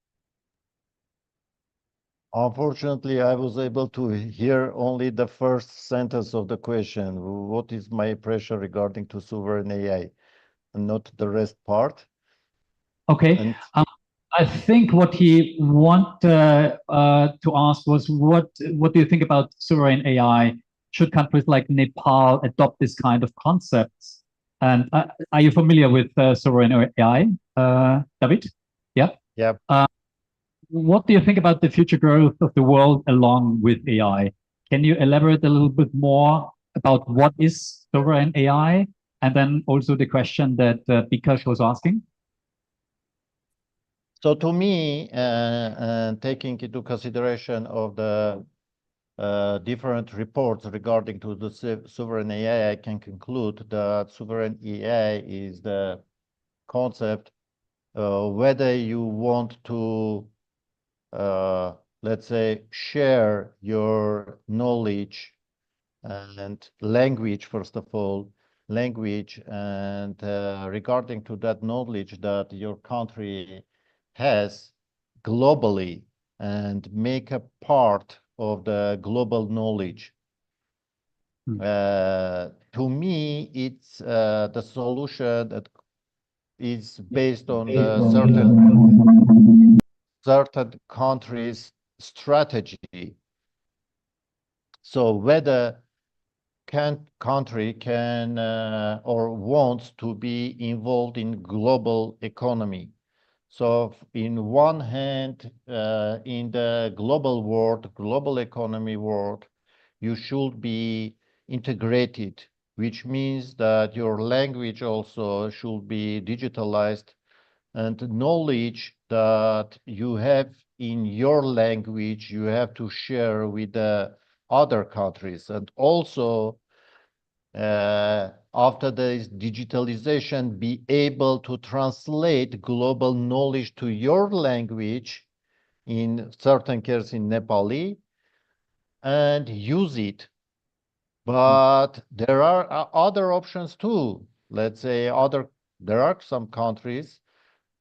Unfortunately, I was able to hear only the first sentence of the question. What is my impression regarding to sovereign AI, and not the rest part? Okay. I think what he wanted to ask was, what do you think about sovereign AI? Should countries like Nepal adopt this kind of concepts? And are you familiar with sovereign AI, David? Yeah. Yeah. What do you think about the future growth of the world along with AI? Can you elaborate a little bit more about what is sovereign AI? And then also the question that Bikash was asking. So to me, taking into consideration of the different reports regarding to the sovereign AI, I can conclude that sovereign AI is the concept whether you want to, let's say, share your knowledge and language, first of all, language, and regarding to that knowledge that your country has globally and make a part of the global knowledge. To me, it's the solution that is based on the certain countries' strategy. So whether country can or wants to be involved in global economy. So in one hand, in the global world, global economy world, you should be integrated, which means that your language also should be digitalized, and knowledge that you have in your language, you have to share with the other countries. And also, after this digitalization, be able to translate global knowledge to your language, in certain cases in Nepali, and use it. But there are other options too. Let's say there are some countries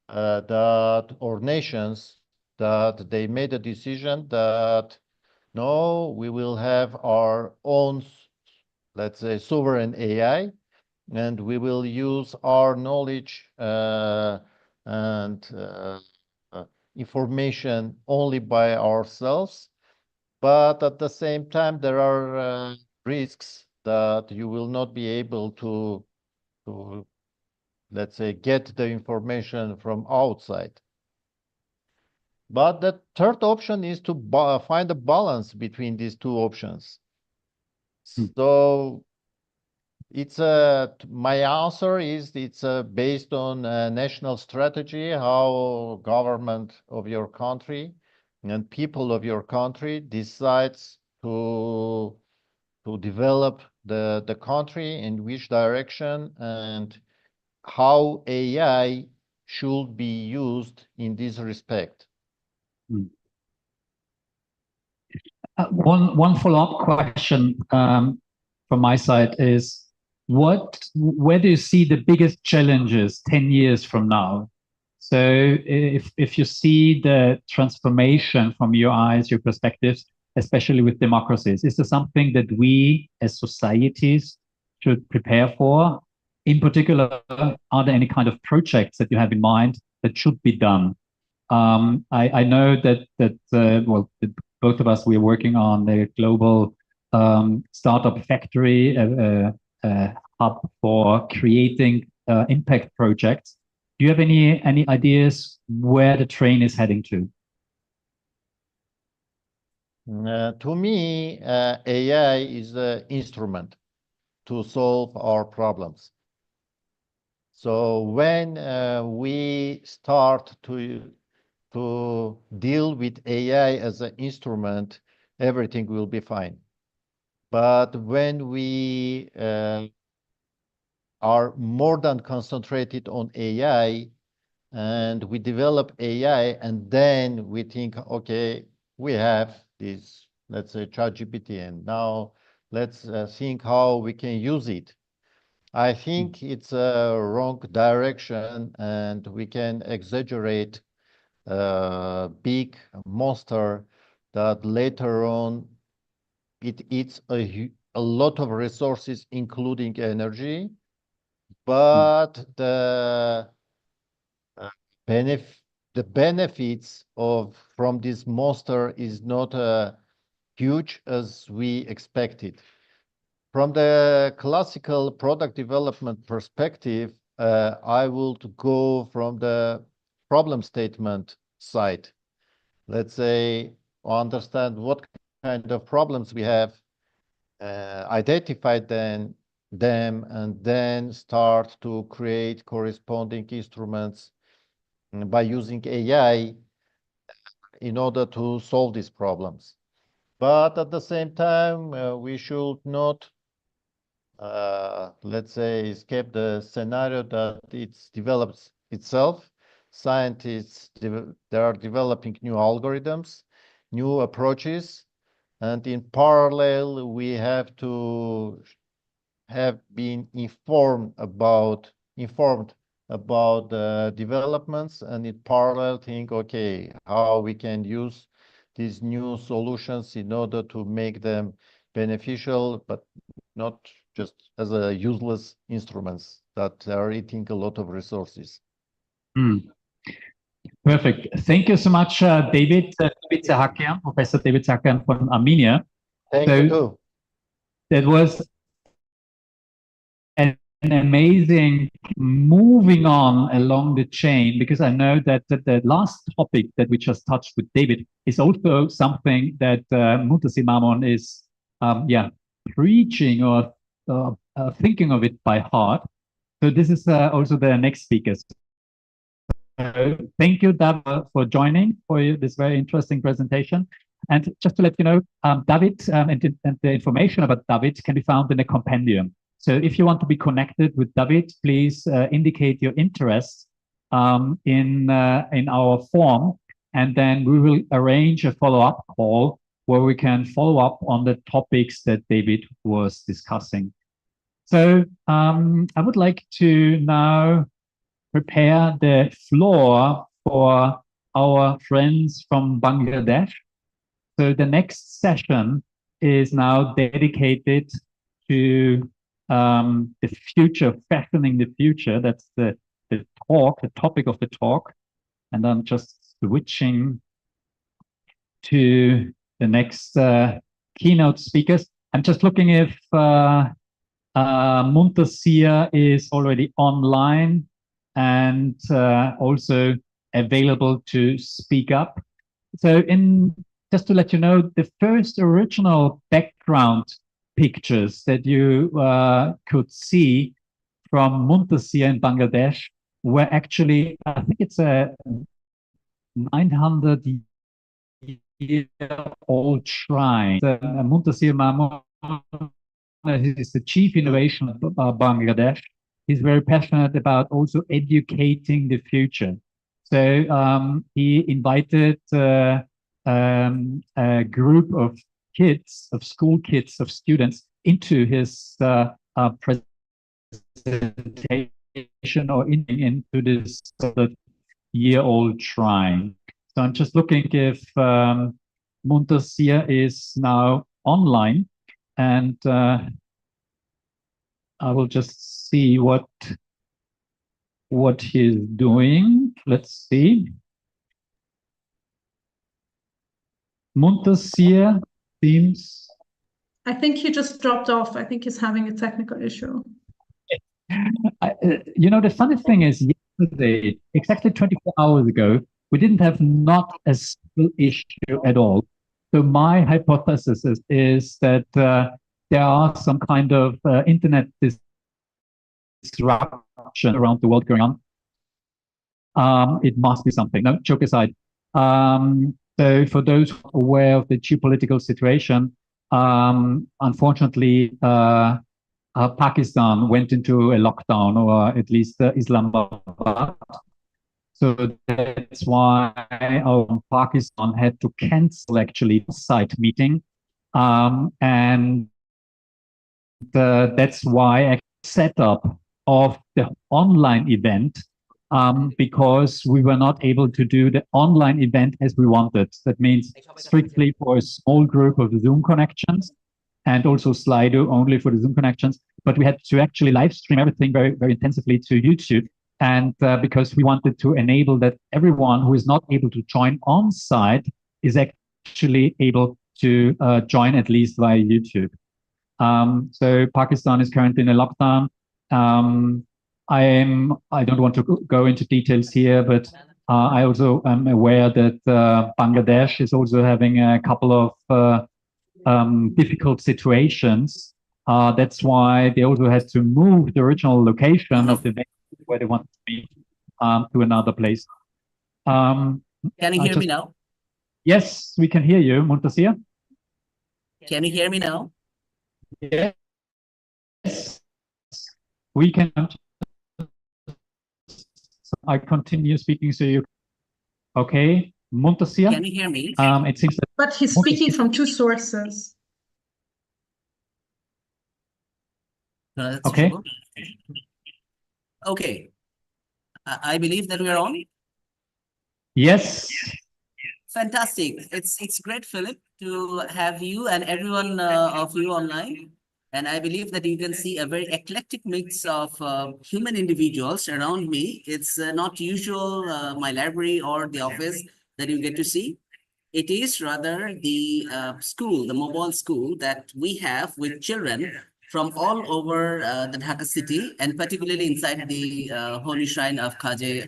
or nations that they made a decision that no, we will have our own, let's say, sovereign AI, and we will use our knowledge and information only by ourselves. But at the same time, there are risks that you will not be able to, let's say, get the information from outside. But the third option is to find a balance between these two options. So it's my answer is it's based on a national strategy, how government of your country and people of your country decides to develop the country, in which direction, and how AI should be used in this respect. One follow-up question from my side is, where do you see the biggest challenges 10 years from now? So if you see the transformation from your eyes, your perspectives, especially with democracies, is there something that we as societies should prepare for? In particular, are there any kind of projects that you have in mind that should be done? I know that both of us, we are working on a global startup factory, hub for creating impact projects. Do you have any ideas where the train is heading to? To me, AI is an instrument to solve our problems. So when we start to deal with AI as an instrument, everything will be fine. But when we are more than concentrated on AI, and we develop AI, and then we think, okay, we have this, let's say, ChatGPT, and now let's think how we can use it. I think it's a wrong direction, and we can exaggerate big monster that later on it eats a lot of resources, including energy, but the benefits from this monster is not huge as we expected. From the classical product development perspective, I will go from the problem statement side. Let's say, understand what kind of problems we have, identify them, and then start to create corresponding instruments by using AI in order to solve these problems. But at the same time, we should not, let's say, escape the scenario that it develops itself. Scientists, they are developing new algorithms, new approaches, and in parallel, we have to have been informed about the developments, and in parallel think, okay, how we can use these new solutions in order to make them beneficial, but not just as a useless instruments that are eating a lot of resources. Perfect. Thank you so much, David Sahakian, Professor David Sahakian from Armenia. Thank you too. That was an amazing moving on along the chain, because I know that the last topic that we just touched with David is also something that Muntasi Mamon is preaching or thinking of it by heart. So this is also the next speaker. Thank you, Dava, for joining for this very interesting presentation. And just to let you know, David and the information about David can be found in a compendium. So if you want to be connected with David, please indicate your interest in our form, and then we will arrange a follow-up call where we can follow up on the topics that David was discussing. So I would like to now prepare the floor for our friends from Bangladesh. So the next session is now dedicated to the future, fashioning the future. That's the talk, the topic of the talk. And I'm just switching to the next keynote speakers. I'm just looking if Muntasir is already online and also available to speak up. So just to let you know, the first original background pictures that you could see from Muntasir in Bangladesh were actually, I think it's a 900-year-old shrine. Muntasir Mamun is the chief innovation of Bangladesh. He's very passionate about also educating the future. So he invited a group of kids, of school kids, of students into his presentation or into this year-old shrine. So I'm just looking if Muntasir is now online, and I will just see what he's doing. Let's see. Muntasir seems... I think he just dropped off. I think he's having a technical issue. You know, the funny thing is, yesterday, exactly 24 hours ago, we didn't have not a single issue at all. So my hypothesis is that there are some kind of internet disruption around the world going on. It must be something. No, joke aside. So for those aware of the geopolitical situation, unfortunately, Pakistan went into a lockdown, or at least Islamabad. So that's why Pakistan had to cancel actually the site meeting. And that's why a setup of the online event, because we were not able to do the online event as we wanted. That means strictly for a small group of Zoom connections, and also Slido only for the Zoom connections. But we had to actually live stream everything very, very intensively to YouTube. And because we wanted to enable that everyone who is not able to join on site is actually able to join at least via YouTube. So Pakistan is currently in a lockdown. I don't want to go into details here, but I also am aware that Bangladesh is also having a couple of difficult situations. That's why they also had to move the original location of the event where they want to be to another place. Can you hear me now? Yes, we can hear you, Muntasir. Can you hear me now? Yes, we can. I continue speaking, so you. Okay, Muntasir. Can you hear me? It seems that. But he's speaking from two sources. Okay. True. Okay. I believe that we are on. Yes. Fantastic. It's great, Philip, to have you and everyone of you online. And I believe that you can see a very eclectic mix of human individuals around me. It's not usual, my library or the office that you get to see. It is rather the school, the mobile school that we have with children from all over the Dhaka city, and particularly inside the holy shrine of Khaja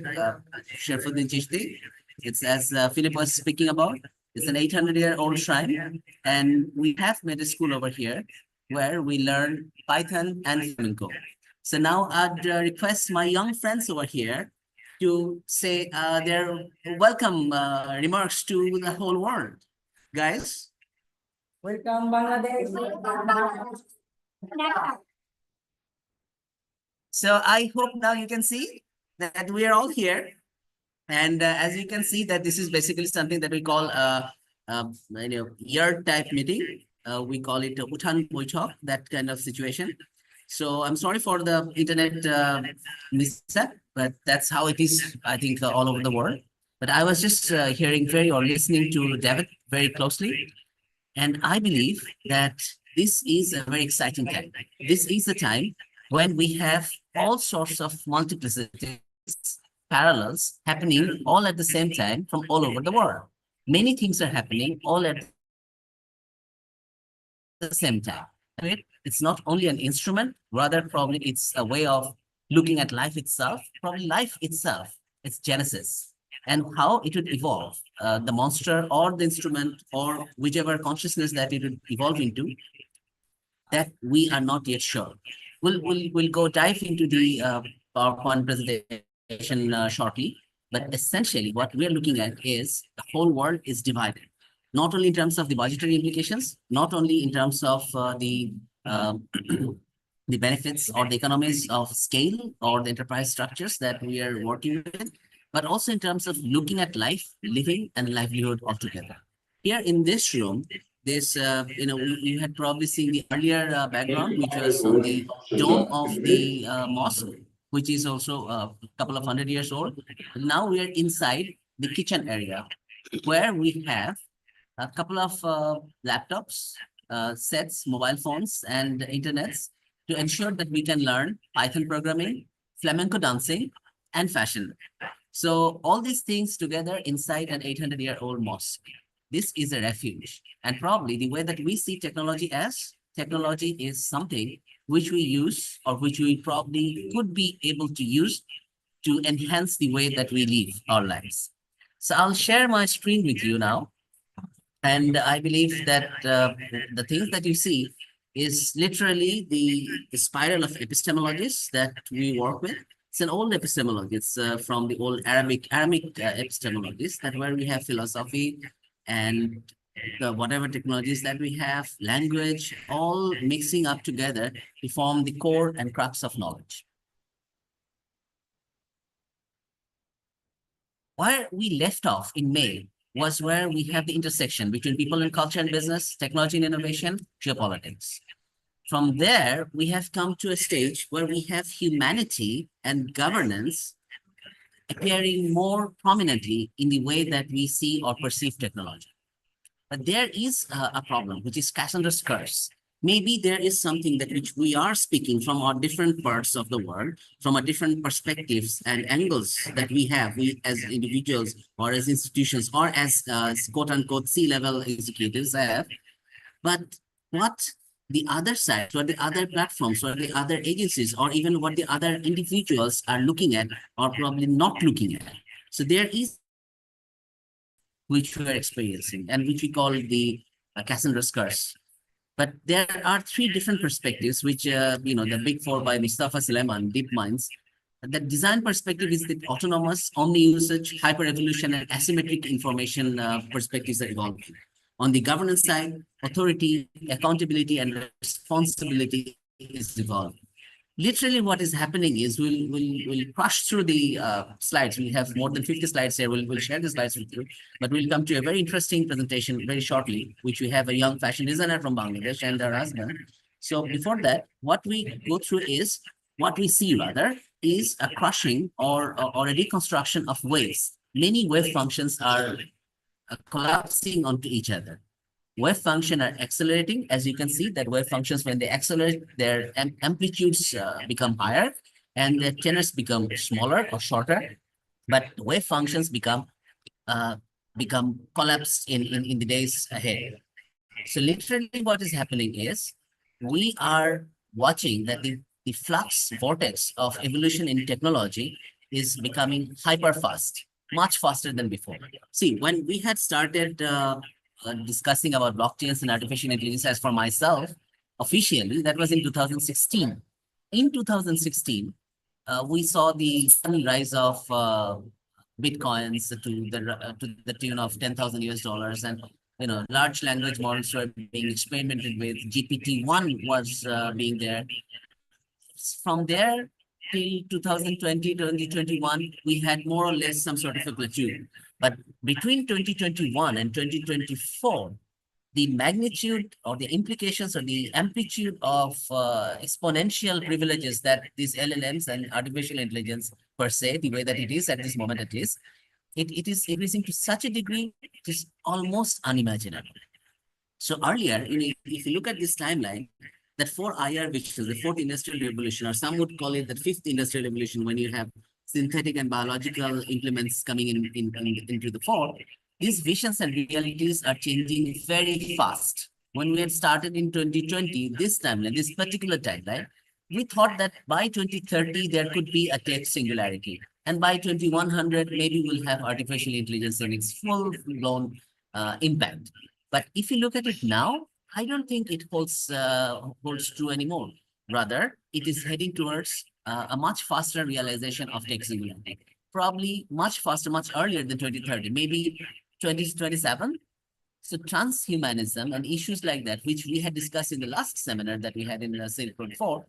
Sharifuddin Chishti. It's as Philip was speaking about. It's an 800-year-old shrine, and we have made a school over here where we learn Python and flamenco. So now I'd request my young friends over here to say their welcome remarks to the whole world. guys? Welcome, Bangladesh. So I hope now you can see that we are all here. And as you can see that this is basically something that we call year type meeting. We call it Utan Boichok, that kind of situation. So I'm sorry for the internet mishap, but that's how it is, I think, all over the world. But I was just hearing or listening to David very closely. And I believe that this is a very exciting time. This is the time when we have all sorts of multiplicities, parallels happening all at the same time from all over the world. Many things are happening all at the same time. It's not only an instrument, rather probably it's a way of looking at life itself, probably life itself, its genesis, and how it would evolve, the monster or the instrument or whichever consciousness that it would evolve into, that we are not yet sure. We'll go dive into the PowerPoint presentation shortly, but essentially what we're looking at is the whole world is divided, not only in terms of the budgetary implications, not only in terms of the benefits or the economies of scale or the enterprise structures that we are working with, but also in terms of looking at life, living, and livelihood altogether. Here in this room, this, you had probably seen the earlier background, which was on the dome of the mosque, which is also a couple of 100 years old. Now we are inside the kitchen area, where we have a couple of laptops, sets, mobile phones, and internets to ensure that we can learn Python programming, flamenco dancing, and fashion. So all these things together inside an 800-year-old mosque. This is a refuge. And probably the way that we see technology as, technology is something which we use or which we probably could be able to use to enhance the way that we live our lives. So I'll share my screen with you now. And I believe that the things that you see is literally the spiral of epistemologies that we work with. It's an old epistemology. It's from the old Arabic epistemologies, that where we have philosophy and whatever technologies that we have, language, all mixing up together to form the core and crux of knowledge. Where we left off in May was where we have the intersection between people and culture and business, technology and innovation, geopolitics. From there, we have come to a stage where we have humanity and governance appearing more prominently in the way that we see or perceive technology. But there is a problem, which is Cassandra's curse. Maybe there is something that which we are speaking from our different parts of the world, from our different perspectives and angles that we have, we as individuals or as institutions or as quote unquote C-level executives have. But what the other side, what the other platforms, what the other agencies, or even what the other individuals are looking at or probably not looking at. So there is which we are experiencing and which we call the Cassandra's curse. But there are three different perspectives, which, the big four by Mustafa Suleiman, DeepMinds. The design perspective is the autonomous, omni-usage, hyper-evolution, and asymmetric information perspectives are evolving. On the governance side, authority, accountability, and responsibility is evolving. Literally what is happening is we'll crush through the slides. We have more than 50 slides here. We'll share the slides with you, but we'll come to a very interesting presentation very shortly, which we have a young fashion designer from Bangladesh and her husband. So before that, what we go through is, what we see rather, is a crushing or a reconstruction of waves. Many wave functions are collapsing onto each other. Wave functions are accelerating. As you can see, that wave functions, when they accelerate, their amplitudes become higher and their tenors become smaller or shorter. But wave functions become collapsed in the days ahead. So literally what is happening is, we are watching that the flux vortex of evolution in technology is becoming hyper fast, much faster than before. See, when we had started discussing about blockchains and artificial intelligence, as for myself, officially, that was in 2016. In 2016, we saw the sudden rise of Bitcoins to the tune of $10,000 US, and large language models were being experimented with. GPT-1 was being there. From there till 2020, 2021, we had more or less some sort of a plateau. But between 2021 and 2024, the magnitude or the implications or the amplitude of exponential privileges that these LLMs and artificial intelligence per se, the way that it is at this moment at least, it is increasing to such a degree, it is almost unimaginable. So earlier, if you look at this timeline, that 4IR, which is the fourth industrial revolution, or some would call it the fifth industrial revolution, when you have synthetic and biological implements coming into the fore, these visions and realities are changing very fast. When we had started in 2020, this timeline, this particular timeline, we thought that by 2030, there could be a tech singularity. And by 2100, maybe we'll have artificial intelligence in its full-blown impact. But if you look at it now, I don't think it holds true anymore. Rather, it is heading towards a much faster realization of tech singularity. Probably much faster, much earlier than 2030, maybe 2027. So transhumanism and issues like that, which we had discussed in the last seminar that we had in Silk Road 4,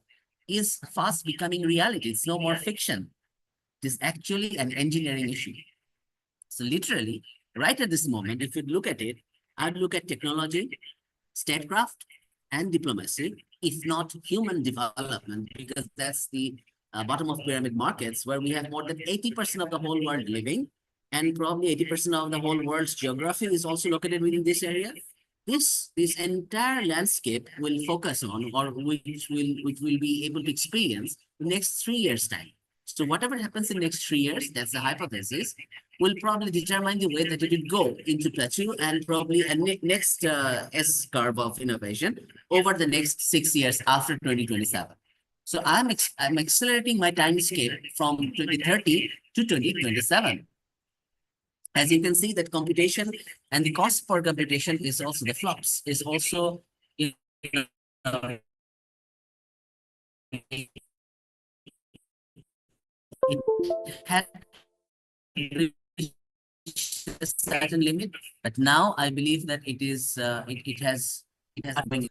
is fast becoming reality. It's no more fiction. It is actually an engineering issue. So literally, right at this moment, if you look at it, I'd look at technology, statecraft, and diplomacy, if not human development, because that's the bottom of pyramid markets, where we have more than 80% of the whole world living, and probably 80% of the whole world's geography is also located within this area. This entire landscape will focus on, or which will be able to experience the next 3 years' time. So whatever happens in the next 3 years, that's the hypothesis, will probably determine the way that it will go into plateau and probably a next S-curve of innovation over the next 6 years after 2027. So I'm accelerating my timescape from 2030 to 2027. As you can see, that computation and the cost for computation is also the flops, is also it had a certain limit, but now I believe that it is it has been.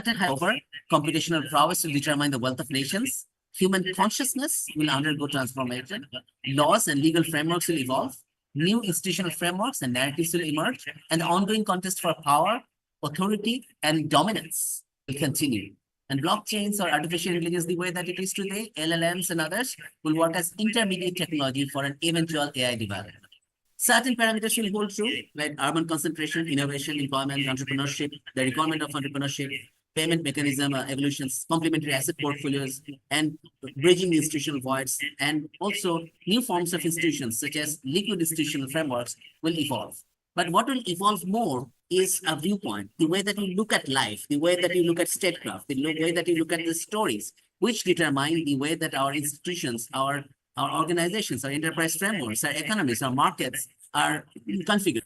However, computational prowess will determine the wealth of nations. Human consciousness will undergo transformation. Laws and legal frameworks will evolve. New institutional frameworks and narratives will emerge, and the ongoing contest for power, authority, and dominance will continue. And blockchains or artificial intelligence, the way that it is today, LLMs and others, will work as intermediate technology for an eventual AI development. Certain parameters will hold true, like urban concentration, innovation, employment, entrepreneurship, the requirement of entrepreneurship, payment mechanism evolutions, complementary asset portfolios, and bridging institutional voids, and also new forms of institutions such as liquid institutional frameworks will evolve. But what will evolve more is a viewpoint, the way that you look at life, the way that you look at statecraft, the way that you look at the stories, which determine the way that our institutions, our organizations, our enterprise frameworks, our economies, our markets are configured.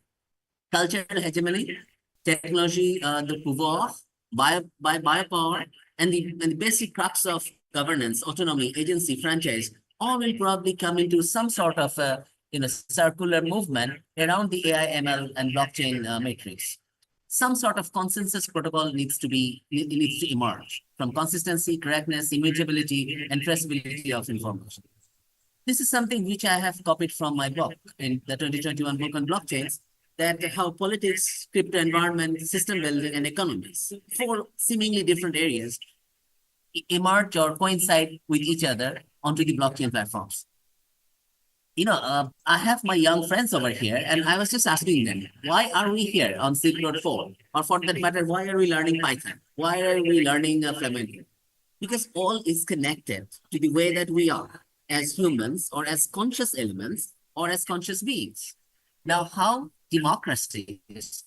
Cultural hegemony, technology, the pouvoir, biopower, and the basic crux of governance, autonomy, agency, franchise, all will probably come into some sort of circular movement around the AI, ML, and blockchain matrix. Some sort of consensus protocol needs to emerge from consistency, correctness, immutability, and traceability of information. This is something which I have copied from my book in the 2021 book on blockchains, that how politics, crypto environment, system building, and economics, four seemingly different areas, emerge or coincide with each other onto the blockchain platforms. I have my young friends over here, and I was just asking them, why are we here on Silk Road 4? Or for that matter, why are we learning Python? Why are we learning Flamenco? Because all is connected to the way that we are as humans, or as conscious elements, or as conscious beings. Now, how democracy is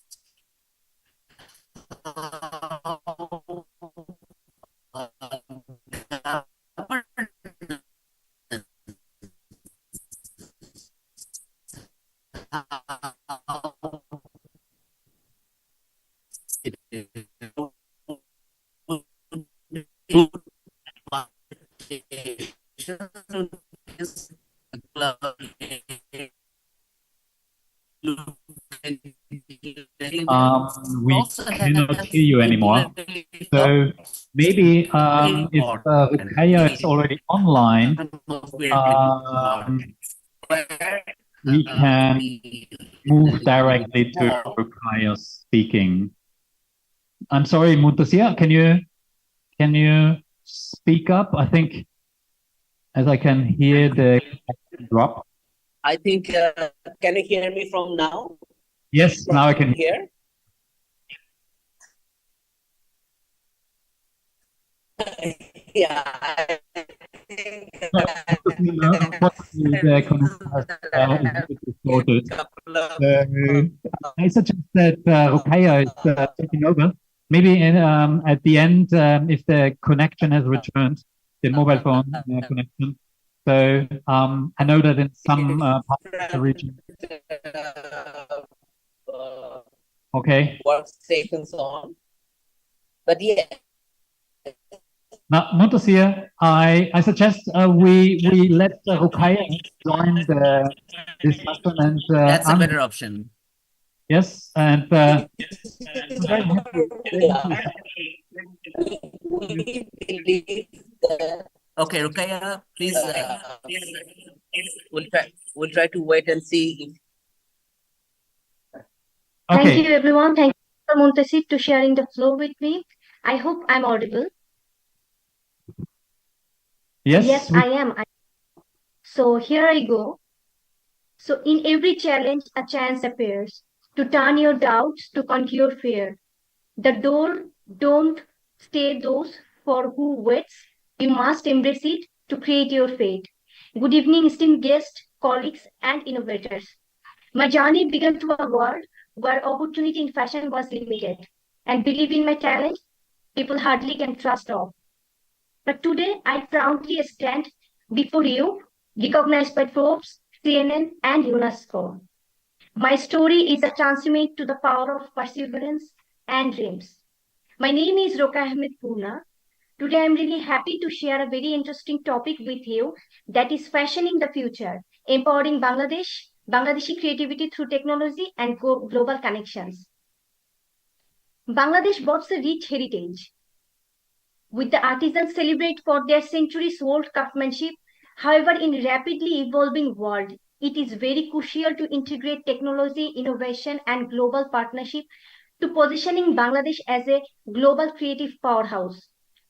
we cannot hear you anymore. So maybe if Rukaya is already online, we can move directly to Rukaya speaking. I'm sorry, Muntasia, can you speak up? I think as I can hear the drop. I think, can you hear me from now? Yes, now I can hear. Yeah, I think I suggest that Rukaya is taking over. Maybe at the end, if the connection has returned, the mobile phone connection. So I know that in some parts of the region. Okay. Workstations on. But yeah. Now, Montasia, I suggest we let Rukaya join the discussion and that's a better option. Yes, and okay, Rukaya, please. We'll try to wait and see if. Okay. Thank you, everyone. Thank you, Muntasir, to sharing the floor with me. I hope I'm audible. Yes, I am. So here I go. So in every challenge, a chance appears to turn your doubts to conquer fear. The door don't stay those for who waits. You must embrace it to create your fate. Good evening, esteemed guests, colleagues, and innovators. My journey began to a world where opportunity in fashion was limited. And believe in my talent, people hardly can trust of. But today, I proudly stand before you, recognized by Forbes, CNN, and UNESCO. My story is a testament to the power of perseverance and dreams. My name is Roka Ahmed Purna. Today, I'm really happy to share a very interesting topic with you that is fashioning the future, empowering Bangladeshi creativity through technology and global connections. Bangladesh boasts a rich heritage, with the artisans celebrate for their centuries-old craftsmanship. However, in rapidly evolving world, it is very crucial to integrate technology, innovation, and global partnership to positioning Bangladesh as a global creative powerhouse.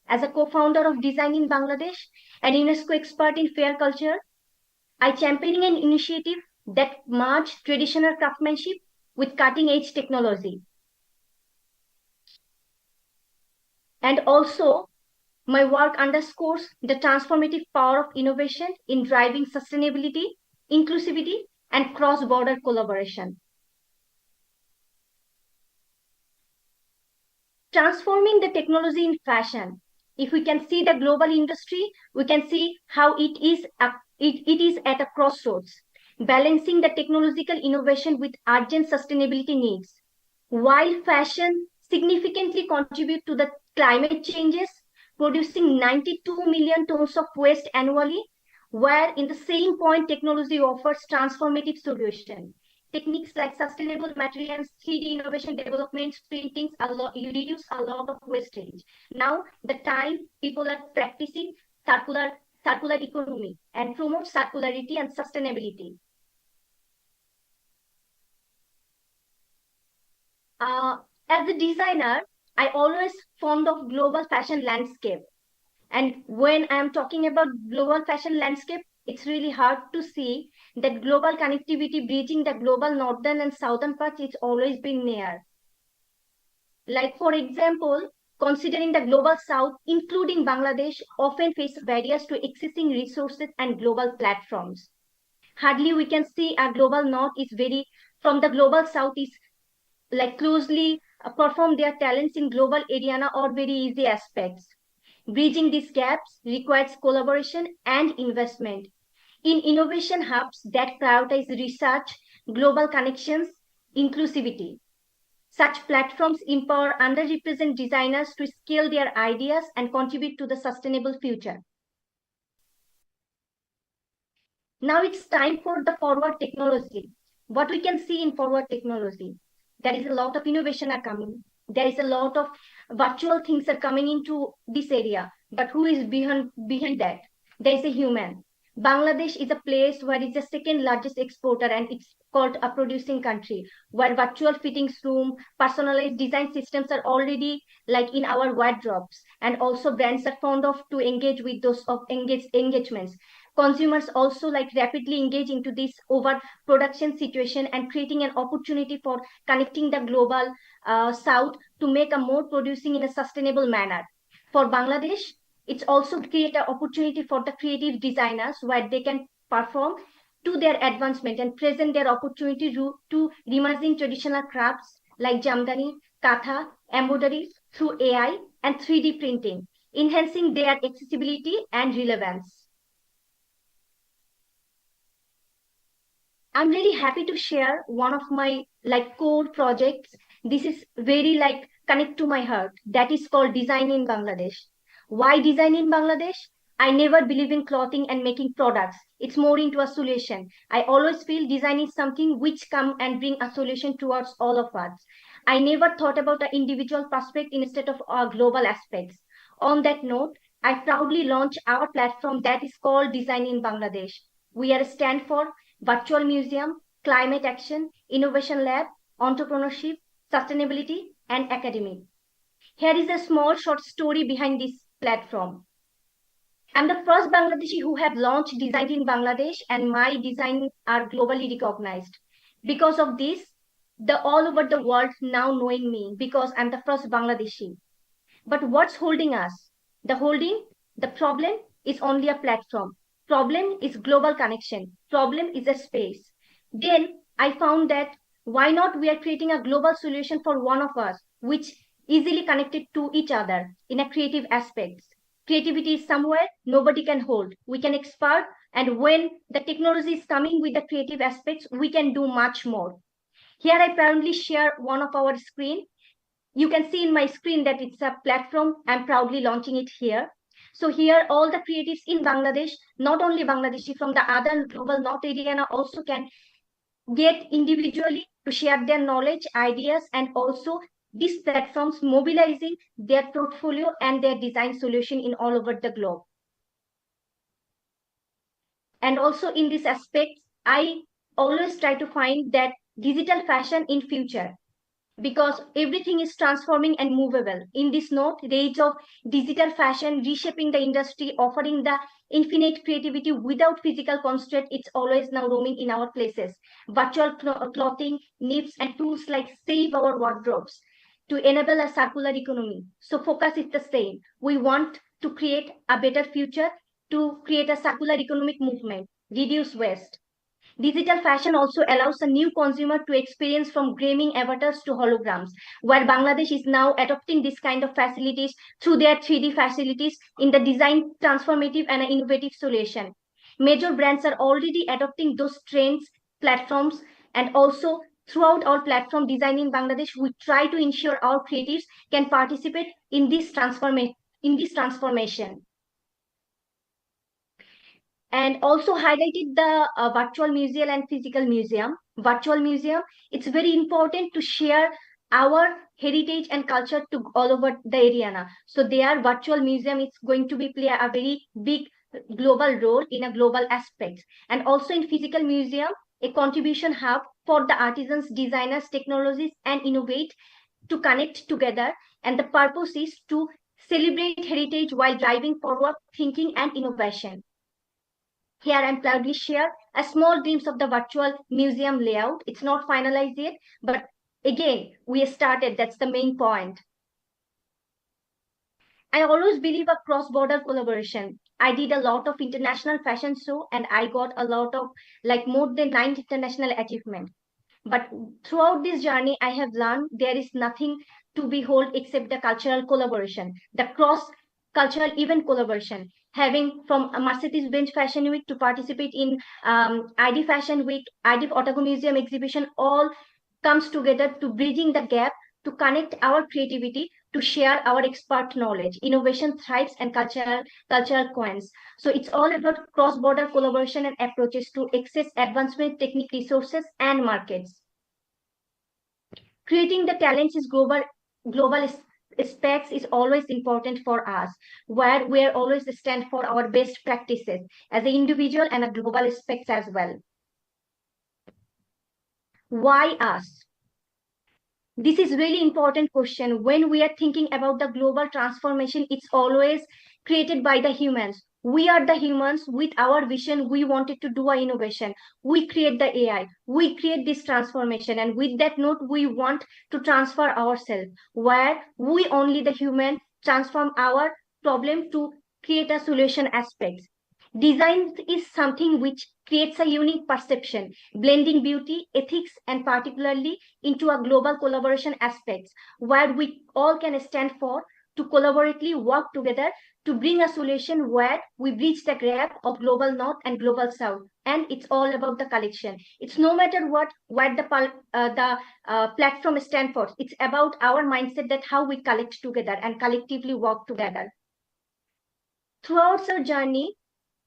As a co-founder of Design in Bangladesh and UNESCO expert in fair culture, I championing an initiative that merges traditional craftsmanship with cutting-edge technology. And also, my work underscores the transformative power of innovation in driving sustainability, inclusivity, and cross-border collaboration. Transforming the technology in fashion. If we can see the global industry, we can see how it is at a crossroads, balancing the technological innovation with urgent sustainability needs. While fashion significantly contribute to the climate changes, producing 92 million tons of waste annually, where in the same point technology offers transformative solutions. Techniques like sustainable materials, 3D innovation developments, printings, you reduce a lot of wastage. Now, the time people are practicing circular economy and promote circularity and sustainability. As a designer, I always fond of global fashion landscape. And when I'm talking about global fashion landscape, it's really hard to see that global connectivity bridging the global northern and southern parts, it's always been near. Like, for example, considering the global south, including Bangladesh, often face barriers to accessing resources and global platforms. Hardly we can see a global north is very, from the global south is like closely perform their talents in global arena or very easy aspects. Bridging these gaps requires collaboration and investment in innovation hubs that prioritize research, global connections, inclusivity. Such platforms empower underrepresented designers to scale their ideas and contribute to the sustainable future. Now it's time for the forward technology. What we can see in forward technology. There is a lot of innovation are coming. There is a lot of virtual things are coming into this area. But who is behind that? There is a human. Bangladesh is a place where it's the second largest exporter, and it's called a producing country, where virtual fittings room, personalized design systems are already like in our wardrobes, and also brands are fond of to engage with those of engagements. Consumers also like rapidly engage into this over production situation and creating an opportunity for connecting the global south to make a more producing in a sustainable manner. For Bangladesh, it's also create an opportunity for the creative designers where they can perform to their advancement and present their opportunity to emerging traditional crafts like jamdani, katha, embroidery through AI and 3D printing, enhancing their accessibility and relevance. I'm really happy to share one of my like core projects. This is very like connect to my heart. That is called Design in Bangladesh. Why design in Bangladesh? I never believe in clothing and making products. It's more into a solution. I always feel design is something which come and bring a solution towards all of us. I never thought about the individual perspective instead of our global aspects. On that note, I proudly launch our platform that is called Design in Bangladesh. We are a stand for virtual museum, climate action, innovation lab, entrepreneurship, sustainability, and academic. Here is a small short story behind this platform. I'm the first Bangladeshi who have launched Design in Bangladesh, and my designs are globally recognized. Because of this, the all over the world now knowing me because I'm the first Bangladeshi. But what's holding us? The problem is only a platform. Problem is global connection. Problem is a space. Then I found that why not we are creating a global solution for one of us, which easily connected to each other in a creative aspects. Creativity is somewhere nobody can hold. We can expert, and when the technology is coming with the creative aspects, we can do much more. Here I proudly share one of our screen. You can see in my screen that it's a platform. I'm proudly launching it here. So here, all the creatives in Bangladesh, not only Bangladeshi, from the other global North area also can get individually to share their knowledge, ideas, and also these platforms mobilizing their portfolio and their design solution in all over the globe. And also in this aspect, I always try to find that digital fashion in future, because everything is transforming and movable. In this note, the age of digital fashion reshaping the industry, offering the infinite creativity without physical constraint, it's always now roaming in our places. Virtual clothing, knits, and tools like save our wardrobes to enable a circular economy. So focus is the same. We want to create a better future, to create a circular economic movement, reduce waste. Digital fashion also allows a new consumer to experience from gaming avatars to holograms, where Bangladesh is now adopting this kind of facilities through their 3D facilities in the design, transformative, and innovative solution. Major brands are already adopting those trends, platforms, and also throughout our platform Design in Bangladesh, we try to ensure our creatives can participate in this transformation. And also highlighted the virtual museum and physical museum. Virtual museum, it's very important to share our heritage and culture to all over the area. So their virtual museum is going to be play a very big global role in a global aspect. And also in physical museum, a contribution hub for the artisans, designers, technologies, and innovate to connect together. And the purpose is to celebrate heritage while driving forward thinking and innovation. Here I'm proudly share a small glimpse of the virtual museum layout. It's not finalized yet, but again, we started. That's the main point. I always believe a cross-border collaboration. I did a lot of international fashion show and I got a lot of like more than 9 international achievements. But throughout this journey, I have learned there is nothing to behold except the cultural collaboration, the cross-cultural event collaboration. Having from a Mercedes-Benz Fashion Week to participate in ID Fashion Week, ID Otago Museum exhibition, all comes together to bridging the gap, to connect our creativity, to share our expert knowledge. Innovation thrives and cultural coins. So it's all about cross-border collaboration and approaches to access advancement, technique, resources, and markets. Creating the talents is global specs is always important for us, where we are always stand for our best practices as an individual and a global specs as well. Why us? This is really important question. When we are thinking about the global transformation, it's always created by the humans. We are the humans with our vision. We wanted to do our innovation. We create the AI. We create this transformation. And with that note, we want to transfer ourselves, where we only the human transform our problem to create a solution aspects. Design is something which creates a unique perception, blending beauty, ethics, and particularly into a global collaboration aspects, where we all can stand for to collaboratively work together to bring a solution where we bridge the gap of global north and global south. And it's all about the collection. It's no matter what the platform stands for. It's about our mindset that how we collect together and collectively work together. Throughout our journey,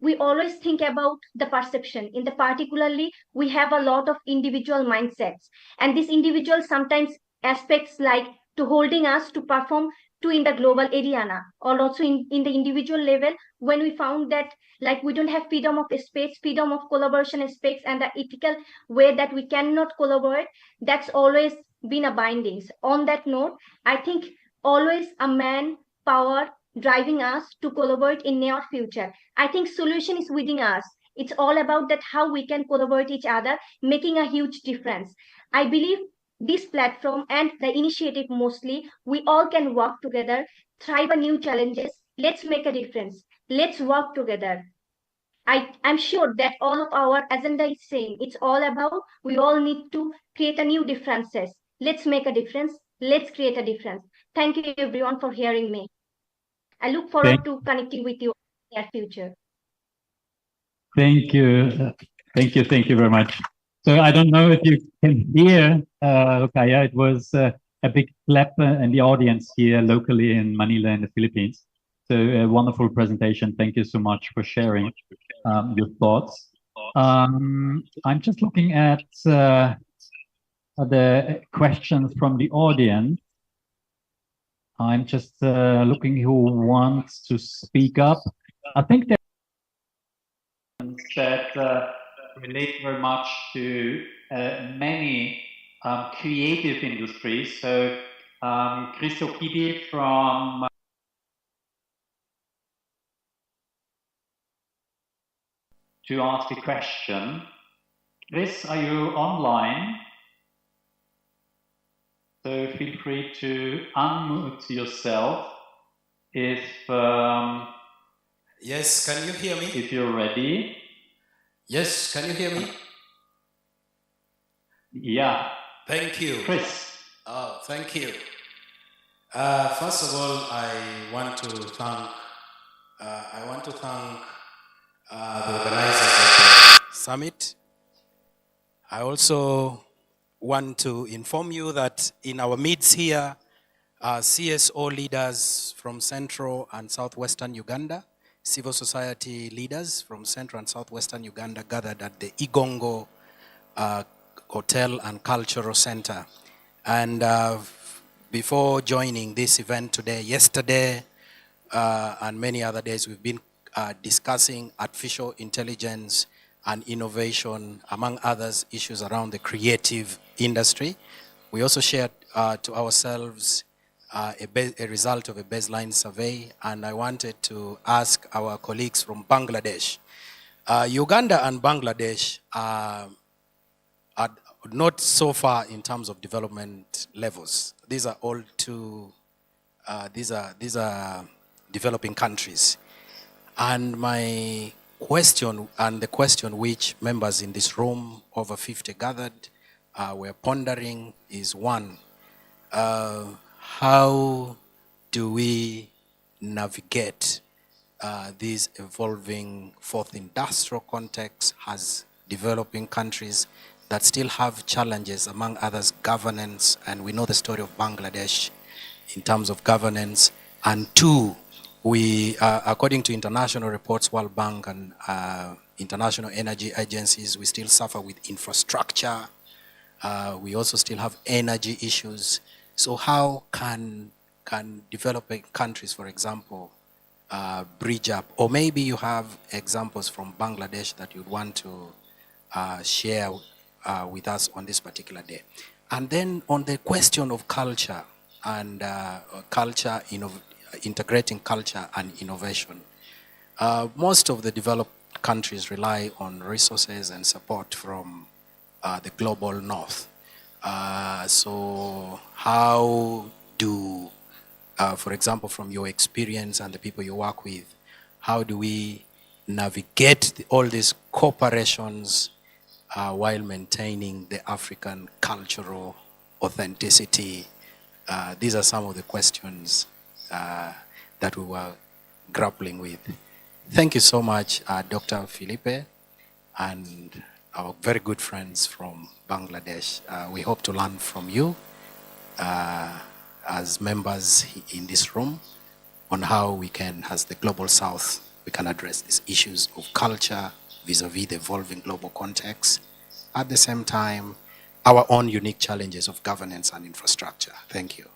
we always think about the perception. In the particularly, we have a lot of individual mindsets, and these individual sometimes aspects like to holding us to perform to in the global arena, or also in the individual level, when we found that like we don't have freedom of space, freedom of collaboration aspects, and the ethical way that we cannot collaborate, that's always been a bindings. On that note, I think always a man power driving us to collaborate in near future. I think solution is within us. It's all about that how we can collaborate each other, making a huge difference. I believe this platform and the initiative mostly, we all can work together, thrive on new challenges. Let's make a difference. Let's work together. I'm sure that all of our agenda is same. It's all about we all need to create a new differences. Let's make a difference. Let's create a difference. Thank you everyone for hearing me. I look forward to connecting with you in the near future. Thank you. Thank you very much. So I don't know if you can hear, Rukaya, it was a big clap in the audience here locally in Manila in the Philippines. So a wonderful presentation. Thank you so much for sharing your thoughts. I'm just looking at the questions from the audience. I'm just looking who wants to speak up. I think that relate very much to many creative industries. So Christo Kidi from to ask a question. Chris, are you online? So feel free to unmute yourself if yes, can you hear me? If you're ready. Yes, can you hear me? Yeah. Thank you. Chris. Oh, thank you. First of all, I want to thank the organizers of the summit. I also want to inform you that in our midst here are CSO leaders from Central and Southwestern Uganda, civil society leaders from Central and Southwestern Uganda gathered at the Igongo Hotel and Cultural Center. And before joining this event today, yesterday, and many other days, we've been discussing artificial intelligence and innovation, among others, issues around the creative industry. We also shared to ourselves a result of a baseline survey, and I wanted to ask our colleagues from Bangladesh. Uganda and Bangladesh are not so far in terms of development levels. These are all these are developing countries. And my question, and the question which members in this room, over 50 gathered, were pondering is one, how do we navigate this evolving fourth industrial context as developing countries that still have challenges, among others, governance, and we know the story of Bangladesh in terms of governance. And two, we, according to international reports, World Bank and international energy agencies, we still suffer with infrastructure We also still have energy issues. So how can developing countries, for example, bridge up? Or maybe you have examples from Bangladesh that you'd want to share with us on this particular day. And then on the question of culture and integrating culture and innovation, most of the developed countries rely on resources and support from the global north. So how do, for example, from your experience and the people you work with, how do we navigate all these corporations while maintaining the African cultural authenticity? These are some of the questions that we were grappling with. Thank you so much, Dr. Felipe, and our very good friends from Bangladesh. We hope to learn from you as members in this room on how we can, as the Global South, we can address these issues of culture vis-a-vis the evolving global context. At the same time, our own unique challenges of governance and infrastructure. Thank you.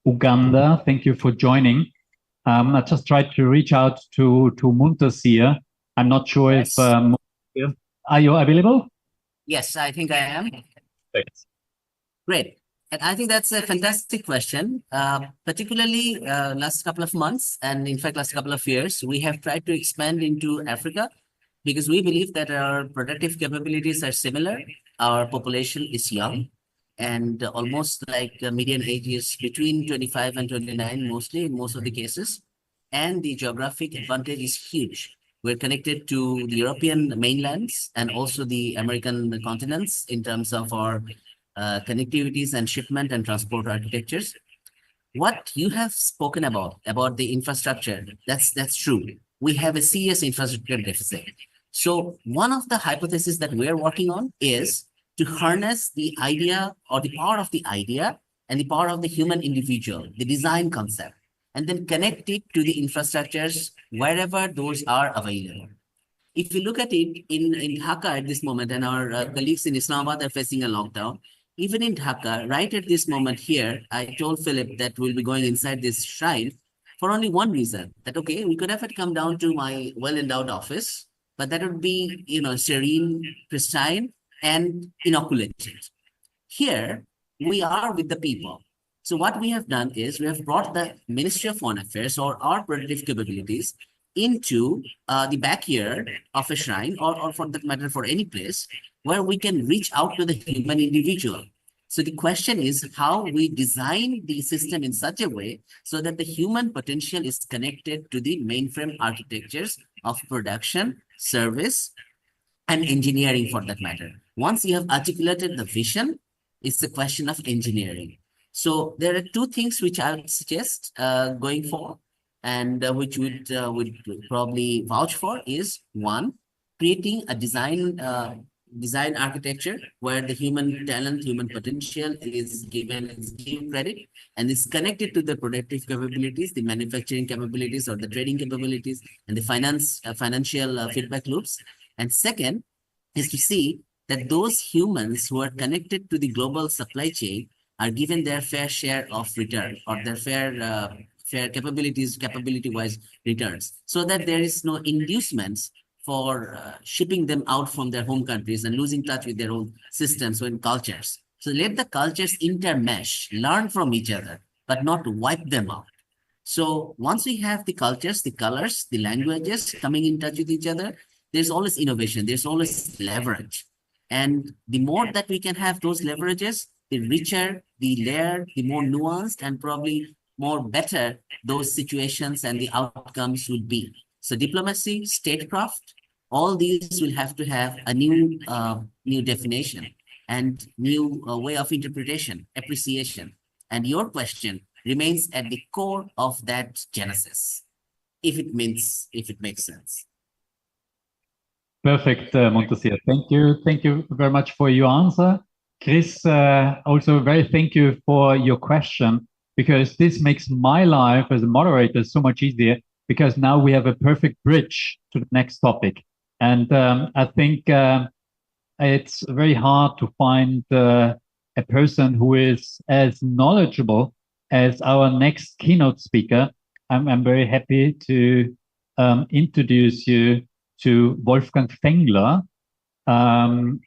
Uganda, thank you for joining. I just tried to reach out to Muntasir. I'm not sure if are you available? Yes, I think I am. Thanks. Great. And I think that's a fantastic question. Particularly last couple of months, and in fact, last couple of years, we have tried to expand into Africa because we believe that our productive capabilities are similar. Our population is young, and almost like median age is between 25 and 29 mostly in most of the cases. And the geographic advantage is huge. We're connected to the European mainlands and also the American continents in terms of our connectivities and shipment and transport architectures. What you have spoken about the infrastructure, that's true. We have a serious infrastructure deficit. So one of the hypotheses that we're working on is to harness the idea or the power of the idea and the power of the human individual, the design concept, and then connect it to the infrastructures wherever those are available. If you look at it in Dhaka at this moment, and our colleagues in Islamabad are facing a lockdown, even in Dhaka, right at this moment here, I told Philip that we'll be going inside this shrine for only one reason, that, okay, we could have had come down to my well-endowed office, but that would be, serene, pristine, and inoculated. Here, we are with the people. So what we have done is we have brought the Ministry of Foreign Affairs or our productive capabilities into the backyard of a shrine or for that matter, for any place where we can reach out to the human individual. So the question is how we design the system in such a way so that the human potential is connected to the mainframe architectures of production, service, and engineering for that matter. Once you have articulated the vision, it's a question of engineering. So there are two things which I would suggest going forward, and which would probably vouch for is one, creating a design architecture where the human talent, human potential is given due credit and is connected to the productive capabilities, the manufacturing capabilities or the trading capabilities and the financial feedback loops. And second is to see that those humans who are connected to the global supply chain are given their fair share of return or their fair capability-wise returns, so that there is no inducements for shipping them out from their home countries and losing touch with their own systems and cultures. So let the cultures intermesh, learn from each other, but not wipe them out. So once we have the cultures, the colors, the languages coming in touch with each other, there's always innovation, there's always leverage. And the more that we can have those leverages, the richer, the layered, the more nuanced, and probably more better those situations and the outcomes would be. So diplomacy, statecraft, all these will have to have a new definition and new way of interpretation, appreciation. And your question remains at the core of that genesis, if it makes sense. Perfect, Muntasir. Thank you. Thank you very much for your answer. Chris, also very thank you for your question, because this makes my life as a moderator so much easier because now we have a perfect bridge to the next topic. And I think it's very hard to find a person who is as knowledgeable as our next keynote speaker. I'm very happy to introduce you to Wolfgang Fengler.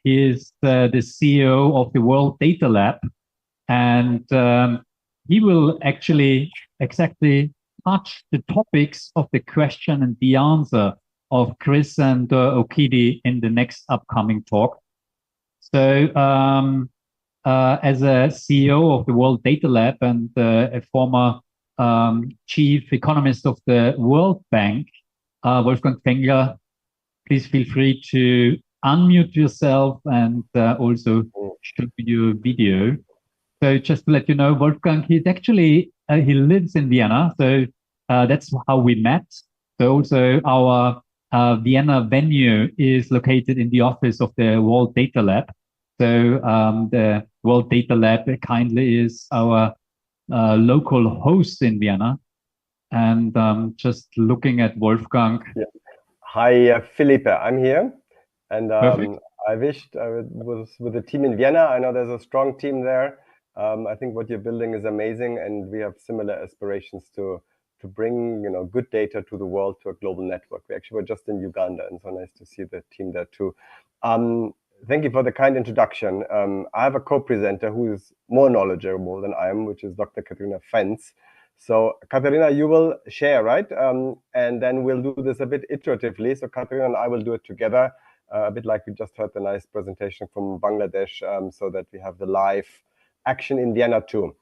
He is the CEO of the World Data Lab, and he will actually exactly touch the topics of the question and the answer of Chris and Okidi in the next upcoming talk. So as a CEO of the World Data Lab and a former chief economist of the World Bank, Wolfgang Fengler, please feel free to unmute yourself and also show your video. So just to let you know, Wolfgang, he's actually, he lives in Vienna, so that's how we met. So also our Vienna venue is located in the office of the World Data Lab. So the World Data Lab kindly is our local host in Vienna. And just looking at Wolfgang. Yeah. Hi, Felipe, I'm here. And I wished I was with the team in Vienna. I know there's a strong team there. I think what you're building is amazing, and we have similar aspirations to bring good data to the world, to a global network. We actually were just in Uganda, and so nice to see the team there too. Thank you for the kind introduction. I have a co-presenter who is more knowledgeable than I am, which is Dr. Katharina Fenz. So Katharina, you will share, right? And then we'll do this a bit iteratively. So Katharina and I will do it together, a bit like we just heard the nice presentation from Bangladesh, so that we have the live action in Vienna too.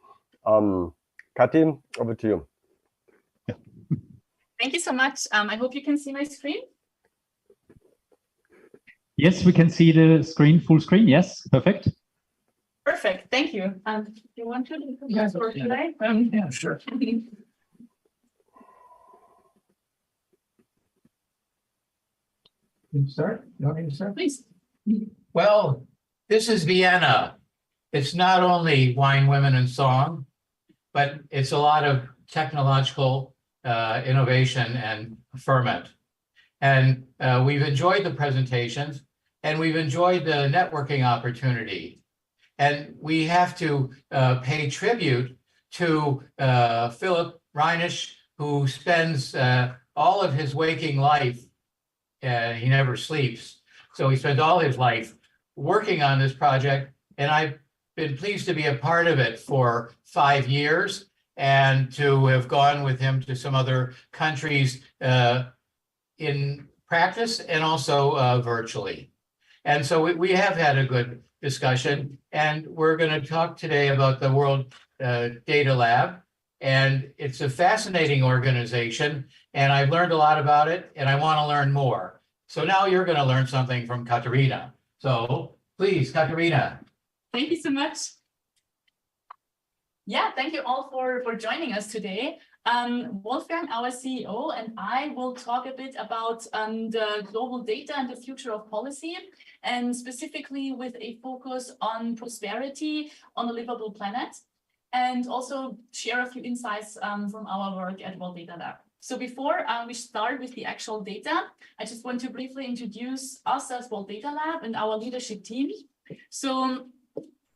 Kati, over to you. Thank you so much. I hope you can see my screen. Yes, we can see the screen, full screen. Yes, perfect. Perfect. Thank you. Do you want to? Yes, or should I? Yeah, sure. Can you start? You want me to start? Please. Well, this is Vienna. It's not only wine, women, and song, but it's a lot of technological innovation and ferment. And we've enjoyed the presentations, and we've enjoyed the networking opportunity. And we have to pay tribute to Philip Reinisch, who spends all of his waking life, he never sleeps, so he spends all his life working on this project, and I've been pleased to be a part of it for 5 years and to have gone with him to some other countries in practice and also virtually. And so we have had a good discussion, and we're going to talk today about the World Data Lab. And it's a fascinating organization, and I've learned a lot about it, and I want to learn more. So now you're going to learn something from Katarina. So please, Katarina. Thank you so much. Yeah, thank you all for joining us today. Wolfgang, our CEO, and I will talk a bit about the global data and the future of policy, and specifically with a focus on prosperity on a livable planet, and also share a few insights from our work at World Data Lab. So before we start with the actual data, I just want to briefly introduce us as World Data Lab and our leadership team. So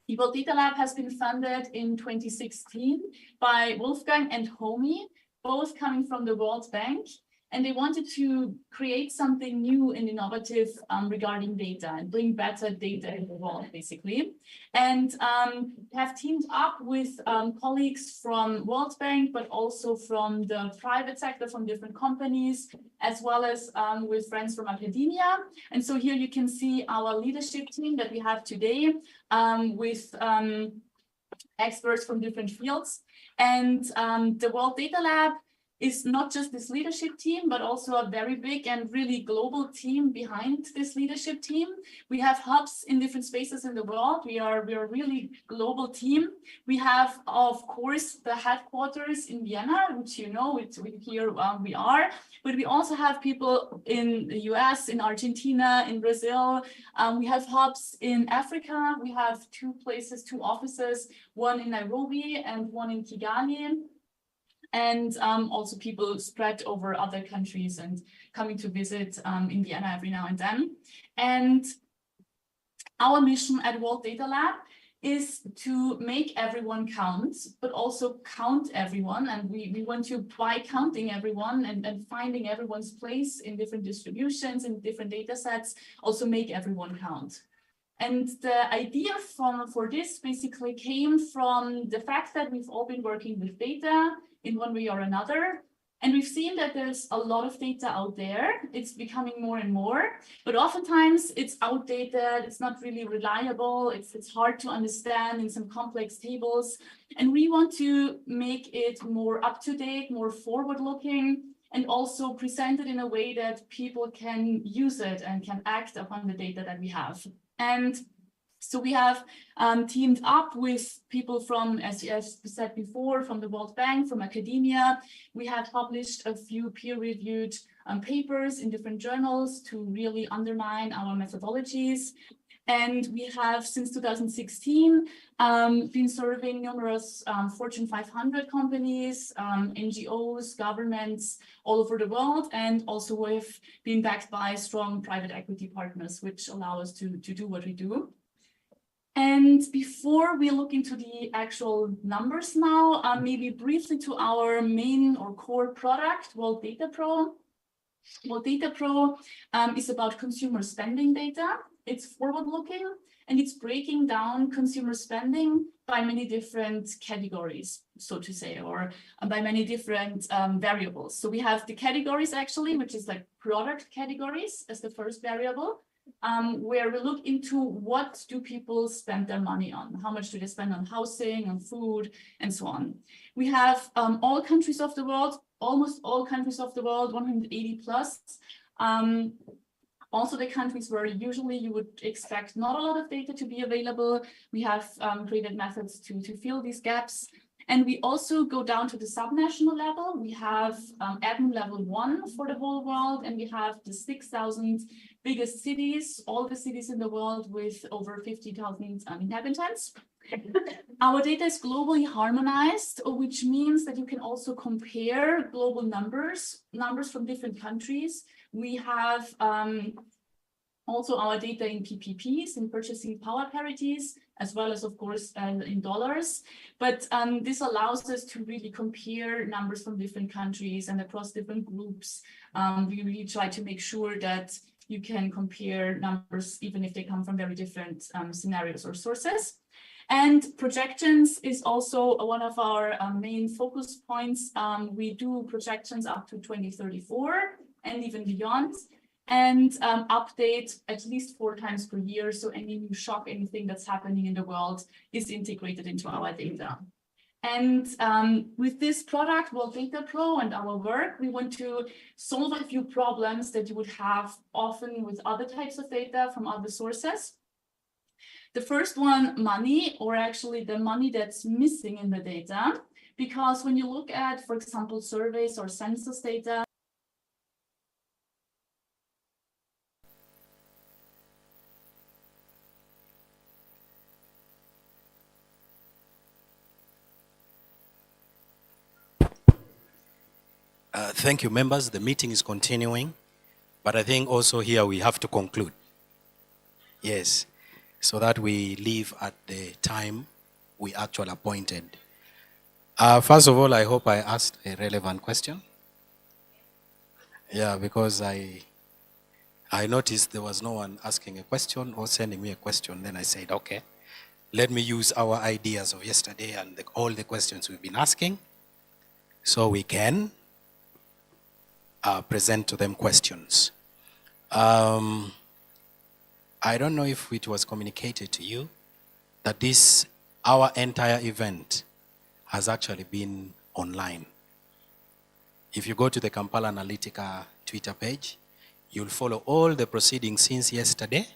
the World Data Lab has been funded in 2016 by Wolfgang and Homi, both coming from the World Bank, and they wanted to create something new and innovative regarding data and bring better data in the world, basically. And have teamed up with colleagues from World Bank, but also from the private sector, from different companies, as well as with friends from academia. And so here you can see our leadership team that we have today with experts from different fields. And the World Data Lab is not just this leadership team, but also a very big and really global team behind this leadership team. We have hubs in different spaces in the world. We are a really global team. We have, of course, the headquarters in Vienna, which you know, here we are. But we also have people in the US, in Argentina, in Brazil. We have hubs in Africa. We have two offices, one in Nairobi and one in Kigali. and also people spread over other countries and coming to visit in Vienna every now and then. And our mission at World Data Lab is to make everyone count, but also count everyone. And we want to, by counting everyone and finding everyone's place in different distributions and different data sets, also make everyone count. And the idea for this basically came from the fact that we've all been working with data in one way or another. And we've seen that there's a lot of data out there. It's becoming more and more, but oftentimes it's outdated. It's not really reliable. It's hard to understand in some complex tables. And we want to make it more up-to-date, more forward-looking, and also present it in a way that people can use it and can act upon the data that we have. And so we have teamed up with people from, as said before, from the World Bank, from academia. We have published a few peer-reviewed papers in different journals to really undermine our methodologies. And we have, since 2016, been serving numerous Fortune 500 companies, NGOs, governments all over the world, and also we've been backed by strong private equity partners, which allow us to do what we do. And before we look into the actual numbers now, maybe briefly to our main or core product, World Data Pro. World Data Pro is about consumer spending data. It's forward-looking, and it's breaking down consumer spending by many different categories, so to say, or by many different variables. So we have the categories actually, which is like product categories as the first variable. Where we look into what do people spend their money on, how much do they spend on housing, on food, and so on. We have all countries of the world, almost all countries of the world, 180 plus. Also the countries where usually you would expect not a lot of data to be available. We have created methods to fill these gaps. And we also go down to the subnational level. We have admin level 1 for the whole world, and we have the 6,000 biggest cities, all the cities in the world with over 50,000 inhabitants. Our data is globally harmonized, which means that you can also compare global numbers from different countries. We have also our data in PPPs, in purchasing power parities, as well as, of course, in dollars. But this allows us to really compare numbers from different countries and across different groups. We really try to make sure that you can compare numbers, even if they come from very different scenarios or sources. And projections is also one of our main focus points. We do projections up to 2034 and even beyond, and update at least 4 times per year. So any new shock, anything that's happening in the world is integrated into our data. And with this product, World Data Pro, and our work, we want to solve a few problems that you would have often with other types of data from other sources. The first one, money, or actually the money that's missing in the data. Because when you look at, for example, surveys or census data, Thank you, members. The meeting is continuing, but I think also here we have to conclude. Yes, so that we leave at the time we actually appointed. First of all, I hope I asked a relevant question. Yeah, because I noticed there was no one asking a question or sending me a question. Then I said, okay, let me use our ideas of yesterday and all the questions we've been asking so we can present to them questions. I don't know if it was communicated to you that our entire event has actually been online. If you go to the Kampala Analytica Twitter page, you'll follow all the proceedings since yesterday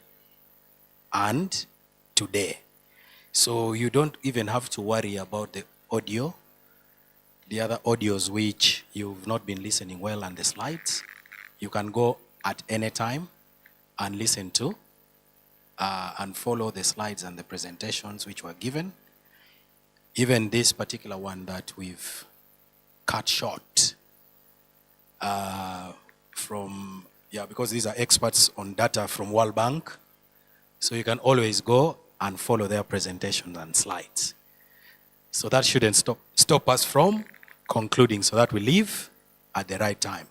and today. So you don't even have to worry about the audio, the other audios which you've not been listening well, and the slides. You can go at any time and listen to and follow the slides and the presentations which were given. Even this particular one that we've cut short because these are experts on data from World Bank. So you can always go and follow their presentations and slides. So that shouldn't stop us from concluding, so that we leave at the right time.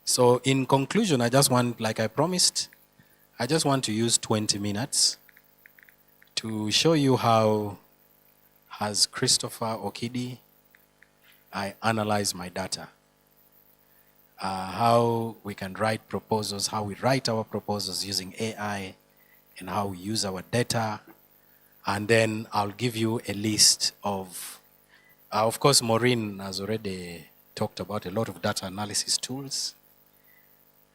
So in conclusion, I just want, like I promised, I just want to use 20 minutes to show you how, as Christopher Okidi, I analyze my data. How we can write proposals, how we write our proposals using AI, and how we use our data. And then I'll give you a list of course, Maureen has already talked about a lot of data analysis tools.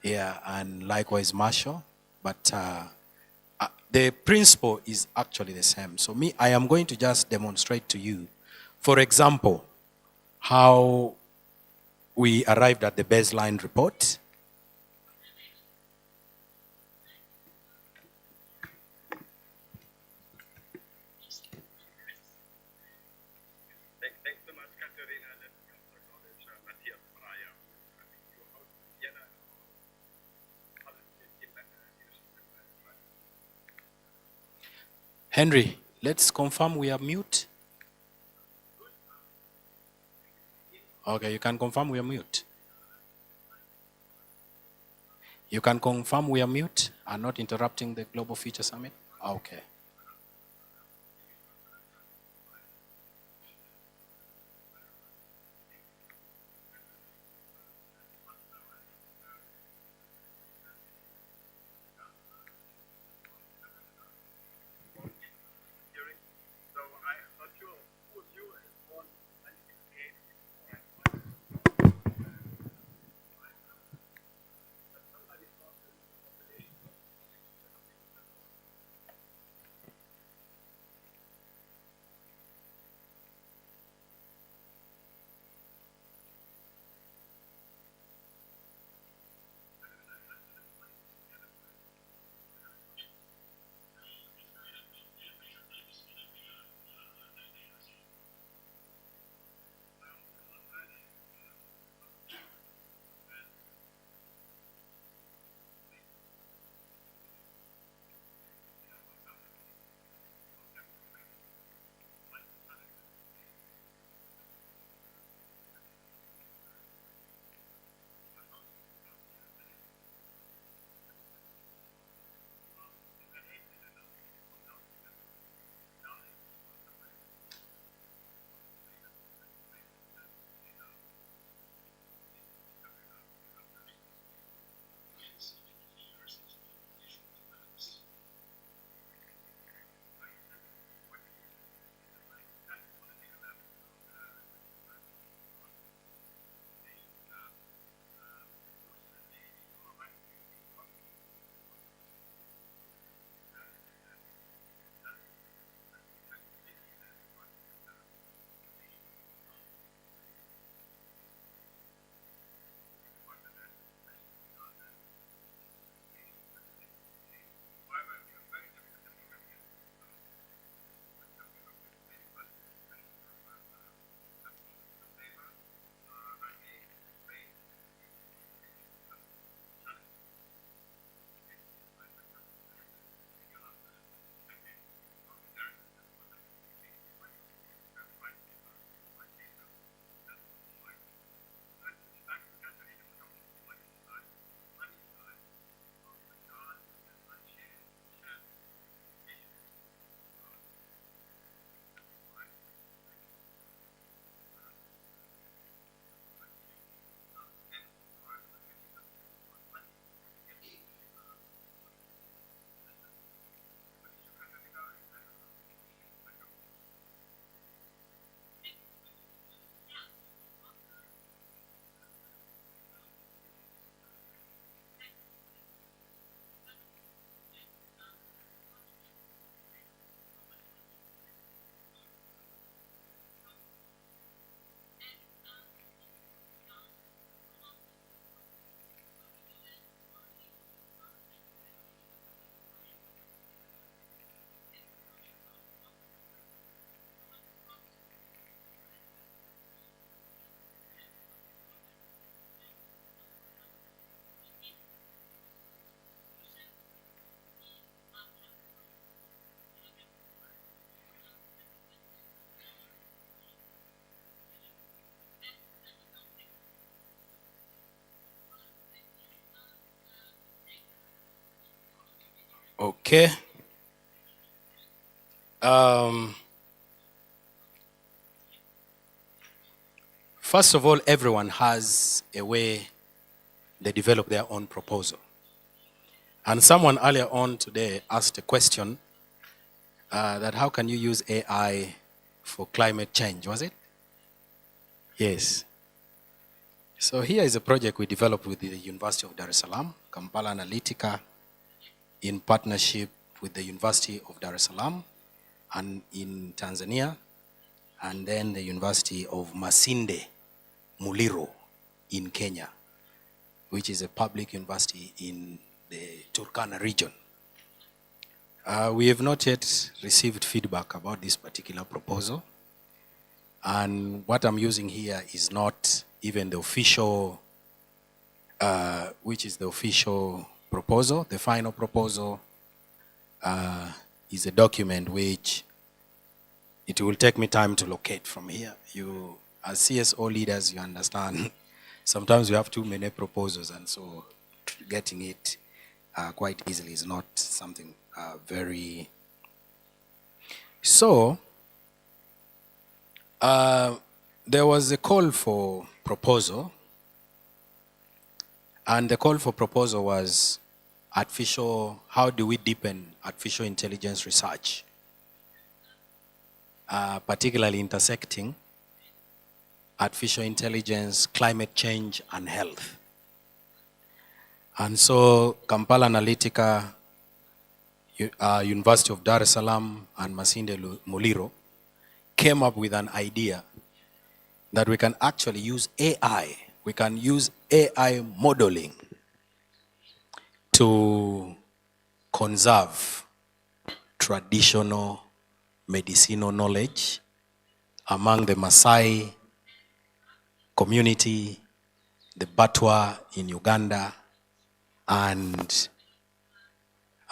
Yeah, and likewise Marshall. But the principle is actually the same. So I am going to just demonstrate to you, for example, how we arrived at the baseline report. Henry, let's confirm we are mute. Okay, you can confirm we are mute. You can confirm we are mute and not interrupting the Global Future Summit? Okay. Okay. First of all, everyone has a way they develop their own proposal. And someone earlier on today asked a question that how can you use AI for climate change, was it? Yes. So here is a project we developed with the University of Dar es Salaam, Kampala Analytica, in partnership with the University of Dar es Salaam and in Tanzania, and then the University of Masinde Muliro in Kenya, which is a public university in the Turkana region. We have not yet received feedback about this particular proposal. And what I'm using here is not even the official, which is the official proposal. The final proposal is a document which it will take me time to locate from here. You, as CSO leaders, you understand, sometimes you have too many proposals, and so getting it quite easily is not something very... So, there was a call for proposal, and the call for proposal was how do we deepen artificial intelligence research, particularly intersecting artificial intelligence, climate change, and health. And so Kampala Analytica, University of Dar es Salaam, and Masinde Muliro came up with an idea that we can actually use AI. We can use AI modeling to conserve traditional medicinal knowledge among the Maasai community, the Batwa in Uganda, and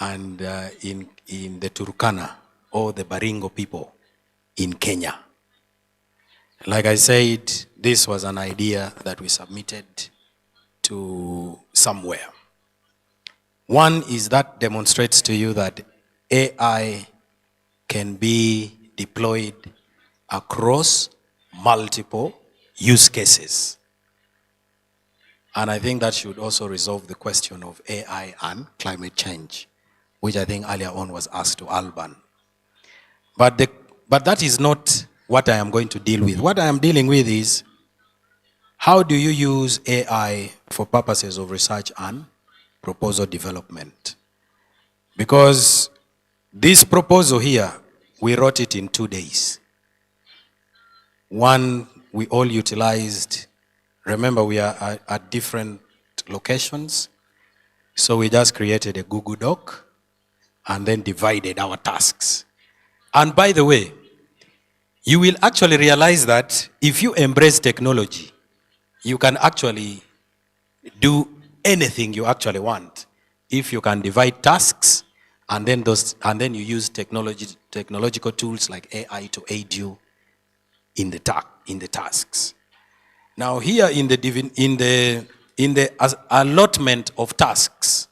in the Turkana or the Baringo people in Kenya. Like I said, this was an idea that we submitted to somewhere. One is that demonstrates to you that AI can be deployed across multiple use cases. And I think that should also resolve the question of AI and climate change, which I think earlier on was asked to Alban. But that is not what I am going to deal with. What I am dealing with is, how do you use AI for purposes of research and proposal development? Because this proposal here, we wrote it in 2 days. One, we all utilized, remember we are at different locations, so we just created a Google Doc and then divided our tasks. And by the way, you will actually realize that if you embrace technology, you can actually do anything you actually want. If you can divide tasks, and then you use technological tools like AI to aid you in the tasks. Now here in the allotment of tasks,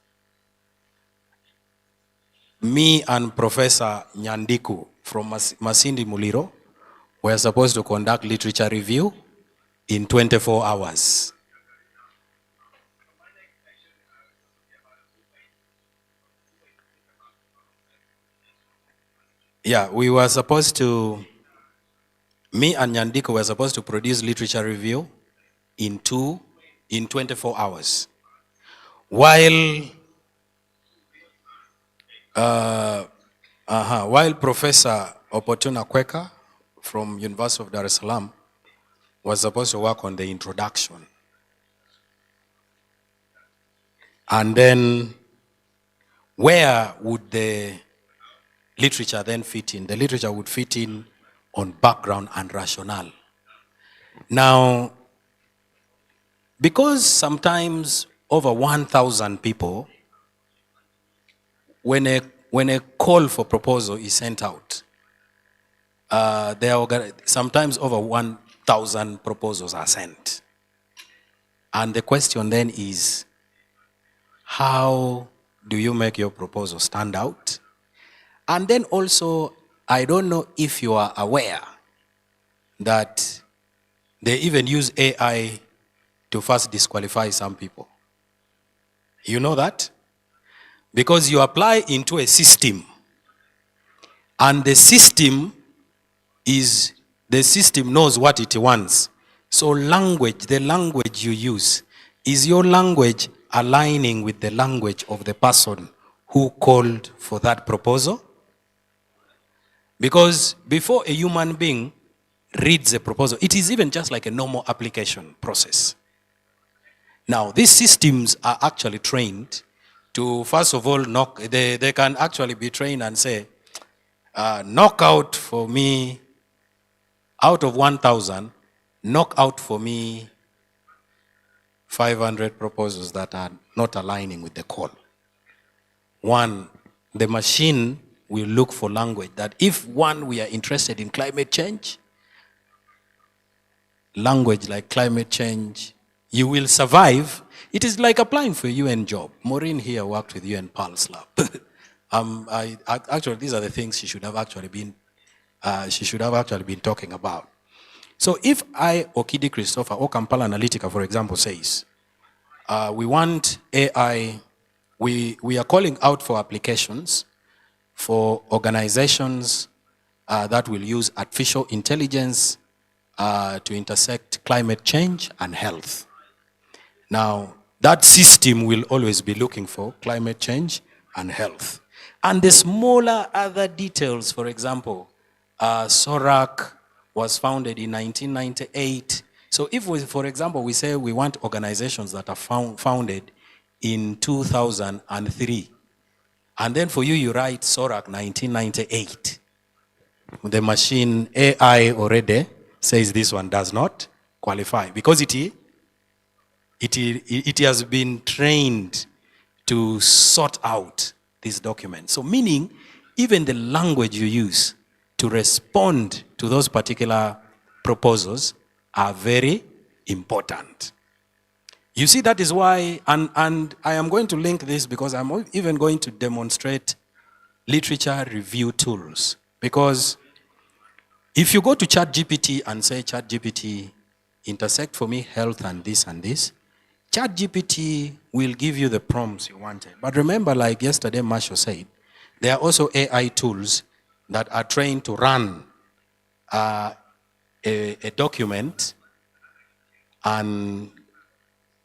me and Professor Nyandiku from Masinde Muliro were supposed to conduct literature review in 24 hours. Yeah, we were supposed to, me and Nyandiku were supposed to produce literature review in 24 hours. While Professor Opportuna Kweka from University of Dar es Salaam was supposed to work on the introduction. And then where would the literature then fit in? The literature would fit in on background and rationale. Now, because sometimes over 1,000 people, when a call for proposal is sent out, sometimes over 1,000 proposals are sent. And the question then is, how do you make your proposal stand out? And then also, I don't know if you are aware that they even use AI to first disqualify some people. You know that? Because you apply into a system, and the system knows what it wants. So the language you use, is your language aligning with the language of the person who called for that proposal? Because before a human being reads a proposal, it is even just like a normal application process. Now, these systems are actually trained to, first of all, they can actually be trained and say, knock out for me, out of 1,000, knock out for me 500 proposals that are not aligning with the call. One, the machine will look for language that if we are interested in climate change, language like climate change, you will survive. It is like applying for a UN job. Maureen here worked with UN Pulse Lab. Actually, these are the things she should have actually been talking about. So if I, or Kidi Christopher, or Kampala Analytica, for example, says, we want AI, we are calling out for applications for organizations that will use artificial intelligence to intersect climate change and health. Now, that system will always be looking for climate change and health. And the smaller other details, for example, SORAC was founded in 1998. So if, for example, we say we want organizations that are founded in 2003, and then for you write SORAC 1998, the machine AI already says this one does not qualify because it has been trained to sort out this document. So meaning, even the language you use to respond to those particular proposals are very important. You see, that is why, and I am going to link this because I'm even going to demonstrate literature review tools. Because if you go to ChatGPT and say, ChatGPT, intersect for me health and this, ChatGPT will give you the prompts you wanted. But remember, like yesterday Marshall said, there are also AI tools that are trained to run a document and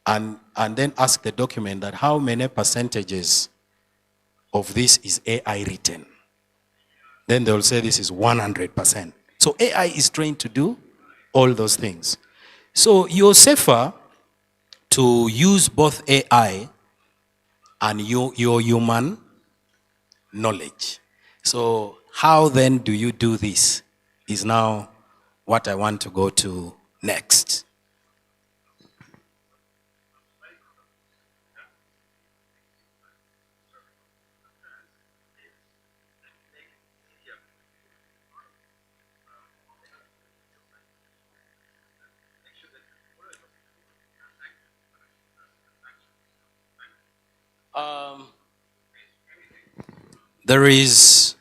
then ask the document that how many percentages of this is AI written. Then they'll say this is 100%. So AI is trained to do all those things. So you're safer to use both AI and your human knowledge. So how then do you do this is now what I want to go to next.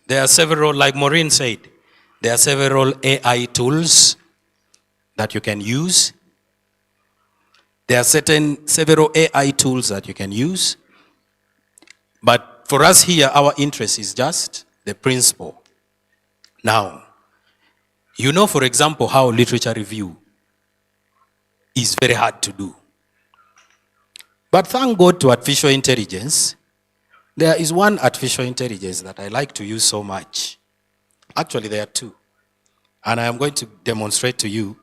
There are several, like Maureen said, there are several AI tools that you can use. There are several AI tools that you can use. But for us here, our interest is just the principle. Now, you know, for example, how literature review is very hard to do. But thank God to artificial intelligence, there is one artificial intelligence that I like to use so much. Actually, there are two. And I am going to demonstrate to you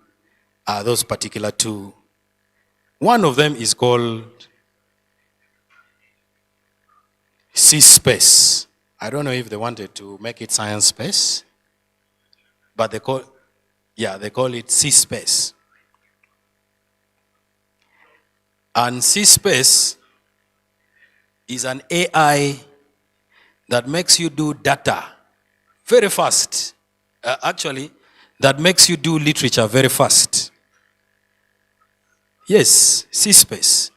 those particular two. One of them is called C-Space. I don't know if they wanted to make it science space, but they call it C-Space. And C-Space is an AI that makes you do data very fast. Actually, that makes you do literature very fast. Yes, C-Space.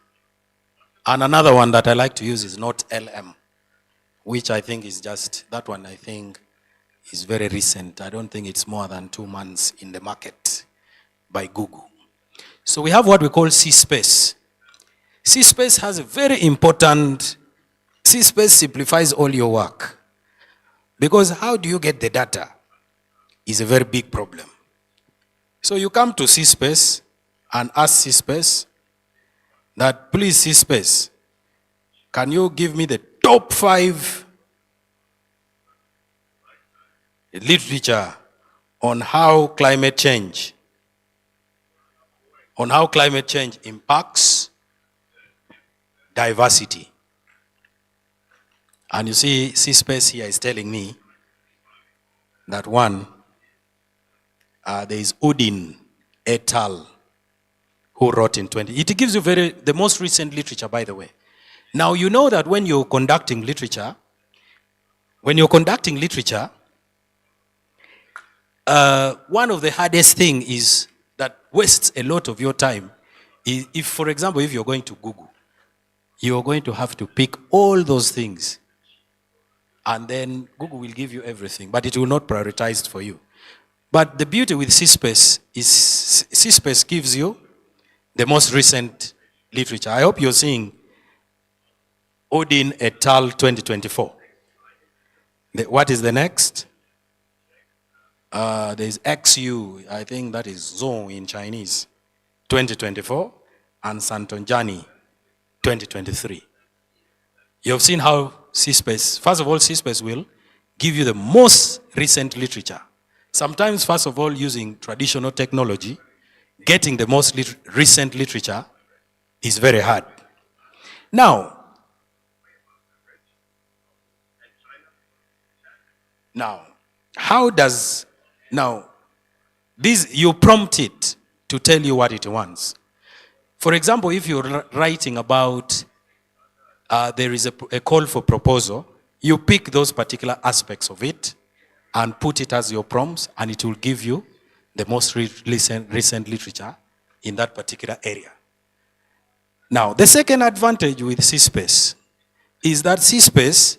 And another one that I like to use is not LM. which I think is just, that one I think is very recent. I don't think it's more than 2 months in the market by Google. So we have what we call C-Space. C-Space has a very important, C-Space simplifies all your work. Because how do you get the data is a very big problem. So you come to C-Space and ask C-Space that, please C-Space, can you give me the top 5 literature on how climate change impacts diversity? And you see, C-Space here is telling me that one, there is Udin et al. Who wrote in 20. It gives you the most recent literature, by the way. Now, you know that when you're conducting literature, one of the hardest thing is that wastes a lot of your time. If, for example, if you're going to Google, you're going to have to pick all those things. And then Google will give you everything, but it will not prioritize for you. But the beauty with C-Space is C-Space gives you the most recent literature. I hope you're seeing Odin et al. 2024. What is the next? There's XU, I think that is Zhou in Chinese, 2024, and Santonjani, 2023. You've seen how C-Space, first of all, C-Space will give you the most recent literature. Sometimes, first of all, using traditional technology, getting the most recent literature is very hard. Now, how does, this, you prompt it to tell you what it wants. For example, if you're writing about, there is a call for proposal, you pick those particular aspects of it and put it as your prompts, and it will give you the most recent literature in that particular area. Now, the second advantage with C-Space is that C-Space,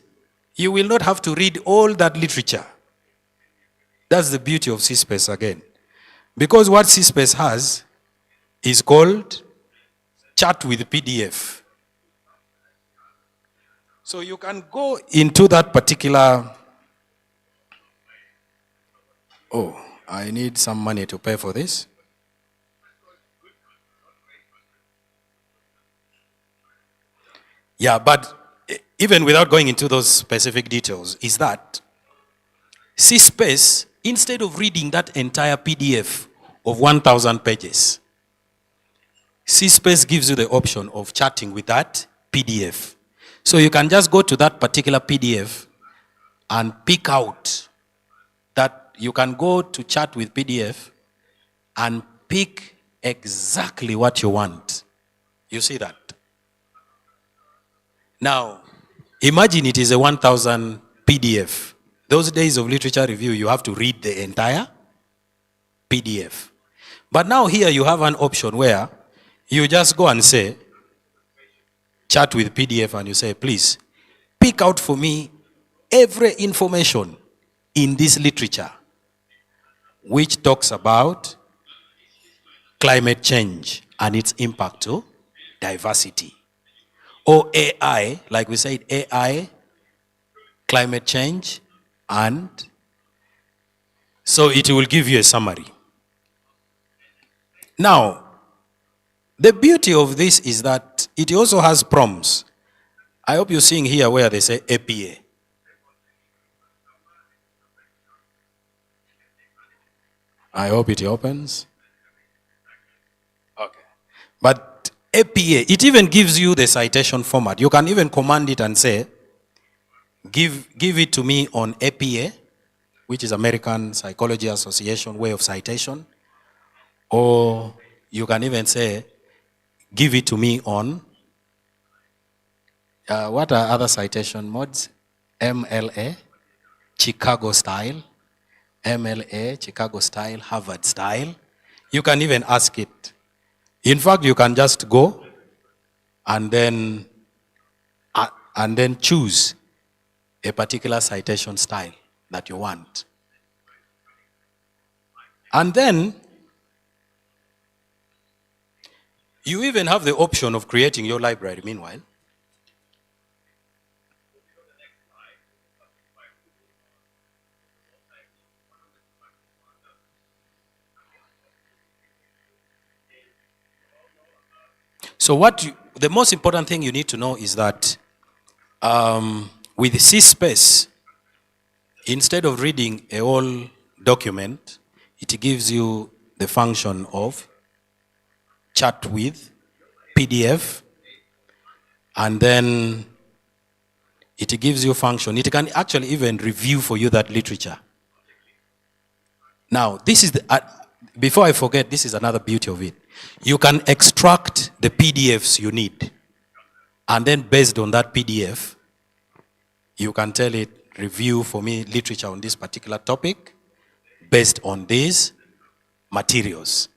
you will not have to read all that literature. That's the beauty of C-Space again. Because what C-Space has is called Chat with PDF. So you can go into that particular, oh, I need some money to pay for this. Yeah, but even without going into those specific details, is that C-Space, instead of reading that entire PDF of 1,000 pages, C-Space gives you the option of chatting with that PDF. So you can just go to that particular PDF and pick out that you can go to chat with PDF and pick exactly what you want. You see that? Now, imagine it is a 1,000 PDF. Those days of literature review, you have to read the entire PDF. But now here you have an option where you just go and say, chat with PDF, and you say, please, pick out for me every information in this literature which talks about climate change and its impact to diversity. Or AI, like we said, AI, climate change, and so it will give you a summary. Now, the beauty of this is that it also has prompts. I hope you're seeing here where they say APA. I hope it opens. Okay. But APA, it even gives you the citation format. You can even command it and say, give it to me on APA, which is American Psychology Association way of citation. Or you can even say, give it to me on, what are other citation modes? MLA, Chicago style, MLA, Chicago style, Harvard style. You can even ask it. In fact, you can just go and then choose a particular citation style that you want. And then you even have the option of creating your library meanwhile. So the most important thing you need to know is that with C-Space, instead of reading a whole document, it gives you the function of chat with, PDF, and then it gives you function. It can actually even review for you that literature. Now, this is before I forget, this is another beauty of it. You can extract the PDFs you need. And then based on that PDF, you can tell it, review for me literature on this particular topic based on these materials.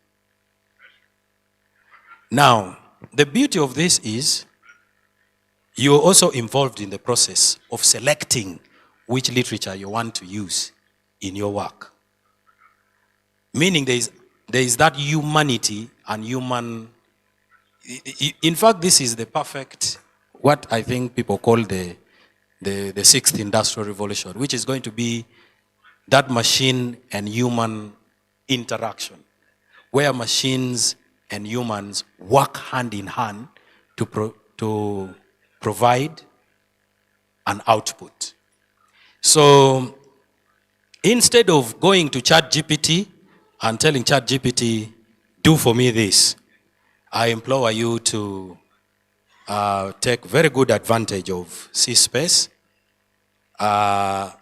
Now, the beauty of this is you're also involved in the process of selecting which literature you want to use in your work. Meaning there is that humanity and human. In fact, this is the perfect, what I think people call the sixth industrial revolution, which is going to be that machine and human interaction, where machines and humans work hand in hand to provide an output. So instead of going to ChatGPT and telling ChatGPT, do for me this, I implore you to take very good advantage of C-Space at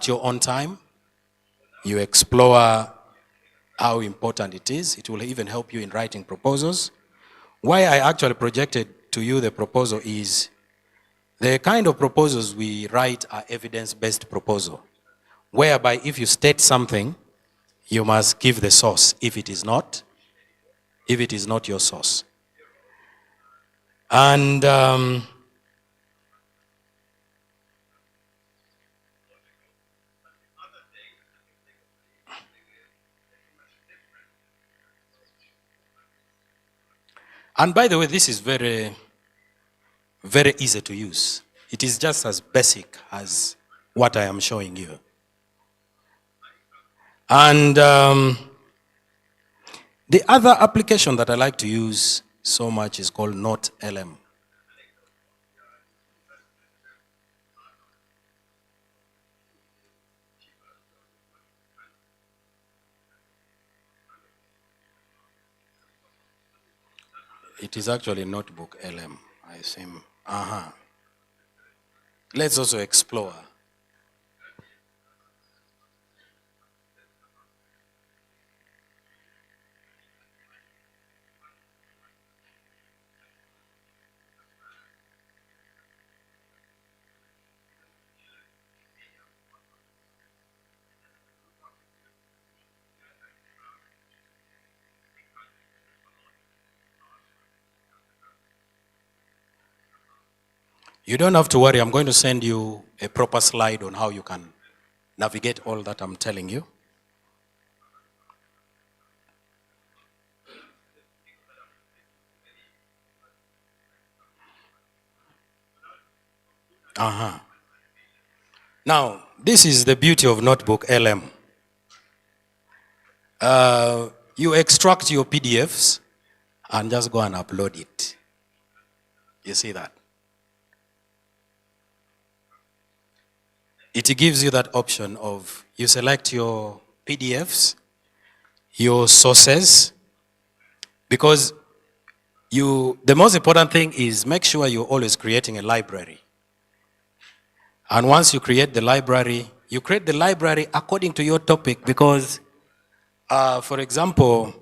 your own time. You explore how important it is. It will even help you in writing proposals. Why I actually projected to you the proposal is the kind of proposals we write are evidence-based proposal, whereby if you state something, you must give the source if it is not your source. And by the way, this is very, very easy to use. It is just as basic as what I am showing you. And the other application that I like to use so much is called NoteLM. It is actually Notebook LM, I assume. Let's also explore. You don't have to worry. I'm going to send you a proper slide on how you can navigate all that I'm telling you. Now, this is the beauty of Notebook LM. You extract your PDFs and just go and upload it. You see that? It gives you that option of you select your PDFs, your sources, because the most important thing is make sure you're always creating a library. And once you create the library, you create the library according to your topic because, for example,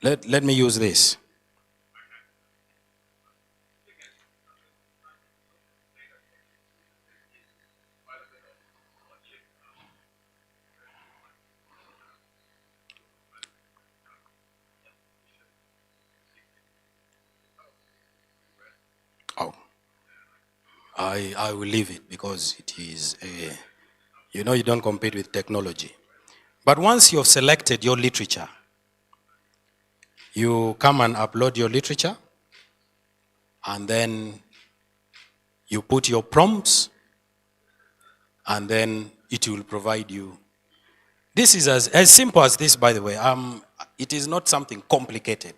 let me use this. I will leave it because it is a, you know, you don't compete with technology. But once you've selected your literature, you come and upload your literature, and then you put your prompts, and then it will provide you. This is as simple as this, by the way. It is not something complicated.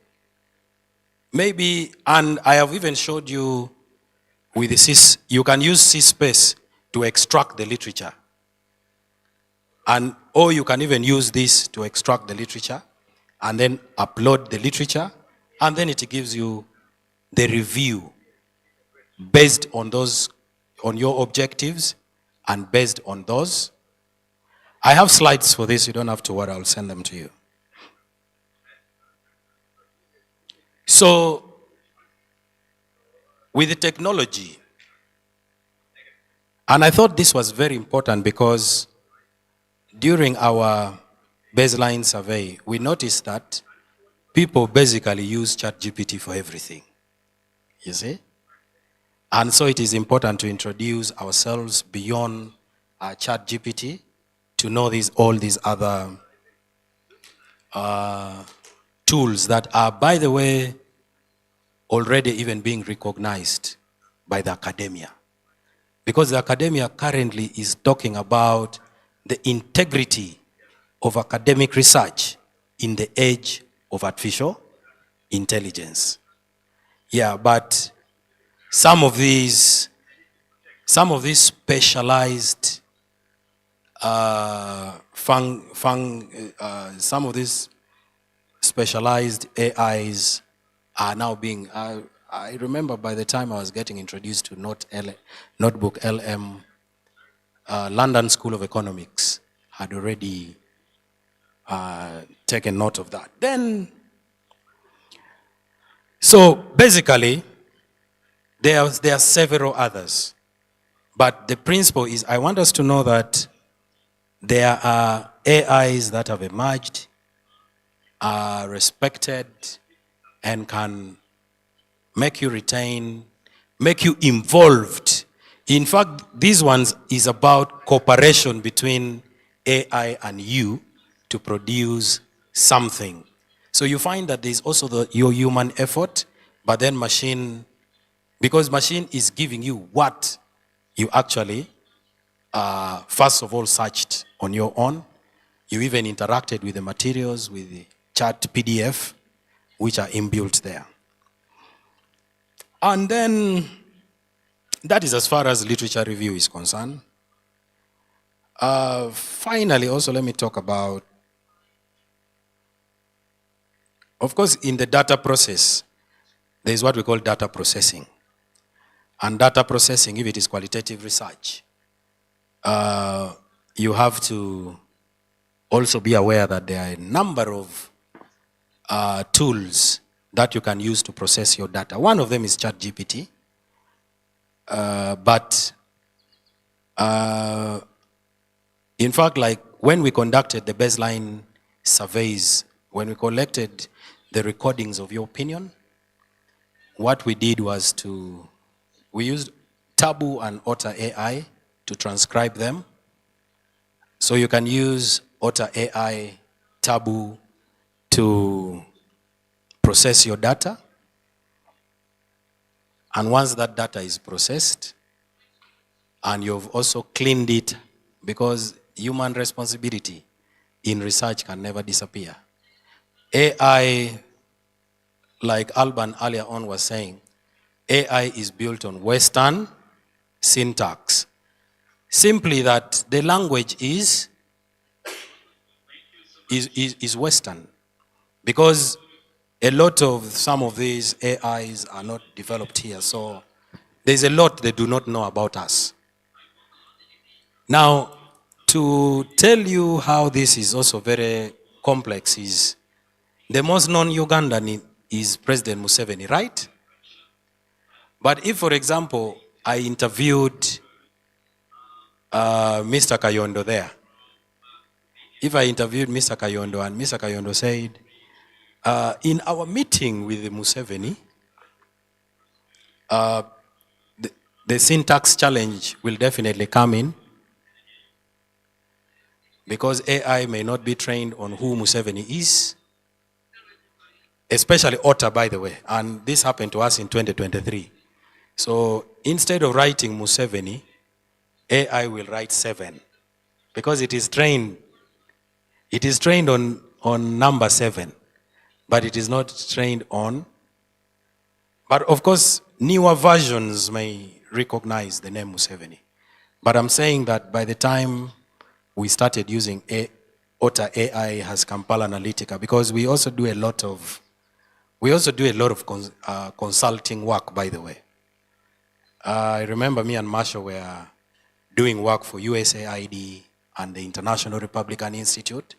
Maybe, and I have even showed you with the CIS, you can use CSpace to extract the literature. Or you can even use this to extract the literature and then upload the literature, and then it gives you the review based on those, on your objectives, and based on those. I have slides for this, you don't have to worry, I'll send them to you. So, with the technology, and I thought this was very important because during our baseline survey, we noticed that people basically use ChatGPT for everything, you see? And so it is important to introduce ourselves beyond ChatGPT to know all these other tools that are, by the way, already even being recognized by the academia. Because the academia currently is talking about the integrity of academic research in the age of artificial intelligence. Yeah, but some of these specialized some of these specialized AIs are now being, I remember by the time I was getting introduced to Notebook LM, London School of Economics had already taken note of that. Then, so basically, there are several others. But the principle is, I want us to know that there are AIs that have emerged, are respected, and can make you retain, make you involved. In fact, these ones is about cooperation between AI and you to produce something. So you find that there's also your human effort, but then machine, because machine is giving you what you actually, first of all, searched on your own. You even interacted with the materials, with the chat PDF, which are inbuilt there. And then, that is as far as literature review is concerned. Finally, also let me talk about, of course, in the data process, there is what we call data processing. And data processing, if it is qualitative research, you have to also be aware that there are a number of tools that you can use to process your data. One of them is ChatGPT. In fact, like when we conducted the baseline surveys, when we collected the recordings of your opinion, what we did was we used Taboo and Otter AI to transcribe them. So you can use Otter AI, Taboo to process your data. And once that data is processed, and you've also cleaned it, because human responsibility in research can never disappear. AI, like Alban earlier on was saying, AI is built on Western syntax. Simply that the language is Western. Because a lot of some of these AIs are not developed here. So there's a lot they do not know about us. Now, to tell you how this is also very complex is, the most known Ugandan is President Museveni, right? But if, for example, I interviewed Mr. Kayondo there, if I interviewed Mr. Kayondo and Mr. Kayondo said, in our meeting with Museveni, the syntax challenge will definitely come in, because AI may not be trained on who Museveni is, especially Otta, by the way, and this happened to us in 2023. So instead of writing Museveni, AI will write 7, because it is trained on number 7, but it is not trained on. But of course, newer versions may recognize the name Museveni. But I'm saying that by the time we started using Otta, AI has Kampala Analytica, because we also do a lot of consulting work, by the way. I remember me and Marshall were doing work for USAID and the International Republican Institute.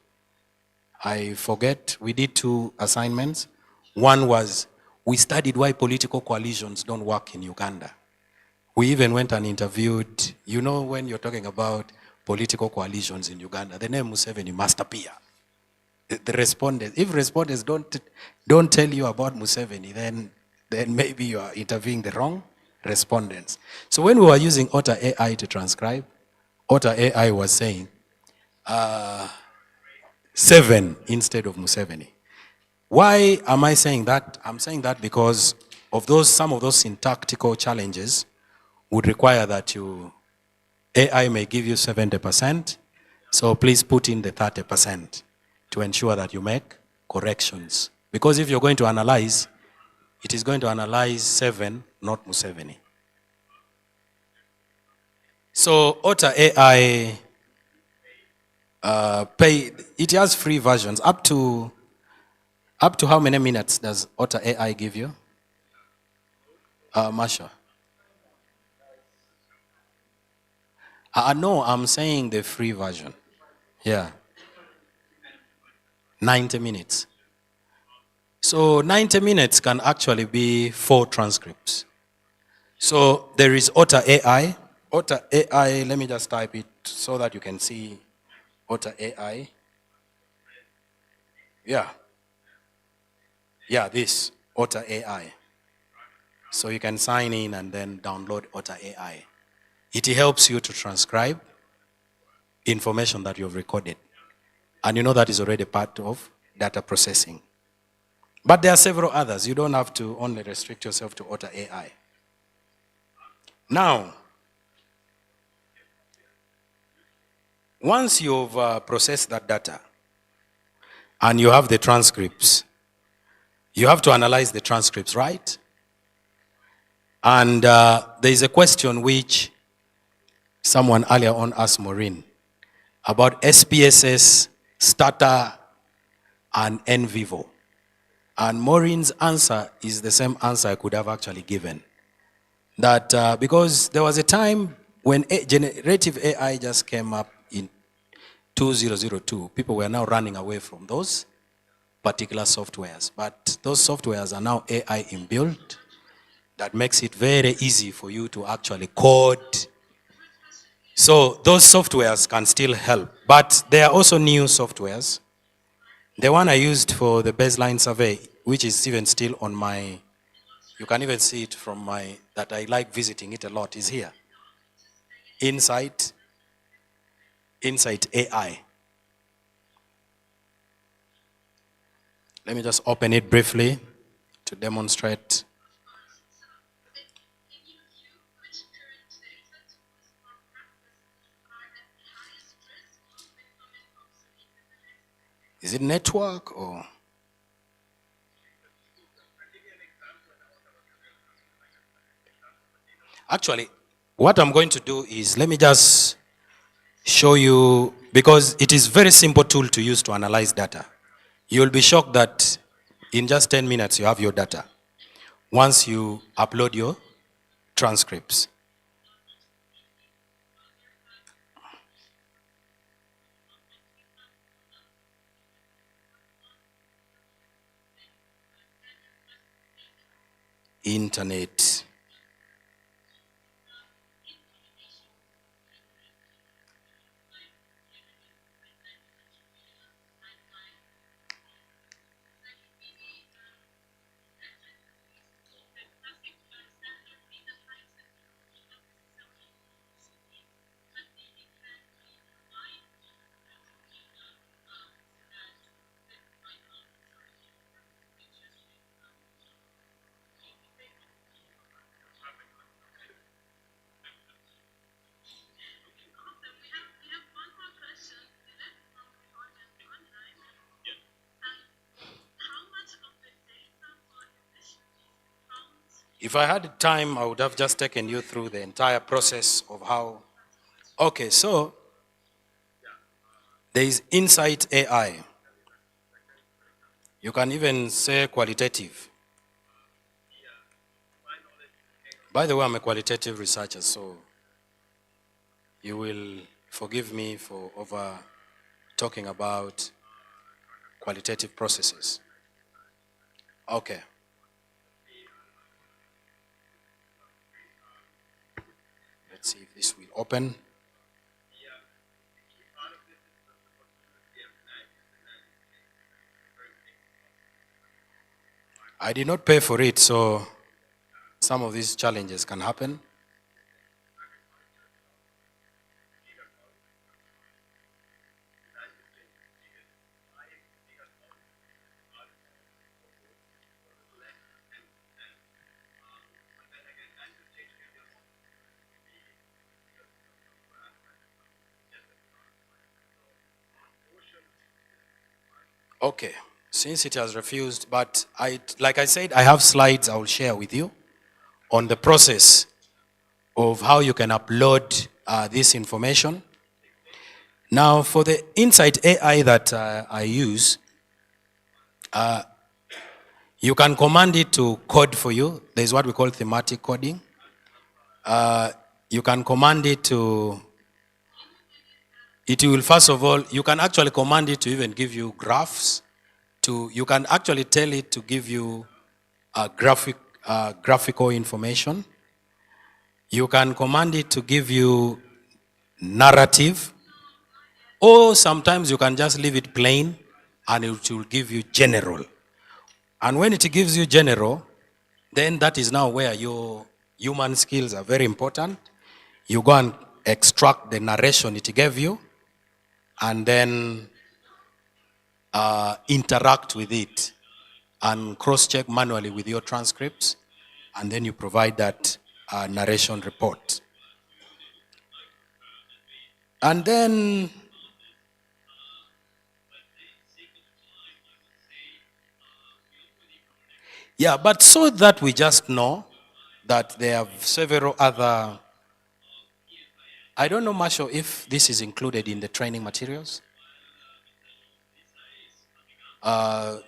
I forget, we did 2 assignments. One was, we studied why political coalitions don't work in Uganda. We even went and interviewed, you know, when you're talking about political coalitions in Uganda, the name Museveni must appear. The respondents, if respondents don't tell you about Museveni, then maybe you are interviewing the wrong respondents. So when we were using Otta AI to transcribe, Otta AI was saying 7 instead of Museveni. Why am I saying that? I'm saying that because of some of those syntactical challenges would require that AI may give you 70%, so please put in the 30% to ensure that you make corrections. Because if you're going to analyze, it is going to analyze 7, not Museveni. So Otta AI it has free versions. Up to how many minutes does Otta AI give you? Marsha? No, I'm saying the free version. Yeah. 90 minutes. So 90 minutes can actually be 4 transcripts. So there is Otta AI. Otta AI, let me just type it so that you can see Otta AI. Yeah. Yeah, this, Otta AI. So you can sign in and then download Otta AI. It helps you to transcribe information that you've recorded. And you know that is already part of data processing. But there are several others. You don't have to only restrict yourself to Otta AI. Now, once you've processed that data and you have the transcripts, you have to analyze the transcripts, right? And there is a question which someone earlier on asked Maureen about SPSS, Stata, and NVivo. And Maureen's answer is the same answer I could have actually given. That because there was a time when generative AI just came up in 2002, people were now running away from those particular softwares. But those softwares are now AI inbuilt. That makes it very easy for you to actually code. So those softwares can still help. But there are also new softwares. The one I used for the baseline survey, which is even still on my, you can even see it from that I like visiting it a lot, is here. Insight AI. Let me just open it briefly to demonstrate. Is it network or? Actually, what I'm going to do is, let me just show you, because it is very simple tool to use to analyze data. You'll be shocked that in just 10 minutes you have your data once you upload your transcripts. Internet. If I had time, I would have just taken you through the entire process of how. Okay, so there is insight AI. You can even say qualitative. By the way, I'm a qualitative researcher, so you will forgive me for over talking about qualitative processes. Okay. Let's see if this will open. I did not pay for it, so some of these challenges can happen. Okay, since it has refused, but like I said, I have slides I will share with you on the process of how you can upload this information. Now, for the Insight AI that I use, you can command it to code for you. There's what we call thematic coding. You can command it to, it will first of all, you can actually command it to even give you graphs. You can actually tell it to give you graphical information. You can command it to give you narrative, or sometimes you can just leave it plain and it will give you general. And when it gives you general, then that is now where your human skills are very important. You go and extract the narration it gave you and then interact with it and cross-check manually with your transcripts, and then you provide that narration report. And then yeah, but so that we just know that there are several other, I don't know, Marshall, if this is included in the training materials.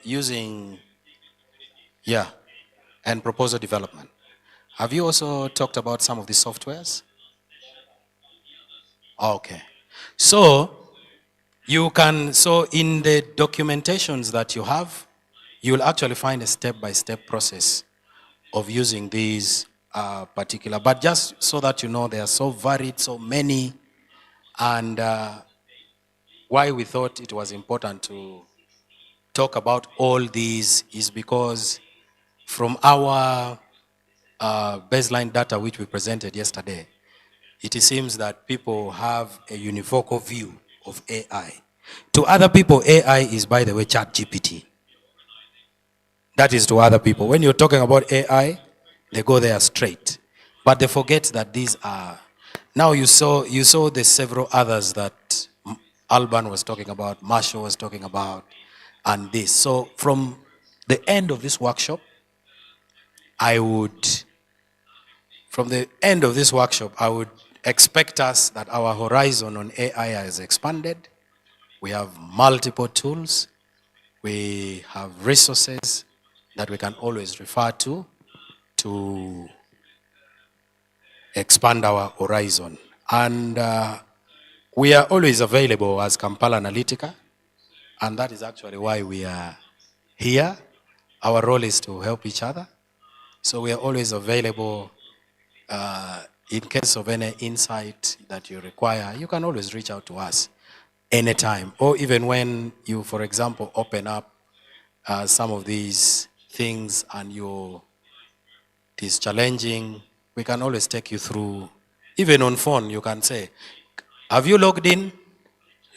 Using, yeah, and proposal development. Have you also talked about some of the softwares? Okay. So, you can, so in the documentations that you have, you'll actually find a step-by-step process of using these particular, but just so that you know, they are so varied, so many, and why we thought it was important to talk about all these is because from our baseline data which we presented yesterday, it seems that people have a univocal view of AI. To other people, AI is, by the way, ChatGPT. That is to other people. When you're talking about AI, they go there straight. But they forget that these are, now you saw the several others that Alban was talking about, Marshall was talking about, and this. So from the end of this workshop, I would expect us that our horizon on AI has expanded. We have multiple tools. We have resources that we can always refer to expand our horizon. And we are always available as Kampala Analytica, and that is actually why we are here. Our role is to help each other. So we are always available in case of any insight that you require. You can always reach out to us anytime, or even when you, for example, open up some of these things and it is challenging, we can always take you through. Even on phone, you can say, have you logged in?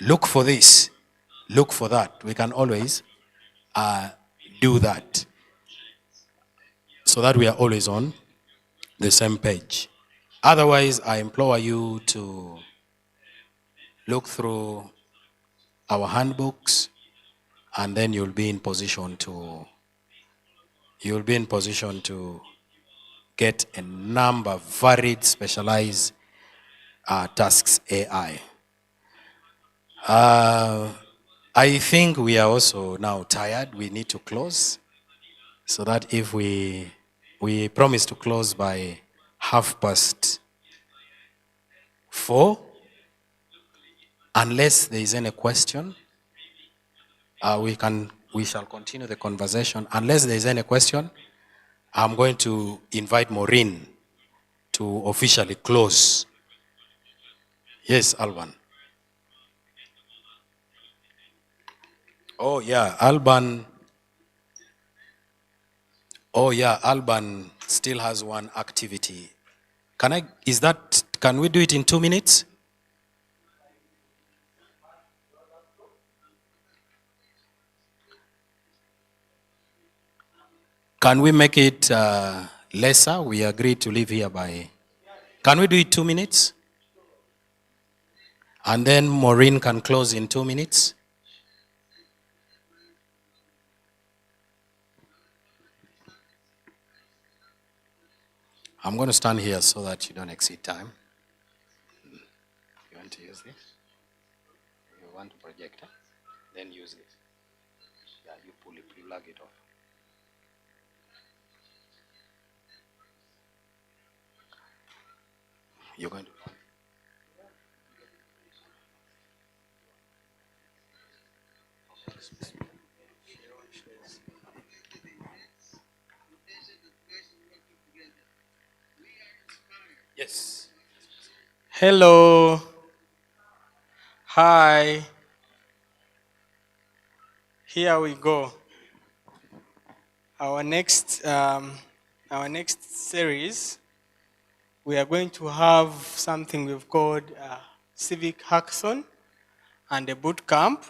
Look for this, look for that. We can always do that so that we are always on the same page. Otherwise, I implore you to look through our handbooks, and then you'll be in position to get a number of varied, specialized tasks AI. I think we are also now tired. We need to close, so that if we promise to close by 4:30, unless there is any question, we shall continue the conversation. Unless there is any question, I'm going to invite Maureen to officially close. Yes, Alban. Oh yeah, Alban. Oh yeah, Alban still has one activity. Can we do it in 2 minutes? Can we make it lesser? We agreed to leave here by... Can we do it 2 minutes? And then Maureen can close in 2 minutes? I'm going to stand here so that you don't exceed time. You want to use this? You want to project it? Then use it. Yeah, you pull it, plug it off. You're going to... Yes. Hello. Hi. Here we go. Our next series, we are going to have something we've called a civic hackathon and a boot camp,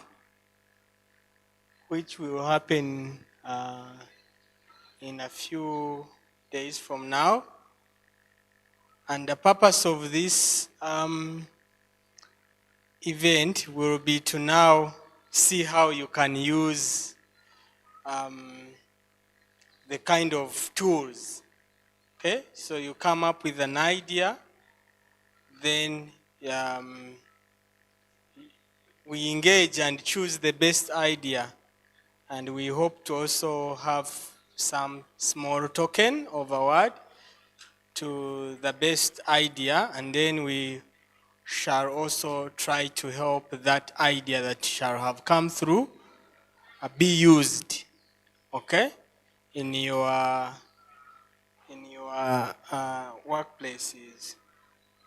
which will happen in a few days from now. And the purpose of this event will be to now see how you can use the kind of tools. Okay, so you come up with an idea, then we engage and choose the best idea, and we hope to also have some small token of award to the best idea, and then we shall also try to help that idea that shall have come through be used, okay, in your workplaces.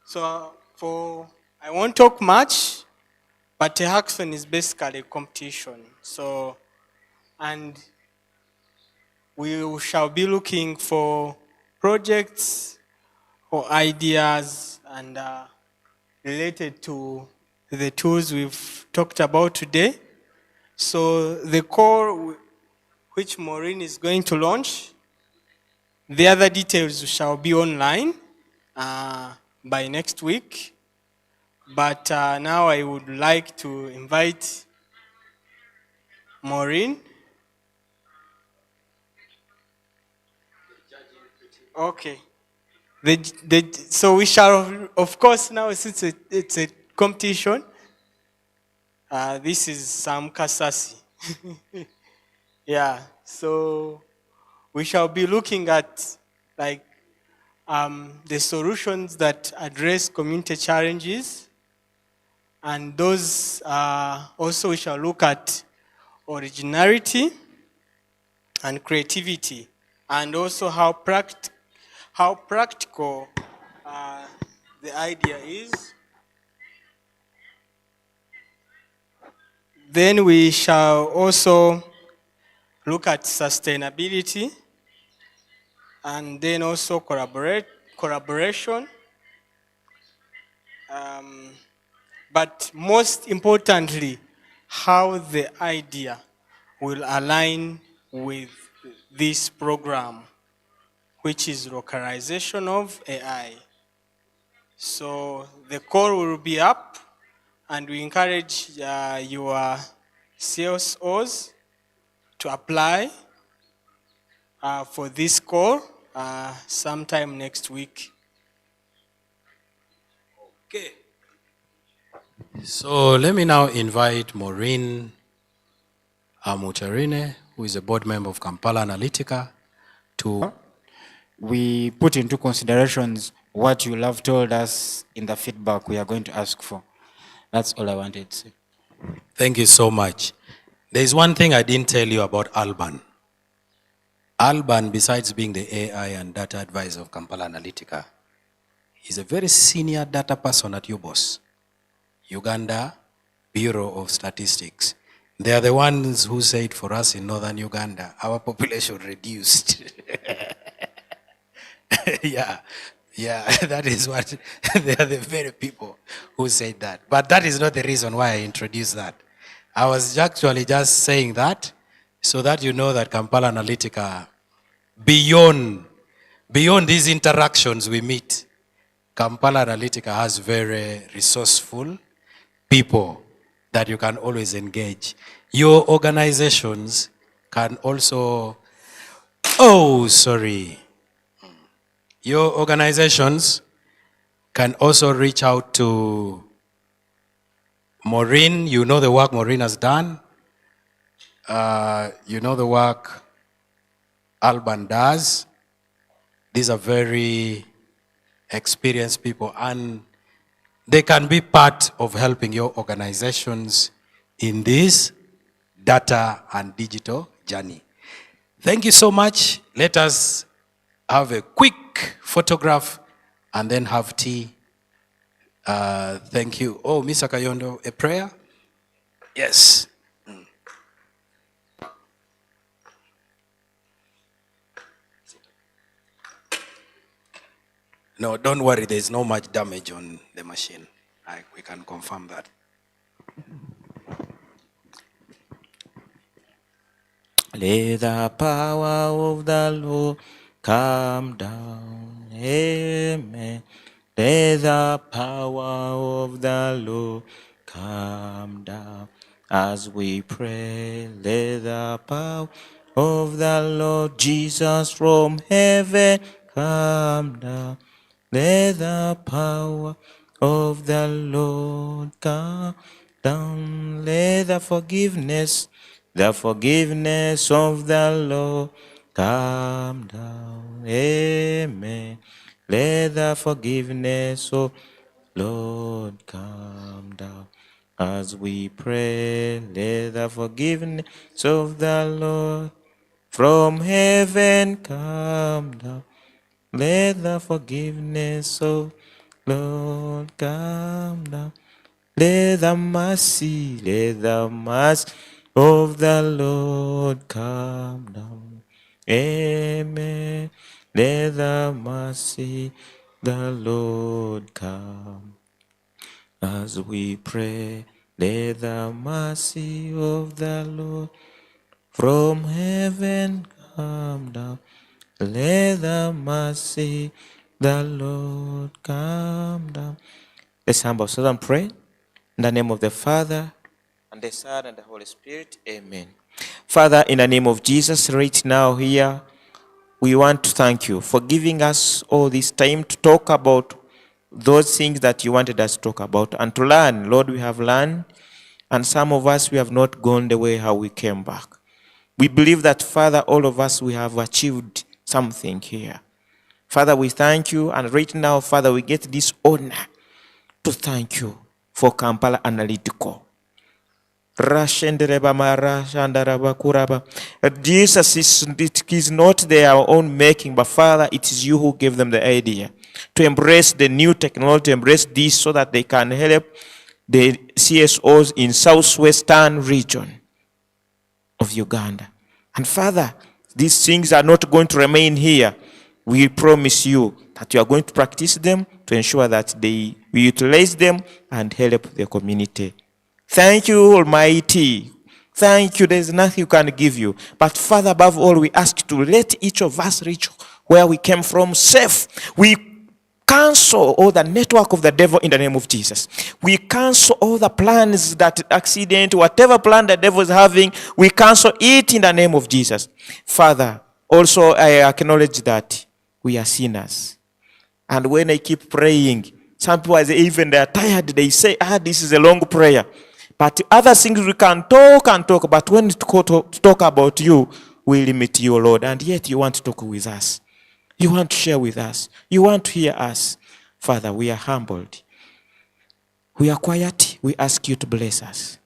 So I won't talk much, but a hackathon is basically a competition. So, and we shall be looking for projects or ideas and related to the tools we've talked about today. So the core which Maureen is going to launch, the other details shall be online by next week. But now I would like to invite Maureen. Okay. So we shall, of course, now since it's a competition, this is Sam Kasasi. Yeah, so we shall be looking at like the solutions that address community challenges, and those also we shall look at originality and creativity, and also how practical the idea is. Then we shall also look at sustainability, and then also collaboration. But most importantly, how the idea will align with this program, which is localization of AI. So the call will be up, and we encourage your CSOs to apply for this call sometime next week. Okay. So let me now invite Maureen Amutarine, who is a board member of Kampala Analytica, to... We put into considerations what you have told us in the feedback we are going to ask for. That's all I wanted to say. Thank you so much. There is one thing I didn't tell you about Alban. Alban, besides being the AI and data advisor of Kampala Analytica, is a very senior data person at UBOS, Uganda Bureau of Statistics. They are the ones who said for us in northern Uganda, our population reduced. Yeah, that is what, they are the very people who said that. But that is not the reason why I introduced that. I was actually just saying that so that you know that Kampala Analytica, beyond these interactions we meet, Kampala Analytica has very resourceful people that you can always engage. Your organizations can also, your organizations can also reach out to Maureen. You know the work Maureen has done. You know the work Alban does. These are very experienced people, and they can be part of helping your organizations in this data and digital journey. Thank you so much. Let us have a quick photograph and then have tea. Thank you. Oh, Mr. Kayondo, a prayer? Yes. No, don't worry, there's no much damage on the machine. We can confirm that. Let the power of the Lord come down. Amen. Let the power of the Lord come down. As we pray, let the power of the Lord Jesus from heaven come down. Let the power of the Lord come down. Let the forgiveness of the Lord come down. Amen. Let the forgiveness of Lord come down. As we pray, let the forgiveness of the Lord from heaven come down. Let the forgiveness of Lord come down. Let the mercy of the Lord come down. Amen. Let the mercy the Lord come. As we pray, let the mercy of the Lord from heaven come down. Let the mercy the Lord come down. Let's humble ourselves and pray. In the name of the Father, and the Son, and the Holy Spirit. Amen. Father, in the name of Jesus, right now here, we want to thank you for giving us all this time to talk about those things that you wanted us to talk about and to learn. Lord, we have learned, and some of us, we have not gone the way how we came back. We believe that, Father, all of us, we have achieved something here. Father, we thank you, and right now, Father, we get this honor to thank you for Kampala Analytica. Jesus, it is not their own making, but Father, it is you who gave them the idea to embrace the new technology, to embrace this so that they can help the CSOs in southwestern region of Uganda. And Father, these things are not going to remain here. We promise you that you are going to practice them to ensure that we utilize them and help the community. Thank you, Almighty. Thank you. There's nothing you can give you. But Father, above all, we ask you to let each of us reach where we came from safe. We cancel all the network of the devil in the name of Jesus. We cancel all the plans, that accident, whatever plan the devil is having, we cancel it in the name of Jesus. Father, also I acknowledge that we are sinners. And when I keep praying, some people, even they are tired, they say, this is a long prayer. But other things we can talk and talk, but when to talk about you, we limit you, Lord. And yet you want to talk with us. You want to share with us. You want to hear us. Father, we are humbled. We are quiet. We ask you to bless us.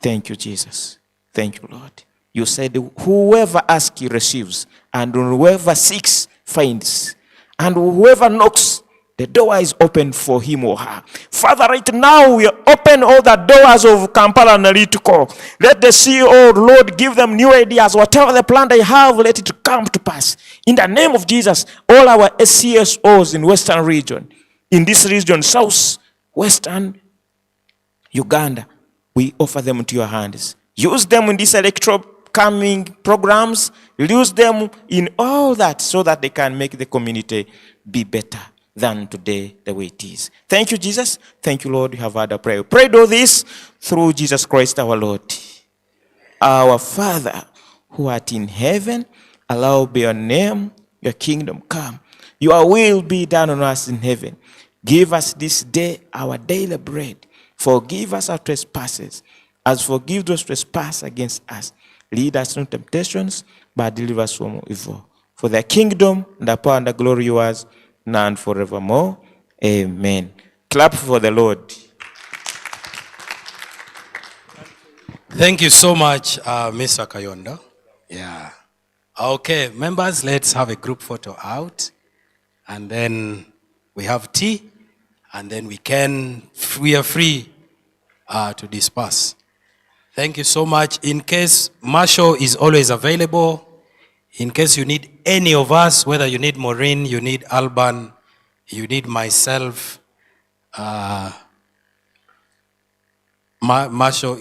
Thank you, Jesus. Thank you, Lord. You said, whoever asks, receives. And whoever seeks, finds. And whoever knocks, the door is open for him or her. Father, right now, we open all the doors of Kampala Analytica. Let the CEO, Lord, give them new ideas. Whatever the plan they have, let it come to pass. In the name of Jesus, all our CSOs in Western region, in this region, South, Western, Uganda, we offer them into your hands. Use them in these electoral coming programs. Use them in all that so that they can make the community be better than today the way it is. Thank you, Jesus. Thank you, Lord. You have had a prayer. Prayed all this through Jesus Christ our Lord. Our Father, who art in heaven, hallowed be your name, your kingdom come. Your will be done on us in heaven. Give us this day our daily bread. Forgive us our trespasses, as forgive those trespass against us. Lead us into temptations, but deliver us from evil. For the kingdom, the power, and the glory yours, now and forevermore. Amen. Clap for the Lord. Thank you so much, Mr. Kayondo. Yeah. Okay, members, let's have a group photo out. And then we have tea. And then we are free to disperse. Thank you so much. In case Marshall is always available, in case you need any of us, whether you need Maureen, you need Alban, you need myself, Marshall